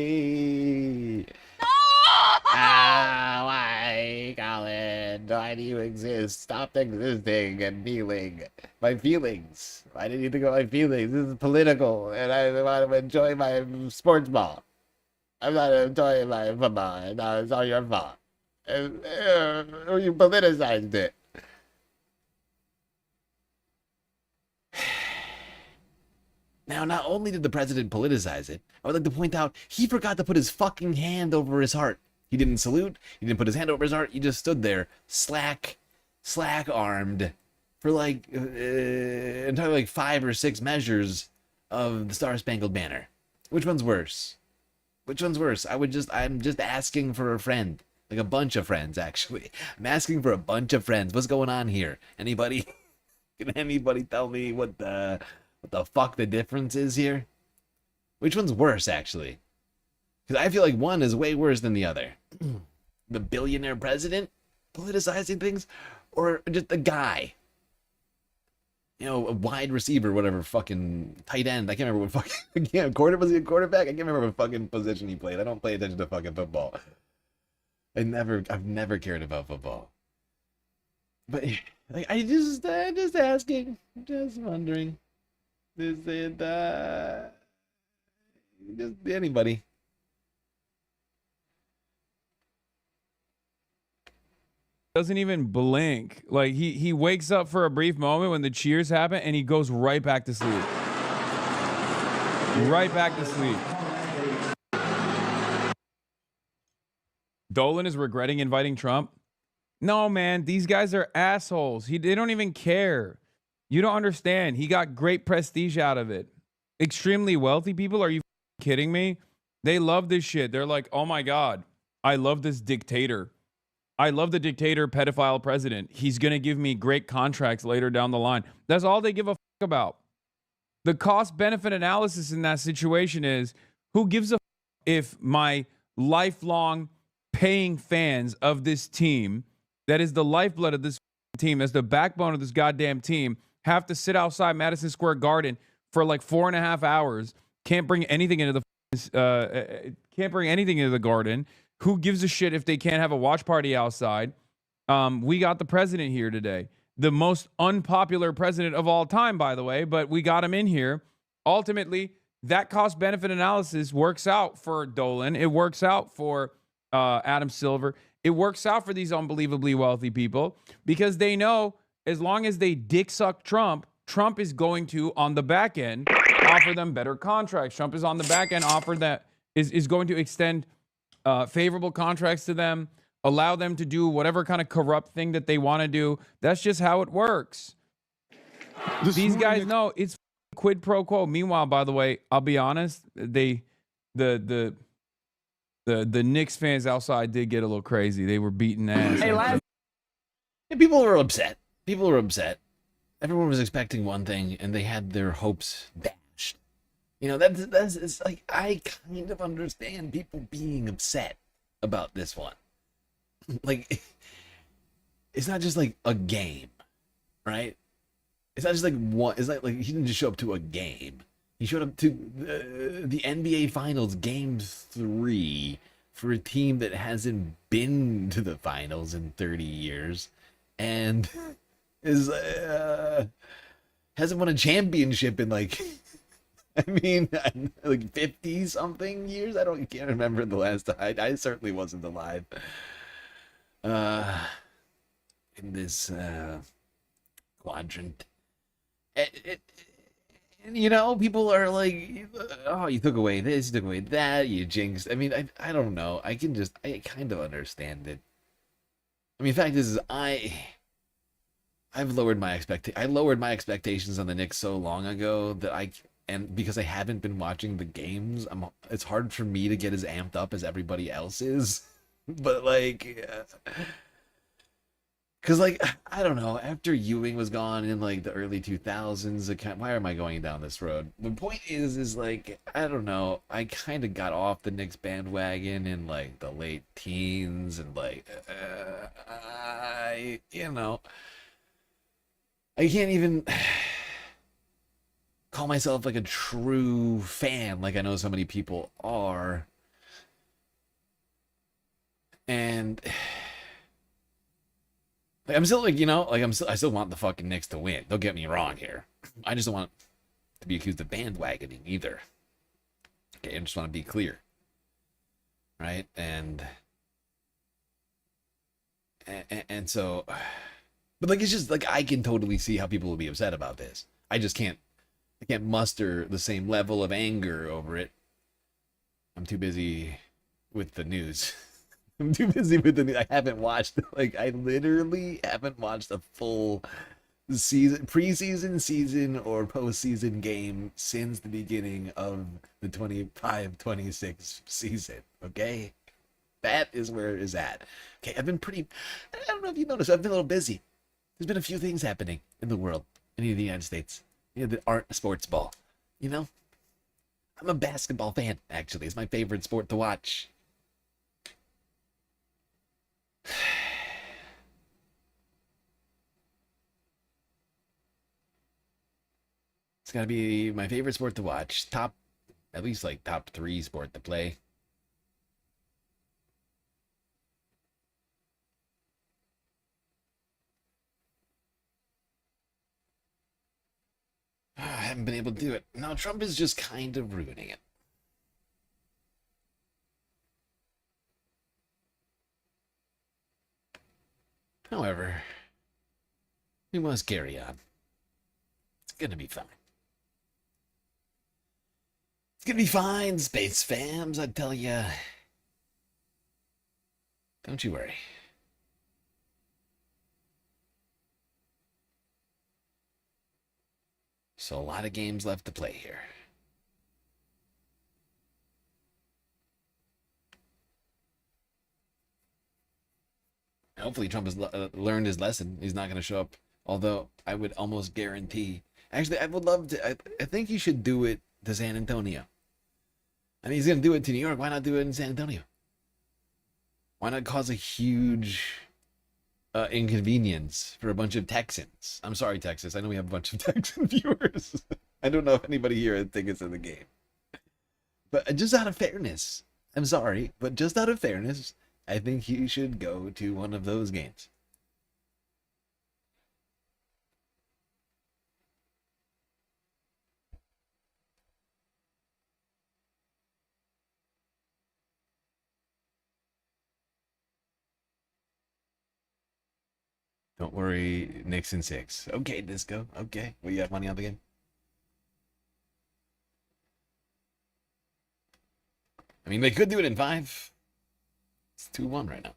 Why, Colin? Why do you exist? Stop existing and kneeling. My feelings. Why did you think of my feelings? This is political, and I want to enjoy my sports ball. I'm not enjoying my football. No, it's all your fault. You politicized it. Now, not only did the president politicize it, I would like to point out he forgot to put his fucking hand over his heart. He didn't salute. He didn't put his hand over his heart. He just stood there, slack-armed, for like, entirely like 5 or 6 measures of the Star Spangled Banner. Which one's worse? Which one's worse? I'm just asking for a friend. Like a bunch of friends, actually. I'm asking for a bunch of friends. What's going on here? Anybody? Can anybody tell me what the fuck the difference is here? Which one's worse, actually? Because I feel like one is way worse than the other. The billionaire president politicizing things, or just a guy, you know, a wide receiver, whatever, fucking tight end. I can't remember what fucking was he a quarterback? I can't remember what fucking position he played. I don't pay attention to fucking football. I've never cared about football. But like, I'm just asking, just wondering. Is it just anybody? Doesn't even blink. Like he wakes up for a brief moment when the cheers happen and he goes right back to sleep. Right back to sleep. Dolan is regretting inviting Trump. No, man, these guys are assholes. They don't even care. You don't understand. He got great prestige out of it. Extremely wealthy people? Are you kidding me? They love this shit. They're like, oh my God, I love this dictator. I love the dictator pedophile president. He's going to give me great contracts later down the line. That's all they give a fuck about. The cost benefit analysis in that situation is, who gives a fuck if my lifelong paying fans of this team, that is the lifeblood of this team, as the backbone of this goddamn team, have to sit outside Madison Square Garden for like 4.5 hours, can't bring anything into the garden. Who gives a shit if they can't have a watch party outside? We got the president here today. The most unpopular president of all time, by the way, but we got him in here. Ultimately, that cost-benefit analysis works out for Dolan. It works out for Adam Silver. It works out for these unbelievably wealthy people because they know as long as they dick suck Trump, Trump is going to, on the back end, offer them better contracts. Trump is on the back end, is going to extend favorable contracts to them, allow them to do whatever kind of corrupt thing that they want to do. That's just how it works. These guys know it's quid pro quo. Meanwhile, by the way, I'll be honest, the Knicks fans outside did get a little crazy. They were beating ass. And people were upset. People were upset. Everyone was expecting one thing, and they had their hopes dashed. You know, that's it's like, I kind of understand people being upset about this one. Like, it's not just like a game, right? It's not just like one. It's like he didn't just show up to a game. He showed up to the NBA Finals Game 3 for a team that hasn't been to the finals in 30 years and is hasn't won a championship in like, I mean, like 50 something years. Can't remember the last time. I certainly wasn't alive in this quadrant. You know, people are like, oh, you took away this, you took away that, you jinxed. I mean, I don't know. I kind of understand it. I mean, the fact is I've lowered my expectations on the Knicks so long ago that because I haven't been watching the games, it's hard for me to get as amped up as everybody else is. But like, because like, I don't know, after Ewing was gone in like the early 2000s, why am I going down this road? The point is like, I don't know, I kind of got off the Knicks bandwagon in like the late teens, and like, I can't even call myself like a true fan like I know so many people are. And like, I'm still like, I still want the fucking Knicks to win. Don't get me wrong here. I just don't want to be accused of bandwagoning either. Okay, I just want to be clear. Right? And And so, but like, it's just like, I can totally see how people will be upset about this. I can't muster the same level of anger over it. I'm too busy with the news. I'm too busy with the news. I haven't watched, like, I literally haven't watched a full season, preseason, season, or postseason game since the beginning of the 25-26 season. Okay? That is where it is at. Okay, I don't know if you noticed, I've been a little busy. There's been a few things happening in the world, in the United States, that aren't sports ball. You know? I'm a basketball fan, actually. It's my favorite sport to watch. It's gotta be my favorite sport to watch. At least like top 3 sport to play. I haven't been able to do it. Now Trump is just kind of ruining it. However, we must carry on. It's gonna be fine. It's gonna be fine, space fams, I tell ya. Don't you worry. So a lot of games left to play here. Hopefully Trump has learned his lesson. He's not going to show up. Although I would almost guarantee. Actually, I would love to. I think he should do it to San Antonio. I mean, he's going to do it to New York. Why not do it in San Antonio? Why not cause a huge inconvenience for a bunch of Texans? I'm sorry, Texas. I know we have a bunch of Texan viewers. I don't know if anybody here thinks it's in the game. But just out of fairness, I'm sorry, but just out of fairness, I think he should go to one of those games. Don't worry, Nixon 6. Okay, Disco. Okay. Well, you have money on the game? I mean, they could do it in 5. It's 2-1 right now.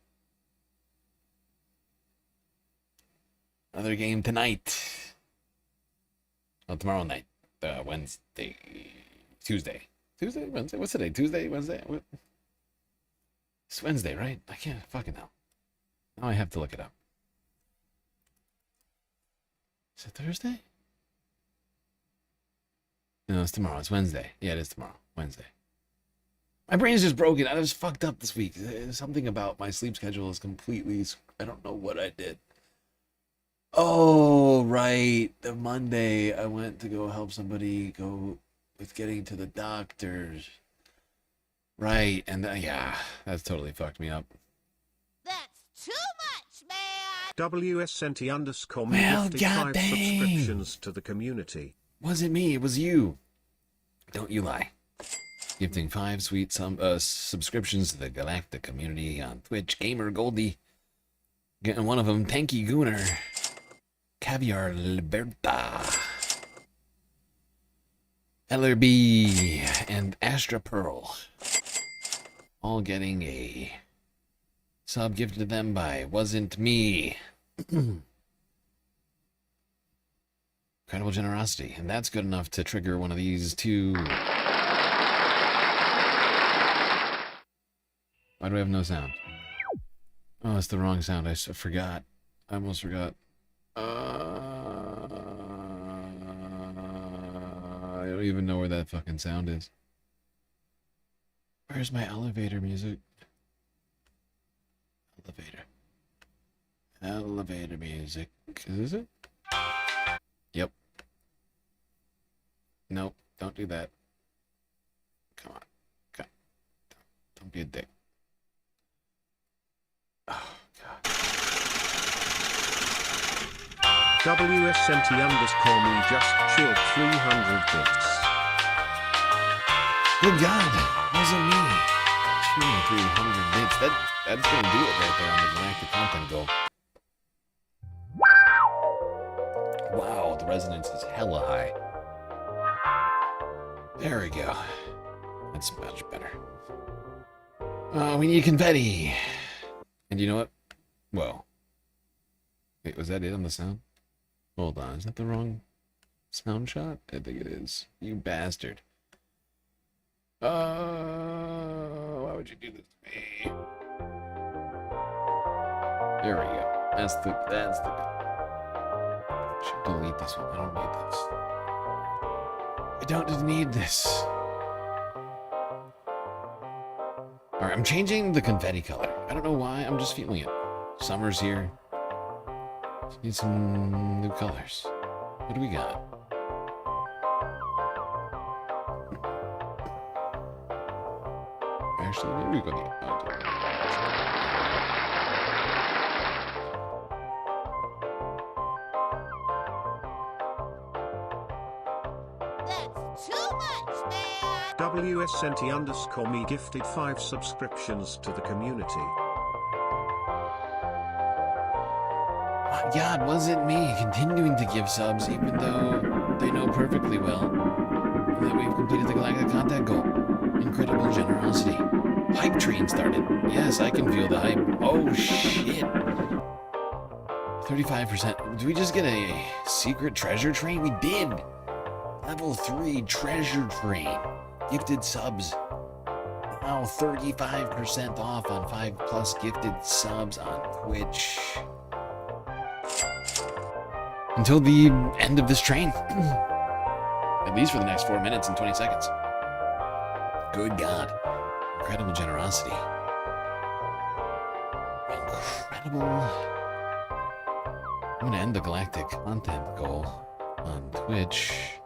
Another game tonight. Oh, tomorrow night. Wednesday. Tuesday. Tuesday? Wednesday? What's today? Tuesday? Wednesday? What? It's Wednesday, right? I can't fucking know. Now I have to look it up. Is it Thursday? No, it's tomorrow. It's Wednesday. Yeah, it is tomorrow. Wednesday. My brain is just broken. I was fucked up this week. Something about my sleep schedule is completely... I don't know what I did. Oh, right. The Monday, I went to go help somebody go with getting to the doctors. Right. And yeah, that's totally fucked me up. That's too much, man! WSNT_me Well, 55 goddamn. subscriptions to the community. Wasn't me. It was you. Don't you lie. Gifting 5 sweet subscriptions to the Galactic community on Twitch. Gamer Goldie. Getting one of them. Tanky Gooner. Caviar Liberta. LRB. And Astra Pearl. All getting a sub gifted to them by Wasn't Me. Incredible generosity. And that's good enough to trigger one of these two. Why do I have no sound? Oh, it's the wrong sound. I forgot. I almost forgot. I don't even know where that fucking sound is. Where's my elevator music? Elevator. Elevator music. Is this it? Yep. Nope. Don't do that. Come on. Don't be a dick. Oh, God. WSNT_me just chilled 300 bits. Good God. Wasn't me. 300 bits. That's gonna do it right there on the Galactic content goal. resonance is hella high. There we go. That's much better. We need confetti. And you know what? Whoa. Wait, was that it on the sound? Hold on, is that the wrong sound shot? I think it is. You bastard. Why would you do this to me? There we go. That's the should delete this one. I don't need this. I don't need this. Alright, I'm changing the confetti color. I don't know why, I'm just feeling it. Summer's here. Just need some new colors. What do we got? Actually, maybe we go the WSNT_me gifted 5 subscriptions to the community. My God, was it me continuing to give subs even though they know perfectly well that we've completed the galactic content goal? Incredible generosity. Hype train started. Yes, I can feel the hype. Oh shit. 35%. Did we just get a secret treasure train? We did. Level 3 treasure train. Gifted subs. Now 35% off on 5+ gifted subs on Twitch. Until the end of this train. At least for the next 4 minutes and 20 seconds. Good God. Incredible generosity. Incredible. I'm gonna end the galactic content goal on Twitch.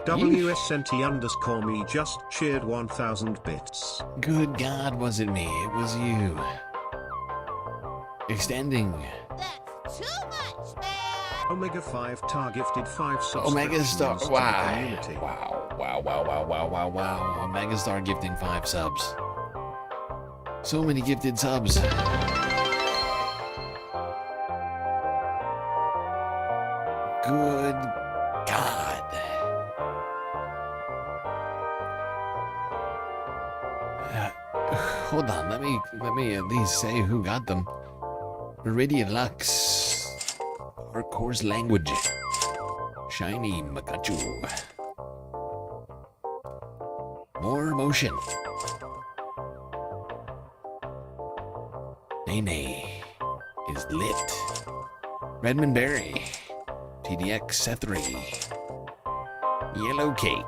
WSNT_me just cheered 1,000 bits. Good God, was it me? It was you. Extending. Omega 5 tar gifted 5 subscriptions. Omega Star. to the Wow. community. Wow. Omega Star gifting 5 subs. So many gifted subs. Good God. Hold on, let me at least say who got them. Meridian Lux. Hardcore's Language. Shiny Makachu. More Motion. Nene is lit. Redmond Berry. TDX Sethri. Yellow Cake.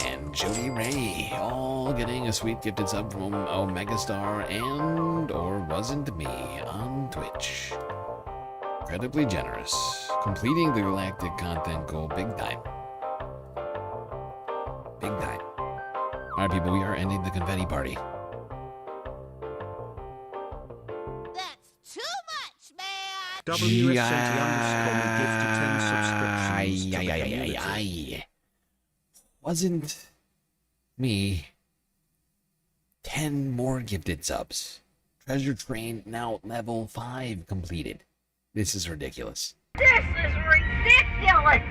And Jody Ray. All getting a sweet gifted sub from Omega Star and or wasn't me on Twitch. Incredibly generous. Completing the galactic content goal big time. Big time. Alright people, we are ending the confetti party. WSNT_me gifted 10 subscriptions to the community. Wasn't me. 10 more gifted subs. Treasure Train now level 5 completed. This is ridiculous.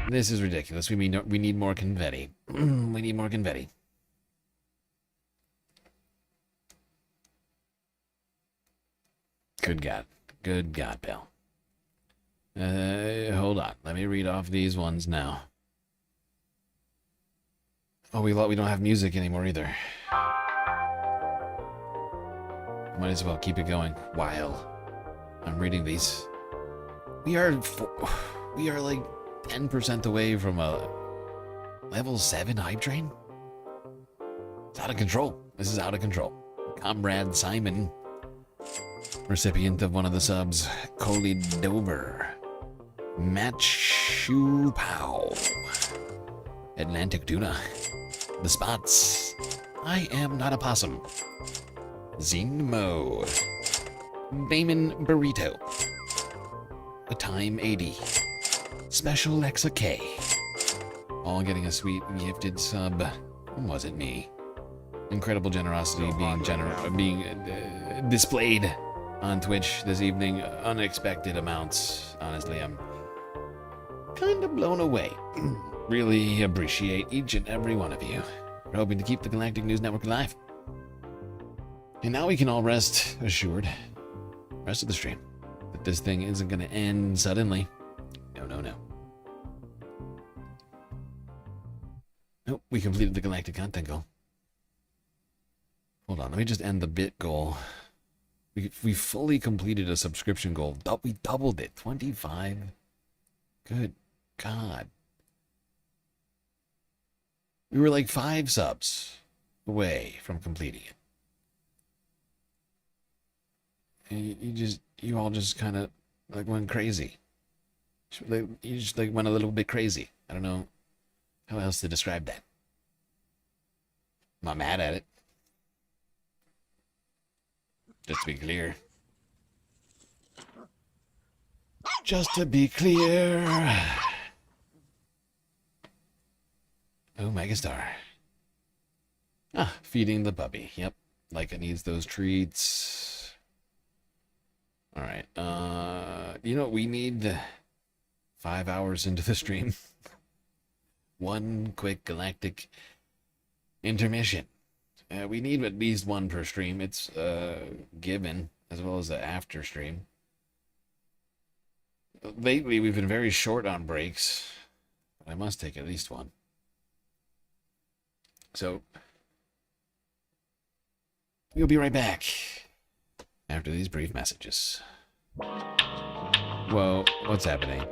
This is ridiculous. We need more confetti. We need more confetti. Good God. Good God, pal. Hold on. Let me read off these ones now. Oh, we don't have music anymore either. Might as well keep it going while I'm reading these. We are like 10% away from a level 7 hype train. It's out of control. This is out of control. Comrade Simon, recipient of one of the subs, Coley Dover, Machu Pow, Atlantic Tuna, The Spots, I Am Not a Possum, Zinmo, Damon Burrito, A Time 80, Special Lexa K, all getting a sweet gifted sub. Wasn't me. Incredible generosity being displayed on Twitch this evening. Unexpected amounts. Honestly, I'm kind of blown away. Really appreciate each and every one of you. We're hoping to keep the Galactic News Network alive. And now we can all rest assured, rest of the stream, that this thing isn't going to end suddenly. No, no, no. Nope, we completed the galactic content goal. Hold on, let me just end the bit goal. We fully completed a subscription goal. We doubled it. 25. Good God. We were like 5 subs away from completing it. And you all just kind of like went crazy. You just like went a little bit crazy. I don't know how else to describe that. I'm not mad at it. Just to be clear. Just to be clear. Oh, Megastar. Ah, feeding the puppy. Yep. Like it needs those treats. Alright. You know, we need 5 hours into the stream. One quick galactic intermission. We need at least one per stream. It's given, as well as the after stream. Lately, we've been very short on breaks. But I must take at least one. So, we'll be right back after these brief messages. Whoa, what's happening?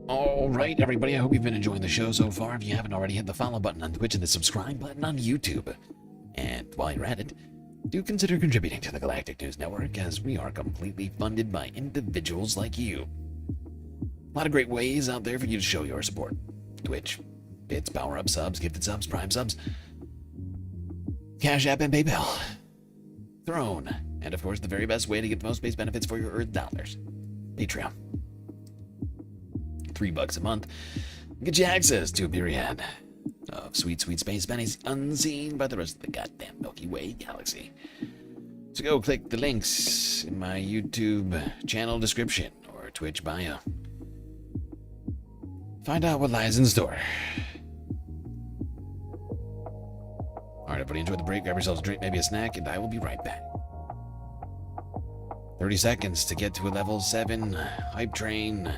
All right, everybody, I hope you've been enjoying the show so far. If you haven't already, hit the follow button on Twitch and the subscribe button on YouTube. And while you're at it, do consider contributing to the Galactic News Network, as we are completely funded by individuals like you. A lot of great ways out there for you to show your support. Twitch, bits, power-up subs, gifted subs, prime subs, Cash App, and PayPal. Throne, and of course, the very best way to get the most base benefits for your Earth dollars. Patreon. $3 a month. Get you access to a myriad of sweet, sweet space pennies unseen by the rest of the goddamn Milky Way galaxy. So go click the links in my YouTube channel description or Twitch bio. Find out what lies in store. Alright, everybody, enjoy the break. Grab yourselves a drink, maybe a snack, and I will be right back. 30 seconds to get to a level 7 hype train.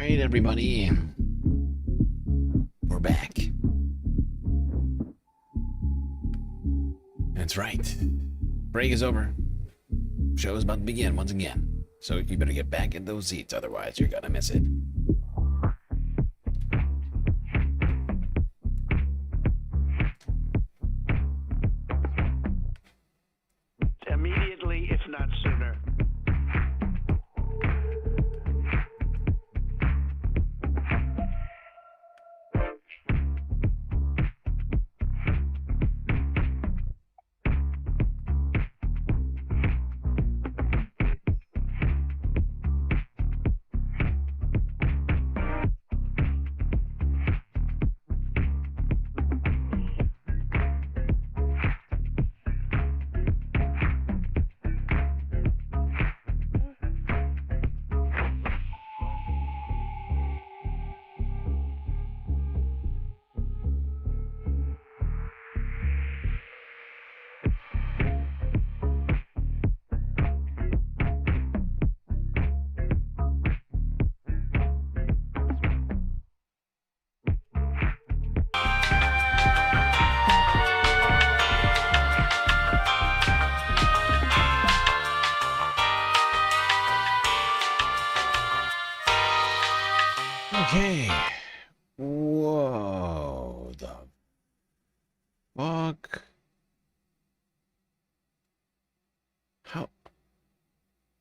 right, everybody. We're back. That's right. Break is over. Show is about to begin once again. So you better get back in those seats, otherwise you're gonna miss it. Immediately, if not sooner. Okay. Whoa. The fuck? How?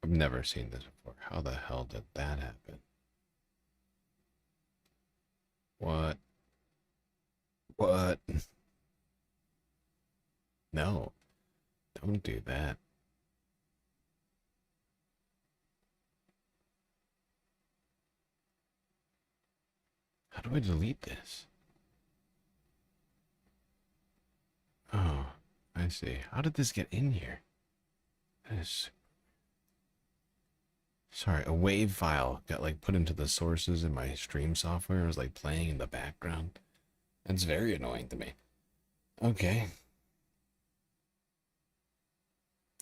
I've never seen this before. How the hell did that happen? What? What? No. Don't do that. How do I delete this? Oh, I see. How did this get in here? Sorry, a wave file got like put into the sources in my stream software. It was like playing in the background. That's very annoying to me. Okay.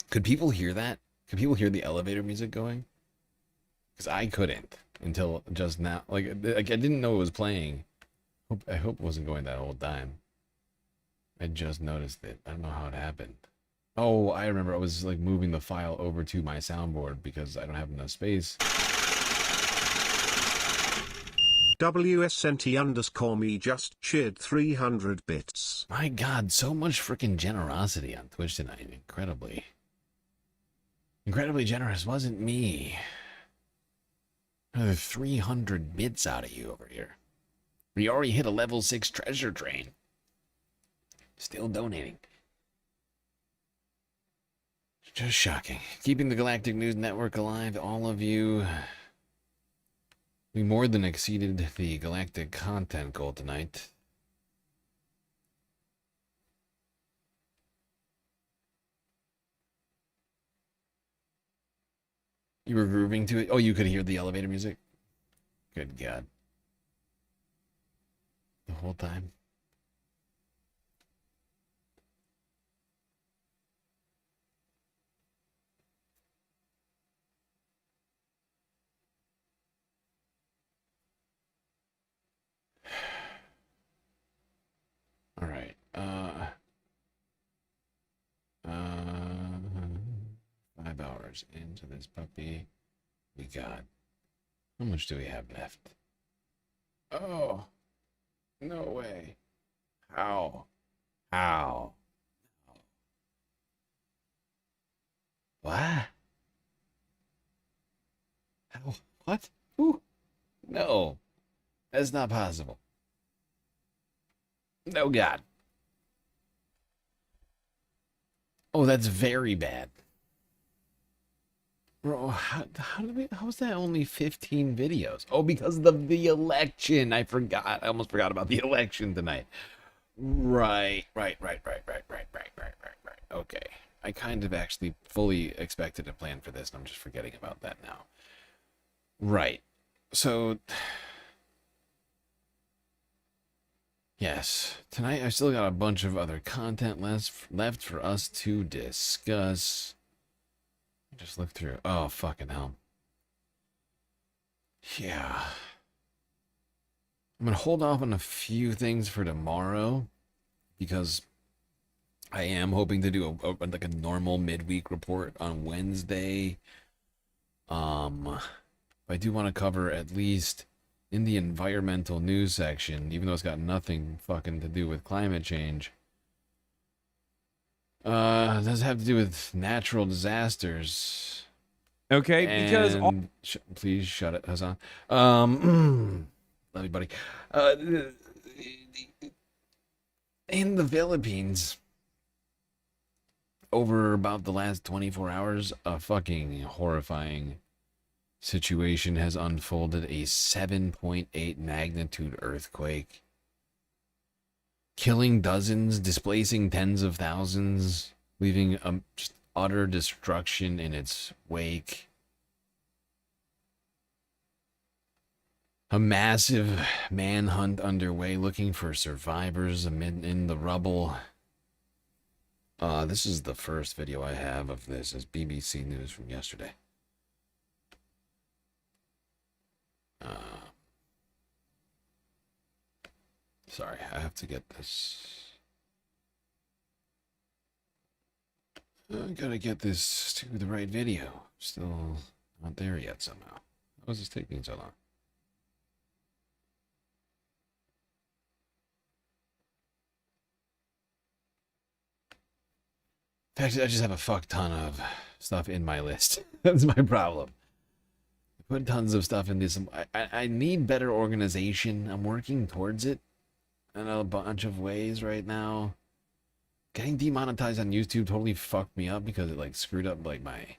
Could people hear that? Could people hear the elevator music going? Because I couldn't until just now. Like I didn't know it was playing. I hope it wasn't going that whole time. I just noticed it. I don't know how it happened. Oh, I remember. I was like moving the file over to my soundboard because I don't have enough space. WSNT_me just cheered 300 bits. My God, so much freaking generosity on Twitch tonight. Incredibly generous. Wasn't me. Another 300 bits out of you over here. We already hit a level 6 treasure train. Still donating. Just shocking. Keeping the Galactic News Network alive, all of you. We more than exceeded the galactic content goal tonight. You were grooving to it? Oh, you could hear the elevator music? Good God. The whole time? All right. 5 hours into this puppy. We got. How much do we have left? Oh. No way. How? How? What? How? What? Ooh. No. That's not possible. No, God. Oh, that's very bad. Bro, how's that only 15 videos? Oh, because of the election. I forgot. I almost forgot about the election tonight. Right. Okay. I kind of actually fully expected and planned for this, and I'm just forgetting about that now. Right. So, yes, tonight I still got a bunch of other content left for us to discuss. Just look through. Oh, fucking hell. Yeah. I'm going to hold off on a few things for tomorrow because I am hoping to do like a normal midweek report on Wednesday. I do want to cover at least in the environmental news section, even though it's got nothing fucking to do with climate change. It does have to do with natural disasters. Okay, because please shut it, Hassan. Love you, buddy. In the Philippines, over about the last 24 hours, a fucking horrifying situation has unfolded. A 7.8 magnitude earthquake, killing dozens, displacing tens of thousands, leaving just utter destruction in its wake. A massive manhunt underway looking for survivors in the rubble. This is the first video I have of this. Is BBC News from yesterday. Sorry, I have to get this. I gotta get this to the right video. Still not there yet somehow. How is this taking so long? In fact, I just have a fuck ton of stuff in my list. That's my problem. I put tons of stuff into some. I need better organization. I'm working towards it in a bunch of ways right now. Getting demonetized on YouTube totally fucked me up because it like screwed up like my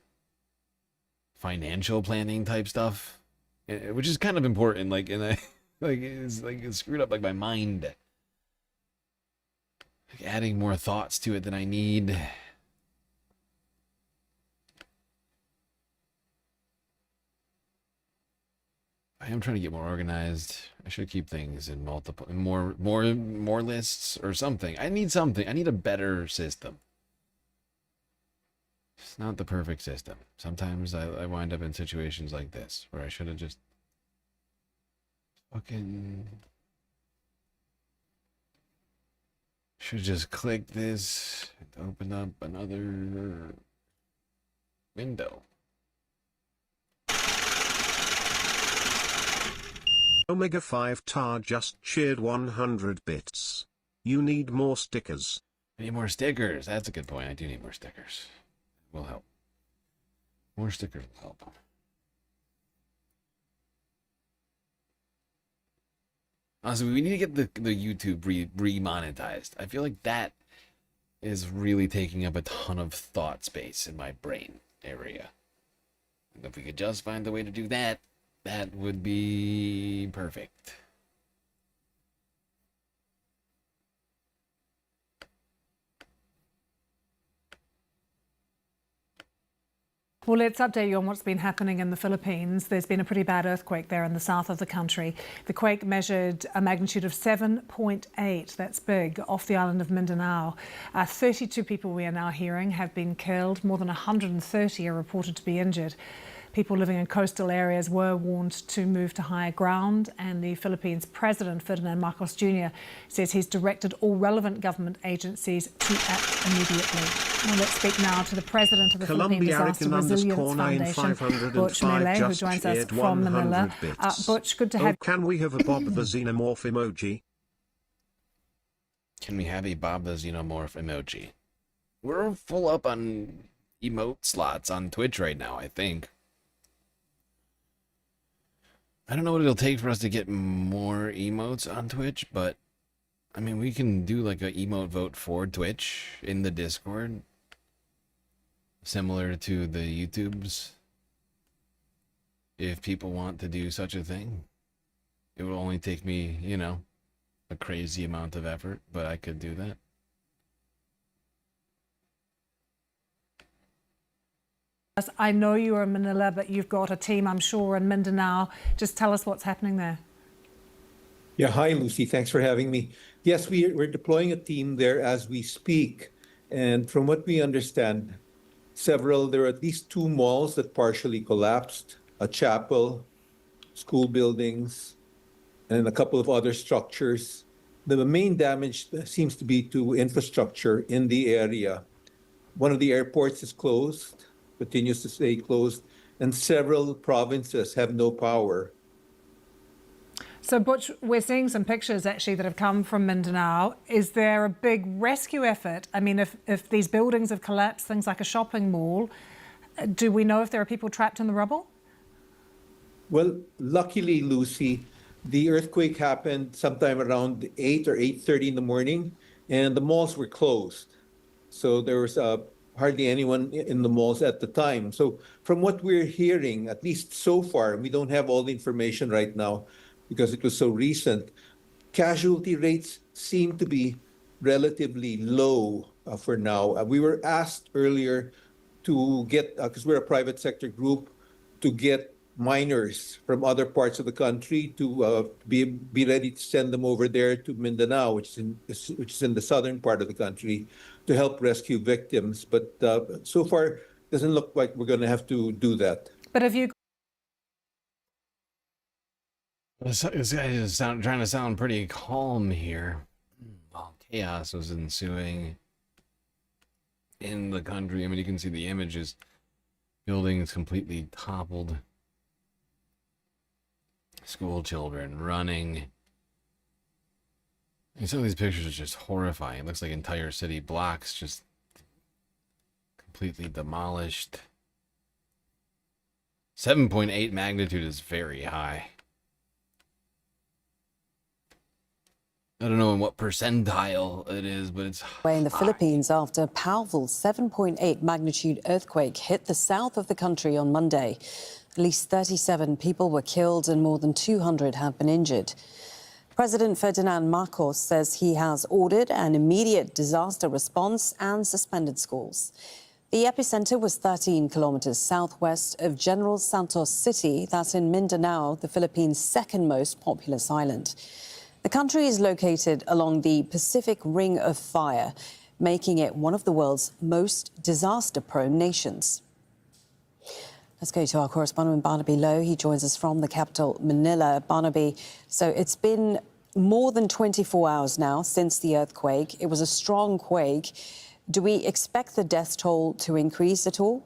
financial planning type stuff, which is kind of important. Like, and it screwed up like my mind. Like adding more thoughts to it than I need. I am trying to get more organized. I should keep things in multiple, more lists or something. I need something. I need a better system. It's not the perfect system. Sometimes I wind up in situations like this where I should have just should just click this and open up another window. Omega 5 Tar just shared 100 bits. You need more stickers. I need more stickers. That's a good point. I do need more stickers. Will help. More stickers will help. Honestly, we need to get the YouTube re-monetized. I feel like that is really taking up a ton of thought space in my brain area. And if we could just find a way to do that, that would be perfect. Well, let's update you on what's been happening in the Philippines. There's been a pretty bad earthquake there in the south of the country. The quake measured a magnitude of 7.8, that's big, off the island of Mindanao. 32 people, we are now hearing, have been killed. More than 130 are reported to be injured. People living in coastal areas were warned to move to higher ground, and the Philippines President, Ferdinand Marcos Jr., says he's directed all relevant government agencies to act immediately. Well, let's speak now to the President of the Philippine Disaster Resilience Foundation, Butch Mele, who joins us from Manila. Butch, good to have you. Can we have a Bob the Xenomorph emoji? Can we have a Bob the Xenomorph emoji? We're full up on emote slots on Twitch right now, I think. I don't know what it'll take for us to get more emotes on Twitch, but I mean, we can do like a emote vote for Twitch in the Discord, similar to the YouTubes. If people want to do such a thing, it will only take me, you know, a crazy amount of effort, but I could do that. I know you are in Manila, but you've got a team, I'm sure, in Mindanao. Just tell us what's happening there. Yeah, hi, Lucy. Thanks for having me. Yes, we're deploying a team there as we speak. And from what we understand, there are at least 2 malls that partially collapsed, a chapel, school buildings, and a couple of other structures. The main damage seems to be to infrastructure in the area. One of the airports is closed, continues to stay closed, and several provinces have no power. So, Butch, we're seeing some pictures actually that have come from Mindanao. Is there a big rescue effort? I mean, if these buildings have collapsed, things like a shopping mall, do we know if there are people trapped in the rubble? Well, luckily, Lucy, the earthquake happened sometime around 8 or 8:30 in the morning, and the malls were closed. So there was hardly anyone in the malls at the time. So from what we're hearing, at least so far, we don't have all the information right now because it was so recent, casualty rates seem to be relatively low for now. We were asked earlier to get, because we're a private sector group, to get miners from other parts of the country to be ready to send them over there to Mindanao, which is in the southern part of the country, to help rescue victims. But so far, it doesn't look like we're going to have to do that. But have you? This guy is trying to sound pretty calm here. While chaos was ensuing in the country. I mean, you can see the images. Buildings completely toppled. School children running. And some of these pictures are just horrifying. It looks like entire city blocks just completely demolished. 7.8 magnitude is very high. I don't know in what percentile it is, but it's high. In the Philippines after a powerful 7.8 magnitude earthquake hit the south of the country on Monday. At least 37 people were killed and more than 200 have been injured. President Ferdinand Marcos says he has ordered an immediate disaster response and suspended schools. The epicenter was 13 kilometers southwest of General Santos City, that's in Mindanao, the Philippines' second most populous island. The country is located along the Pacific Ring of Fire, making it one of the world's most disaster-prone nations. Let's go to our correspondent, Barnaby Lowe. He joins us from the capital, Manila. Barnaby, so it's been more than 24 hours now since the earthquake. It was a strong quake. Do we expect the death toll to increase at all?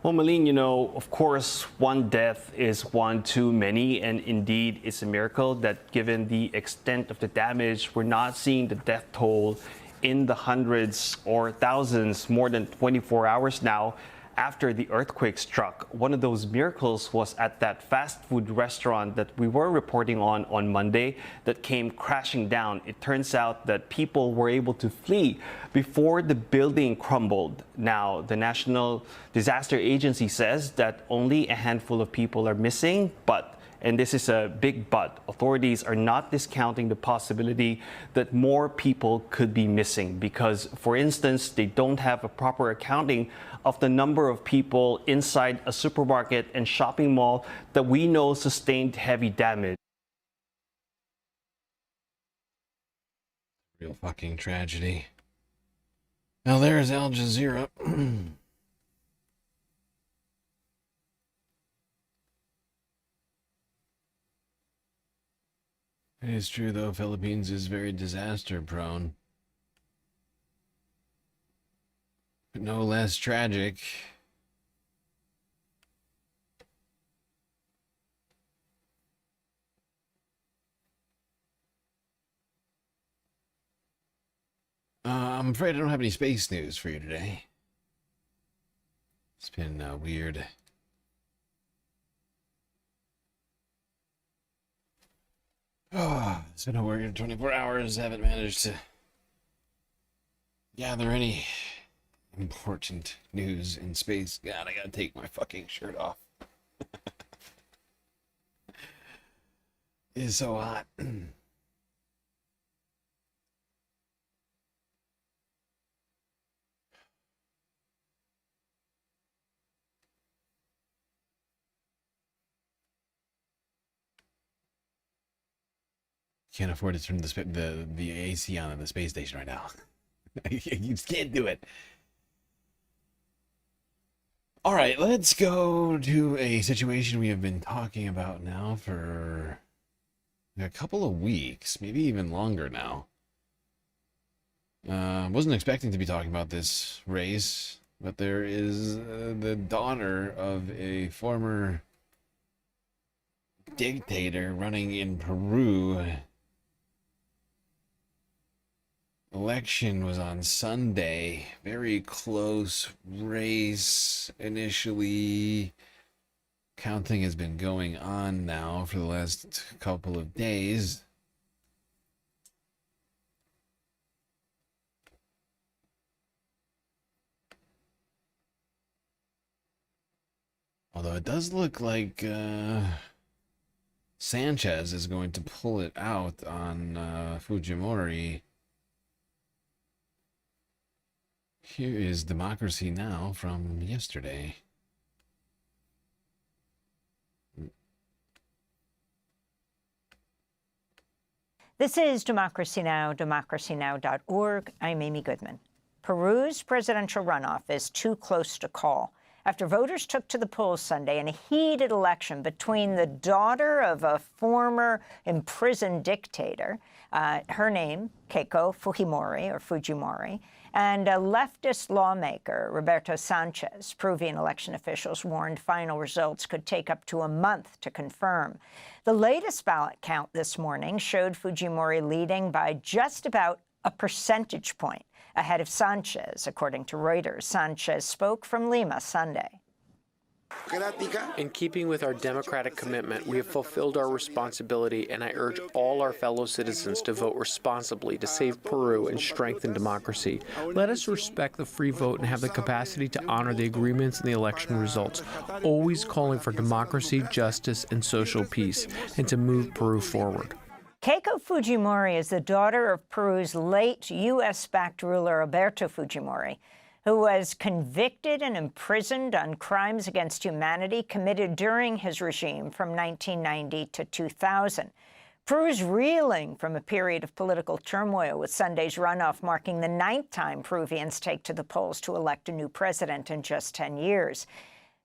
Well, Malene, you know, of course, one death is one too many, and indeed, it's a miracle that given the extent of the damage, we're not seeing the death toll in the hundreds or thousands more than 24 hours now after the earthquake struck. One of those miracles was at that fast food restaurant that we were reporting on Monday that came crashing down. It turns out that people were able to flee before the building crumbled. Now, the National Disaster Agency says that only a handful of people are missing, but and this is a big but, authorities are not discounting the possibility that more people could be missing because, for instance, they don't have a proper accounting of the number of people inside a supermarket and shopping mall that we know sustained heavy damage. Real fucking tragedy. Now there's Al Jazeera. It is true, though, Philippines is very disaster prone. But no less tragic. I'm afraid I don't have any space news for you today. It's been weird. Oh, it's been a weird 24 hours. Haven't managed to gather any important news in space. God, I gotta take my fucking shirt off. It is so hot. Can't afford to turn the AC on at the space station right now. You just can't do it. All right, let's go to a situation we have been talking about now for a couple of weeks, maybe even longer now. Wasn't expecting to be talking about this race, but there is the daughter of a former dictator running in Peru. Election was on Sunday. Very close race initially. Counting has been going on now for the last couple of days. Although it does look like Sanchez is going to pull it out on Fujimori. Here is Democracy Now! From yesterday. This is Democracy Now!, democracynow.org. I'm Amy Goodman. Peru's presidential runoff is too close to call after voters took to the polls Sunday in a heated election between the daughter of a former imprisoned dictator, her name, Keiko Fujimori, and a leftist lawmaker, Roberto Sanchez. Peruvian election officials warned final results could take up to a month to confirm. The latest ballot count this morning showed Fujimori leading by just about a percentage point ahead of Sanchez, according to Reuters. Sanchez spoke from Lima Sunday. In keeping with our democratic commitment, we have fulfilled our responsibility, and I urge all our fellow citizens to vote responsibly to save Peru and strengthen democracy. Let us respect the free vote and have the capacity to honor the agreements and the election results, always calling for democracy, justice, and social peace, and to move Peru forward. Keiko Fujimori is the daughter of Peru's late U.S.-backed ruler Roberto Fujimori, who was convicted and imprisoned on crimes against humanity committed during his regime from 1990 to 2000. Peru's reeling from a period of political turmoil, with Sunday's runoff marking the 9th time Peruvians take to the polls to elect a new president in just 10 years.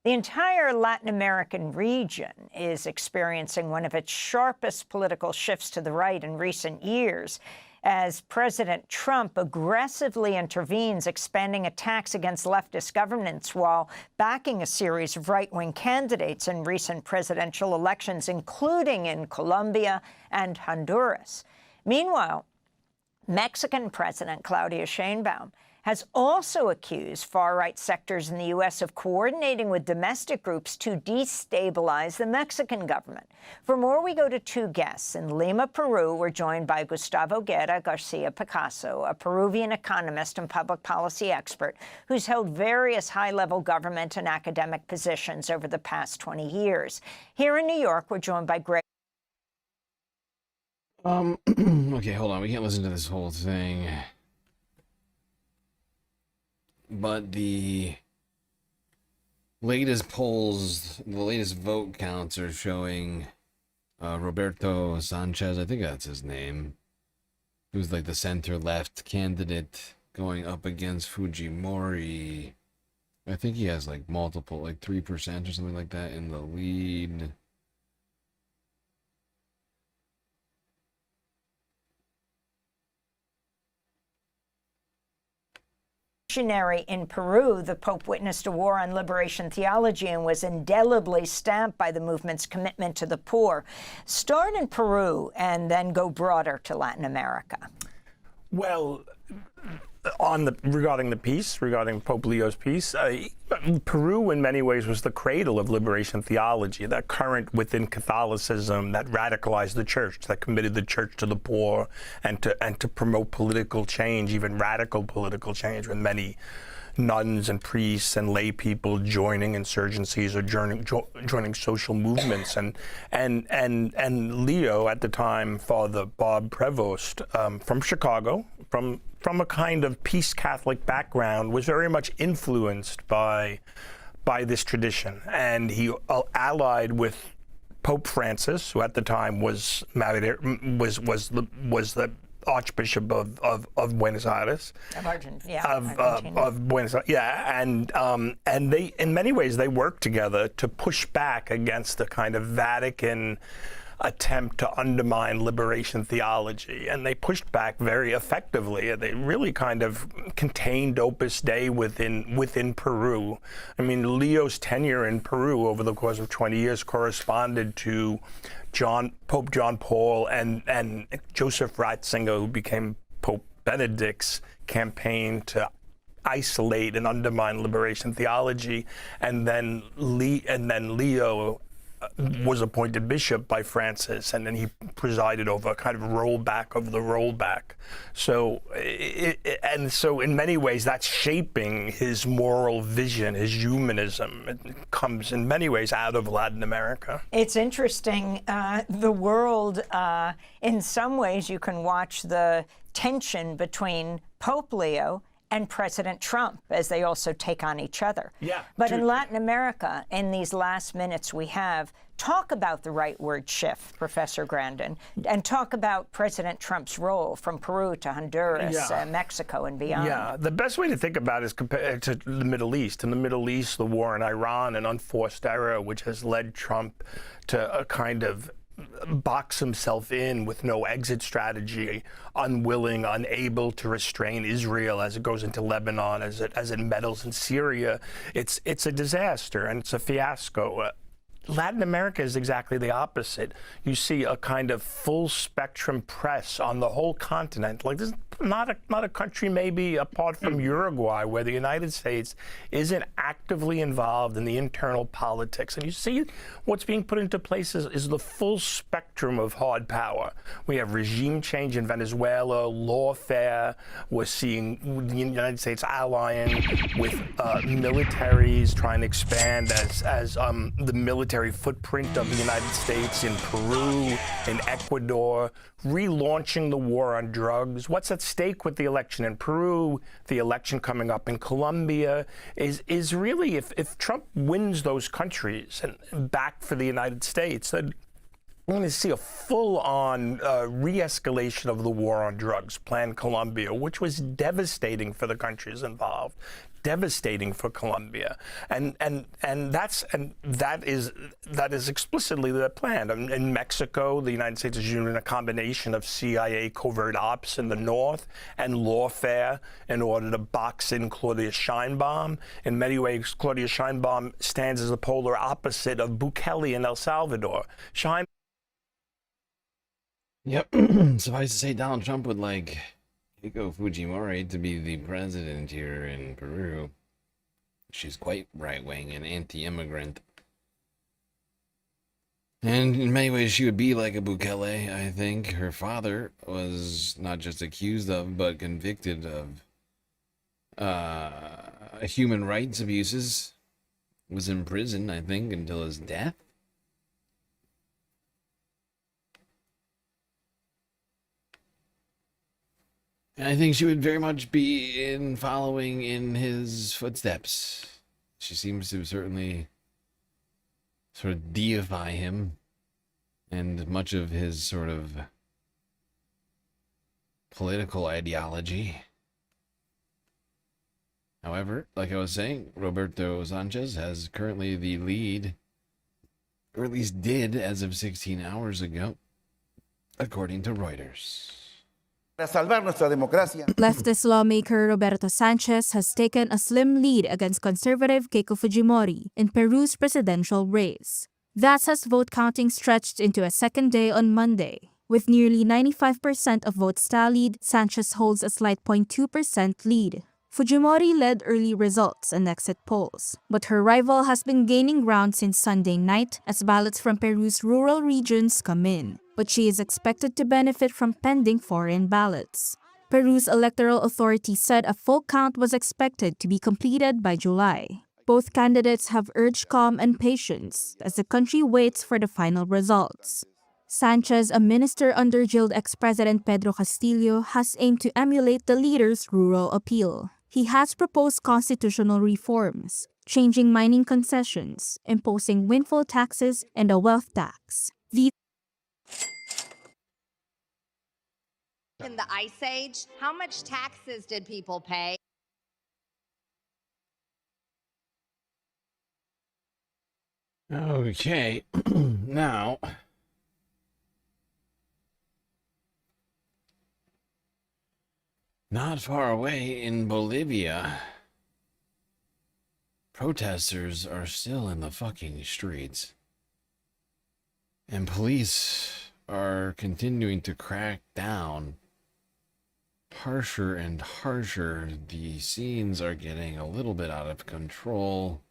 The entire Latin American region is experiencing one of its sharpest political shifts to the right in recent years, as President Trump aggressively intervenes, expanding attacks against leftist governments while backing a series of right-wing candidates in recent presidential elections, including in Colombia and Honduras. Meanwhile, Mexican President Claudia Sheinbaum has also accused far-right sectors in the U.S. of coordinating with domestic groups to destabilize the Mexican government. For more, we go to two guests. In Lima, Peru, we're joined by Gustavo Guerra Garcia Picasso, a Peruvian economist and public policy expert who's held various high-level government and academic positions over the past 20 years. Here in New York, we're joined by Greg. Okay, hold on. We can't listen to this whole thing. But the latest polls, the latest vote counts are showing Roberto Sanchez, I think that's his name, who's like the center-left candidate, going up against Fujimori. I think he has like multiple, like 3% or something like that in the lead. In Peru, the Pope witnessed a war on liberation theology and was indelibly stamped by the movement's commitment to the poor. Start in Peru and then go broader to Latin America. Well, regarding Pope Leo's piece, Peru in many ways was the cradle of liberation theology, that current within Catholicism that radicalized the church, that committed the church to the poor and to promote political change, even radical political change, with many nuns and priests and lay people joining insurgencies or joining social movements. And Leo at the time, Father Bob Prevost, from Chicago, from a kind of peace Catholic background, was very much influenced by this tradition, and he allied with Pope Francis, who at the time was married, was the Archbishop of Buenos Aires. Of Argentina. Of Buenos Aires, yeah, and they, in many ways, they work together to push back against the kind of Vatican attempt to undermine liberation theology, and they pushed back very effectively. They really kind of contained Opus Dei within Peru. I mean, Leo's tenure in Peru over the course of 20 years corresponded to Pope John Paul and Joseph Ratzinger, who became Pope Benedict's campaign to isolate and undermine liberation theology, and then Leo was appointed bishop by Francis, and then he presided over a kind of rollback of the rollback. So, so in many ways, that's shaping his moral vision, his humanism. It comes in many ways out of Latin America. It's interesting. The world, in some ways, you can watch the tension between Pope Leo and President Trump as they also take on each other. Yeah. But in Latin America, in these last minutes we have, talk about the rightward shift, Professor Grandin, and talk about President Trump's role from Peru to Honduras, Mexico, and beyond. Yeah, the best way to think about it is compared to the Middle East. In the Middle East, the war in Iran, an unforced error, which has led Trump to a kind of box himself in with no exit strategy, unwilling, unable to restrain Israel as it goes into Lebanon, as it meddles in Syria. It's a disaster and it's a fiasco. Latin America is exactly the opposite. You see a kind of full spectrum press on the whole continent. Like, this is not a country maybe apart from Uruguay where the United States isn't actively involved in the internal politics. And you see what's being put into place is the full spectrum of hard power. We have regime change in Venezuela, lawfare. We're seeing the United States allying with militaries trying to expand as the military footprint of the United States in Peru, in Ecuador, relaunching the war on drugs. What's at stake with the election in Peru, the election coming up in Colombia, is really, if Trump wins those countries and back for the United States, then we're going to see a full-on re-escalation of the war on drugs, Plan Colombia, which was devastating for the countries involved, devastating for Colombia, and that is explicitly the plan. In Mexico, the United States is using a combination of CIA covert ops in the north and lawfare in order to box in Claudia Sheinbaum. In many ways, Claudia Sheinbaum stands as the polar opposite of Bukele in El Salvador. Yep. Suffice to say, Donald Trump would like Keiko Fujimori to be the president here in Peru. She's quite right-wing and anti-immigrant. And in many ways, she would be like a Bukele, I think. Her father was not just accused of, but convicted of human rights abuses. Was in prison, I think, until his death. I think she would very much be following in his footsteps. She seems to certainly sort of deify him and much of his sort of political ideology. However, like I was saying, Roberto Sanchez has currently the lead, or at least did as of 16 hours ago, according to Reuters. Leftist lawmaker Roberto Sanchez has taken a slim lead against conservative Keiko Fujimori in Peru's presidential race. Thus as vote counting stretched into a second day on Monday. With nearly 95% of votes tallied, Sanchez holds a slight 0.2% lead. Fujimori led early results and exit polls, but her rival has been gaining ground since Sunday night as ballots from Peru's rural regions come in. But she is expected to benefit from pending foreign ballots. Peru's electoral authority said a full count was expected to be completed by July. Both candidates have urged calm and patience as the country waits for the final results. Sanchez, a minister under jailed ex-president Pedro Castillo, has aimed to emulate the leader's rural appeal. He has proposed constitutional reforms, changing mining concessions, imposing windfall taxes, and a wealth tax. These In the Ice Age, how much taxes did people pay? Okay, now not far away in Bolivia, protesters are still in the fucking streets. And police are continuing to crack down harsher and harsher. The scenes are getting a little bit out of control.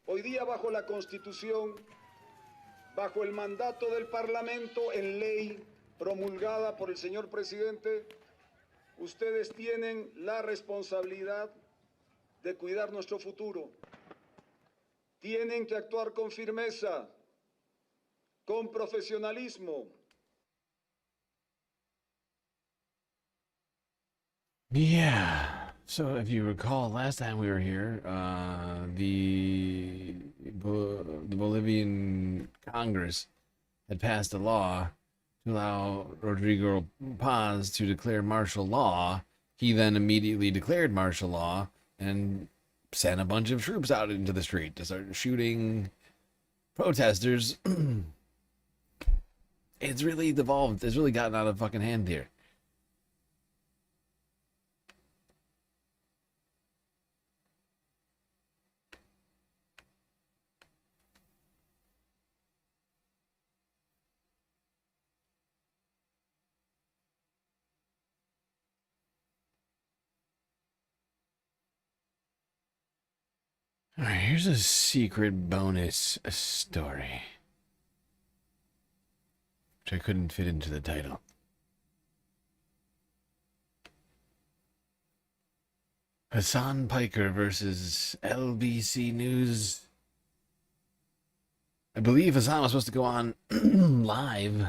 Hoy día, bajo la Constitución, bajo el mandato del Parlamento en ley promulgada por el señor presidente, ustedes tienen la responsabilidad de cuidar nuestro futuro. Tienen que actuar con firmeza, con profesionalismo. Yeah. So if you recall, last time we were here, the Bolivian Congress had passed a law to allow Rodrigo Paz to declare martial law. He then immediately declared martial law and sent a bunch of troops out into the street to start shooting protesters. It's really devolved. It's really gotten out of fucking hand here. All right, here's a secret bonus story, which I couldn't fit into the title. Hassan Piker versus LBC News. I believe Hassan was supposed to go on live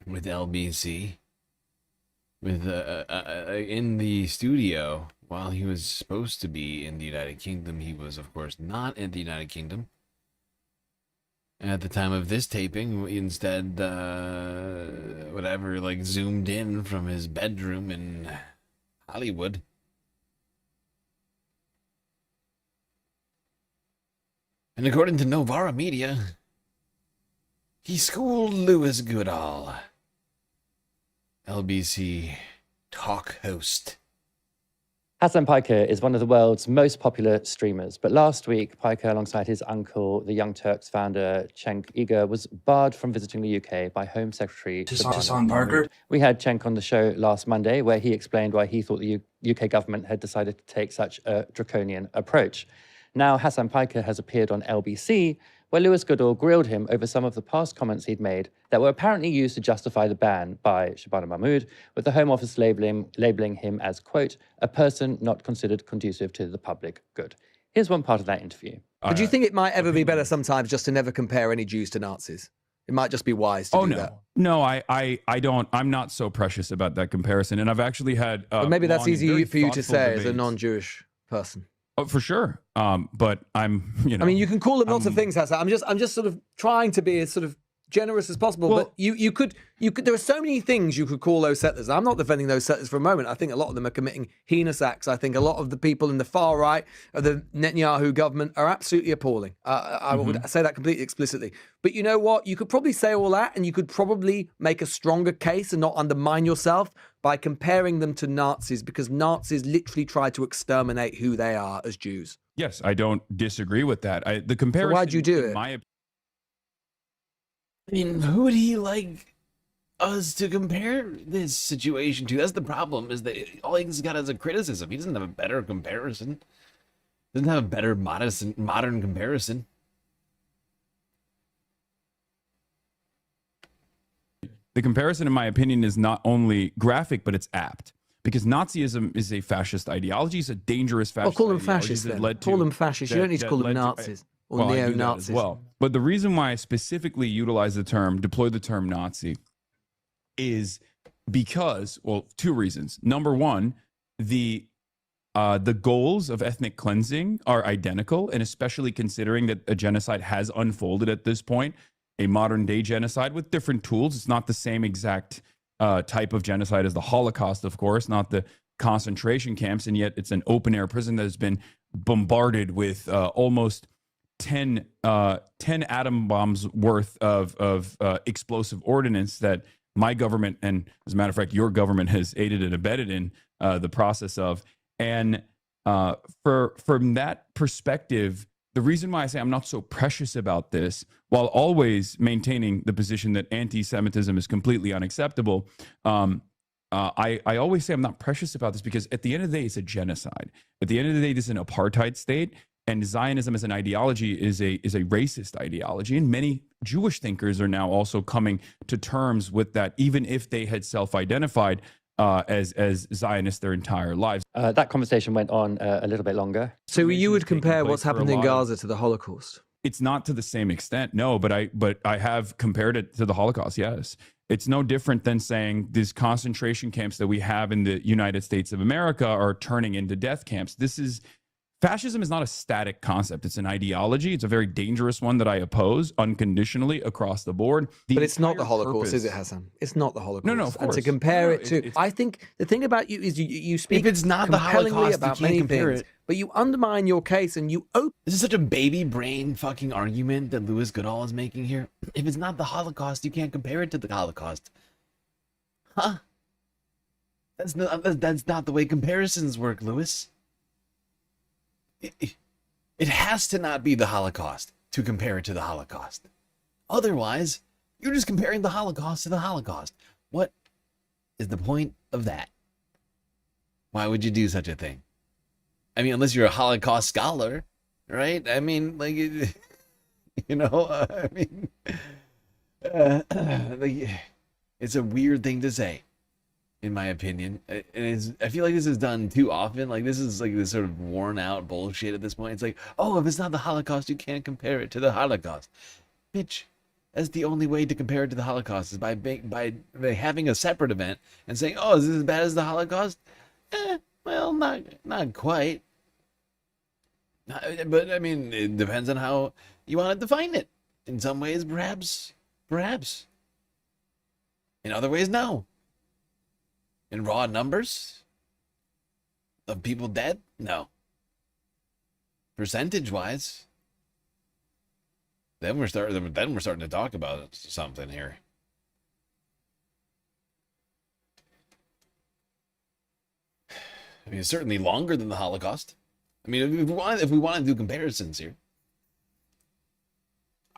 with LBC, with in the studio. While he was supposed to be in the United Kingdom, he was, of course, not in the United Kingdom. At the time of this taping, instead, zoomed in from his bedroom in Hollywood. And according to Novara Media, he schooled Louis Goodall, LBC talk host. Hassan Piker is one of the world's most popular streamers, but last week, Piker, alongside his uncle, the Young Turks founder Cenk Uygur, was barred from visiting the UK by Home Secretary Hassan Piker. We had Cenk on the show last Monday, where he explained why he thought the UK government had decided to take such a draconian approach. Now, Hassan Piker has appeared on LBC, where Louis Goodall grilled him over some of the past comments he'd made that were apparently used to justify the ban by Shabana Mahmood, with the Home Office labeling him as, quote, a person not considered conducive to the public good. Here's one part of that interview. But do you think it might ever be better sometimes just to never compare any Jews to Nazis? It might just be wise to do that. No, I don't. I'm not so precious about that comparison. And I've actually had. But maybe that's easy for you to say as a non-Jewish person. Oh, for sure. But I'm, I mean, you can call them lots of things, Hassan. I'm just sort of trying to be as sort of generous as possible. Well, but you could. There are so many things you could call those settlers. I'm not defending those settlers for a moment. I think a lot of them are committing heinous acts. I think a lot of the people in the far right of the Netanyahu government are absolutely appalling. I would say that completely explicitly. But you know what? You could probably say all that, and you could probably make a stronger case and not undermine yourself by comparing them to Nazis, because Nazis literally tried to exterminate who they are as Jews. Yes, I don't disagree with that. The comparison. So why'd you do it? I mean, who would he like us to compare this situation to? That's the problem, is that all he's got is a criticism. He doesn't have a better comparison. Doesn't have a better modern comparison. The comparison, in my opinion, is not only graphic, but it's apt. Because Nazism is a fascist ideology. It's a dangerous fascist call them ideology fascists that then. led to- Call them fascists. You don't need to call them led to- Nazis or well, I do that neo-Nazis. as well. But the reason why I specifically deploy the term Nazi, is because, well, two reasons. Number one, the the goals of ethnic cleansing are identical, and especially considering that a genocide has unfolded at this point, a modern day genocide with different tools. It's not the same exact type of genocide as the Holocaust, of course, not the concentration camps, and yet it's an open air prison that has been bombarded with almost 10 atom bombs worth of explosive ordnance that my government, and as a matter of fact, your government has aided and abetted in the process of. And from that perspective, the reason why I say I'm not so precious about this, while always maintaining the position that anti-Semitism is completely unacceptable, I always say I'm not precious about this because at the end of the day, it's a genocide. At the end of the day, this is an apartheid state, and Zionism as an ideology is a racist ideology. And many Jewish thinkers are now also coming to terms with that, even if they had self-identified as Zionists their entire lives. That conversation went on a little bit longer. So you would compare what's happened in Gaza to the Holocaust? It's not to the same extent, no, but I have compared it to the Holocaust, yes. It's no different than saying these concentration camps that we have in the United States of America are turning into death camps. Fascism is not a static concept. It's an ideology. It's a very dangerous one that I oppose unconditionally across the board. But it's not the Holocaust, is it, Hassan? It's not the Holocaust. No, of course. And to compare it to, I think the thing about you is you speak if it's not the compellingly Holocaust, about you can't many compare things, it. but you undermine your case and you open. This is such a baby brain fucking argument that Louis Goodall is making here. If it's not the Holocaust, you can't compare it to the Holocaust. Huh? That's not the way comparisons work, Louis. It has to not be the Holocaust to compare it to the Holocaust. Otherwise, you're just comparing the Holocaust to the Holocaust. What is the point of that? Why would you do such a thing? I mean, unless you're a Holocaust scholar, right? I mean, like, you know, I mean, like, it's a weird thing to say, in my opinion. I feel like this is done too often. Like, this is like this sort of worn out bullshit at this point. It's like, oh, if it's not the Holocaust, you can't compare it to the Holocaust. Bitch, that's the only way to compare it to the Holocaust is by having a separate event and saying, oh, is this as bad as the Holocaust? Well, not quite. But I mean, it depends on how you want to define it. In some ways, perhaps. In other ways, no. In raw numbers of people dead, no. Percentage-wise, then we're starting to talk about something here. I mean, it's certainly longer than the Holocaust. I mean, if we want to do comparisons here,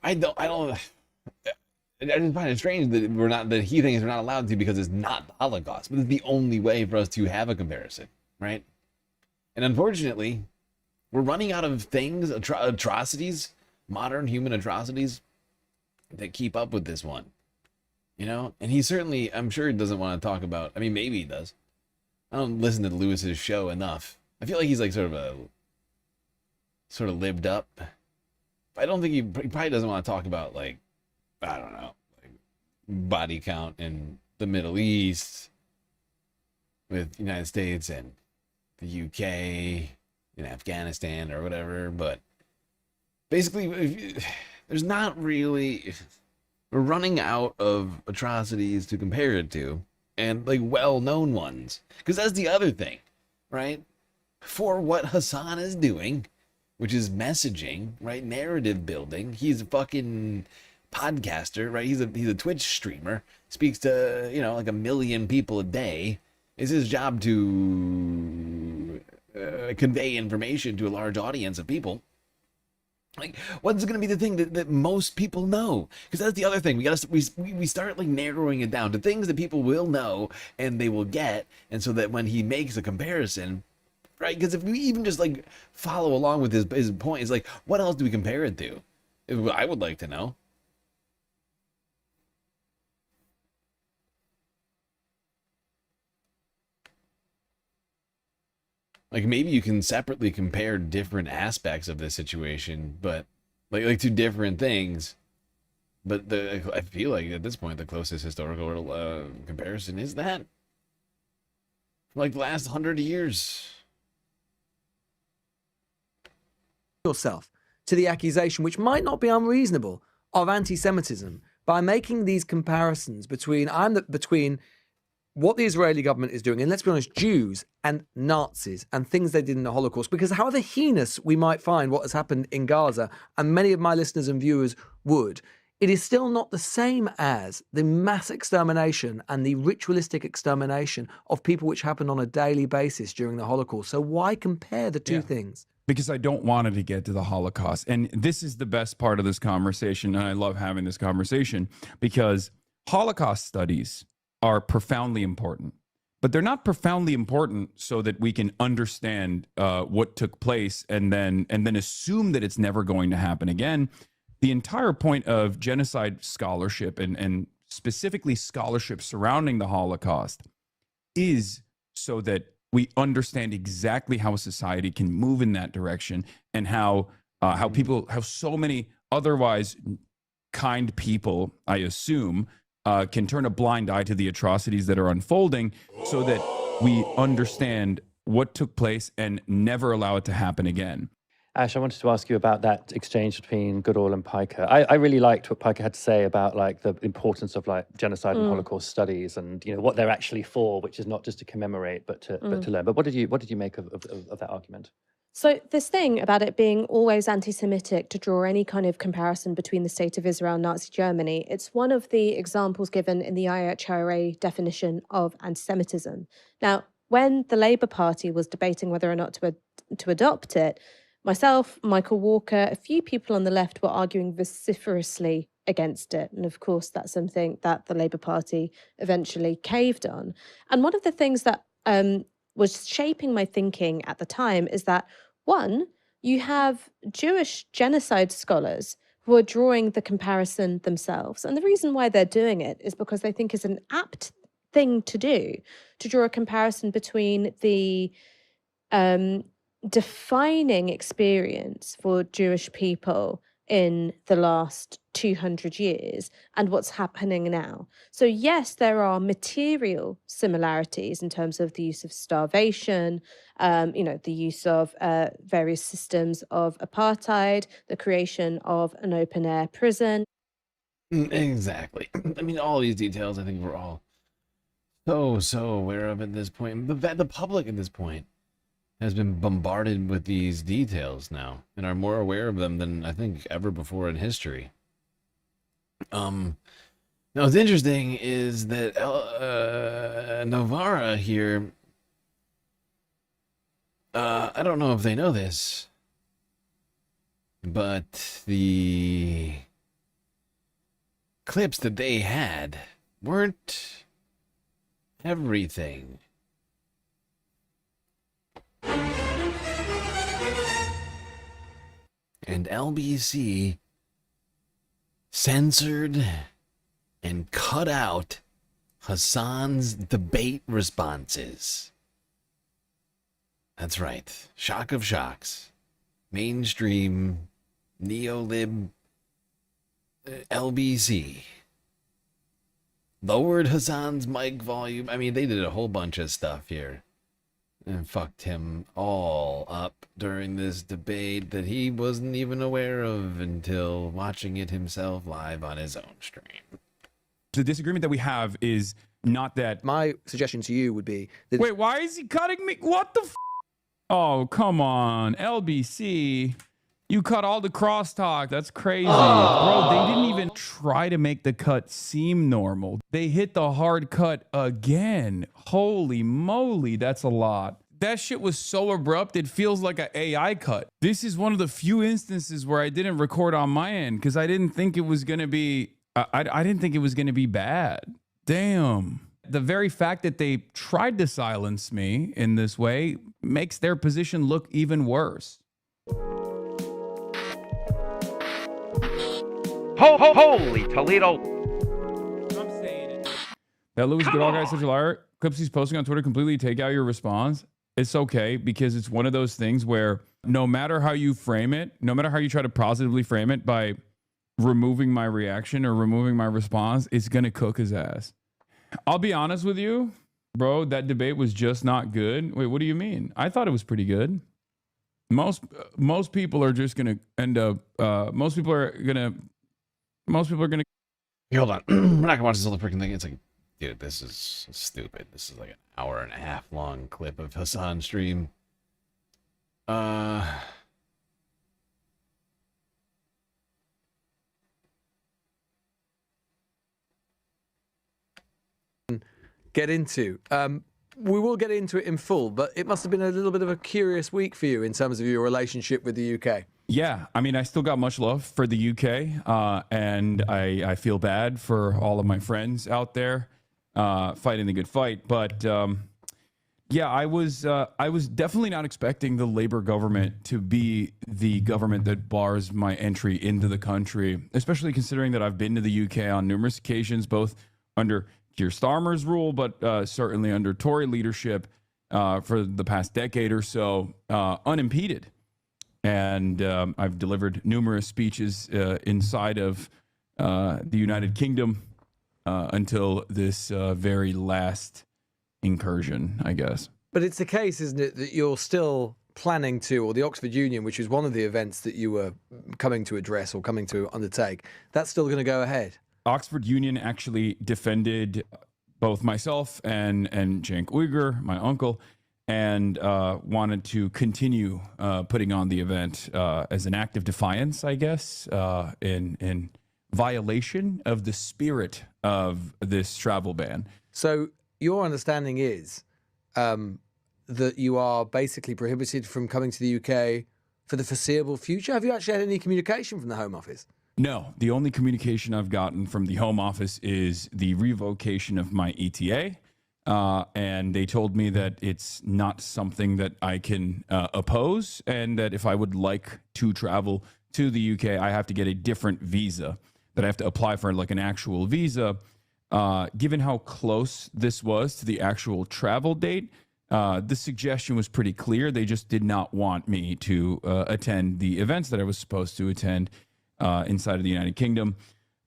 I just find it strange that he thinks we're not allowed to because it's not the Holocaust, but it's the only way for us to have a comparison, right? And unfortunately, we're running out of things, atrocities, modern human atrocities that keep up with this one, you know? And he certainly, I'm sure he doesn't want to talk about, I mean, maybe he does. I don't listen to Lewis's show enough. I feel like he's like sort of lived up. I don't think he probably doesn't want to talk about, like, I don't know, like body count in the Middle East with the United States and the UK and Afghanistan or whatever. But basically, there's not really, we're running out of atrocities to compare it to, and like well-known ones, because that's the other thing, right? For what Hassan is doing, which is messaging, right? Narrative building. He's a fucking podcaster, right? He's a Twitch streamer, speaks to, you know, like 1 million people a day. It's his job to convey information to a large audience of people. Like, what's going to be the thing that most people know? Because that's the other thing. We start like narrowing it down to things that people will know and they will get, and so that when he makes a comparison, right? Because if we even just like follow along with his point, it's like, what else do we compare it to? I would like to know. Like, maybe you can separately compare different aspects of this situation, but like to different things. But I feel like at this point, the closest historical comparison is that, like, the last 100 years. yourself to the accusation, which might not be unreasonable, of anti-Semitism by making these comparisons between what the Israeli government is doing, and let's be honest, Jews and Nazis and things they did in the Holocaust. Because however heinous we might find what has happened in Gaza, and many of my listeners and viewers would, it is still not the same as the mass extermination and the ritualistic extermination of people which happened on a daily basis during the Holocaust. So why compare the two things? Because I don't want it to get to the Holocaust. And this is the best part of this conversation. And I love having this conversation because Holocaust studies are profoundly important, but they're not profoundly important so that we can understand what took place and then assume that it's never going to happen again. The entire point of genocide scholarship and specifically scholarship surrounding the Holocaust is so that we understand exactly how a society can move in that direction and how so many otherwise kind people, I assume, can turn a blind eye to the atrocities that are unfolding so that we understand what took place and never allow it to happen again. Ash, I wanted to ask you about that exchange between Goodall and Piker. I really liked what Piker had to say about like the importance of like genocide and Holocaust studies and what they're actually for, which is not just to commemorate but to learn. But what did you make of that argument? So this thing about it being always anti-Semitic to draw any kind of comparison between the state of Israel and Nazi Germany, it's one of the examples given in the IHRA definition of anti-Semitism. Now, when the Labour Party was debating whether or not to adopt it, myself, Michael Walker, a few people on the left were arguing vociferously against it. And of course, that's something that the Labour Party eventually caved on. And one of the things that was shaping my thinking at the time is that, one, you have Jewish genocide scholars who are drawing the comparison themselves. And the reason why they're doing it is because they think it's an apt thing to do, to draw a comparison between the defining experience for Jewish people in the last 200 years and what's happening now. So yes, there are material similarities in terms of the use of starvation, the use of various systems of apartheid, the creation of an open-air prison. Exactly. I mean, all these details, I think we're all so aware of at this point. The public at this point has been bombarded with these details now and are more aware of them than I think ever before in history. Now what's interesting is that Novara here, I don't know if they know this, but the clips that they had weren't everything. And LBC censored and cut out Hassan's debate responses. That's right. Shock of shocks. Mainstream neolib LBC lowered Hassan's mic volume. I mean, they did a whole bunch of stuff here and fucked him all up during this debate that he wasn't even aware of until watching it himself live on his own stream. The disagreement that we have is not that... My suggestion to you would be... that Wait, why is he cutting me? What the f***? Oh, come on. LBC, you cut all the crosstalk. That's crazy. Bro, they didn't even try to make the cut seem normal. They hit the hard cut again. Holy moly, that's a lot. That shit was so abrupt, it feels like an AI cut. This is one of the few instances where I didn't record on my end because I didn't think it was going to be... I didn't think it was going to be bad. Damn. The very fact that they tried to silence me in this way makes their position look even worse. Holy Toledo. I'm saying it. That Louis Goodall guy is such a liar. Clips he's posting on Twitter completely take out your response. It's okay because it's one of those things where no matter how you frame it, no matter how you try to positively frame it by removing my reaction or removing my response, it's going to cook his ass. I'll be honest with you, bro, that debate was just not good. Wait, what do you mean? I thought it was pretty good. most people are just gonna end up. Most people are gonna. Hold on. We're not gonna watch this whole freaking thing. It's like, dude, this is stupid. This is like an hour and a half long clip of Hassan stream. Get into. We will get into it in full, but it must have been a little bit of a curious week for you in terms of your relationship with the UK. Yeah, I mean, I still got much love for the UK, and I feel bad for all of my friends out there fighting the good fight. But yeah, I was definitely not expecting the Labour government to be the government that bars my entry into the country, especially considering that I've been to the UK on numerous occasions, both under Keir Starmer's rule, but certainly under Tory leadership for the past decade or so, unimpeded. And I've delivered numerous speeches inside of the United Kingdom until this very last incursion, I guess. But it's the case, isn't it, that you're still planning to, or the Oxford Union, which is one of the events that you were coming to address or coming to undertake, that's still going to go ahead? Oxford Union actually defended both myself and Cenk Uygur, my uncle, and wanted to continue putting on the event as an act of defiance, I guess, in violation of the spirit of this travel ban. So your understanding is that you are basically prohibited from coming to the UK for the foreseeable future? Have you actually had any communication from the Home Office? No, the only communication I've gotten from the Home Office is the revocation of my ETA. And they told me that it's not something that I can oppose, and that if I would like to travel to the UK, I have to get a different visa, that I have to apply for like an actual visa. Given how close this was to the actual travel date, the suggestion was pretty clear. They just did not want me to attend the events that I was supposed to attend inside of the United Kingdom.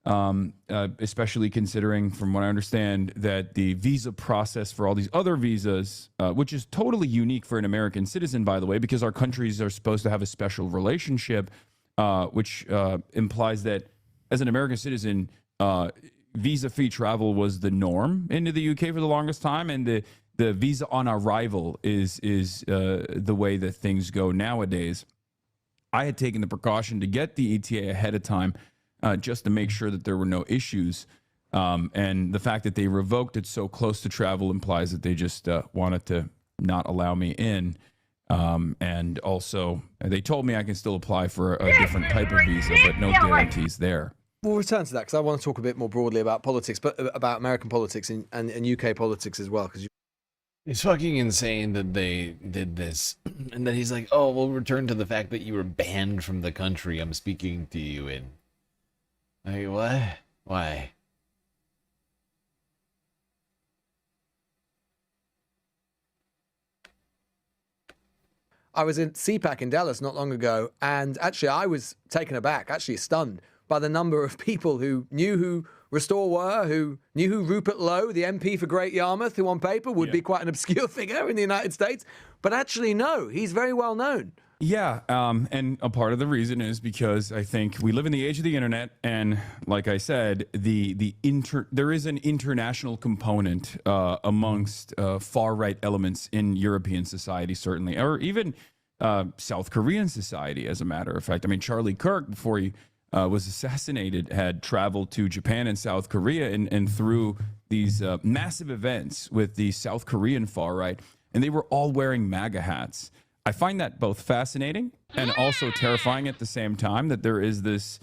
Especially considering, from what I understand, that the visa process for all these other visas, which is totally unique for an American citizen, by the way, because our countries are supposed to have a special relationship, which implies that as an American citizen, visa-free travel was the norm into the UK for the longest time, and the visa on arrival is the way that things go nowadays. I had taken the precaution to get the ETA ahead of time, just to make sure that there were no issues. And the fact that they revoked it so close to travel implies that they just wanted to not allow me in. And also, they told me I can still apply for a different type of visa, but no guarantees there. We'll return to that because I want to talk a bit more broadly about politics, but about American politics and UK politics as well. Because it's fucking insane that they did this, and then he's like, "Oh, we'll return to the fact that you were banned from the country I'm speaking to you in." Like, what? Why? I was in CPAC in Dallas not long ago, and actually I was taken aback, actually stunned, by the number of people who knew who Restore were, who knew who Rupert Lowe, the MP for Great Yarmouth, who on paper would be quite an obscure figure in the United States, but actually no, he's very well known. Yeah, and a part of the reason is because I think we live in the age of the internet, and like I said, there is an international component amongst far-right elements in European society, certainly, or even South Korean society, as a matter of fact. I mean, Charlie Kirk, before he was assassinated, had traveled to Japan and South Korea and through these massive events with the South Korean far-right, and they were all wearing MAGA hats. I find that both fascinating and also terrifying at the same time, that there is this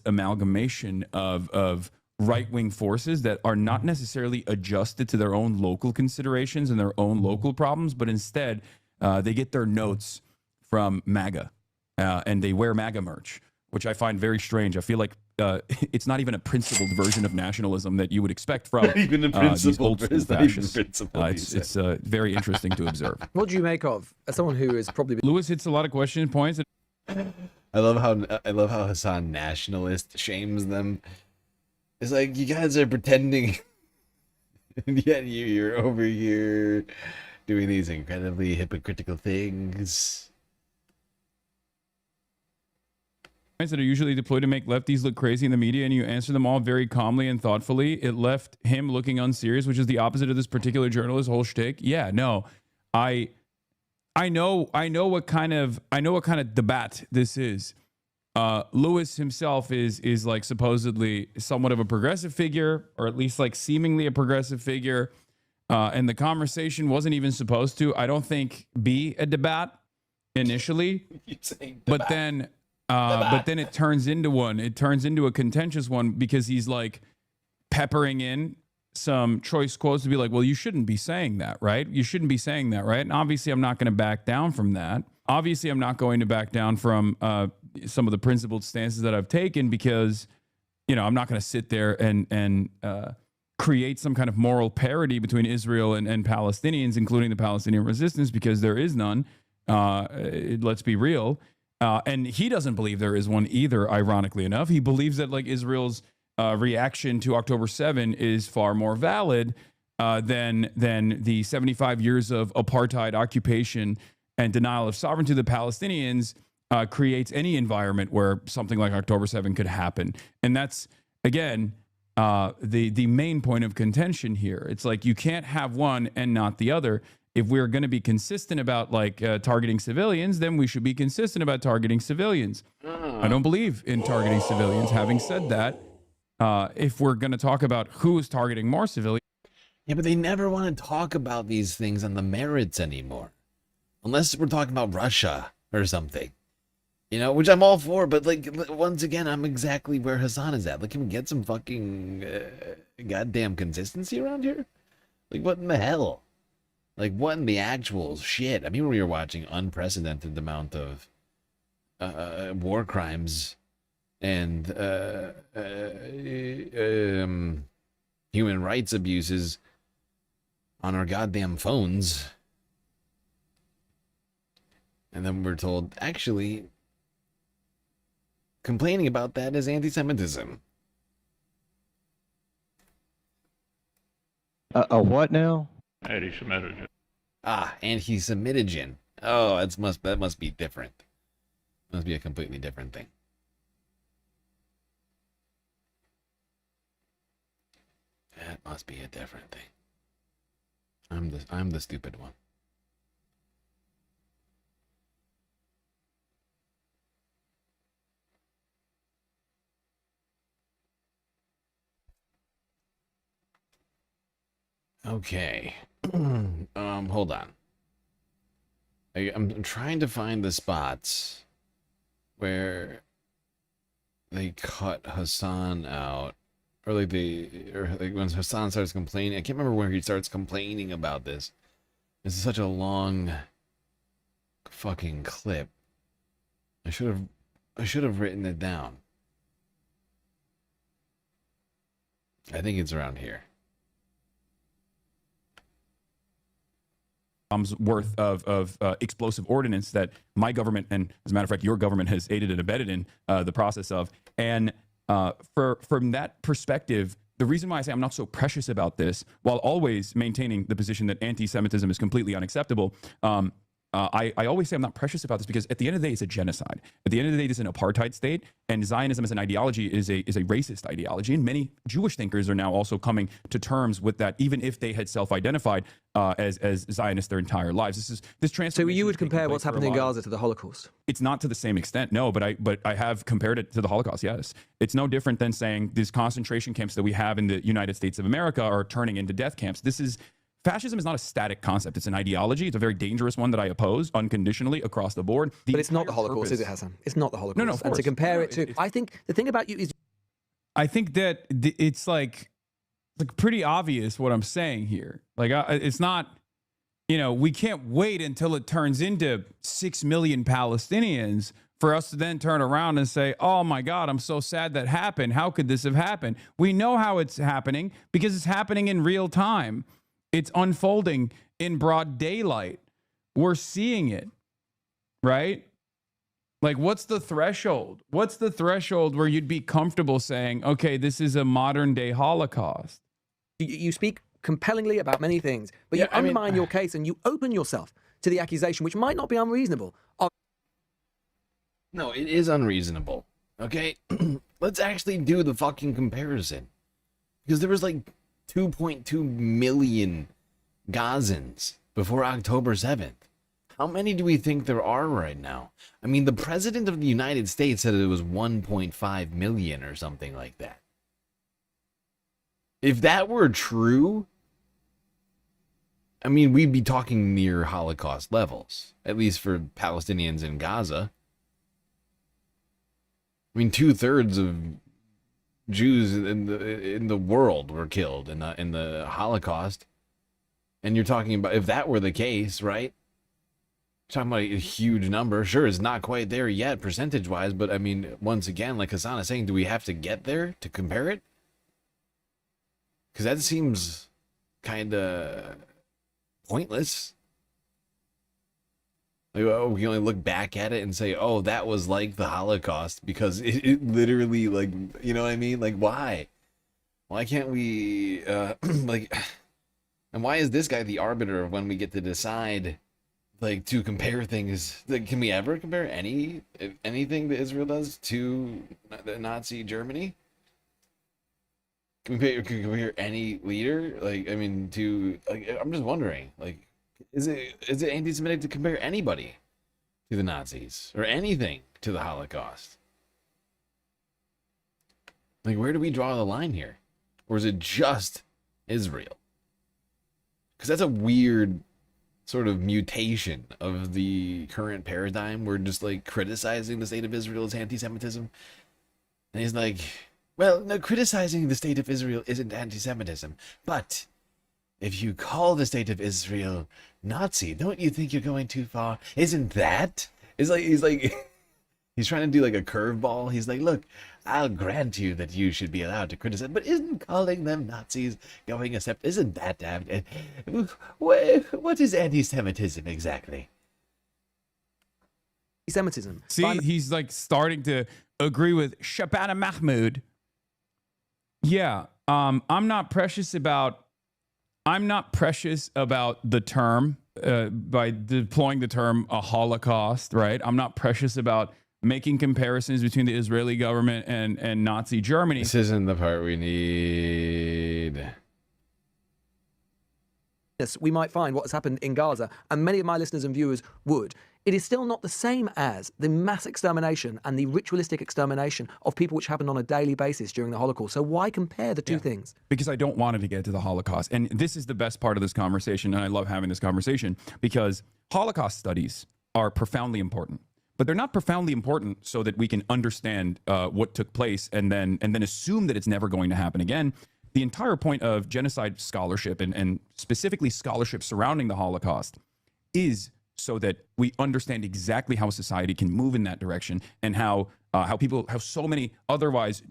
amalgamation of right-wing forces that are not necessarily adjusted to their own local considerations and their own local problems, but instead they get their notes from MAGA and they wear MAGA merch, which I find very strange. I feel like it's not even a principled version of nationalism that you would expect from these old school fascists. It's very interesting to observe. What do you make of, as someone who is probably... Lewis hits a lot of question points. I love how Hassan nationalist shames them. It's like, you guys are pretending, and yet you're over here doing these incredibly hypocritical things. that are usually deployed to make lefties look crazy in the media, and you answer them all very calmly and thoughtfully. It left him looking unserious, which is the opposite of this particular journalist's whole shtick. Yeah, no, I know what kind of debate this is. Lewis himself is like supposedly somewhat of a progressive figure, or at least like seemingly a progressive figure. And the conversation wasn't even supposed to, I don't think, be a debate initially. But then it turns into one. It turns into a contentious one because he's like peppering in some choice quotes to be like, well, you shouldn't be saying that, right? You shouldn't be saying that, right? And obviously, I'm not going to back down from that. Obviously, I'm not going to back down from some of the principled stances that I've taken because, I'm not going to sit there and create some kind of moral parity between Israel and Palestinians, including the Palestinian resistance, because there is none. Let's be real. And he doesn't believe there is one either, ironically enough. He believes that like Israel's reaction to October 7 is far more valid than the 75 years of apartheid occupation and denial of sovereignty of the Palestinians creates any environment where something like October 7 could happen. And that's, again, the main point of contention here. It's like you can't have one and not the other. If we're going to be consistent about like targeting civilians, then we should be consistent about targeting civilians. I don't believe in targeting civilians. Having said that, if we're going to talk about who is targeting more civilians. Yeah, but they never want to talk about these things on the merits anymore. Unless we're talking about Russia or something. Which I'm all for, but like, once again, I'm exactly where Hassan is at. Like, can we get some fucking goddamn consistency around here? Like, what in the hell? Like, what in the actual shit? I mean, we were watching unprecedented amount of war crimes and human rights abuses on our goddamn phones. And then we're told, actually, complaining about that is anti-Semitism. A what now? Anti-Semitogen. Anti-Semitogen. Oh, that must be different. Must be a completely different thing. That must be a different thing. I'm the stupid one. Okay. Hold on. I'm trying to find the spots where they cut Hassan out, or like when Hassan starts complaining. I can't remember where he starts complaining about this. This is such a long fucking clip. I should have written it down. I think it's around here. Worth of explosive ordnance that my government, and as a matter of fact, your government has aided and abetted in the process of. And from that perspective, the reason why I say I'm not so precious about this, while always maintaining the position that anti-Semitism is completely unacceptable, I always say I'm not precious about this because at the end of the day, it's a genocide. At the end of the day, it's an apartheid state, and Zionism as an ideology is a racist ideology. And many Jewish thinkers are now also coming to terms with that, even if they had self-identified as Zionists their entire lives. This transformation. So you would compare what's happening in Gaza to the Holocaust? It's not to the same extent, no, but I have compared it to the Holocaust. Yes, it's no different than saying these concentration camps that we have in the United States of America are turning into death camps. Fascism is not a static concept. It's an ideology. It's a very dangerous one that I oppose unconditionally across the board. But it's not the Holocaust, is it, Hassan? It's not the Holocaust. No, of course. And to compare it to, I think the thing about you is, I think that it's like pretty obvious what I'm saying here. Like, it's not, we can't wait until it turns into 6 million Palestinians for us to then turn around and say, oh my God, I'm so sad that happened. How could this have happened? We know how it's happening because it's happening in real time. It's unfolding in broad daylight. We're seeing it, right? Like, what's the threshold? What's the threshold where you'd be comfortable saying, okay, this is a modern day Holocaust? You speak compellingly about many things, but you undermine your case and you open yourself to the accusation, which might not be unreasonable. No, it is unreasonable. Okay, let's actually do the fucking comparison. Because there was like 2.2 million Gazans before October 7th. How many do we think there are right now? I mean, the president of the United States said it was 1.5 million or something like that. If that were true, I mean, we'd be talking near Holocaust levels, at least for Palestinians in Gaza. I mean, 2/3 of Jews in the world were killed in the Holocaust, and you're talking about, if that were the case, right? Talking about a huge number. Sure, it's not quite there yet percentage-wise, but I mean, once again, like Hassan is saying, do we have to get there to compare it? Because that seems kind of pointless. Like, oh, we can only look back at it and say, oh, that was like the Holocaust, because it literally, like, you know what I mean? Like, why? Why can't we, like, and why is this guy the arbiter of when we get to decide, like, to compare things? Like, can we ever compare anything that Israel does to the Nazi Germany? Can we compare any leader? Like, I mean, to, like, I'm just wondering, like, is it anti-Semitic to compare anybody to the Nazis or anything to the Holocaust? Like, where do we draw the line here? Or is it just Israel? Because that's a weird sort of mutation of the current paradigm. We're just like criticizing the state of Israel as anti-Semitism. And he's like, well, no, criticizing the state of Israel isn't anti-Semitism, but if you call the state of Israel Nazi, don't you think you're going too far? Isn't that? He's he's trying to do like a curveball. He's like, look, I'll grant you that you should be allowed to criticize, but isn't calling them Nazis going a step? Isn't that damned? What is anti-Semitism exactly? Anti-Semitism. See, he's like starting to agree with Shabana Mahmoud. Yeah, I'm not precious about the term by deploying the term a Holocaust, right? I'm not precious about making comparisons between the Israeli government and Nazi Germany. This isn't the part we need. Yes, we might find what has happened in Gaza, and many of my listeners and viewers would. It is still not the same as the mass extermination and the ritualistic extermination of people which happened on a daily basis during the Holocaust. So why compare the two things? Because I don't want it to get to the Holocaust. And this is the best part of this conversation, and I love having this conversation, because Holocaust studies are profoundly important. But they're not profoundly important so that we can understand what took place and then assume that it's never going to happen again. The entire point of genocide scholarship and specifically scholarship surrounding the Holocaust is so that we understand exactly how society can move in that direction, and how so many otherwise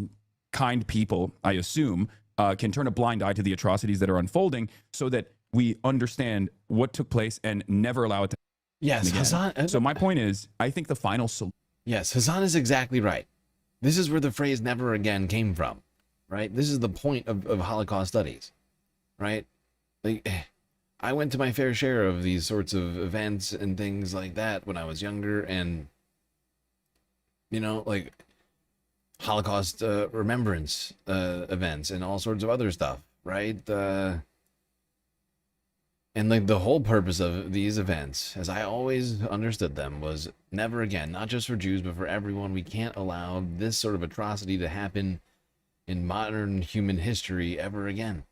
kind people, I assume, can turn a blind eye to the atrocities that are unfolding, so that we understand what took place and never allow it to Yes, again. Hassan. So my point is, I think the final solution. Yes, Hassan is exactly right. This is where the phrase "never again" came from, right? This is the point of Holocaust studies, right? Like, I went to my fair share of these sorts of events and things like that when I was younger, and, you know, like Holocaust remembrance events and all sorts of other stuff, right? And like the whole purpose of these events, as I always understood them, was never again, not just for Jews, but for everyone. We can't allow this sort of atrocity to happen in modern human history ever again.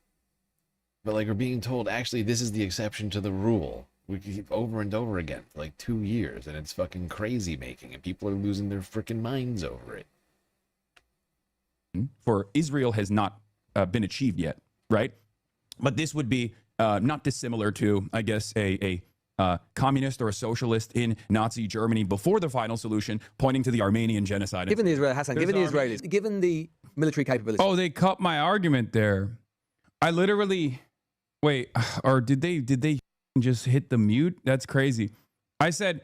But like we're being told, actually, this is the exception to the rule. We keep over and over again for like 2 years, and it's fucking crazy making, and people are losing their freaking minds over it. For Israel has not been achieved yet, right? But this would be not dissimilar to, I guess, a communist or a socialist in Nazi Germany before the final solution, pointing to the Armenian genocide. Given the Israelis, given the military capabilities. Oh, they cut my argument there. I literally, wait, or did they just hit the mute? That's crazy. I said,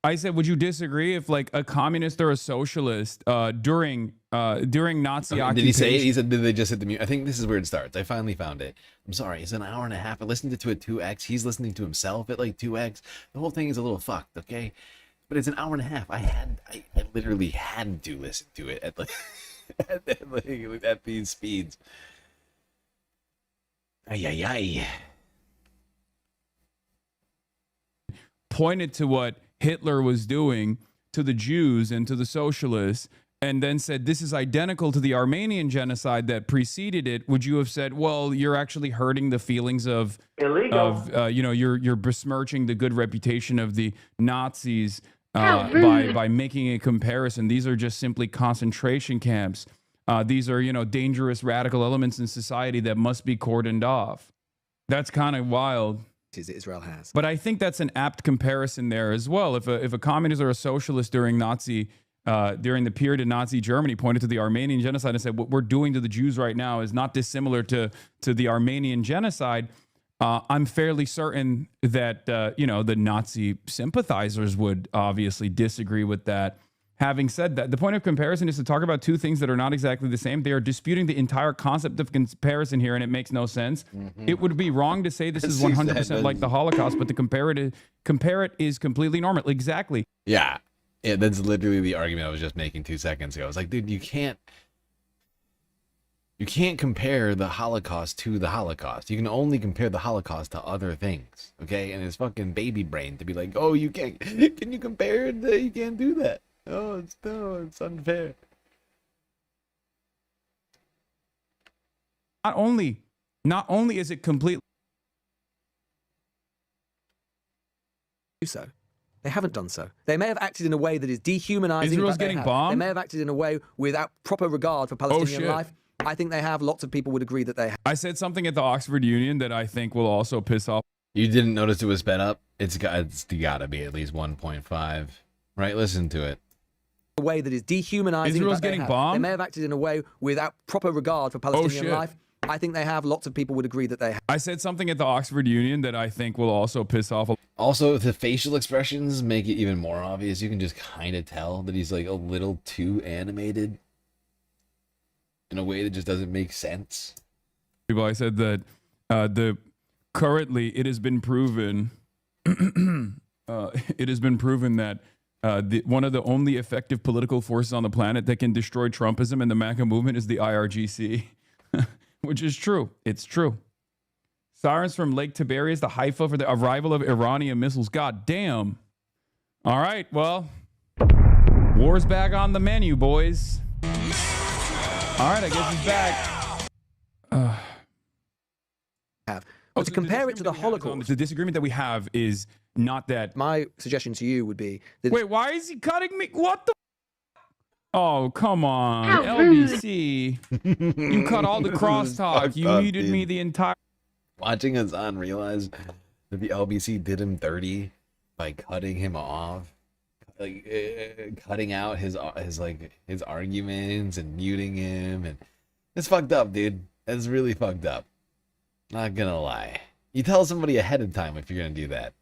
would you disagree if like a communist or a socialist during Nazi occupation? Did he say it? He said, did they just hit the mute? I think this is where it starts. I finally found it. I'm sorry. It's an hour and a half. I listened to it at 2x. He's listening to himself at like 2x. The whole thing is a little fucked, okay? But it's an hour and a half. I literally had to listen to it at like at these speeds. Ay ay ay. Pointed to what Hitler was doing to the Jews and to the socialists, and then said this is identical to the Armenian genocide that preceded it, would you have said, well, you're actually hurting the feelings of you're besmirching the good reputation of the Nazis by making a comparison? These are just simply concentration camps. These are dangerous radical elements in society that must be cordoned off. That's kind of wild. Israel has. But I think that's an apt comparison there as well. If a communist or a socialist during the period of Nazi Germany pointed to the Armenian genocide and said what we're doing to the Jews right now is not dissimilar to the Armenian genocide, I'm fairly certain that the Nazi sympathizers would obviously disagree with that. Having said that, the point of comparison is to talk about two things that are not exactly the same. They are disputing the entire concept of comparison here, and it makes no sense. It would be wrong to say this is 100% like the Holocaust, but to compare it is completely normal. Exactly. Yeah, that's literally the argument I was just making 2 seconds ago. I was like, dude, you can't compare the Holocaust to the Holocaust. You can only compare the Holocaust to other things, okay? And it's fucking baby brain to be like, oh, you can't. Can you compare it? You can't do that. Oh, it's unfair. Not only is it completely So they haven't done so. They may have acted in a way that is dehumanizing. Israel's getting bombed. They may have acted in a way without proper regard for Palestinian life. I think they have. Lots of people would agree that they have. I said something at the Oxford Union that I think will also piss off. You didn't notice it was sped up? It's gotta be at least 1.5. Right? Listen to it. A way that is dehumanizing. Israel's getting bombed. They may have acted in a way without proper regard for Palestinian life. I think they have. Lots of people would agree that they have. I said something at the Oxford Union that I think will also piss off. Also, the facial expressions make it even more obvious. You can just kind of tell that he's like a little too animated in a way that just doesn't make sense. I said that currently it has been proven that one of the only effective political forces on the planet that can destroy Trumpism and the MAGA movement is the IRGC, which is true. It's true. Sirens from Lake Tiberias, the Haifa for the arrival of Iranian missiles. God damn. All right, well, war's back on the menu, boys. All right, I guess he's back. But to compare it to the Holocaust, the disagreement that we have is not that. My suggestion to you would be that. Wait, why is he cutting me? What the? Oh, come on, LBC. You cut all the crosstalk. You muted me the entire. Watching Hassan realize that the LBC did him dirty by cutting him off, like cutting out his arguments and muting him, and it's fucked up, dude. It's really fucked up. Not gonna lie. You tell somebody ahead of time if you're gonna do that.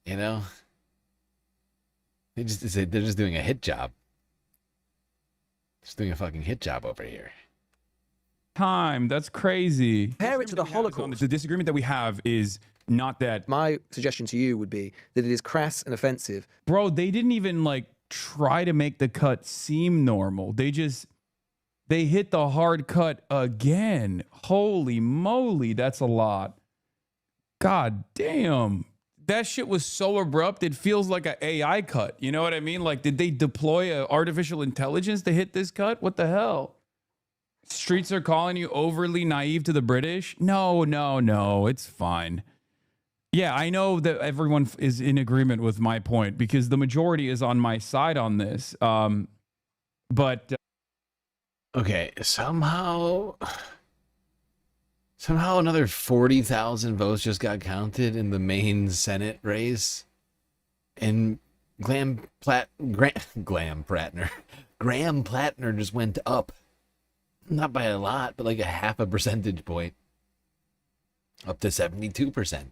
You know? They're just doing a hit job. Just doing a fucking hit job over here. That's crazy. Compare it to the Holocaust. The disagreement that we have is not that. My suggestion to you would be that it is crass and offensive. Bro, they didn't even try to make the cut seem normal. They hit the hard cut again. Holy moly, that's a lot. God damn. That shit was so abrupt, it feels like an AI cut. You know what I mean? Did they deploy artificial intelligence to hit this cut? What the hell? Streets are calling you overly naive to the British? No, it's fine. Yeah, I know that everyone is in agreement with my point because the majority is on my side on this. But okay, somehow another 40,000 votes just got counted in the main Senate race, and Graham Plattner just went up, not by a lot, but like a half a percentage point, up to 72%.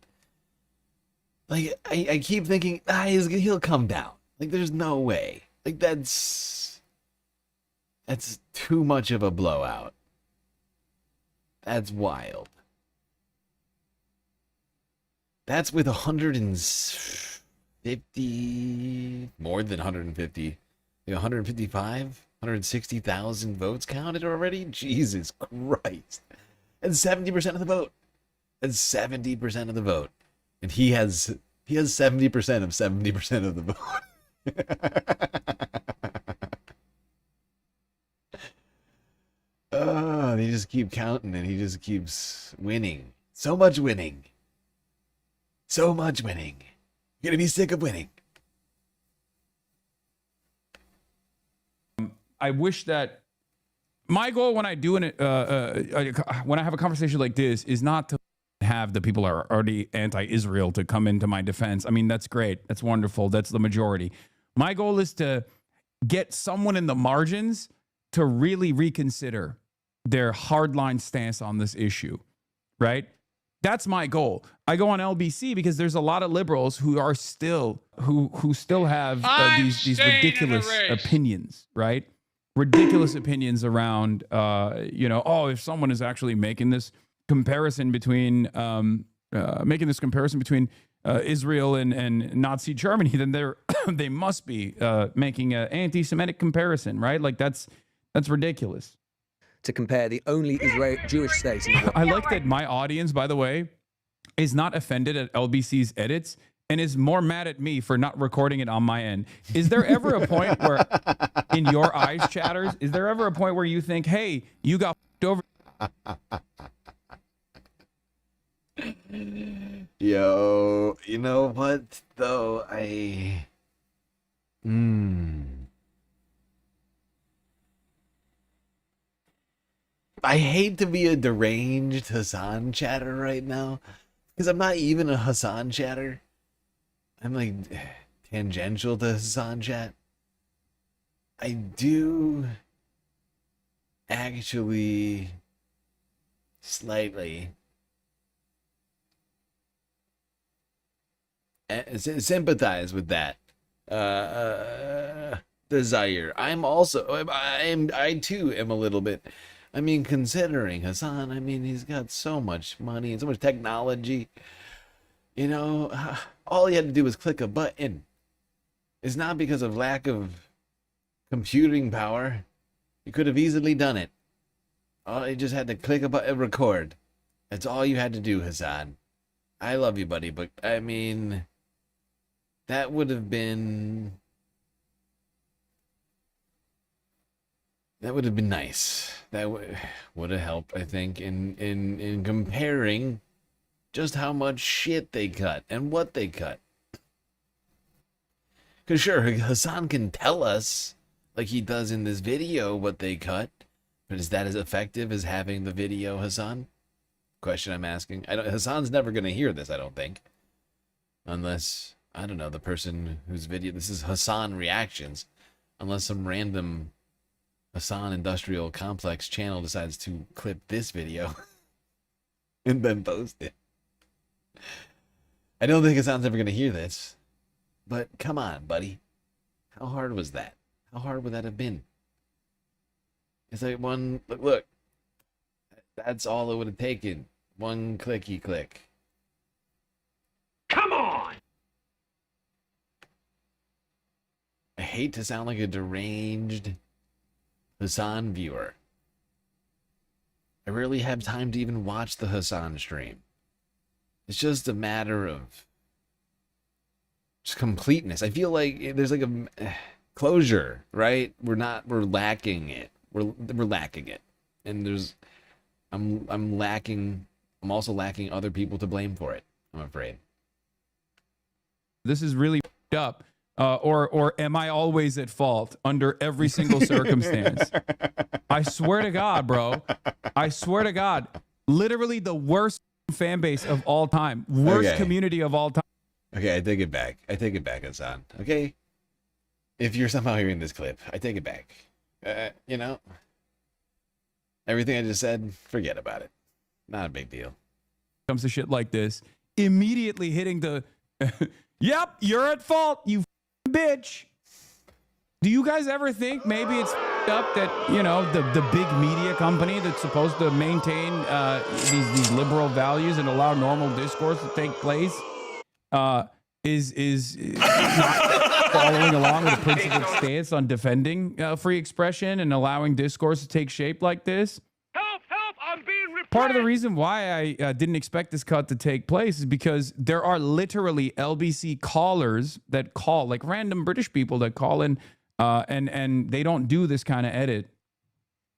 Like I keep thinking, he'll come down. Like there's no way. Like that's too much of a blowout. That's wild. That's with 150, more than 150, 155, 160,000 votes counted already. Jesus Christ. And 70% of the vote. And 70% of the vote. And he has 70% of 70% of the vote. Oh, they just keep counting and he just keeps winning. So much winning. So much winning. You're gonna be sick of winning. I wish that my goal when I do when I have a conversation like this is not to have the people who are already anti-Israel to come into my defense. I mean, that's great. That's wonderful. That's the majority. My goal is to get someone in the margins to really reconsider their hardline stance on this issue, right? That's my goal. I go on LBC because there's a lot of liberals who are still who still have these ridiculous opinions, right? Ridiculous opinions around, if someone is actually making this comparison between Israel and Nazi Germany, then they must be making an anti-Semitic comparison, right? Like that's ridiculous. To compare the only Jewish state in the world. I like that my audience, by the way, is not offended at LBC's edits and is more mad at me for not recording it on my end. Is there ever a point where, in your eyes, chatters, is there ever a point where you think, hey, you got f***ed over? Yo, you know what, though? I hate to be a deranged Hassan chatter right now, because I'm not even a Hassan chatter. I'm like tangential to Hassan chat. I do actually slightly sympathize with that desire. I too am a little bit. I mean, considering Hassan, I mean, he's got so much money and so much technology. You know, all he had to do was click a button. It's not because of lack of computing power. He could have easily done it. He just had to click a button, record. That's all you had to do, Hassan. I love you, buddy, but I mean, that would have been nice. That would have helped, I think, in comparing just how much shit they cut and what they cut. Because sure, Hassan can tell us, like he does in this video, what they cut. But is that as effective as having the video, Hassan? Question I'm asking. Hassan's never going to hear this, I don't think. Unless, I don't know, the person whose video... This is Hassan Reactions. Unless some random Hassan Industrial Complex channel decides to clip this video and then post it. I don't think Hassan's ever going to hear this. But come on, buddy. How hard was that? How hard would that have been? It's like one... Look. That's all it would have taken. One clicky click. Come on! I hate to sound like a deranged Hassan viewer. I rarely have time to even watch the Hassan stream. It's just a matter of just completeness. I feel like there's like a closure, right? We're lacking it. We're lacking it. And I'm also lacking other people to blame for it, I'm afraid. This is really up. Or am I always at fault under every single circumstance? I swear to God, bro. I swear to God. Literally the worst fan base of all time. Worst community of all time. Okay, I take it back. Hassan. Okay? If you're somehow hearing this clip, I take it back. You know? Everything I just said, forget about it. Not a big deal. Comes to shit like this, immediately hitting the, yep, you're at fault, you bitch. Do you guys ever think maybe it's up that, you know, the big media company that's supposed to maintain these liberal values and allow normal discourse to take place is not following along with a principled stance on defending free expression and allowing discourse to take shape like this. Part of the reason why I didn't expect this cut to take place is because there are literally LBC callers that call, like random British people that call in, and they don't do this kind of edit,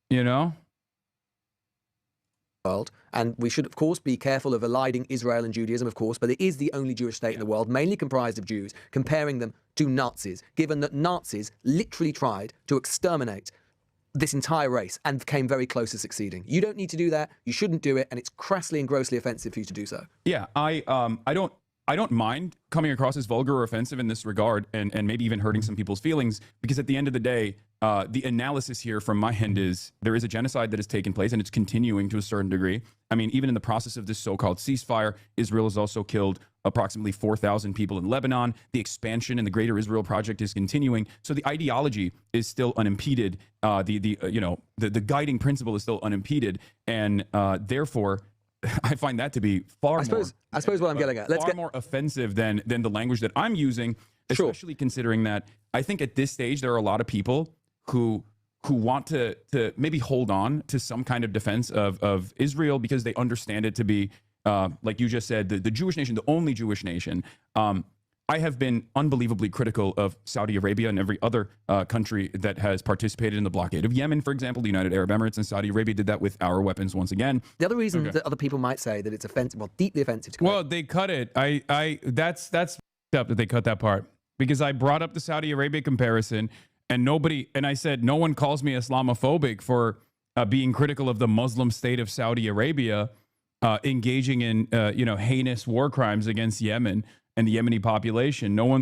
you know? World, and we should, of course, be careful of eliding Israel and Judaism, of course, but it is the only Jewish state in the world, mainly comprised of Jews, comparing them to Nazis, given that Nazis literally tried to exterminate this entire race and came very close to succeeding. You don't need to do that. You shouldn't do it, and it's crassly and grossly offensive for you to do so. Yeah, I don't mind coming across as vulgar or offensive in this regard, and maybe even hurting some people's feelings, because at the end of the day, the analysis here from my end is there is a genocide that has taken place, and it's continuing to a certain degree. I mean, even in the process of this so-called ceasefire, Israel has also killed approximately 4,000 people in Lebanon. The expansion in the Greater Israel Project is continuing. So the ideology is still unimpeded. The guiding principle is still unimpeded, and therefore, I find that to be far more. I suppose what I'm getting at. Far more offensive than the language that I'm using, especially considering that I think at this stage there are a lot of people who want to maybe hold on to some kind of defense of Israel because they understand it to be, like you just said, the Jewish nation, the only Jewish nation. I have been unbelievably critical of Saudi Arabia and every other country that has participated in the blockade of Yemen, for example. The United Arab Emirates and Saudi Arabia did that with our weapons once again. The other reason that other people might say that it's offensive, well, deeply offensive to Well, they cut it. That's up that they cut that part, because I brought up the Saudi Arabia comparison, and I said no one calls me Islamophobic for being critical of the Muslim state of Saudi Arabia engaging in heinous war crimes against Yemen and the Yemeni population. No one.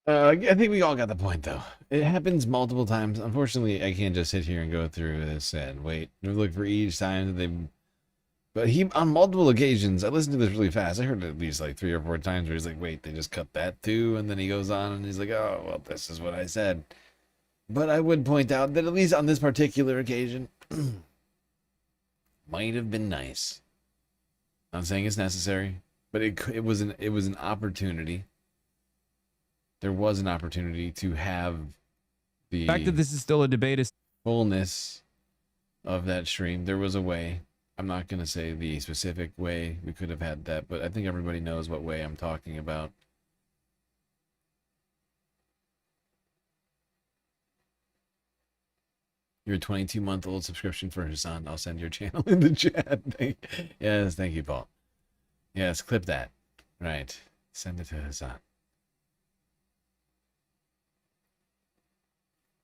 I think we all got the point, though. It happens multiple times. Unfortunately, I can't just sit here and go through this and wait and look for each time that they. But he, on multiple occasions, I listened to this really fast. I heard it at least like 3 or 4 times where he's like, wait, they just cut that too? And then he goes on and he's like, oh, well, this is what I said. But I would point out that at least on this particular occasion, might have been nice. Not saying it's necessary, but it was an opportunity. There was an opportunity to have the fact that this is still a debate is fullness of that stream. There was a way. I'm not going to say the specific way we could have had that, but I think everybody knows what way I'm talking about. Your 22-month-old subscription for Hassan. I'll send your channel in the chat. Yes, thank you, Paul. Yes, clip that. Right. Send it to Hassan.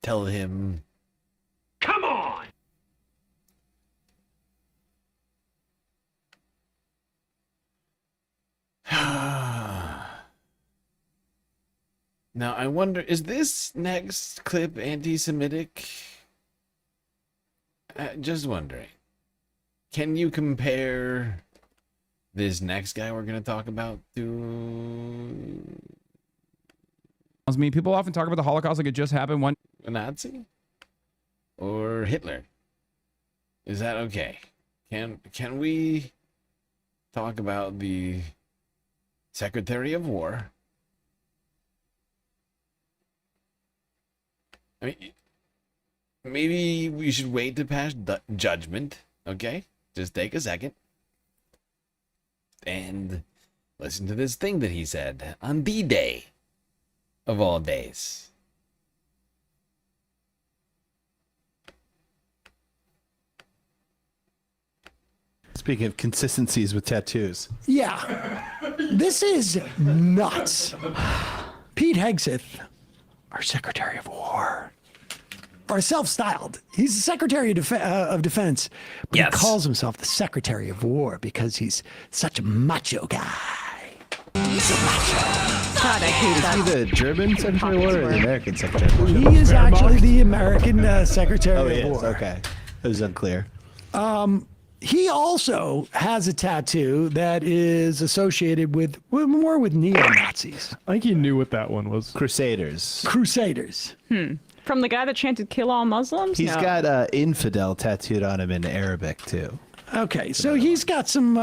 Tell him. Come on! Now, I wonder, is this next clip anti-Semitic? Just wondering. Can you compare this next guy we're going to talk about to... I mean, people often talk about the Holocaust like it just happened one... A Nazi? Or Hitler? Is that okay? Can we talk about the Secretary of War? I mean, maybe we should wait to pass judgment, okay? Just take a second. And listen to this thing that he said on D-Day, of all days. Speaking of consistencies with tattoos. Yeah, this is nuts. Pete Hegseth, our Secretary of War, or self-styled. He's the Secretary of Defense, but he calls himself the Secretary of War because he's such a macho guy. So macho. God, I hate that. Is he the German Secretary of War or the American Secretary of War? He is actually the American Secretary of War. Okay, it was unclear. He also has a tattoo that is associated with more with neo-Nazis. I think he knew what that one was. Crusaders. Crusaders. From the guy that chanted "Kill all Muslims." He's got infidel tattooed on him in Arabic too. Okay, so he's got some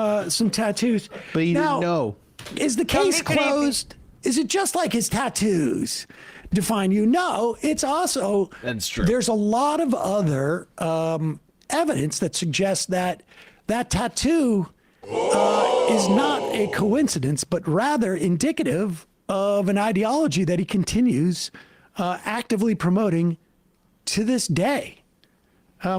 tattoos. But he now, didn't know. Is the case closed? Is it just like his tattoos define you? No, it's also. That's true. There's a lot of other evidence that suggests that tattoo is not a coincidence, but rather indicative of an ideology that he continues actively promoting to this day.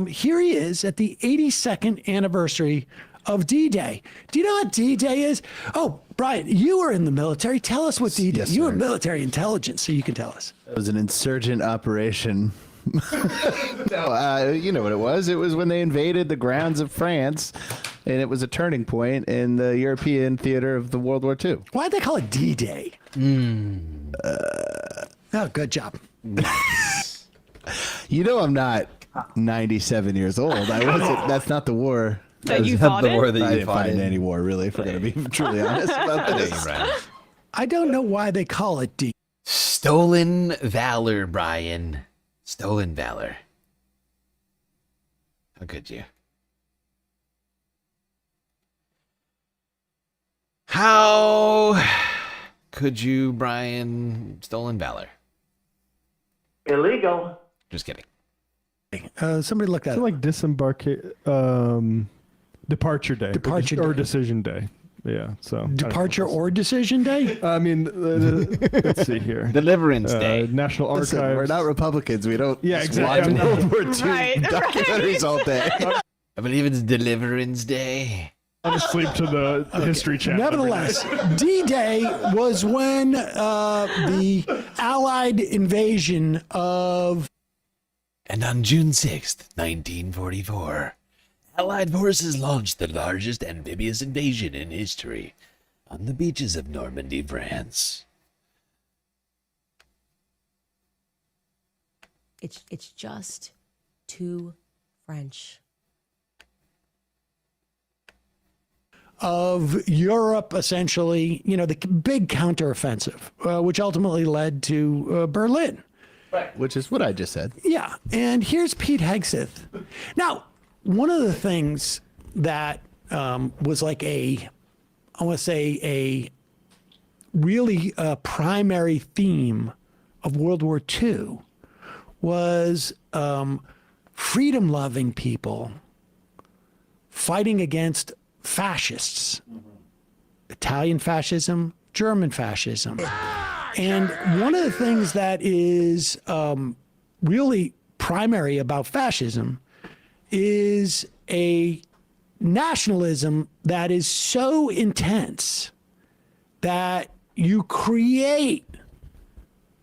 Here he is at the 82nd anniversary of D-Day. Do you know what D-Day is? Oh, Brian, you were in the military. Tell us what D-Day is. Yes, You were sir. military intelligence, so you can tell us. It was an insurgent operation. No, you know what it was. It was when they invaded the grounds of France, and it was a turning point in the European theater of the World War II. Why'd they call it D-Day? Oh, good job. You know I'm not 97 years old. I wasn't. That's not the war. That you fought the in? war that I you didn't fought fight in in. any war, really, if we're going to be truly honest about this. I don't know why they call it D. Stolen valor, Brian. Stolen valor. How could you? How could you, Brian? Stolen valor. Illegal. Just kidding. Somebody look that So up. like departure day. Departure or day. decision day. Yeah. So Departure or decision day? I mean, let's see here. Deliverance Day. National Archives. Listen, we're not Republicans. We don't Yeah, just exactly. watch World War II Right, documentaries all day. I believe it's Deliverance Day. I'll just sleep to the history channel. Nevertheless, D-Day was when the Allied invasion of. And on June 6th, 1944, Allied forces launched the largest amphibious invasion in history on the beaches of Normandy, France. It's just too French. Of Europe, essentially, you know, the big counteroffensive, which ultimately led to Berlin. Which is what I just said. Yeah, and here's Pete Hegseth. Now, one of the things that was like I want to say a really primary theme of World War II was freedom-loving people fighting against fascists, Italian fascism, German fascism. And one of the things that is really primary about fascism is a nationalism that is so intense that you create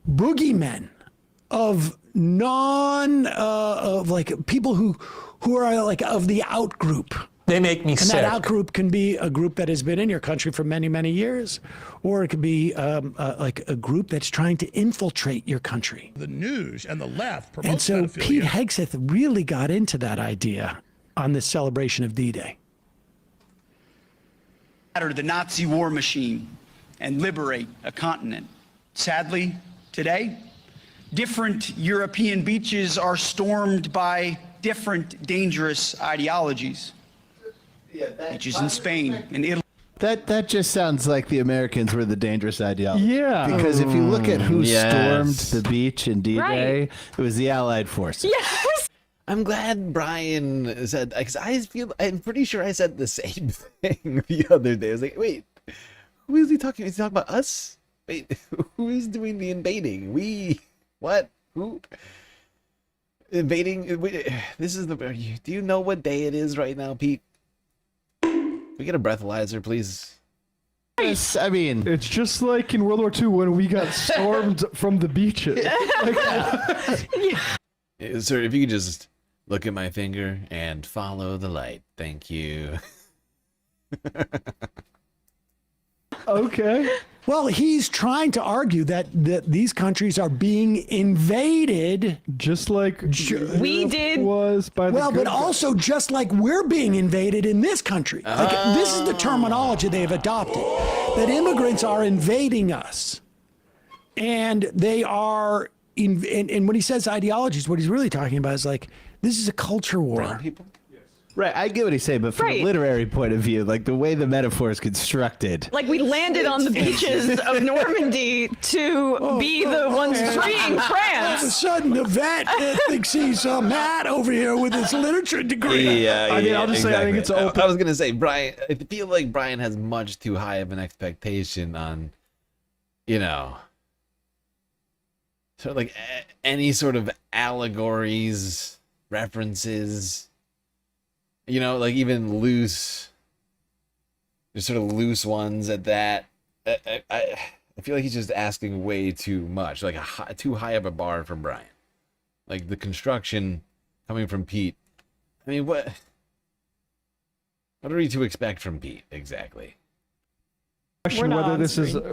boogeymen of of like people who are like of the out group. They make me And sick. that out group can be a group that has been in your country for many, many years, or it could be like a group that's trying to infiltrate your country. The news and the left And promotes so pedophilia. Pete Hegseth really got into that idea on this celebration of D-Day. The Nazi war machine and liberate a continent. Sadly, today, different European beaches are stormed by different dangerous ideologies. Beaches in Spain and Italy. That just sounds like the Americans were the dangerous ideology. Yeah. Because if you look at who Yes. stormed the beach in D-Day, Right. it was the Allied forces. Yes. I'm glad Brian said, because I'm pretty sure I said the same thing the other day. I was like, wait, who is he talking? Is he talking about us? Wait, who is doing the invading? We, what? Who? Invading? This is the, do you know what day it is right now, Pete? Can we get a breathalyzer, please? Yes, I mean, It's just like in World War II when we got stormed from the beaches. Sir, if you could just look at my finger and follow the light. Thank you. Okay. Well, he's trying to argue that these countries are being invaded. Just like We did. was by the Well, good but guys. also just like we're being invaded in this country. Like, this is the terminology they've adopted, that immigrants are invading us. And they are, and when he says ideologies, what he's really talking about is like, this is a culture war. Brown people? Right, I get what he's saying, but from Right. a literary point of view, like the way the metaphor is constructed. Like we landed on the beaches of Normandy to be the ones freeing All of a France. sudden, the vet thinks he's Matt over here with his literature degree. Yeah, I mean, I'll just say I think it's open. I was gonna say Brian. I feel like Brian has much too high of an expectation on, sort of like any sort of allegories, references. Like even loose, just sort of loose ones at that. I feel like he's just asking way too much, like too high of a bar for Brian. Like the construction coming from Pete. I mean, what are we to expect from Pete exactly? Question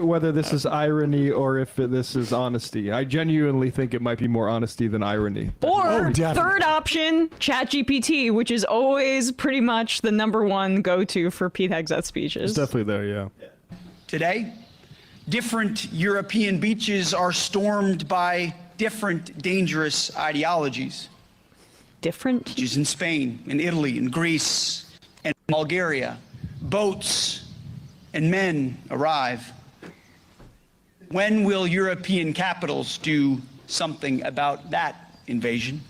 whether this is irony or if this is honesty. I genuinely think it might be more honesty than irony. Or third option, ChatGPT, which is always pretty much the #1 go-to for Pete Hegseth speeches. It's definitely there, yeah. Today, different European beaches are stormed by different dangerous ideologies. Different? Beaches in Spain, in Italy, in Greece, and Bulgaria. Boats and men arrive. When will European capitals do something about that invasion?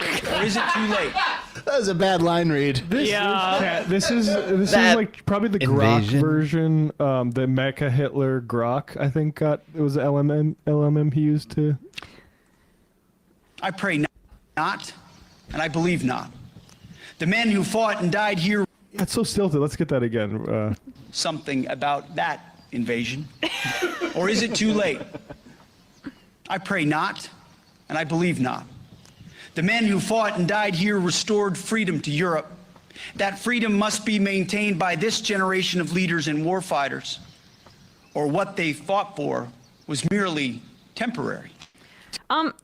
Or is it too late? That was a bad line read. This is like probably the Grok version. The Mecha Hitler Grok, I think it was LMM he used to. I pray not, and I believe not. The men who fought and died here. That's so stilted. Let's get that again. Something about that invasion? Or is it too late? I pray not, and I believe not. The men who fought and died here restored freedom to Europe. That freedom must be maintained by this generation of leaders and warfighters, or what they fought for was merely temporary.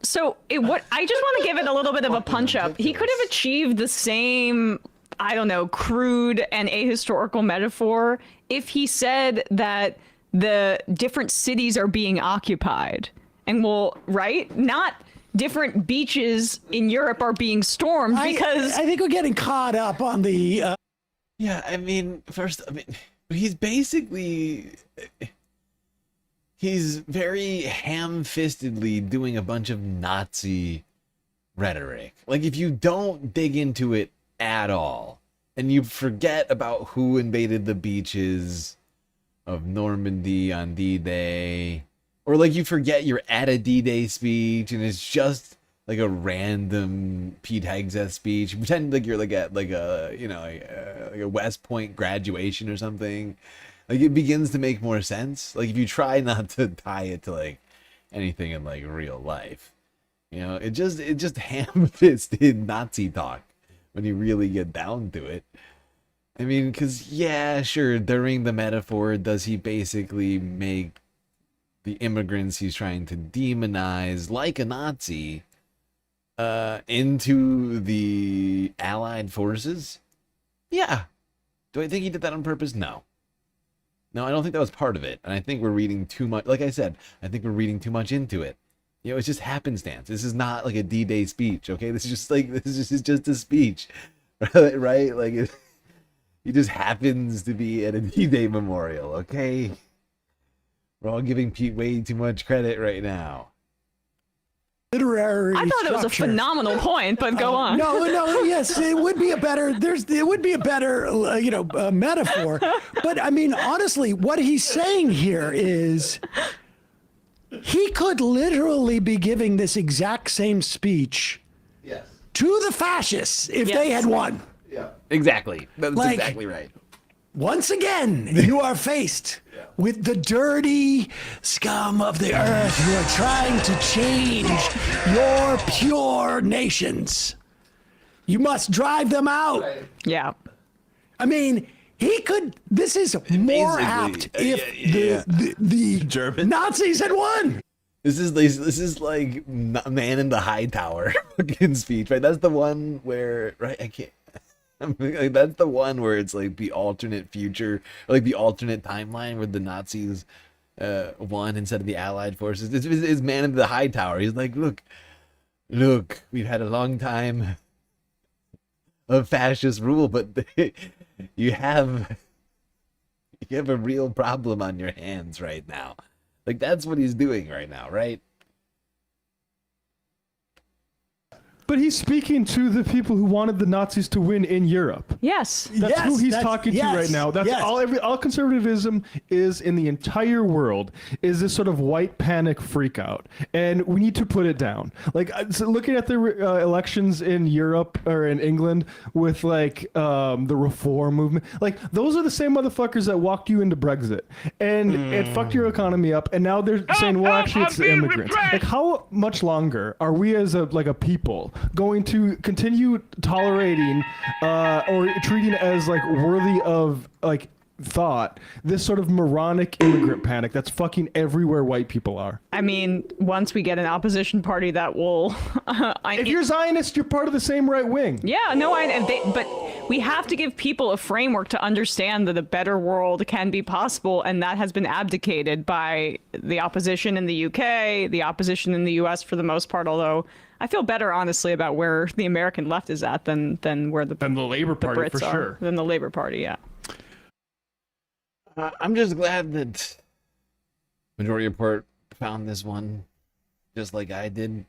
So what I just want to give it a little bit of a punch up. He could have achieved the same, I don't know, crude and ahistorical metaphor if he said that the different cities are being occupied. And right? Not different beaches in Europe are being stormed because I think we're getting caught up on the Yeah, I mean, he's basically he's very ham-fistedly doing a bunch of Nazi rhetoric. Like if you don't dig into it at all and you forget about who invaded the beaches of Normandy on D-Day, or like you forget you're at a D-Day speech and it's just like a random Pete Hegseth speech, you pretend like you're like at like a West Point graduation or something, like it begins to make more sense. Like if you try not to tie it to like anything in like real life, it just ham-fisted Nazi talk when you really get down to it. I mean, because, yeah, sure, during the metaphor, does he basically make the immigrants he's trying to demonize, like a Nazi, into the Allied forces? Yeah. Do I think he did that on purpose? No. No, I don't think that was part of it. And I think we're reading too much. Like I said, I think we're reading too much into it. It's just happenstance. This is not like a D-Day speech, okay? This is just a speech, right? Like he just happens to be at a D-Day memorial, okay? We're all giving Pete way too much credit right now. literary I thought it was a structure. phenomenal point, but go on. Yes, it would be a better. It would be a better, metaphor. But I mean, honestly, what he's saying here is, he could literally be giving this exact same speech, to the fascists if they had won. Yeah, exactly. That's exactly right. Once again, you are faced with the dirty scum of the earth who are trying to change your pure nations. You must drive them out. Yeah. I mean, he could. This is more apt if the German Nazis had won. This is like Man in the High Tower fucking speech, right? That's the one where, right? I can't. Like, that's the one where it's like the alternate future, or like the alternate timeline where the Nazis won instead of the Allied forces. It's Man in the High Tower. He's like, look, we've had a long time of fascist rule, but you have a real problem on your hands right now. Like, that's what he's doing right now, right? But he's speaking to the people who wanted the Nazis to win in Europe. Yes. That's who he's talking to right now. That's all conservatism is in the entire world is this sort of white panic freak out. And we need to put it down. Like, so looking at the elections in Europe or in England with like the reform movement, like those are the same motherfuckers that walked you into Brexit and it fucked your economy up. And now they're saying, well, actually it's the immigrants. Like, how much longer are we as a people going to continue tolerating or treating as like worthy of like thought this sort of moronic immigrant panic that's fucking everywhere white people are? I mean, once we get an opposition party that will... if you're Zionist, you're part of the same right wing. Yeah, no, but we have to give people a framework to understand that a better world can be possible, and that has been abdicated by the opposition in the UK, the opposition in the US for the most part, although I feel better, honestly, about where the American left is at than where the Labour Party, Brits for are. sure. Than the Labour Party, yeah. I'm just glad that Majority Report found this one just like I did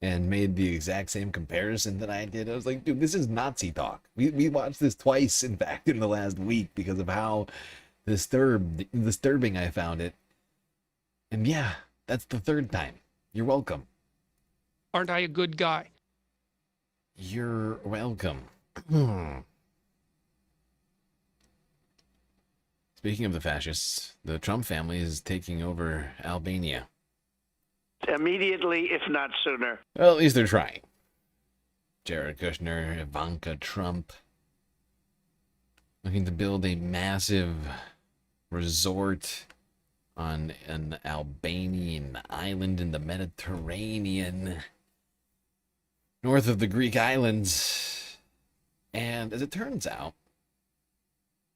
and made the exact same comparison that I did. I was like, dude, this is Nazi talk. We watched this twice, in fact, in the last week because of how disturbing I found it. And yeah, that's the third time. You're welcome. Aren't I a good guy? You're welcome. Speaking of the fascists, the Trump family is taking over Albania. Immediately, if not sooner. Well, at least they're trying. Jared Kushner, Ivanka Trump, looking to build a massive resort on an Albanian island in the Mediterranean, north of the Greek islands. And as it turns out,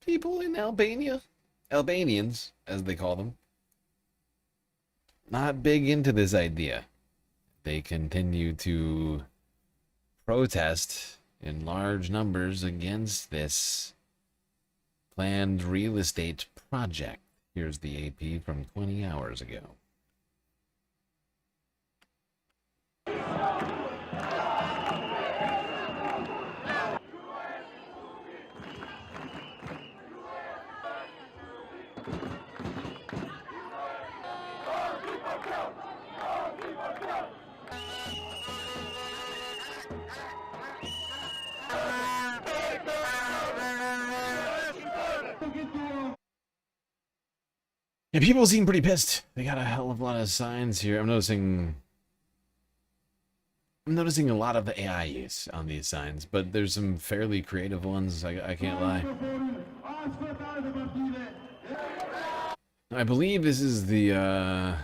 people in Albania, Albanians, as they call them, not big into this idea. They continue to protest in large numbers against this planned real estate project. Here's the AP from 20 hours ago. Yeah, people seem pretty pissed. They got a hell of a lot of signs here. I'm noticing a lot of the AI use on these signs, but there's some fairly creative ones, I can't lie. I believe this is the,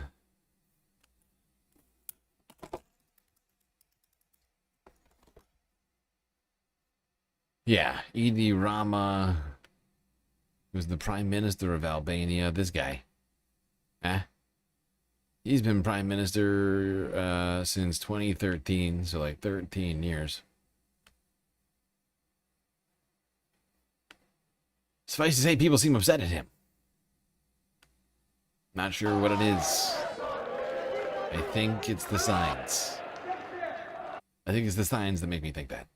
yeah, Edi Rama, who's the Prime Minister of Albania. This guy. He's been Prime Minister since 2013, so like 13 years. Suffice to say, people seem upset at him. Not sure what it is. I think it's the signs. I think it's the signs that make me think that.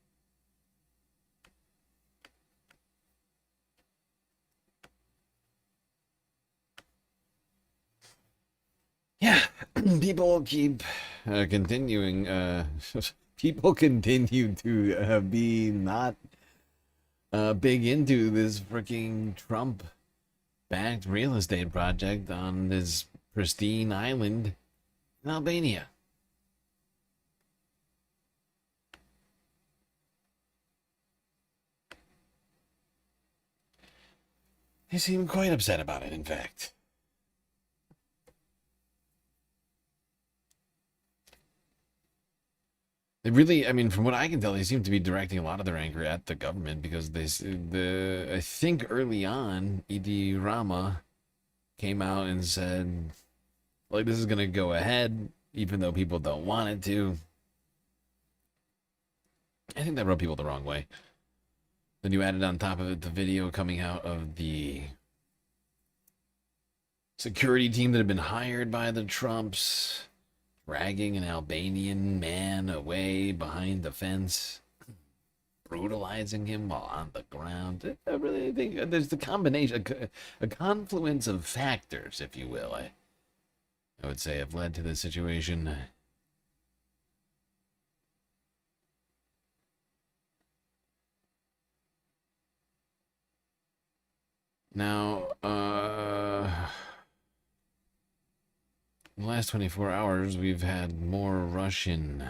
Yeah, people keep continuing. People continue to be not big into this freaking Trump-backed real estate project on this pristine island in Albania. They seem quite upset about it, in fact. They really, I mean, from what I can tell, they seem to be directing a lot of their anger at the government because I think early on, Edi Rama came out and said, like, this is going to go ahead, even though people don't want it to. I think that rubbed people the wrong way. Then you added on top of it the video coming out of the security team that had been hired by the Trumps, dragging an Albanian man away behind the fence, brutalizing him while on the ground. I really think there's the combination, a confluence of factors, if you will, I would say have led to this situation. Now, in the last 24 hours, we've had more Russian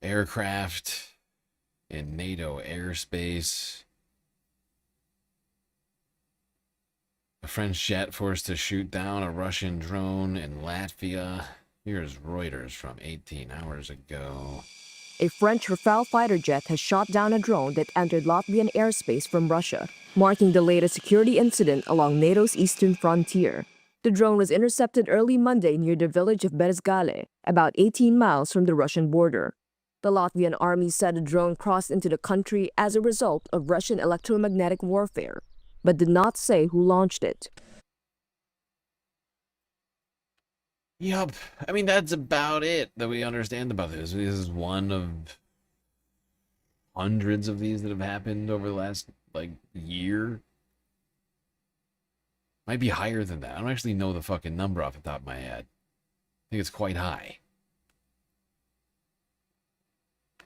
aircraft in NATO airspace. A French jet forced to shoot down a Russian drone in Latvia. Here's Reuters from 18 hours ago. A French Rafale fighter jet has shot down a drone that entered Latvian airspace from Russia, marking the latest security incident along NATO's eastern frontier. The drone was intercepted early Monday near the village of Berezgale, about 18 miles from the Russian border. The Latvian army said the drone crossed into the country as a result of Russian electromagnetic warfare, but did not say who launched it. Yup. I mean, that's about it that we understand about this. This is one of hundreds of these that have happened over the last, year. Might be higher than that. I don't actually know the fucking number off the top of my head. I think it's quite high.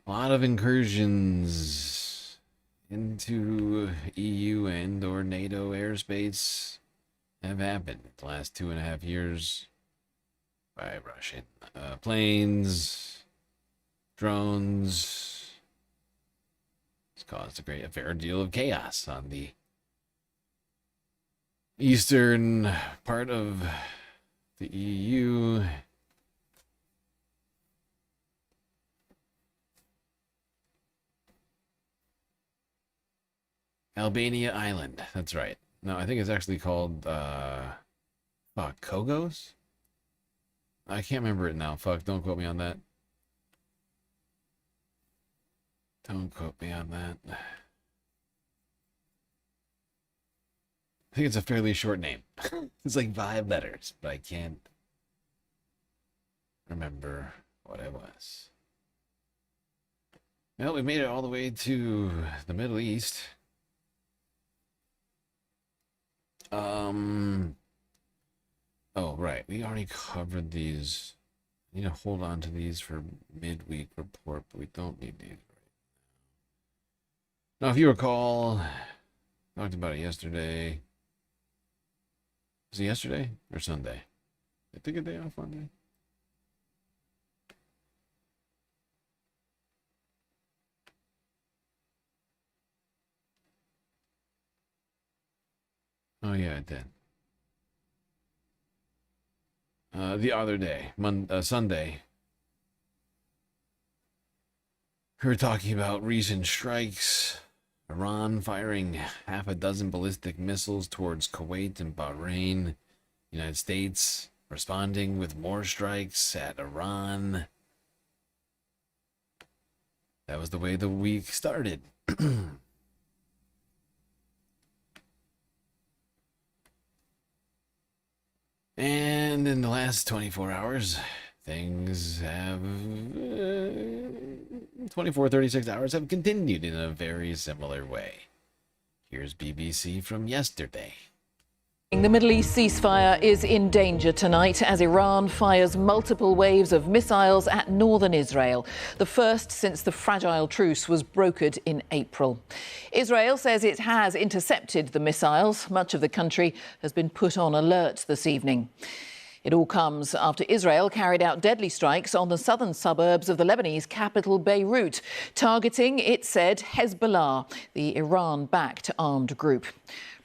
A lot of incursions into EU and or NATO airspace have happened the last 2.5 years. By Russian planes, drones. It's caused a fair deal of chaos on the eastern part of the EU. Albania Island, that's right. No, I think it's actually called Kogos? I can't remember it now. Fuck, don't quote me on that. Don't quote me on that. I think it's a fairly short name. It's like 5 letters, but I can't remember what it was. Well, we made it all the way to the Middle East. Oh, right. We already covered these. I need to hold on to these for midweek report, but we don't need these right now. Now, if you recall, I talked about it yesterday. Was it yesterday or Sunday? Did I take a day off Monday? Oh, yeah, I did. The other day, Sunday, we were talking about recent strikes, Iran firing 6 ballistic missiles towards Kuwait and Bahrain, United States responding with more strikes at Iran. That was the way the week started. And in the last 24 hours, things have 36 hours have continued in a very similar way. Here's BBC from yesterday. The Middle East ceasefire is in danger tonight as Iran fires multiple waves of missiles at northern Israel, the first since the fragile truce was brokered in April. Israel says it has intercepted the missiles. Much of the country has been put on alert this evening. It all comes after Israel carried out deadly strikes on the southern suburbs of the Lebanese capital, Beirut, targeting, it said, Hezbollah, the Iran-backed armed group.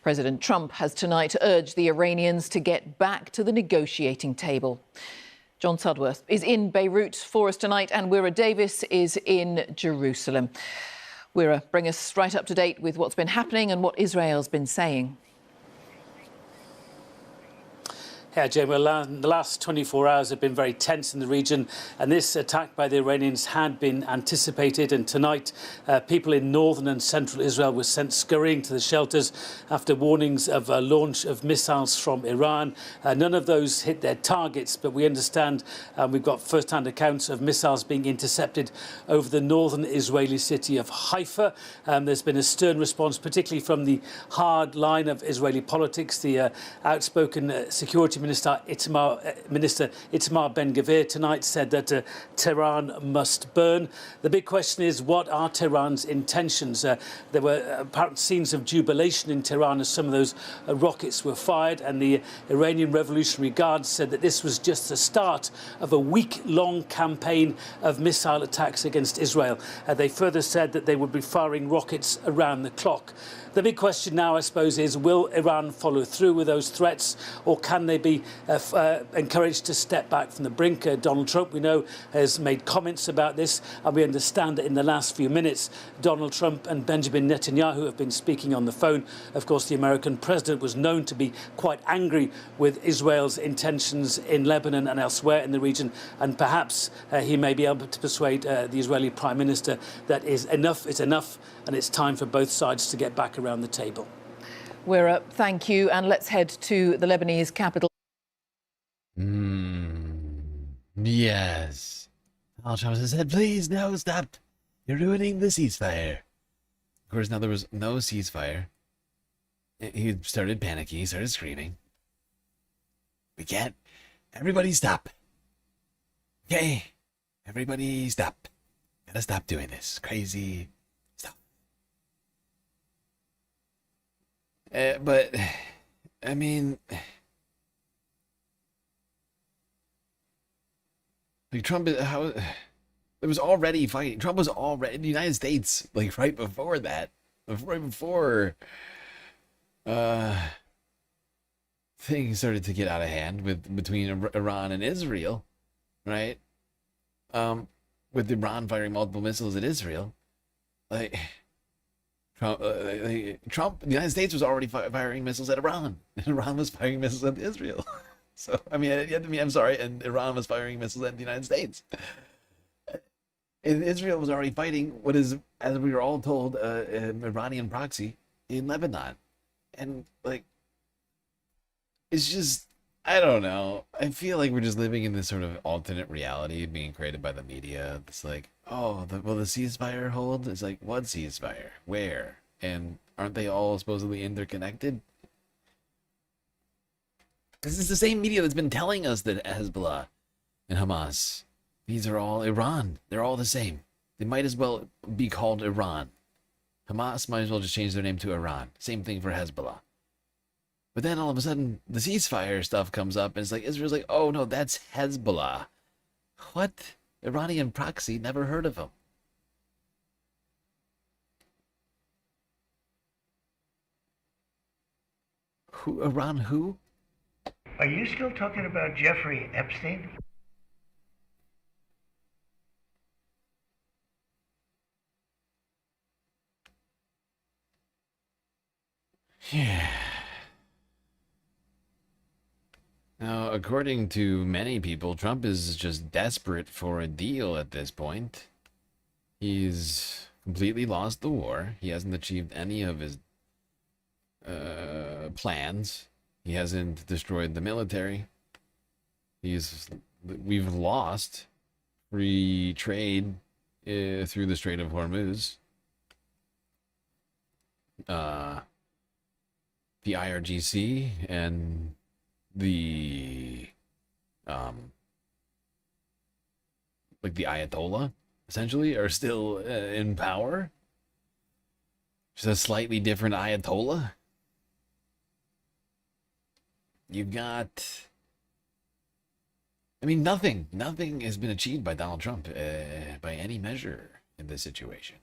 President Trump has tonight urged the Iranians to get back to the negotiating table. John Sudworth is in Beirut for us tonight, and Wira Davis is in Jerusalem. Wira, bring us right up to date with what's been happening and what Israel's been saying. Yeah, Jay, well, the last 24 hours have been very tense in the region, and this attack by the Iranians had been anticipated. And tonight, people in northern and central Israel were sent scurrying to the shelters after warnings of a launch of missiles from Iran. None of those hit their targets, but we understand we've got first-hand accounts of missiles being intercepted over the northern Israeli city of Haifa. There's been a stern response, particularly from the hard line of Israeli politics. The outspoken security Minister Itamar Ben-Gvir tonight said that Tehran must burn. The big question is, what are Tehran's intentions? There were apparent scenes of jubilation in Tehran as some of those rockets were fired, and the Iranian Revolutionary Guard said that this was just the start of a week-long campaign of missile attacks against Israel. They further said that they would be firing rockets around the clock. The big question now, I suppose, is will Iran follow through with those threats, or can they be encouraged to step back from the brink? Donald Trump, we know, has made comments about this, and we understand that in the last few minutes, Donald Trump and Benjamin Netanyahu have been speaking on the phone. Of course, the American president was known to be quite angry with Israel's intentions in Lebanon and elsewhere in the region, and perhaps he may be able to persuade the Israeli Prime Minister that enough is enough, and it's time for both sides to get back around the table. We're thank you, and let's head to the Lebanese capital. Yes. Donald Trump said, please, no, stop. You're ruining the ceasefire. Of course, now there was no ceasefire. He started panicking. He started screaming. We can't. Everybody stop. Okay. Everybody stop. Gotta stop doing this. Crazy stuff. But, I mean, like Trump, how there was already fighting. Trump was already in the United States, like right before that, right before things started to get out of hand between Iran and Israel, right? With Iran firing multiple missiles at Israel, like. Trump, the United States was already firing missiles at Iran, and Iran was firing missiles at Israel. So, I'm sorry, and Iran was firing missiles at the United States. And Israel was already fighting what is, as we were all told, an Iranian proxy in Lebanon. And, like, it's just, I don't know. I feel like we're just living in this sort of alternate reality being created by the media. It's like, oh, will the ceasefire hold? It's like, what ceasefire? Where? And aren't they all supposedly interconnected? This is the same media that's been telling us that Hezbollah and Hamas, these are all Iran. They're all the same. They might as well be called Iran. Hamas might as well just change their name to Iran. Same thing for Hezbollah. But then all of a sudden, the ceasefire stuff comes up, and it's like, Israel's like, oh no, that's Hezbollah. What? Iranian proxy? Never heard of him. Who? Iran who? Are you still talking about Jeffrey Epstein? Yeah. Now, according to many people, Trump is just desperate for a deal at this point. He's completely lost the war. He hasn't achieved any of his plans. He hasn't destroyed the military. We've lost free trade through the Strait of Hormuz. The IRGC and the like the Ayatollah essentially are still in power. Just a slightly different Ayatollah. You've got, I mean, nothing has been achieved by Donald Trump by any measure in this situation.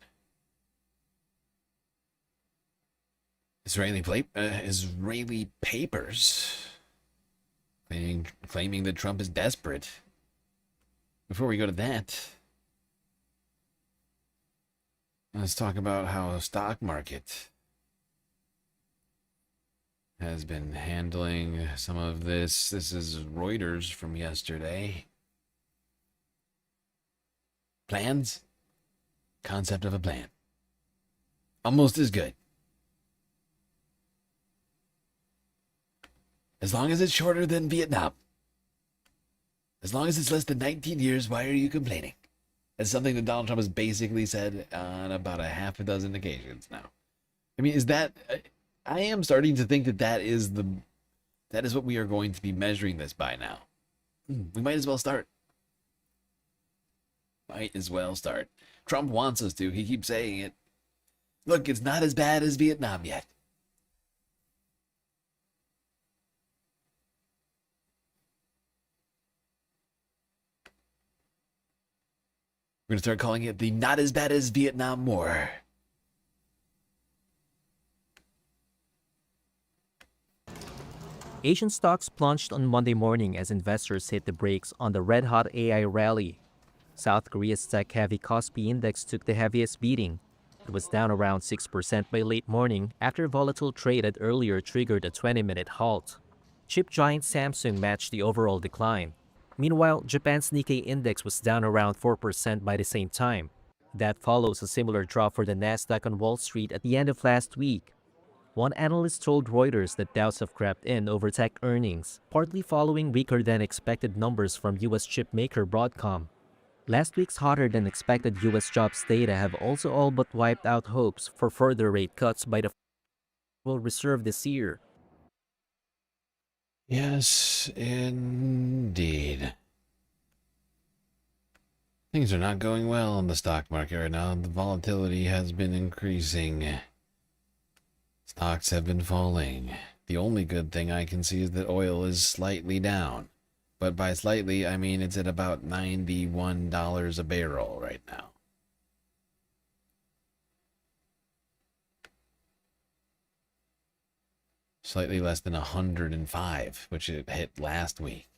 Israeli papers claiming that Trump is desperate. Before we go to that, let's talk about how stock market has been handling some of this. This is Reuters from yesterday. Plans? Concept of a plan. Almost as good. As long as it's shorter than Vietnam. As long as it's less than 19 years, why are you complaining? That's something that Donald Trump has basically said on about a half a dozen occasions now. I mean, is that... I am starting to think that is what we are going to be measuring this by now. We might as well start. Might as well start. Trump wants us to. He keeps saying it. Look, it's not as bad as Vietnam yet. We're going to start calling it the not as bad as Vietnam War. Asian stocks plunged on Monday morning as investors hit the brakes on the red-hot AI rally. South Korea's tech-heavy Kospi index took the heaviest beating. It was down around 6% by late morning after volatile trade had earlier triggered a 20-minute halt. Chip giant Samsung matched the overall decline. Meanwhile, Japan's Nikkei index was down around 4% by the same time. That follows a similar drop for the Nasdaq on Wall Street at the end of last week. One analyst told Reuters that doubts have crept in over tech earnings, partly following weaker than expected numbers from U.S. chip maker Broadcom. Last week's hotter than expected U.S. jobs data have also all but wiped out hopes for further rate cuts by the Federal Reserve this year. Yes, indeed. Things are not going well in the stock market right now. The volatility has been increasing. Stocks have been falling. The only good thing I can see is that oil is slightly down. But by slightly, I mean it's at about $91 a barrel right now. Slightly less than 105, which it hit last week.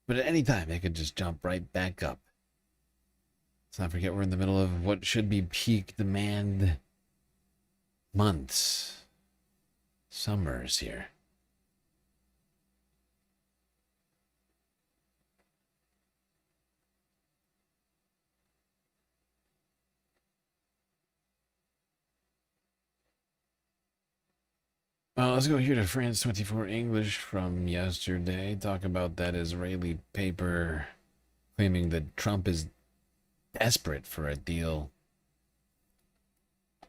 But at any time, it could just jump right back up. Let's not forget we're in the middle of what should be peak demand months. Summers here. Let's go here to France 24 English from yesterday. Talk about that Israeli paper claiming that Trump is desperate for a deal.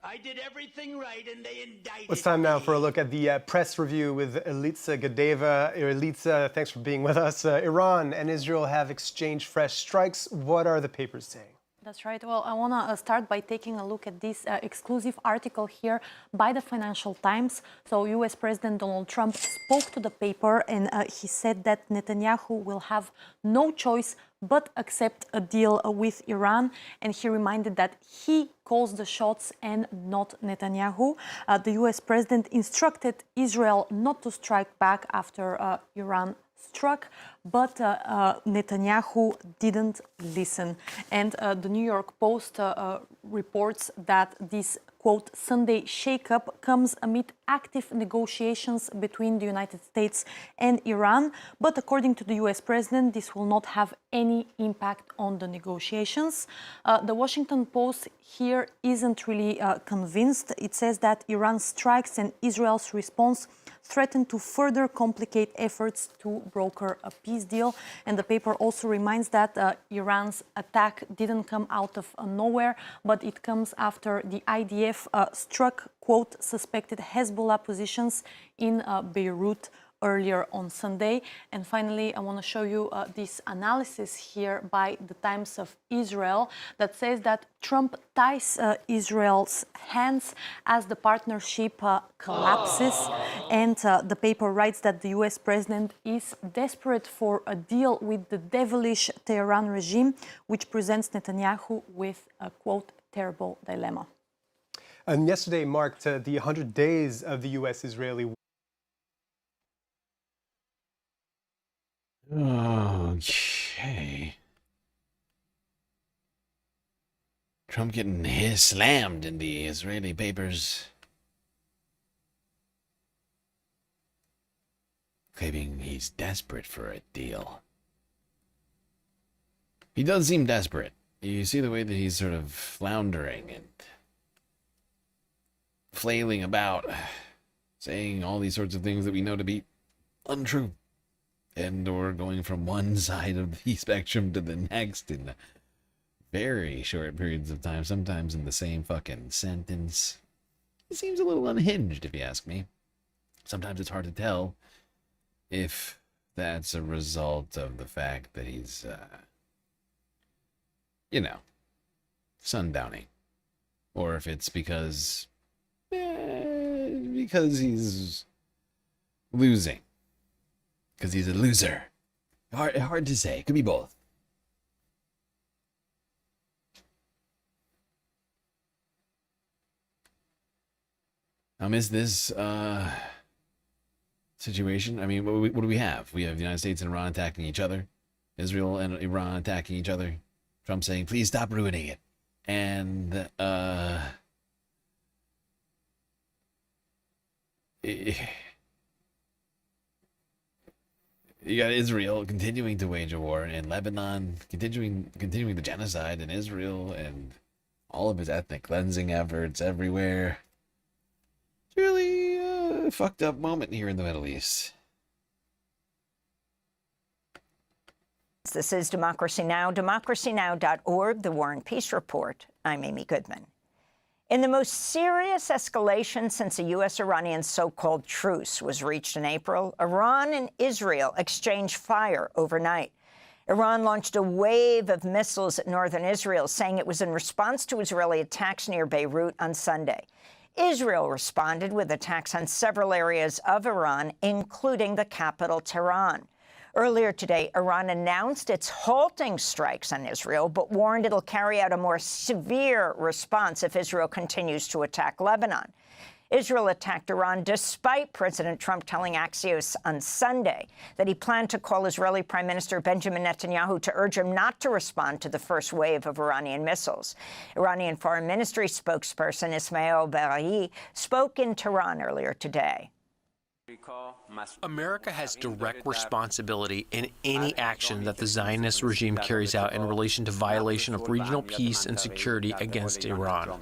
I did everything right and they indicted It's time now for a look at the press review with Elitsa Gadeva. Elitsa, thanks for being with us. Iran and Israel have exchanged fresh strikes. What are the papers saying? That's right. Well, I want to start by taking a look at this exclusive article here by the Financial Times. So US President Donald Trump spoke to the paper and he said that Netanyahu will have no choice but accept a deal with Iran. And he reminded that he calls the shots and not Netanyahu. The US President instructed Israel not to strike back after Iran struck, but Netanyahu didn't listen. And the New York Post reports that this, quote, Sunday shakeup comes amid active negotiations between the United States and Iran. But according to the US president, this will not have any impact on the negotiations. The Washington Post here isn't really convinced. It says that Iran's strikes and Israel's response threaten to further complicate efforts to broker a peace deal. And the paper also reminds that Iran's attack didn't come out of nowhere, but it comes after the IDF struck, quote, suspected Hezbollah positions in Beirut earlier on Sunday. And finally, I want to show you this analysis here by the Times of Israel that says that Trump ties Israel's hands as the partnership collapses. And the paper writes that the US president is desperate for a deal with the devilish Tehran regime, which presents Netanyahu with a, quote, terrible dilemma. And yesterday marked the 100 days of the US-Israeli war. Okay. Trump getting slammed in the Israeli papers. claiming he's desperate for a deal. He does seem desperate. You see the way that he's sort of floundering and flailing about, saying all these sorts of things that we know to be untrue, and or going from one side of the spectrum to the next in very short periods of time, sometimes in the same fucking sentence. It seems a little unhinged, if you ask me. Sometimes it's hard to tell if that's a result of the fact that he's, sundowning, or if it's because he's losing, because he's a loser. Hard to say. Could be both. Is this situation? I mean, what do we have? We have the United States and Iran attacking each other, Israel and Iran attacking each other, Trump saying, please stop ruining it. And you got Israel continuing to wage a war, and Lebanon continuing the genocide in Israel, and all of his ethnic cleansing efforts everywhere. It's really a fucked up moment here in the Middle East. This is Democracy Now!, democracynow.org, the War and Peace Report. I'm Amy Goodman. In the most serious escalation since a U.S.-Iranian so-called truce was reached in April, Iran and Israel exchanged fire overnight. Iran launched a wave of missiles at northern Israel, saying it was in response to Israeli attacks near Beirut on Sunday. Israel responded with attacks on several areas of Iran, including the capital, Tehran. Earlier today, Iran announced it's halting strikes on Israel, but warned it'll carry out a more severe response if Israel continues to attack Lebanon. Israel attacked Iran despite President Trump telling Axios on Sunday that he planned to call Israeli Prime Minister Benjamin Netanyahu to urge him not to respond to the first wave of Iranian missiles. Iranian Foreign Ministry spokesperson Ismail Baghai spoke in Tehran earlier today. America has direct responsibility in any action that the Zionist regime carries out in relation to violation of regional peace and security against Iran.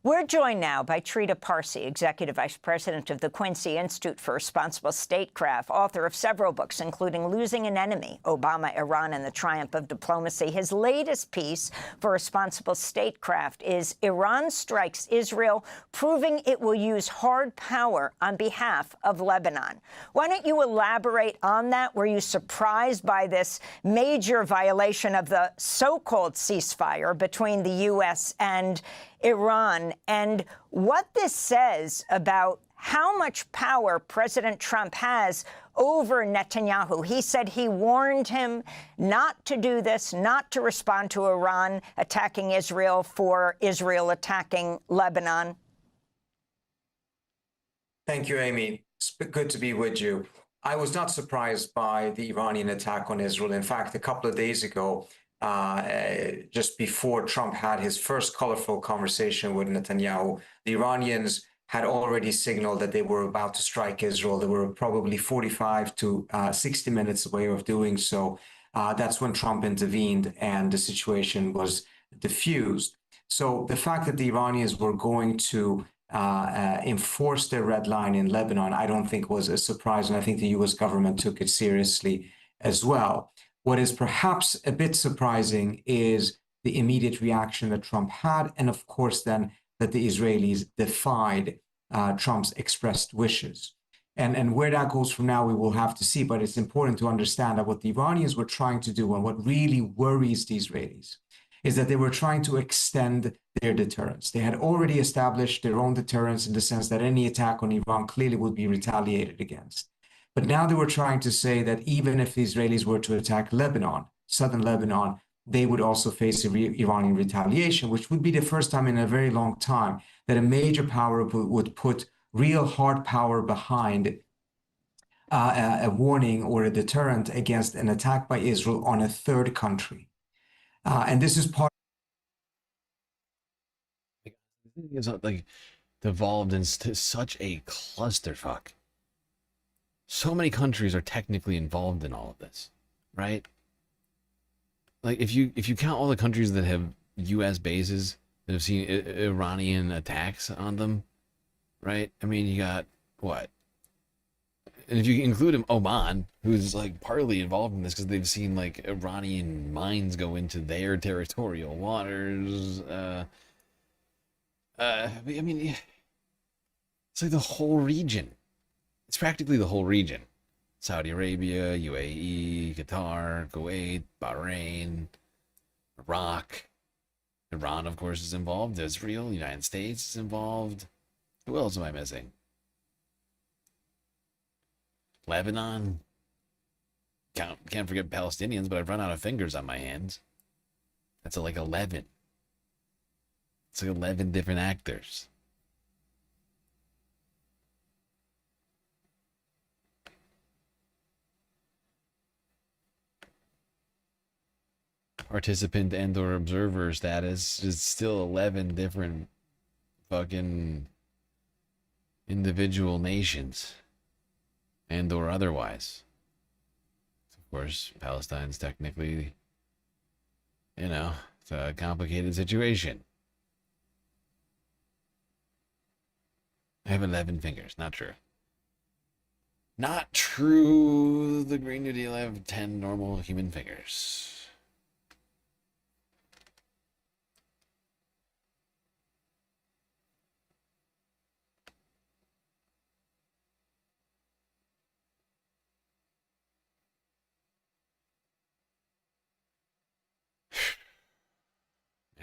We're joined now by Trita Parsi, Executive Vice President of the Quincy Institute for Responsible Statecraft, author of several books, including Losing an Enemy, Obama, Iran, and the Triumph of Diplomacy. His latest piece for Responsible Statecraft is Iran Strikes Israel, Proving It Will Use Hard Power on Behalf of Lebanon. Why don't you elaborate on that? Were you surprised by this major violation of the so-called ceasefire between the U.S. and Iran, and what this says about how much power President Trump has over Netanyahu? He said he warned him not to do this, not to respond to Iran attacking Israel for Israel attacking Lebanon. Thank you, Amy. It's good to be with you. I was not surprised by the Iranian attack on Israel. In fact, a couple of days ago, just before Trump had his first colorful conversation with Netanyahu, the Iranians had already signaled that they were about to strike Israel. They were probably 45 to 60 minutes away of doing so. That's when Trump intervened and the situation was diffused. So the fact that the Iranians were going to enforce their red line in Lebanon, I don't think was a surprise, and I think the U.S. government took it seriously as well. What is perhaps a bit surprising is the immediate reaction that Trump had, and of course then that the Israelis defied Trump's expressed wishes. And where that goes from now, we will have to see, but it's important to understand that what the Iranians were trying to do and what really worries the Israelis is that they were trying to extend their deterrence. They had already established their own deterrence in the sense that any attack on Iran clearly would be retaliated against. But now they were trying to say that even if the Israelis were to attack Lebanon, southern Lebanon, they would also face Iranian retaliation, which would be the first time in a very long time that a major power would put real hard power behind a warning or a deterrent against an attack by Israel on a third country. And this is part. It's like devolved into such a clusterfuck. so many countries are technically involved in all of this, right? Like if you count all the countries that have U.S. bases that have seen Iranian attacks on them, right? I mean, you got what? And if you include Oman, who's like partly involved in this because they've seen like Iranian mines go into their territorial waters. I mean, it's like the whole region. It's practically the whole region. Saudi Arabia, UAE, Qatar, Kuwait, Bahrain, Iraq. Iran, of course, is involved. Israel, the United States is involved. Who else am I missing? Lebanon. Can't forget Palestinians, but I've run out of fingers on my hands. That's like 11. It's like 11 different actors. Participant and or observer status is still 11 different fucking individual nations and or otherwise. Of course, Palestine's technically, it's a complicated situation. I have 11 fingers. Not true. Not true. The Green New Deal, I have 10 normal human fingers.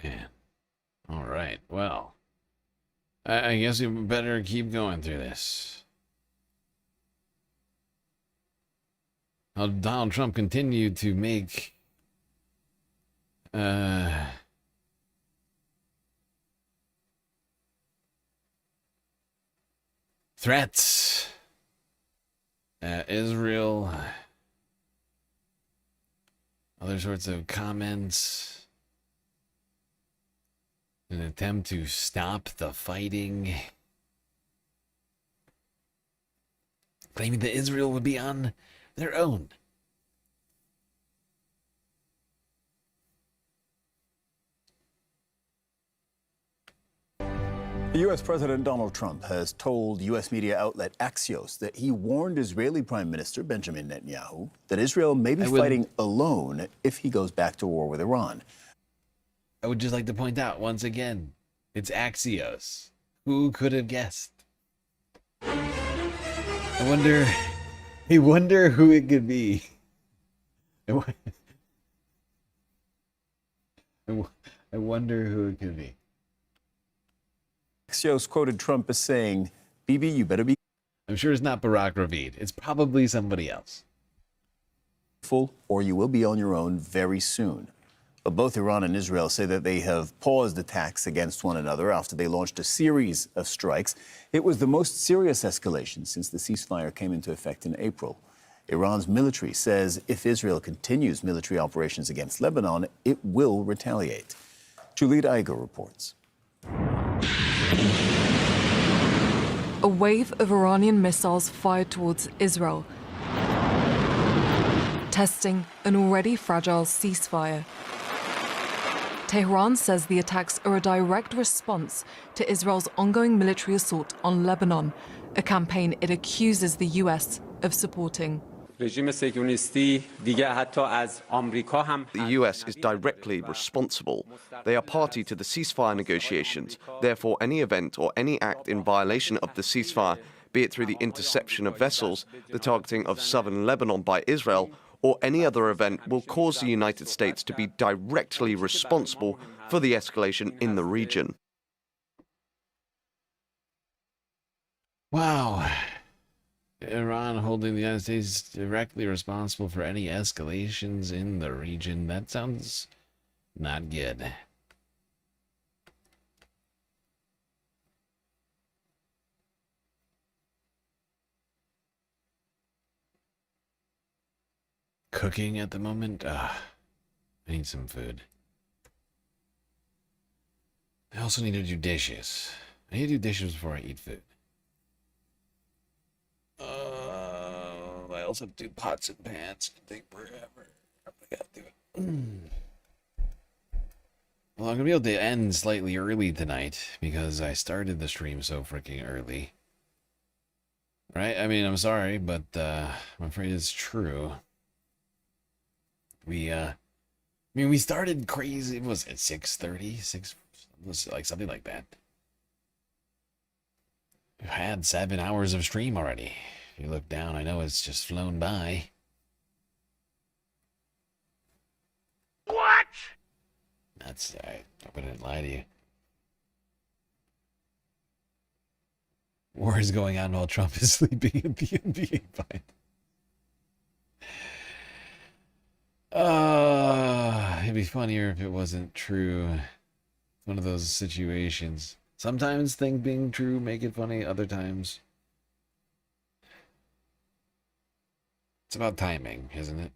Man. All right. Well, I guess we better keep going through this. How Donald Trump continued to make threats at Israel, other sorts of comments, in an attempt to stop the fighting, claiming that Israel would be on their own. U.S. President Donald Trump has told U.S. media outlet Axios that he warned Israeli Prime Minister Benjamin Netanyahu that Israel may be fighting alone if he goes back to war with Iran. I would just like to point out once again, it's Axios. Who could have guessed? I wonder who it could be. I wonder who it could be. Axios quoted Trump as saying, "Bibi, you better be..." I'm sure it's not Barack Ravid. It's probably somebody else. "Full, or you will be on your own very soon." But both Iran and Israel say that they have paused attacks against one another after they launched a series of strikes. It was the most serious escalation since the ceasefire came into effect in April. Iran's military says if Israel continues military operations against Lebanon, it will retaliate. Juliet Iger reports. A wave of Iranian missiles fired towards Israel, testing an already fragile ceasefire. Tehran says the attacks are a direct response to Israel's ongoing military assault on Lebanon, a campaign it accuses the US of supporting. The US is directly responsible. They are party to the ceasefire negotiations. Therefore, any event or any act in violation of the ceasefire, be it through the interception of vessels, the targeting of southern Lebanon by Israel, or any other event, will cause the United States to be directly responsible for the escalation in the region. Wow. Iran holding the United States directly responsible for any escalations in the region. That sounds not good. Cooking at the moment? I need some food. I also need to do dishes. I need to do dishes before I eat food. also have to do pots and pans. It can take forever. I gotta do it. Well, I'm gonna be able to end slightly early tonight because I started the stream so freaking early. Right? I mean, I'm sorry, but I'm afraid it's true. We started crazy. Was it 6:30? Was it like something like that? We've had 7 hours of stream already. If you look down, I know it's just flown by. What? I wouldn't lie to you. War is going on while Trump is sleeping at the NBA fight. It'd be funnier if it wasn't true. It's one of those situations. Sometimes things being true make it funny, other times it's about timing, isn't it?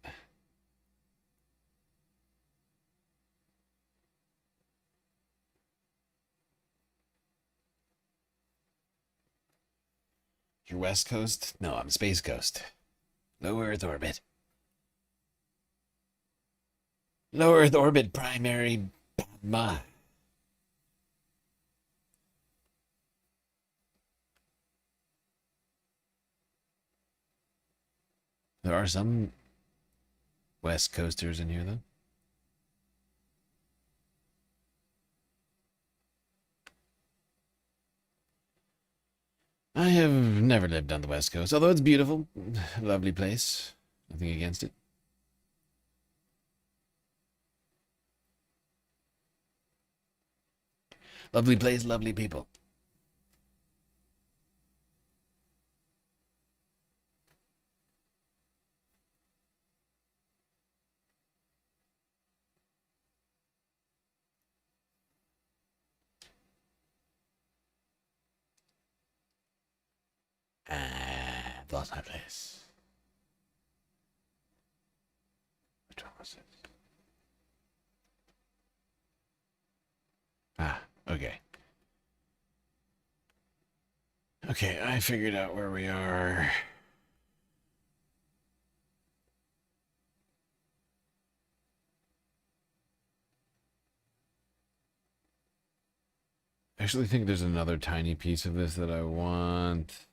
You're West Coast? No, I'm Space Coast. Low Earth orbit. Low Earth orbit, primary. Padma. There are some West Coasters in here, though. I have never lived on the West Coast, although it's beautiful, lovely place. Nothing against it. Lovely place, lovely people. Los Angeles. Which one was it? Okay. Okay, I figured out where we are. I actually think there's another tiny piece of this that I want.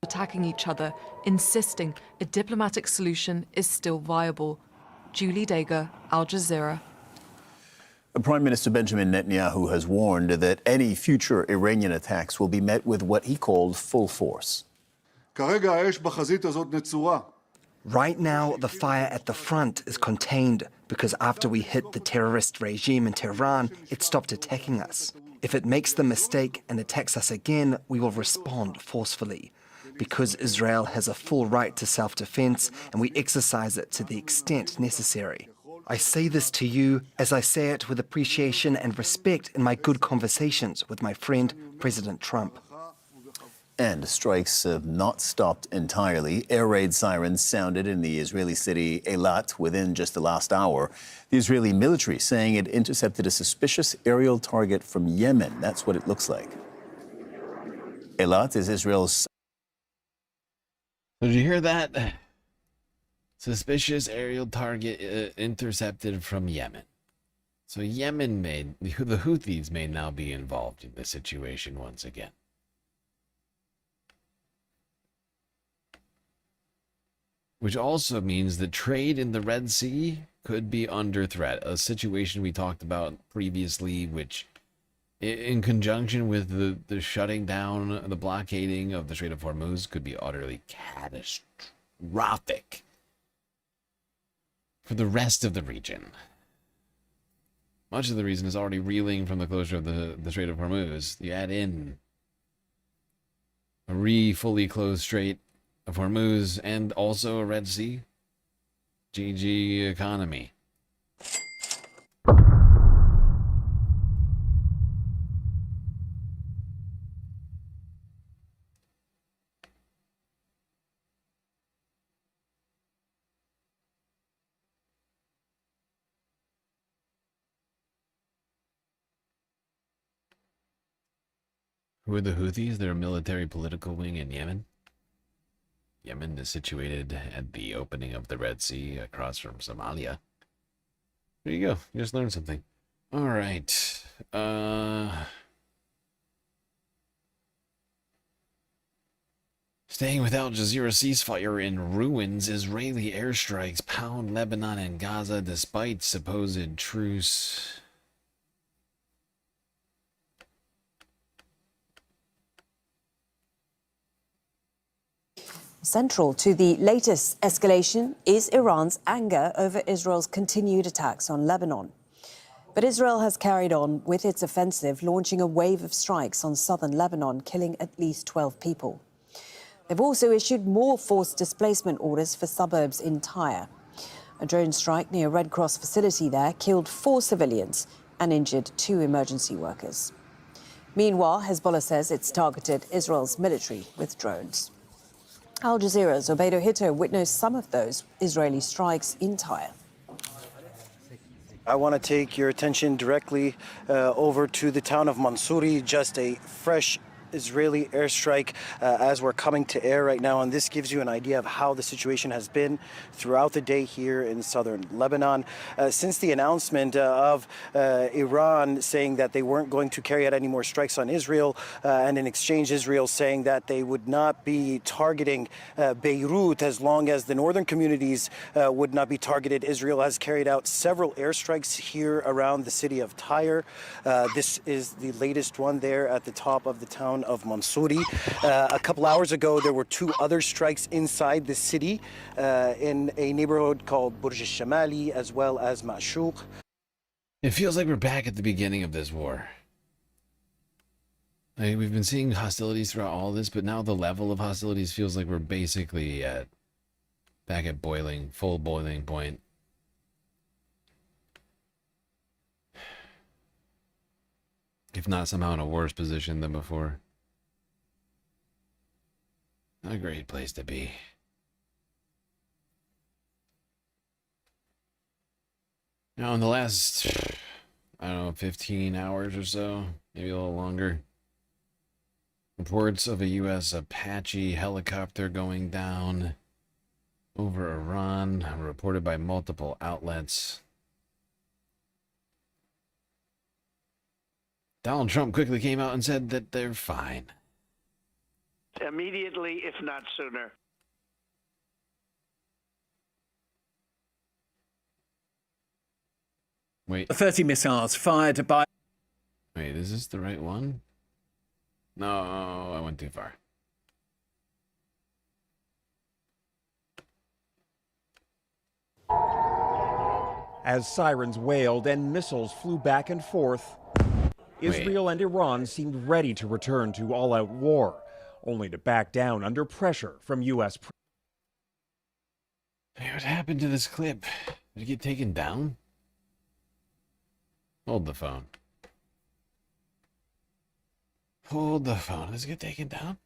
Attacking each other, insisting a diplomatic solution is still viable. Julie Dager, Al Jazeera. Prime Minister Benjamin Netanyahu has warned that any future Iranian attacks will be met with what he called full force. Right now, the fire at the front is contained because after we hit the terrorist regime in Tehran, it stopped attacking us. If it makes the mistake and attacks us again, we will respond forcefully. Because Israel has a full right to self-defense and we exercise it to the extent necessary. I say this to you as I say it with appreciation and respect in my good conversations with my friend, President Trump. And strikes have not stopped entirely. Air raid sirens sounded in the Israeli city Eilat within just the last hour. The Israeli military saying it intercepted a suspicious aerial target from Yemen. That's what it looks like. Eilat is Israel's... Did you hear that? Suspicious aerial target intercepted from Yemen. So Yemen the Houthis may now be involved in the situation once again. Which also means that trade in the Red Sea could be under threat. A situation we talked about previously, which in conjunction with the shutting down, the blockading of the Strait of Hormuz could be utterly catastrophic for the rest of the region. Much of the region is already reeling from the closure of the Strait of Hormuz. You add in a fully closed Strait of Hormuz and also a Red Sea. GG economy. Who are the Houthis? They're a military political wing in Yemen. Yemen is situated at the opening of the Red Sea across from Somalia. There you go. You just learned something. All right. Staying with Al Jazeera, ceasefire in ruins. Israeli airstrikes pound Lebanon and Gaza despite supposed truce. Central to the latest escalation is Iran's anger over Israel's continued attacks on Lebanon. But Israel has carried on with its offensive, launching a wave of strikes on southern Lebanon, killing at least 12 people. They've also issued more forced displacement orders for suburbs in Tyre. A drone strike near a Red Cross facility there killed 4 civilians and injured 2 emergency workers. Meanwhile, Hezbollah says it's targeted Israel's military with drones. Al Jazeera's Obedo Hito witnessed some of those Israeli strikes in Tyre. I want to take your attention directly over to the town of Mansouri, just a fresh Israeli airstrike as we're coming to air right now, and this gives you an idea of how the situation has been throughout the day here in southern Lebanon. Since the announcement of Iran saying that they weren't going to carry out any more strikes on Israel, and in exchange Israel saying that they would not be targeting Beirut as long as the northern communities would not be targeted, Israel has carried out several airstrikes here around the city of Tyre. This is the latest one there at the top of the town of Mansouri. A couple hours ago, there were 2 other strikes inside the city in a neighborhood called Burj al-Shamali as well as Ma'shuq. It feels like we're back at the beginning of this war. Like, we've been seeing hostilities throughout all this, but now the level of hostilities feels like we're basically back at full boiling point. If not somehow in a worse position than before. Not a great place to be. Now, in the last, I don't know, 15 hours or so, maybe a little longer, reports of a U.S. Apache helicopter going down over Iran are reported by multiple outlets. Donald Trump quickly came out and said that they're fine. Immediately, if not sooner. Wait. 30 missiles fired by... Wait, is this the right one? No, I went too far. As sirens wailed and missiles flew back and forth, Israel and Iran seemed ready to return to all-out war, only to back down under pressure from U.S. Hey, what happened to this clip? Did it get taken down? Hold the phone. Hold the phone. Does it get taken down?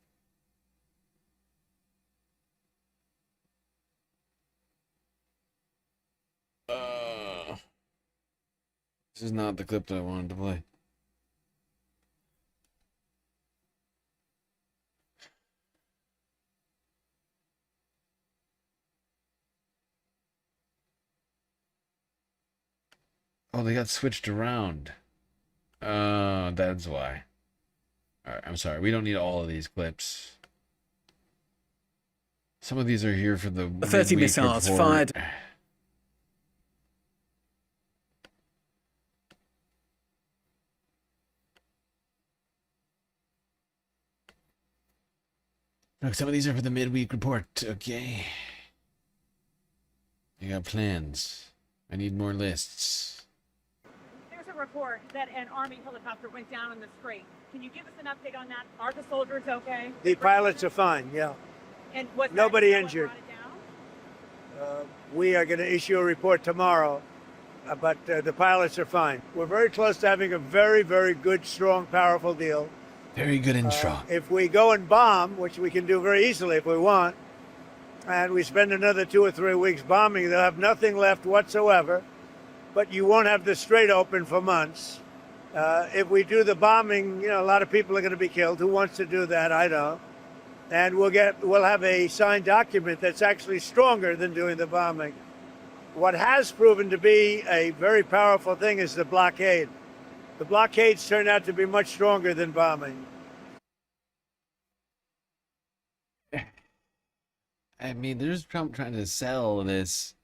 This is not the clip that I wanted to play. Oh, they got switched around. That's why. Alright, I'm sorry. We don't need all of these clips. Some of these are here for the 30 missiles fired. Look, some of these are for the midweek report. Okay. I got plans. I need more lists. There's a report that an Army helicopter went down in the Strait. Can you give us an update on that? Are the soldiers okay? The pilots are fine, yeah. And was nobody injured. We are going to issue a report tomorrow, but the pilots are fine. We're very close to having a very, very good, strong, powerful deal. Very good and strong. If we go and bomb, which we can do very easily if we want, and we spend another 2 or 3 weeks bombing, they'll have nothing left whatsoever, but you won't have the Strait open for months. If we do the bombing, you know, a lot of people are going to be killed. Who wants to do that? I don't. and we'll have a signed document that's actually stronger than doing the bombing. What has proven to be a very powerful thing is the blockade. The blockades turned out to be much stronger than bombing. I mean, there's Trump trying to sell this.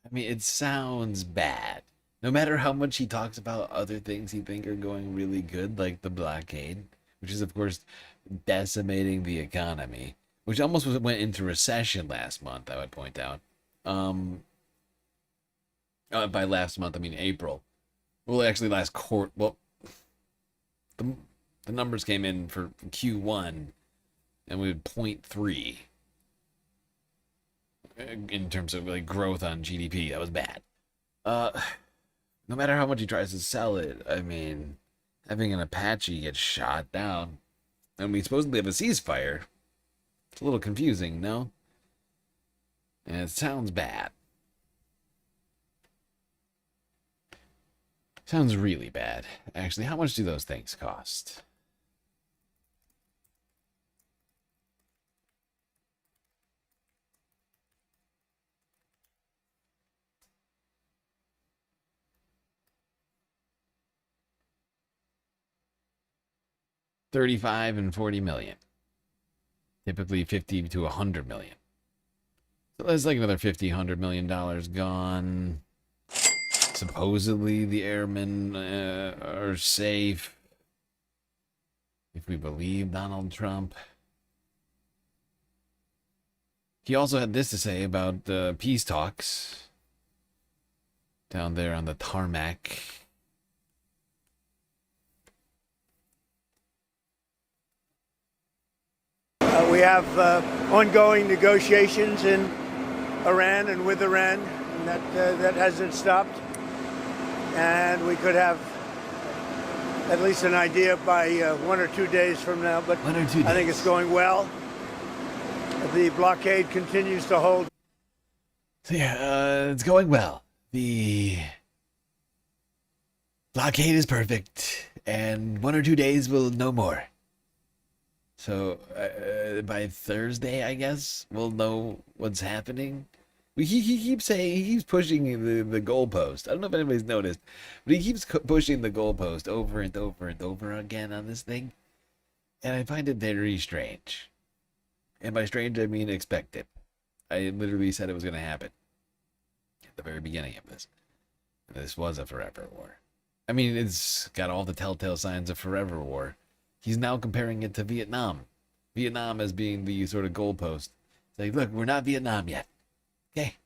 I mean, it sounds bad. No matter how much he talks about other things he think are going really good, like the blockade, which is, of course, decimating the economy, which almost went into recession last month, I would point out. By last month, I mean April. Well, actually, last quarter. Well, the numbers came in for Q1, and we had 0.3 in terms of like growth on GDP. That was bad. No matter how much he tries to sell it, I mean, having an Apache get shot down, and we supposedly have a ceasefire. It's a little confusing, no? And it sounds bad. Sounds really bad. Actually, how much do those things cost? $35 and $40 million. Typically 50 to 100 million. So that's like another $50-100 million gone. Supposedly the airmen are safe, if we believe Donald Trump. He also had this to say about the peace talks down there on the tarmac. We have ongoing negotiations in Iran and with Iran, and that hasn't stopped. And we could have at least an idea by 1 or 2 days from now. But 1 or 2 days. I think it's going well. The blockade continues to hold. So yeah, it's going well. The blockade is perfect, and 1 or 2 days we'll know more. So by Thursday, I guess, we'll know what's happening. He keeps saying, he keeps pushing the goalpost. I don't know if anybody's noticed, but he keeps pushing the goalpost over and over and over again on this thing. And I find it very strange. And by strange, I mean expected. I literally said it was going to happen at the very beginning of this. This was a forever war. I mean, it's got all the telltale signs of forever war. He's now comparing it to Vietnam. Vietnam as being the sort of goalpost. It's like, look, we're not Vietnam yet. Okay.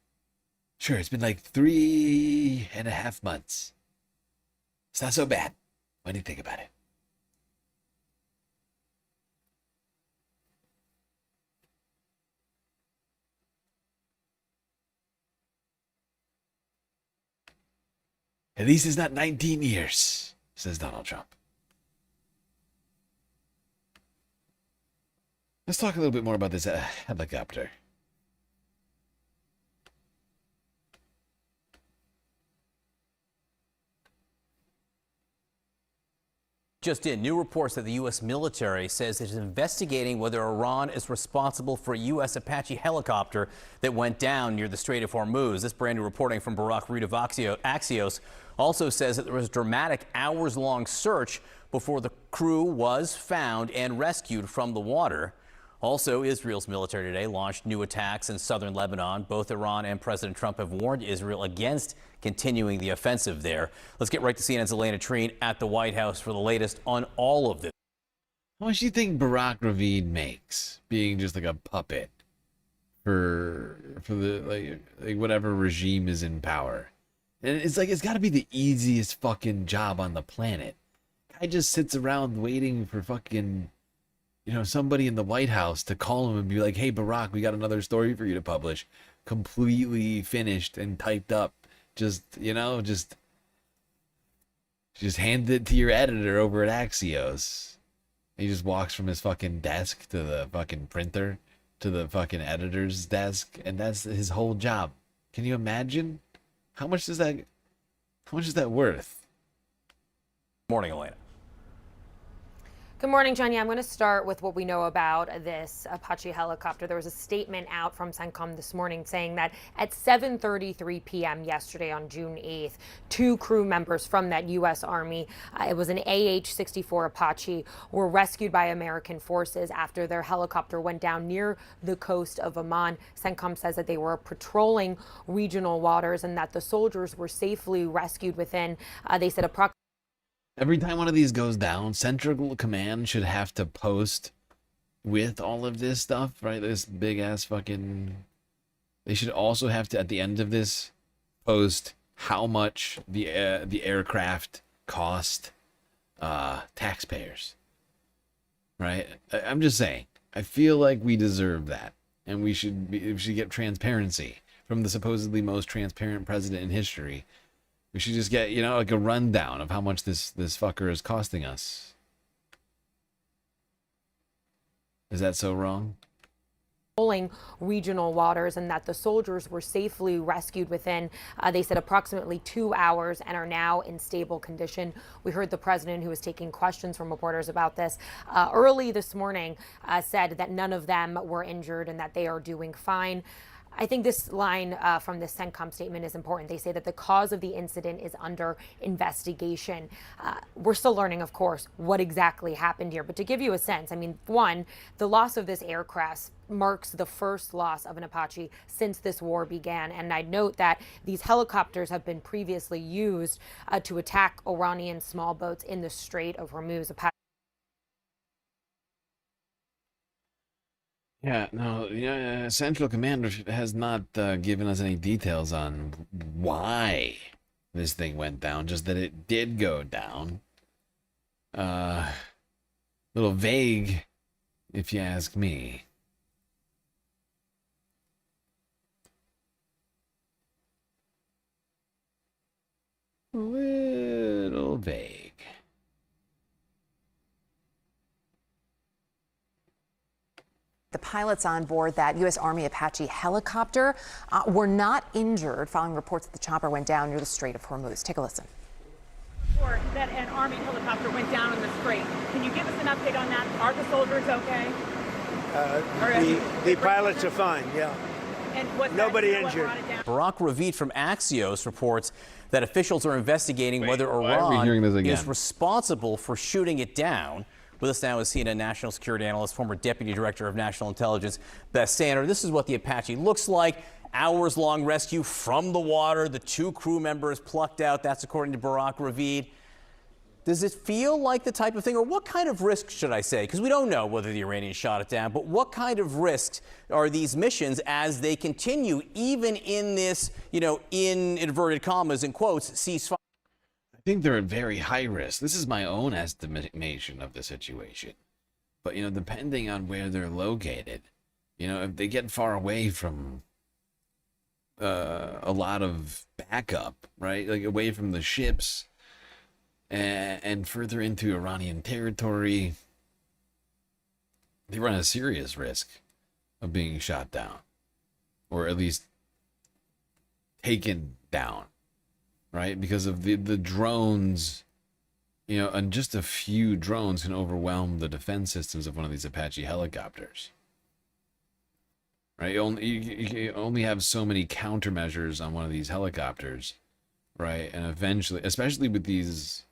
Sure, it's been like 3.5 months. It's not so bad when you think about it. At least it's not 19 years, says Donald Trump. Let's talk a little bit more about this helicopter. Just in, new reports that the U.S. military says it is investigating whether Iran is responsible for a U.S. Apache helicopter that went down near the Strait of Hormuz. This brand new reporting from Barak Reed of Axios also says that there was a dramatic hours-long search before the crew was found and rescued from the water. Also, Israel's military today launched new attacks in southern Lebanon. Both Iran and President Trump have warned Israel against continuing the offensive there. Let's get right to CNN's Elena Treen at the White House for the latest on all of this. How much do you think Barak Ravid makes being just like a puppet for the like whatever regime is in power? And it's like, it's got to be the easiest fucking job on the planet. Guy just sits around waiting for fucking, somebody in the White House to call him and be like, hey, Barack, we got another story for you to publish. Completely finished and typed up. Just hand it to your editor over at Axios. He just walks from his fucking desk to the fucking printer to the fucking editor's desk, and that's his whole job. Can you imagine? How much is that worth? Morning, Elena. Good morning, John. Yeah, I'm going to start with what we know about this Apache helicopter. There was a statement out from CENTCOM this morning saying that at 7:33 p.m. yesterday on June 8th, 2 crew members from that U.S. Army, it was an AH-64 Apache, were rescued by American forces after their helicopter went down near the coast of Oman. CENTCOM says that they were patrolling regional waters and that the soldiers were safely rescued within, they said, approximately. Every time one of these goes down, Central Command should have to post with all of this stuff, right? This big ass fucking. They should also have to, at the end of this, post how much the aircraft cost taxpayers. Right? I'm just saying. I feel like we deserve that, and we should get transparency from the supposedly most transparent president in history. We should just get, like a rundown of how much this fucker is costing us. Is that so wrong? Patrolling regional waters and that the soldiers were safely rescued within, they said, approximately 2 hours and are now in stable condition. We heard the president, who was taking questions from reporters about this early this morning, said that none of them were injured and that they are doing fine. I think this line from the CENTCOM statement is important. They say that the cause of the incident is under investigation. We're still learning, of course, what exactly happened here. But to give you a sense, I mean, one, the loss of this aircraft marks the first loss of an Apache since this war began. And I'd note that these helicopters have been previously used to attack Iranian small boats in the Strait of Hormuz. Yeah, no, Central Command has not given us any details on why this thing went down, just that it did go down. Little vague, if you ask me. Little vague. The pilots on board that U.S. Army Apache helicopter were not injured following reports that the chopper went down near the Strait of Hormuz. Take a listen. Report that an Army helicopter went down in the strait. Can you give us an update on that? Are the soldiers okay? The pilots are fine, yeah. And nobody injured. Barack Ravid from Axios reports that officials are investigating whether why are we hearing this Iran again? is responsible for shooting it down. With us now is CNN national security analyst, former deputy director of national intelligence, Beth Sander. This is what the Apache looks like. Hours-long rescue from the water. The 2 crew members plucked out. That's according to Barack Ravid. Does it feel like the type of thing, or what kind of risk should I say? Because we don't know whether the Iranians shot it down, but what kind of risks are these missions as they continue, even in this, in inverted commas and quotes, ceasefire? I think they're at very high risk. This is my own estimation of the situation. But, depending on where they're located, if they get far away from a lot of backup, right? Like away from the ships and further into Iranian territory, they run a serious risk of being shot down, or at least taken down, right? Because of the drones, and just a few drones can overwhelm the defense systems of one of these Apache helicopters, right? You only have so many countermeasures on one of these helicopters, right? And eventually, especially with these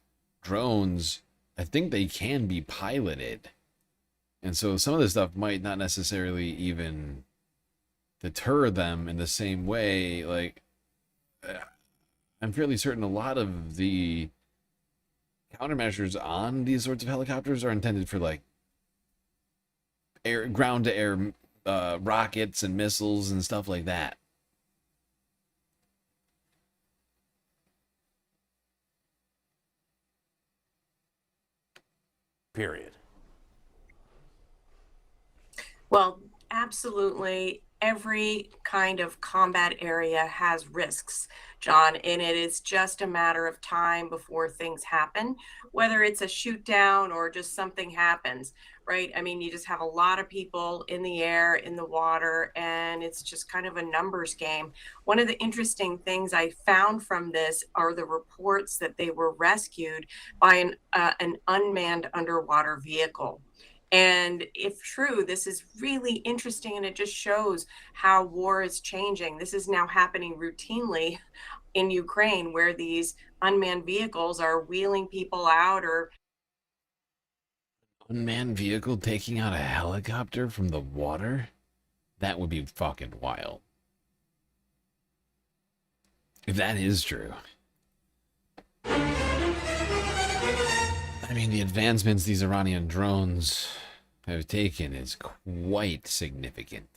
drones, I think they can be piloted. And so some of this stuff might not necessarily even deter them in the same way. Like, I'm fairly certain a lot of the countermeasures on these sorts of helicopters are intended for, like, ground-to-air rockets and missiles and stuff like that. Period. Well, absolutely. Every kind of combat area has risks, John, and it is just a matter of time before things happen, whether it's a shoot down or just something happens. right? I mean, you just have a lot of people in the air, in the water, and it's just kind of a numbers game. One of the interesting things I found from this are the reports that they were rescued by an unmanned underwater vehicle. And if true, this is really interesting, and it just shows how war is changing. This is now happening routinely in Ukraine, where these unmanned vehicles are wheeling people out. Or unmanned vehicle taking out a helicopter from the water? That would be fucking wild. If that is true. I mean, the advancements these Iranian drones have taken is quite significant.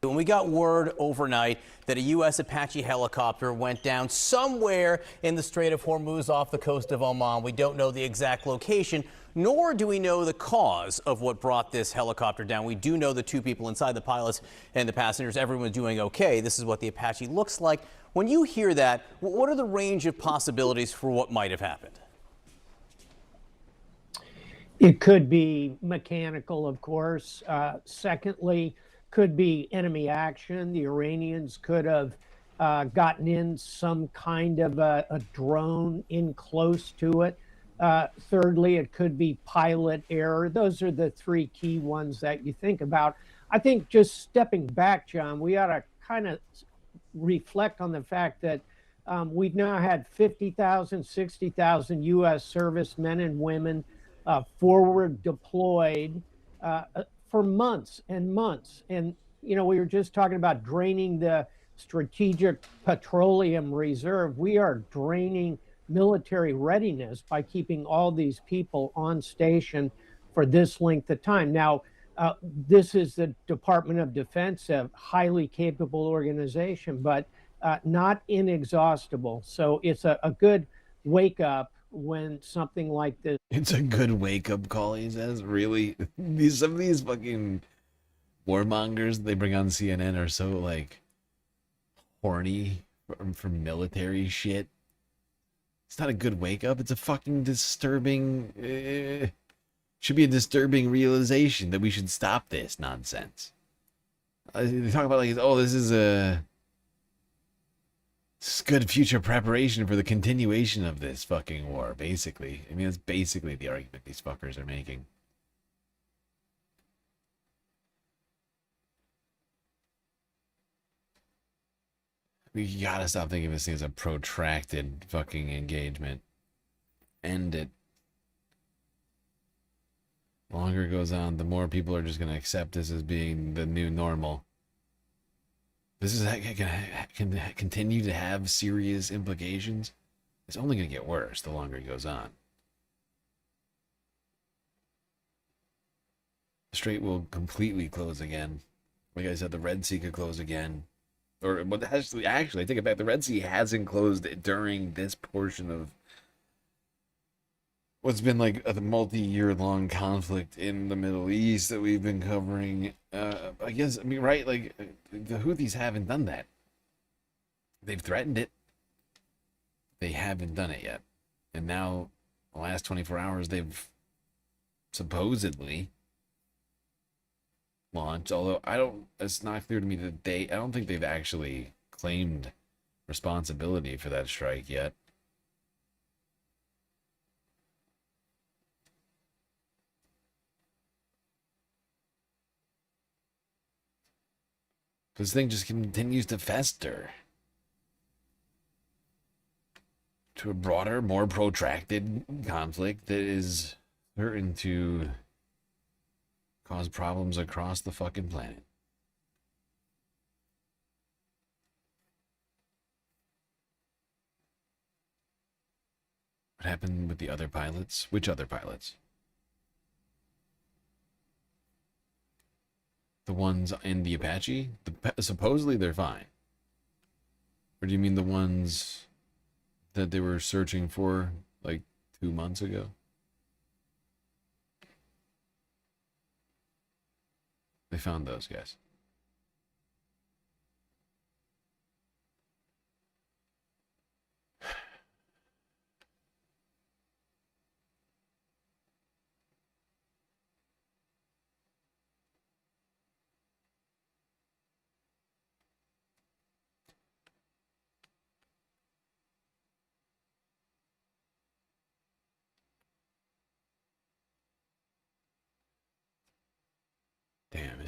When we got word overnight that a U.S. Apache helicopter went down somewhere in the Strait of Hormuz off the coast of Oman, we don't know the exact location, nor do we know the cause of what brought this helicopter down. We do know the two people inside, the pilots and the passengers. Everyone's doing okay. This is what the Apache looks like. When you hear that, what are the range of possibilities for what might have happened? It could be mechanical, of course. Secondly, could be enemy action. The Iranians could have gotten in some kind of a drone in close to it. Thirdly, it could be pilot error. Those are the three key ones that you think about. I think just stepping back, John, we ought to kind of reflect on the fact that we've now had 50,000, 60,000 U.S. servicemen and women forward deployed for months and months. And, you know, we were just talking about draining the strategic petroleum reserve. We are draining military readiness by keeping all these people on station for this length of time. Now, this is the Department of Defense, a highly capable organization, but not inexhaustible. So it's a good wake up when something like this. It's a good wake-up call, he says. Really? Some of these fucking warmongers they bring on CNN are so, like, horny for military shit. It's not a good wake-up. It's a fucking disturbing... should be a disturbing realization that we should stop this nonsense. They talk about, like, oh, this is good future preparation for the continuation of this fucking war, basically. I mean, that's basically the argument these fuckers are making. We gotta stop thinking of this thing as a protracted fucking engagement. End it. The longer it goes on, the more people are just gonna accept this as being the new normal. This is gonna continue to have serious implications. It's only gonna get worse the longer it goes on. The Strait will completely close again. Like I said, the Red Sea could close again. Or, but actually, I take it back. The Red Sea hasn't closed during this portion of what's been like a multi-year-long conflict in the Middle East that we've been covering. I guess, I mean, right? Like, the Houthis haven't done that. They've threatened it. They haven't done it yet. And now, the last 24 hours, they've supposedly launched. Although, it's not clear to me that I don't think they've actually claimed responsibility for that strike yet. This thing just continues to fester to a broader, more protracted conflict that is certain to cause problems across the fucking planet. What happened with the other pilots? Which other pilots? The ones in the Apache? Supposedly they're fine. Or do you mean the ones that they were searching for like 2 months ago? They found those guys.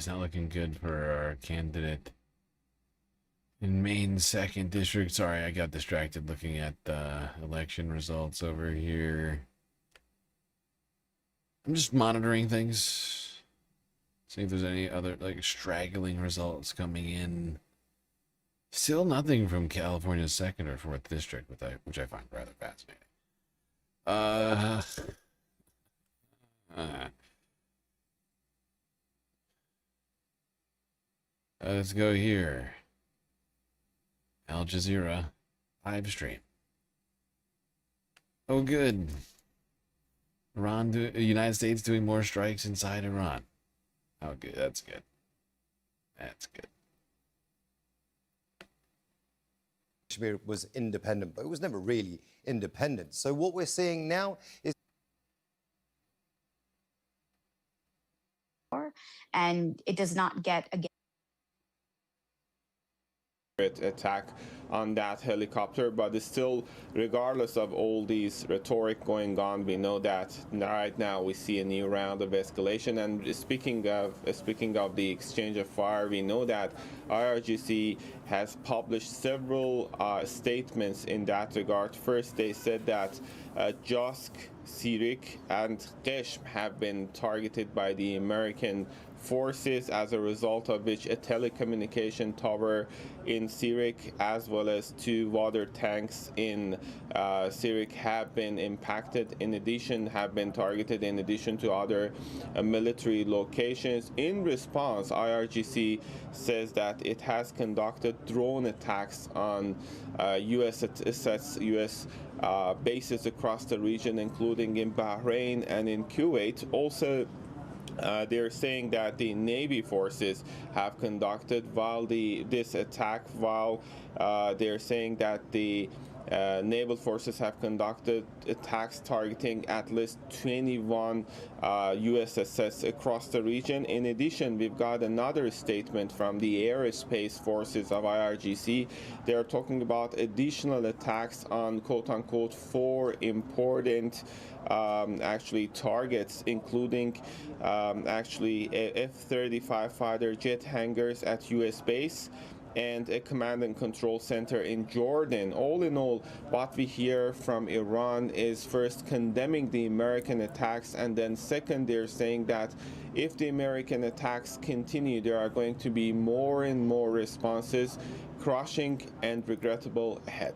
it's not looking good for our candidate in Maine's 2nd district. Sorry, I got distracted looking at the election results over here. I'm just monitoring things. See if there's any other like straggling results coming in. Still nothing from California's 2nd or 4th district, which I find rather fascinating. Let's go here. Al Jazeera live stream. Oh, good. United States doing more strikes inside Iran. Oh, good. That's good. That's good. Kashmir was independent, but it was never really independent. So what we're seeing now is, and it does not get again attack on that helicopter, but it's still, regardless of all these rhetoric going on, we know that right now we see a new round of escalation. And speaking of the exchange of fire, we know that IRGC has published several statements in that regard. First, they said that Josk, Sirik, and Qeshm have been targeted by the American forces, as a result of which a telecommunication tower in Sirik as well as 2 water tanks in Sirik have been impacted, have been targeted in addition to other military locations. In response, IRGC says that it has conducted drone attacks on U.S. assets, U.S. bases across the region, including in Bahrain and in Kuwait. Also, they're saying that the Navy forces have conducted this attack, while they're saying that the naval forces have conducted attacks targeting at least 21 U.S. assets across the region. In addition, we've got another statement from the aerospace forces of IRGC. They're talking about additional attacks on quote-unquote 4 important targets, including F-35 fighter jet hangars at U.S. base and a command and control center in Jordan. All in all, what we hear from Iran is first condemning the American attacks, and then second, they're saying that if the American attacks continue, there are going to be more and more responses, crushing and regrettable ahead.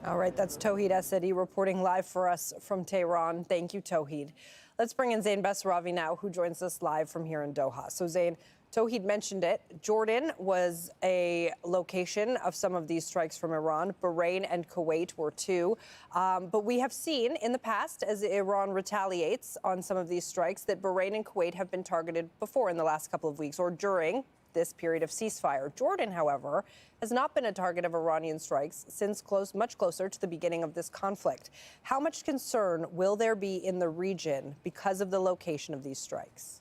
All right, that's Tauhid Asadi reporting live for us from Tehran. Thank you, Tauhid. Let's bring in Zain Basravi now, who joins us live from here in Doha. So, Zain, Tauhid mentioned it. Jordan was a location of some of these strikes from Iran. Bahrain and Kuwait were too. But we have seen in the past, as Iran retaliates on some of these strikes, that Bahrain and Kuwait have been targeted before in the last couple of weeks or during this period of ceasefire. Jordan, however, has not been a target of Iranian strikes since much closer to the beginning of this conflict. How much concern will there be in the region because of the location of these strikes?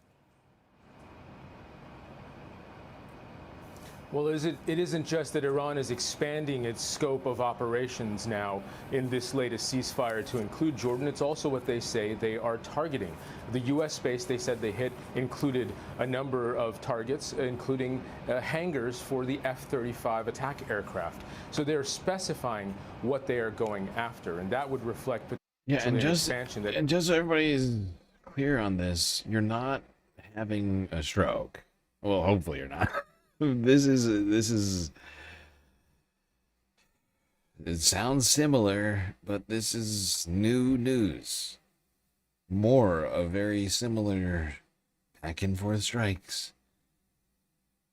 Well, it isn't just that Iran is expanding its scope of operations now in this latest ceasefire to include Jordan. It's also what they say they are targeting. The U.S. base they said they hit included a number of targets, including hangars for the F-35 attack aircraft. So they're specifying what they are going after, and that would reflect expansion. And just so everybody is clear on this, you're not having a stroke. Well, hopefully you're not. This is it sounds similar, but this is new news. More of very similar back and forth strikes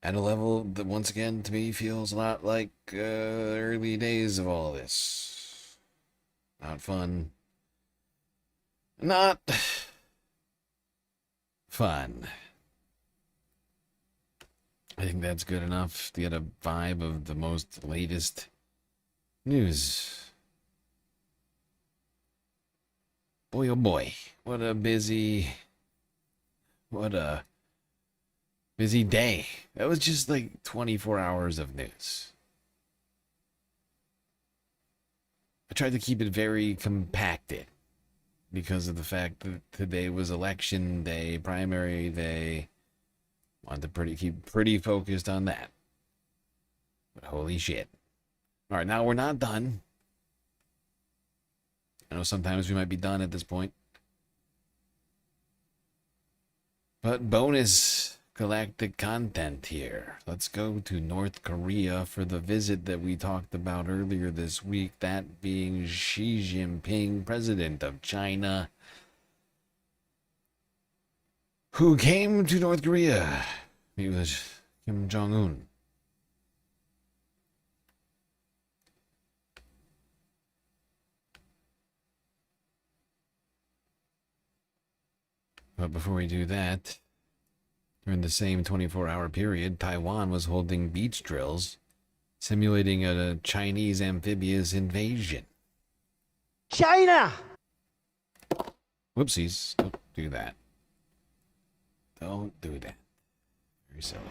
at a level that once again to me feels a lot like early days of all this. Not fun. Not fun. I think that's good enough to get a vibe of the most latest news. Boy, oh boy, what a busy day. That was just like 24 hours of news. I tried to keep it very compacted because of the fact that today was election day, primary day. Want to keep pretty focused on that. But holy shit. All right, now we're not done. I know sometimes we might be done at this point. But bonus galactic content here. Let's go to North Korea for the visit that we talked about earlier this week, that being Xi Jinping, president of China, who came to North Korea. He was Kim Jong-un. But before we do that, during the same 24-hour period, Taiwan was holding beach drills, simulating a Chinese amphibious invasion. China! Whoopsies. Don't do that. Don't do that. Very silly.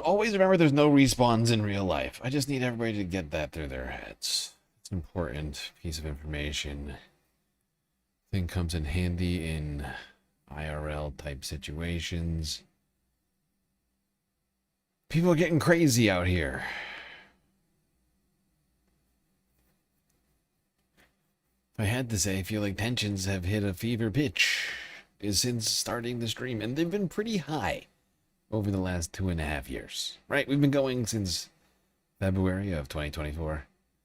Always remember there's no respawns in real life. I just need everybody to get that through their heads. It's an important piece of information. I think comes in handy in IRL type situations. People are getting crazy out here. If I had to say, I feel like tensions have hit a fever pitch since starting the stream, and they've been pretty high over the last 2.5 years, right? We've been going since February of 2024.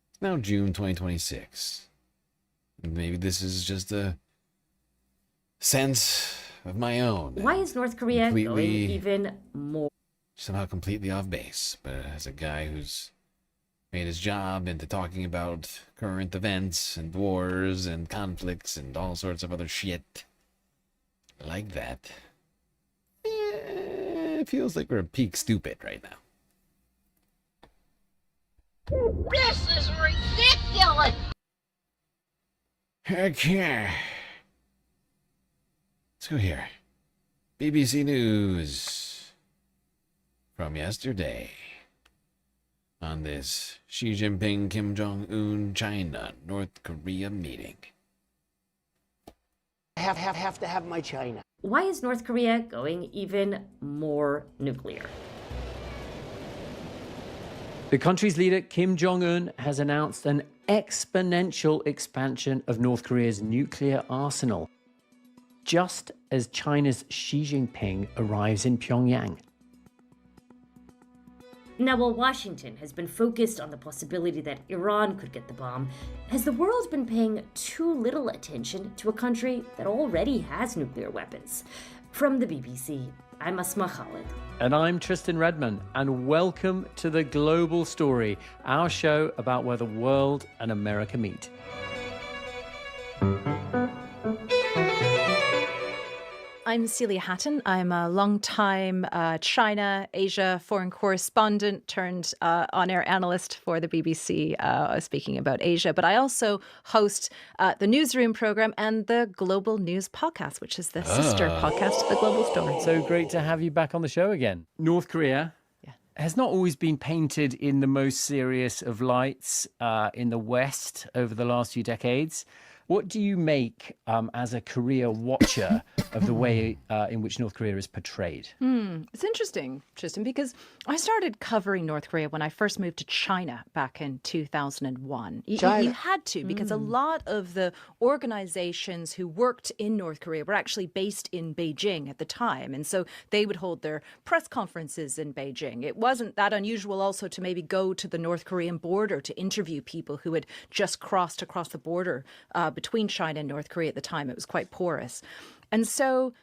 It's now June 2026. Maybe this is just a sense of my own. Why is North Korea going even more? Somehow completely off base, but as a guy who's made his job into talking about current events and wars and conflicts and all sorts of other shit like that, it feels like we're at peak stupid right now. This is ridiculous! Okay. Let's go here. BBC News from yesterday on this Xi Jinping, Kim Jong-un, China, North Korea meeting. I have to have my China. Why is North Korea going even more nuclear? The country's leader, Kim Jong-un, has announced an exponential expansion of North Korea's nuclear arsenal, just as China's Xi Jinping arrives in Pyongyang. Now, while Washington has been focused on the possibility that Iran could get the bomb, has the world been paying too little attention to a country that already has nuclear weapons? From the BBC, I'm Asma Khalid. And I'm Tristan Redman, and welcome to The Global Story, our show about where the world and America meet. I'm Celia Hatton. I'm a long-time China, Asia foreign correspondent turned on-air analyst for the BBC, speaking about Asia. But I also host the Newsroom program and the Global News podcast, which is the sister podcast of The Global Story. So great to have you back on the show again. North Korea has not always been painted in the most serious of lights in the West over the last few decades. What do you make as a Korea watcher of the way in which North Korea is portrayed? It's interesting, Tristan, because I started covering North Korea when I first moved to China back in 2001. You had to, because a lot of the organizations who worked in North Korea were actually based in Beijing at the time. And so they would hold their press conferences in Beijing. It wasn't that unusual also to maybe go to the North Korean border to interview people who had just crossed across the border between China and North Korea at the time. It was quite porous. And so,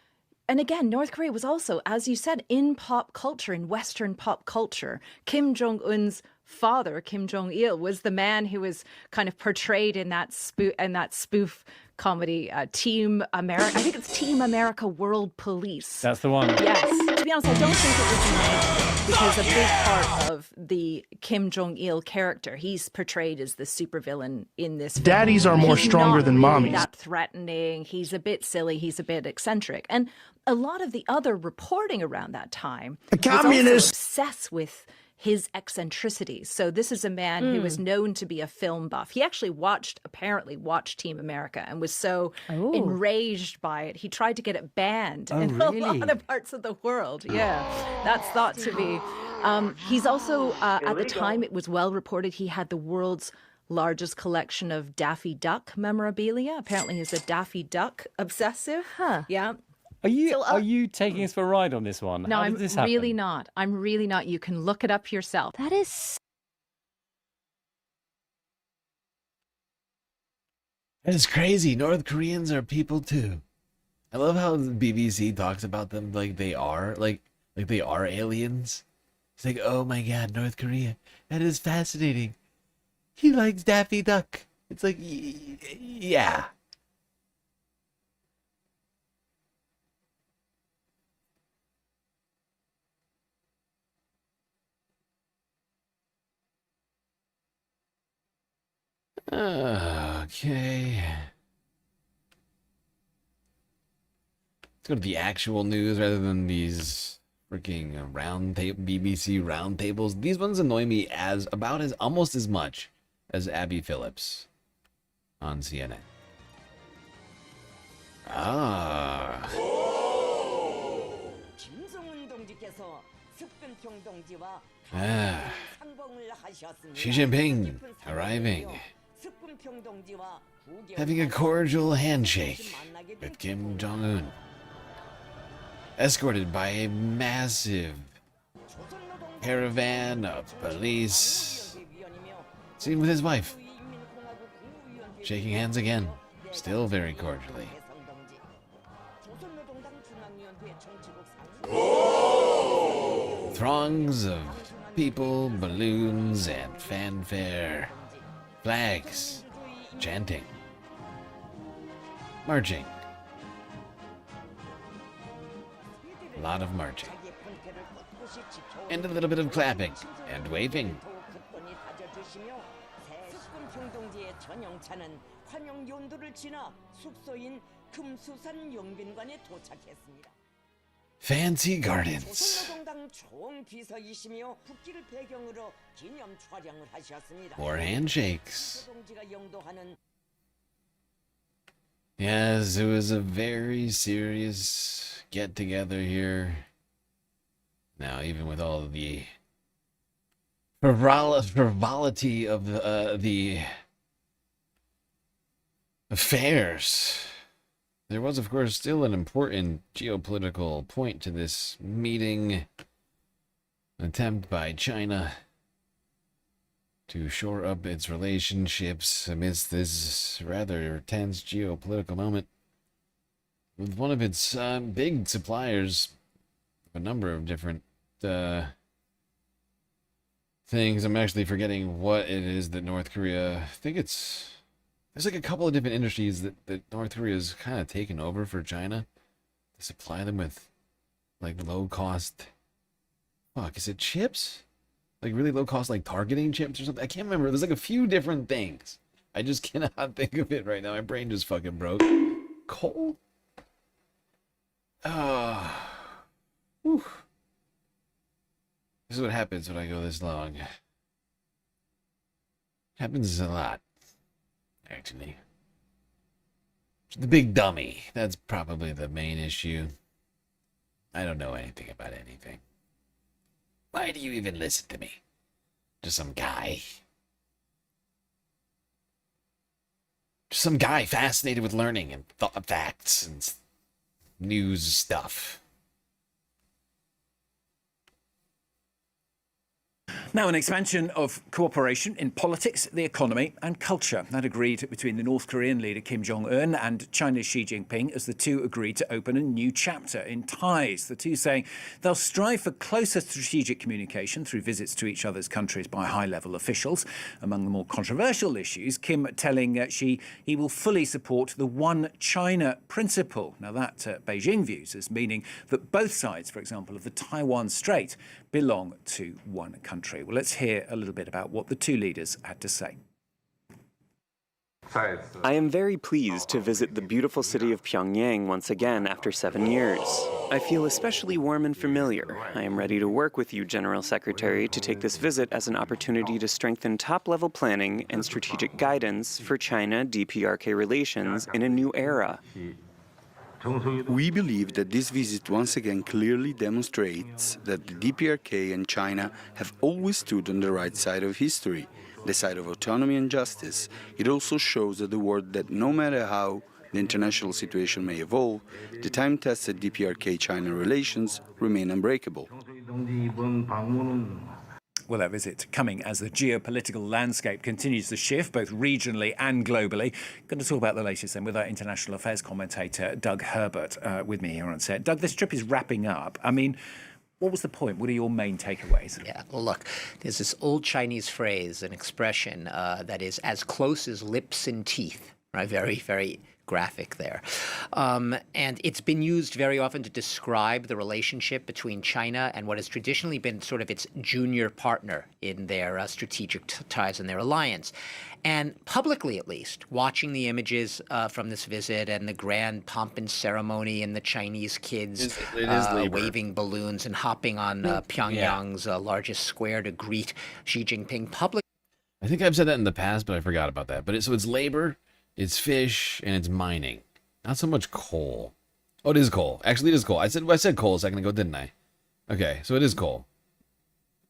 and again, North Korea was also, as you said, in pop culture, in Western pop culture. Kim Jong-un's father, Kim Jong-il, was the man who was kind of portrayed in that spoof comedy, Team America. I think it's Team America World Police. That's the one. Yes. To be honest, I don't think it was made because a big part of the Kim Jong-il character, he's portrayed as the supervillain in this film. Daddies are more He's stronger not than really mommies. that threatening. He's a bit silly. He's a bit eccentric. And a lot of the other reporting around that time was also obsessed with his eccentricities. So this is a man who was known to be a film buff. He actually apparently watched Team America and was so enraged by it. He tried to get it banned in a lot of parts of the world. Yeah, that's thought to be. He's also, at the time it was well reported, he had the world's largest collection of Daffy Duck memorabilia. Apparently he's a Daffy Duck obsessive. Yeah. Are you taking us for a ride on this one? No, How I'm did this happen? really not. I'm really not. You can look it up yourself. That is crazy. North Koreans are people too. I love how the BBC talks about them like they are they are aliens. It's like, oh my god, North Korea. That is fascinating. He likes Daffy Duck. It's like, yeah. Okay. Let's go to the actual news rather than these freaking BBC roundtables. These ones annoy me almost as much as Abby Phillips on CNN. Xi Jinping arriving, having a cordial handshake with Kim Jong-un, escorted by a massive caravan of police, seen with his wife, shaking hands again, still very cordially. Throngs of people, balloons, and fanfare, flags, chanting, marching. A lot of marching. And a little bit of clapping and waving. Fancy gardens. More handshakes. Yes, it was a very serious get-together here. Now, even with all of the frivolity of the affairs, there was, of course, still an important geopolitical point to this meeting. An attempt by China to shore up its relationships amidst this rather tense geopolitical moment with one of its big suppliers of a number of different things. I'm actually forgetting what it is that North Korea, I think there's like a couple of different industries that North Korea has kind of taken over for China to supply them with like low cost, is it chips? Like really low cost, like targeting chips or something. I can't remember. There's like a few different things. I just cannot think of it right now. My brain just fucking broke. Coal? Whew. This is what happens when I go this long. Happens a lot, actually. The big dummy. That's probably the main issue. I don't know anything about anything. Why do you even listen to me? Just some guy. Just some guy fascinated with learning and facts and news stuff. Now, an expansion of cooperation in politics, the economy and culture. That agreed between the North Korean leader Kim Jong-un and China's Xi Jinping as the two agreed to open a new chapter in ties. The two saying they'll strive for closer strategic communication through visits to each other's countries by high-level officials. Among the more controversial issues, Kim telling Xi he will fully support the One China principle. Now, that Beijing views as meaning that both sides, for example, of the Taiwan Strait, belong to one country. Well, let's hear a little bit about what the two leaders had to say. I am very pleased to visit the beautiful city of Pyongyang once again after 7 years. I feel especially warm and familiar. I am ready to work with you, General Secretary, to take this visit as an opportunity to strengthen top-level planning and strategic guidance for China-DPRK relations in a new era. We believe that this visit once again clearly demonstrates that the DPRK and China have always stood on the right side of history, the side of autonomy and justice. It also shows to the world that no matter how the international situation may evolve, the time-tested DPRK-China relations remain unbreakable. Well, that visit coming as the geopolitical landscape continues to shift, both regionally and globally. Going to talk about the latest then with our international affairs commentator, Doug Herbert, with me here on set. Doug, this trip is wrapping up. I mean, what was the point? What are your main takeaways? Yeah, well, look, there's this old Chinese phrase, an expression that is as close as lips and teeth, right? Very, very graphic there. And it's been used very often to describe the relationship between China and what has traditionally been sort of its junior partner in their strategic ties and their alliance. And publicly, at least, watching the images from this visit and the grand pomp and ceremony and the Chinese kids waving balloons and hopping on Pyongyang's largest square to greet Xi Jinping publicly. I think I've said that in the past, but I forgot about that. But so it's labor, it's fish, and it's mining. Not so much coal. Oh, it is coal. Actually, it is coal. I said coal a second ago, didn't I? Okay, so it is coal.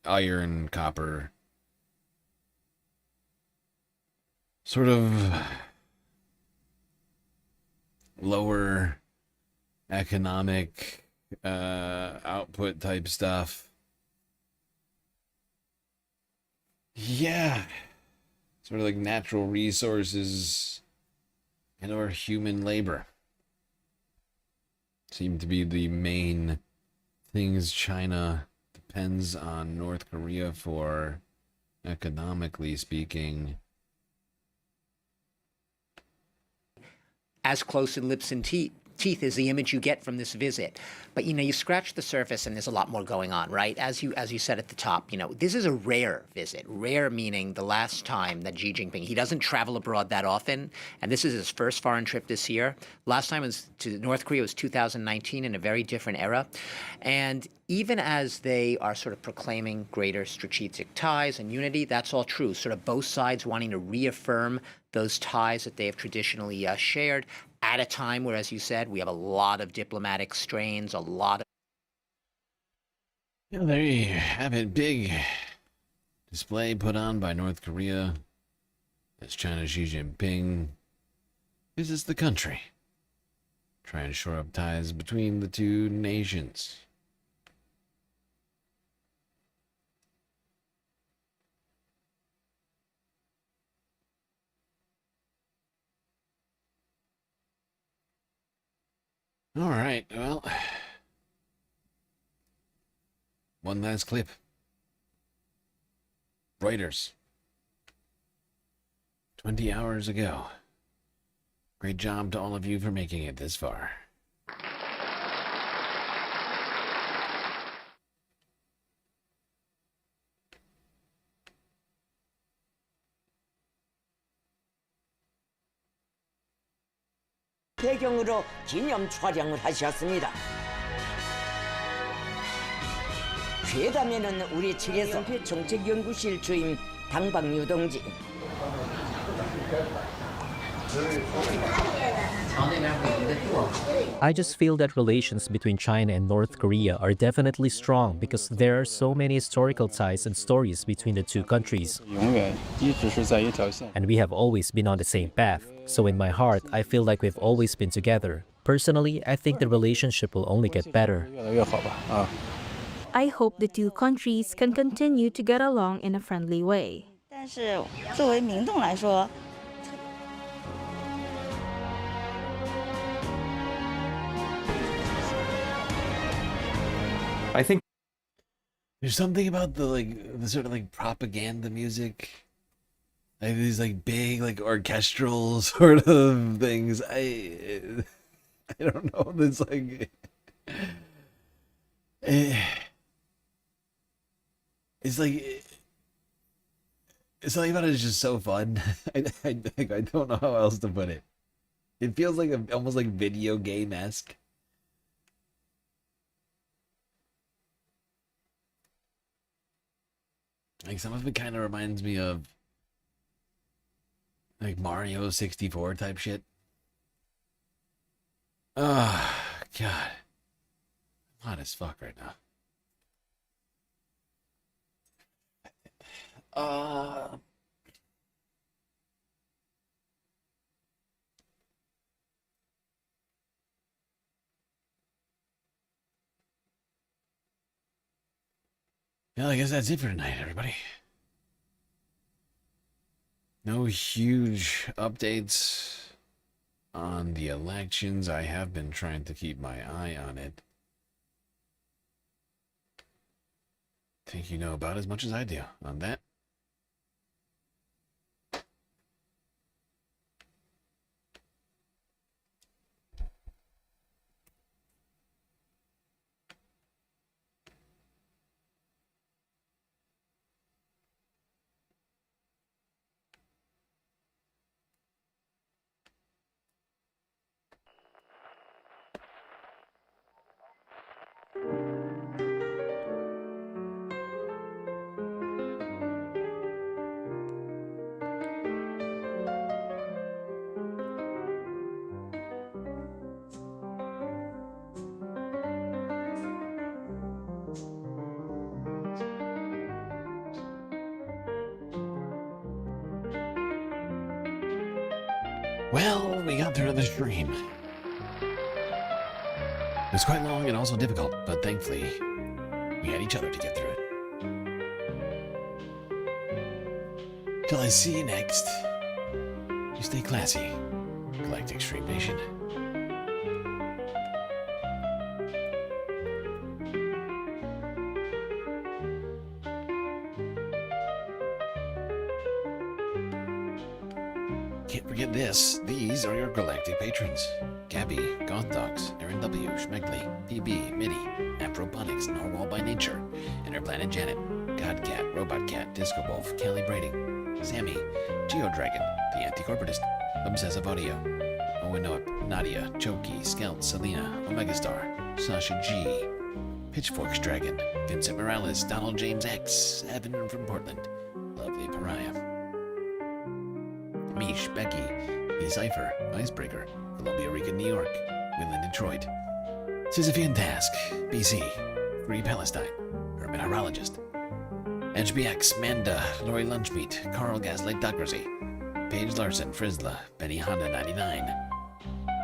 Iron, copper. Sort of lower economic output type stuff. Yeah. Sort of like natural resources and or human labor seem to be the main things China depends on North Korea for, economically speaking. As close to lips and teeth is the image you get from this visit. But, you know, you scratch the surface and there's a lot more going on, right? As you said at the top, you know, this is a rare visit. Rare meaning the last time that Xi Jinping, he doesn't travel abroad that often, and this is his first foreign trip this year. Last time was to North Korea was 2019 in a very different era. And even as they are sort of proclaiming greater strategic ties and unity, that's all true. Sort of both sides wanting to reaffirm those ties that they have traditionally shared at a time where, as you said, we have a lot of diplomatic strains, a lot of... Yeah, there you have it. Big display put on by North Korea as China's Xi Jinping visits the country, trying to shore up ties between the two nations. All right, well, one last clip. Reuters. 20 hours ago. Great job to all of you for making it this far. 배경으로 기념 촬영을 하셨습니다. 괴담에는 우리 측에서 정책연구실 주임 당박유 동지. I just feel that relations between China and North Korea are definitely strong because there are so many historical ties and stories between the two countries. And we have always been on the same path. So in my heart, I feel like we've always been together. Personally, I think the relationship will only get better. I hope the two countries can continue to get along in a friendly way. 但是作为民众来说， I think there's something about the sort of like propaganda music, like these like big like orchestral sort of things. I don't know. It's like it's like something about it is just so fun. I don't know how else to put it. It feels like almost like video game-esque. Like some of it kind of reminds me of like Mario 64 type shit. Oh, God. I'm hot as fuck right now. Well, I guess that's it for tonight, everybody. No huge updates on the elections. I have been trying to keep my eye on it. I think you know about as much as I do on that. Well, we got through the stream. It was quite long and also difficult, but thankfully, we had each other to get through it. Till I see you next, you stay classy, Galactic Stream Nation. Can't forget this. These are your galactic patrons. Gabby, Gothdogs, Aaron W, Schmegley, PB, Mini, Afroponics, Narwhal by Nature, Interplanet Janet, Godcat, Robot Cat, Disco Wolf, Kelly Brading, Sammy, Geodragon, The Anti-Corporatist, Obsessive Audio, Owen Noep, Nadia, Choki, Skelt, Selena, Omegastar, Sasha G, Pitchforks Dragon, Vincent Morales, Donald James X, Evan from Portland, Lovely Pariah, Mish, Becky, B-Cypher, Icebreaker, Columbia Rica, New York, Winland, Detroit, Sisyphean Task, BC, Free Palestine, Urban Horologist, HBX, Manda, Lori Lunchmeat, Carl Gaslight Docracy, Paige Larson, Frizzla, Benny Honda 99,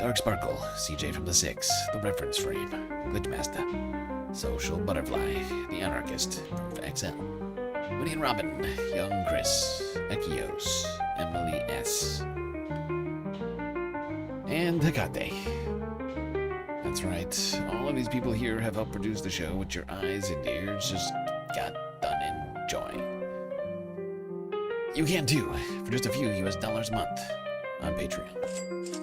Dark Sparkle, CJ from the Six, The Reference Frame, Glitchmaster, Social Butterfly, The Anarchist, Proof XL, Woody and Robin, Young Chris, Echios, Emily S, and Hecate. That's right, all of these people here have helped produce the show, which your eyes and ears just got done enjoying. You can too, for just a few US dollars a month on Patreon.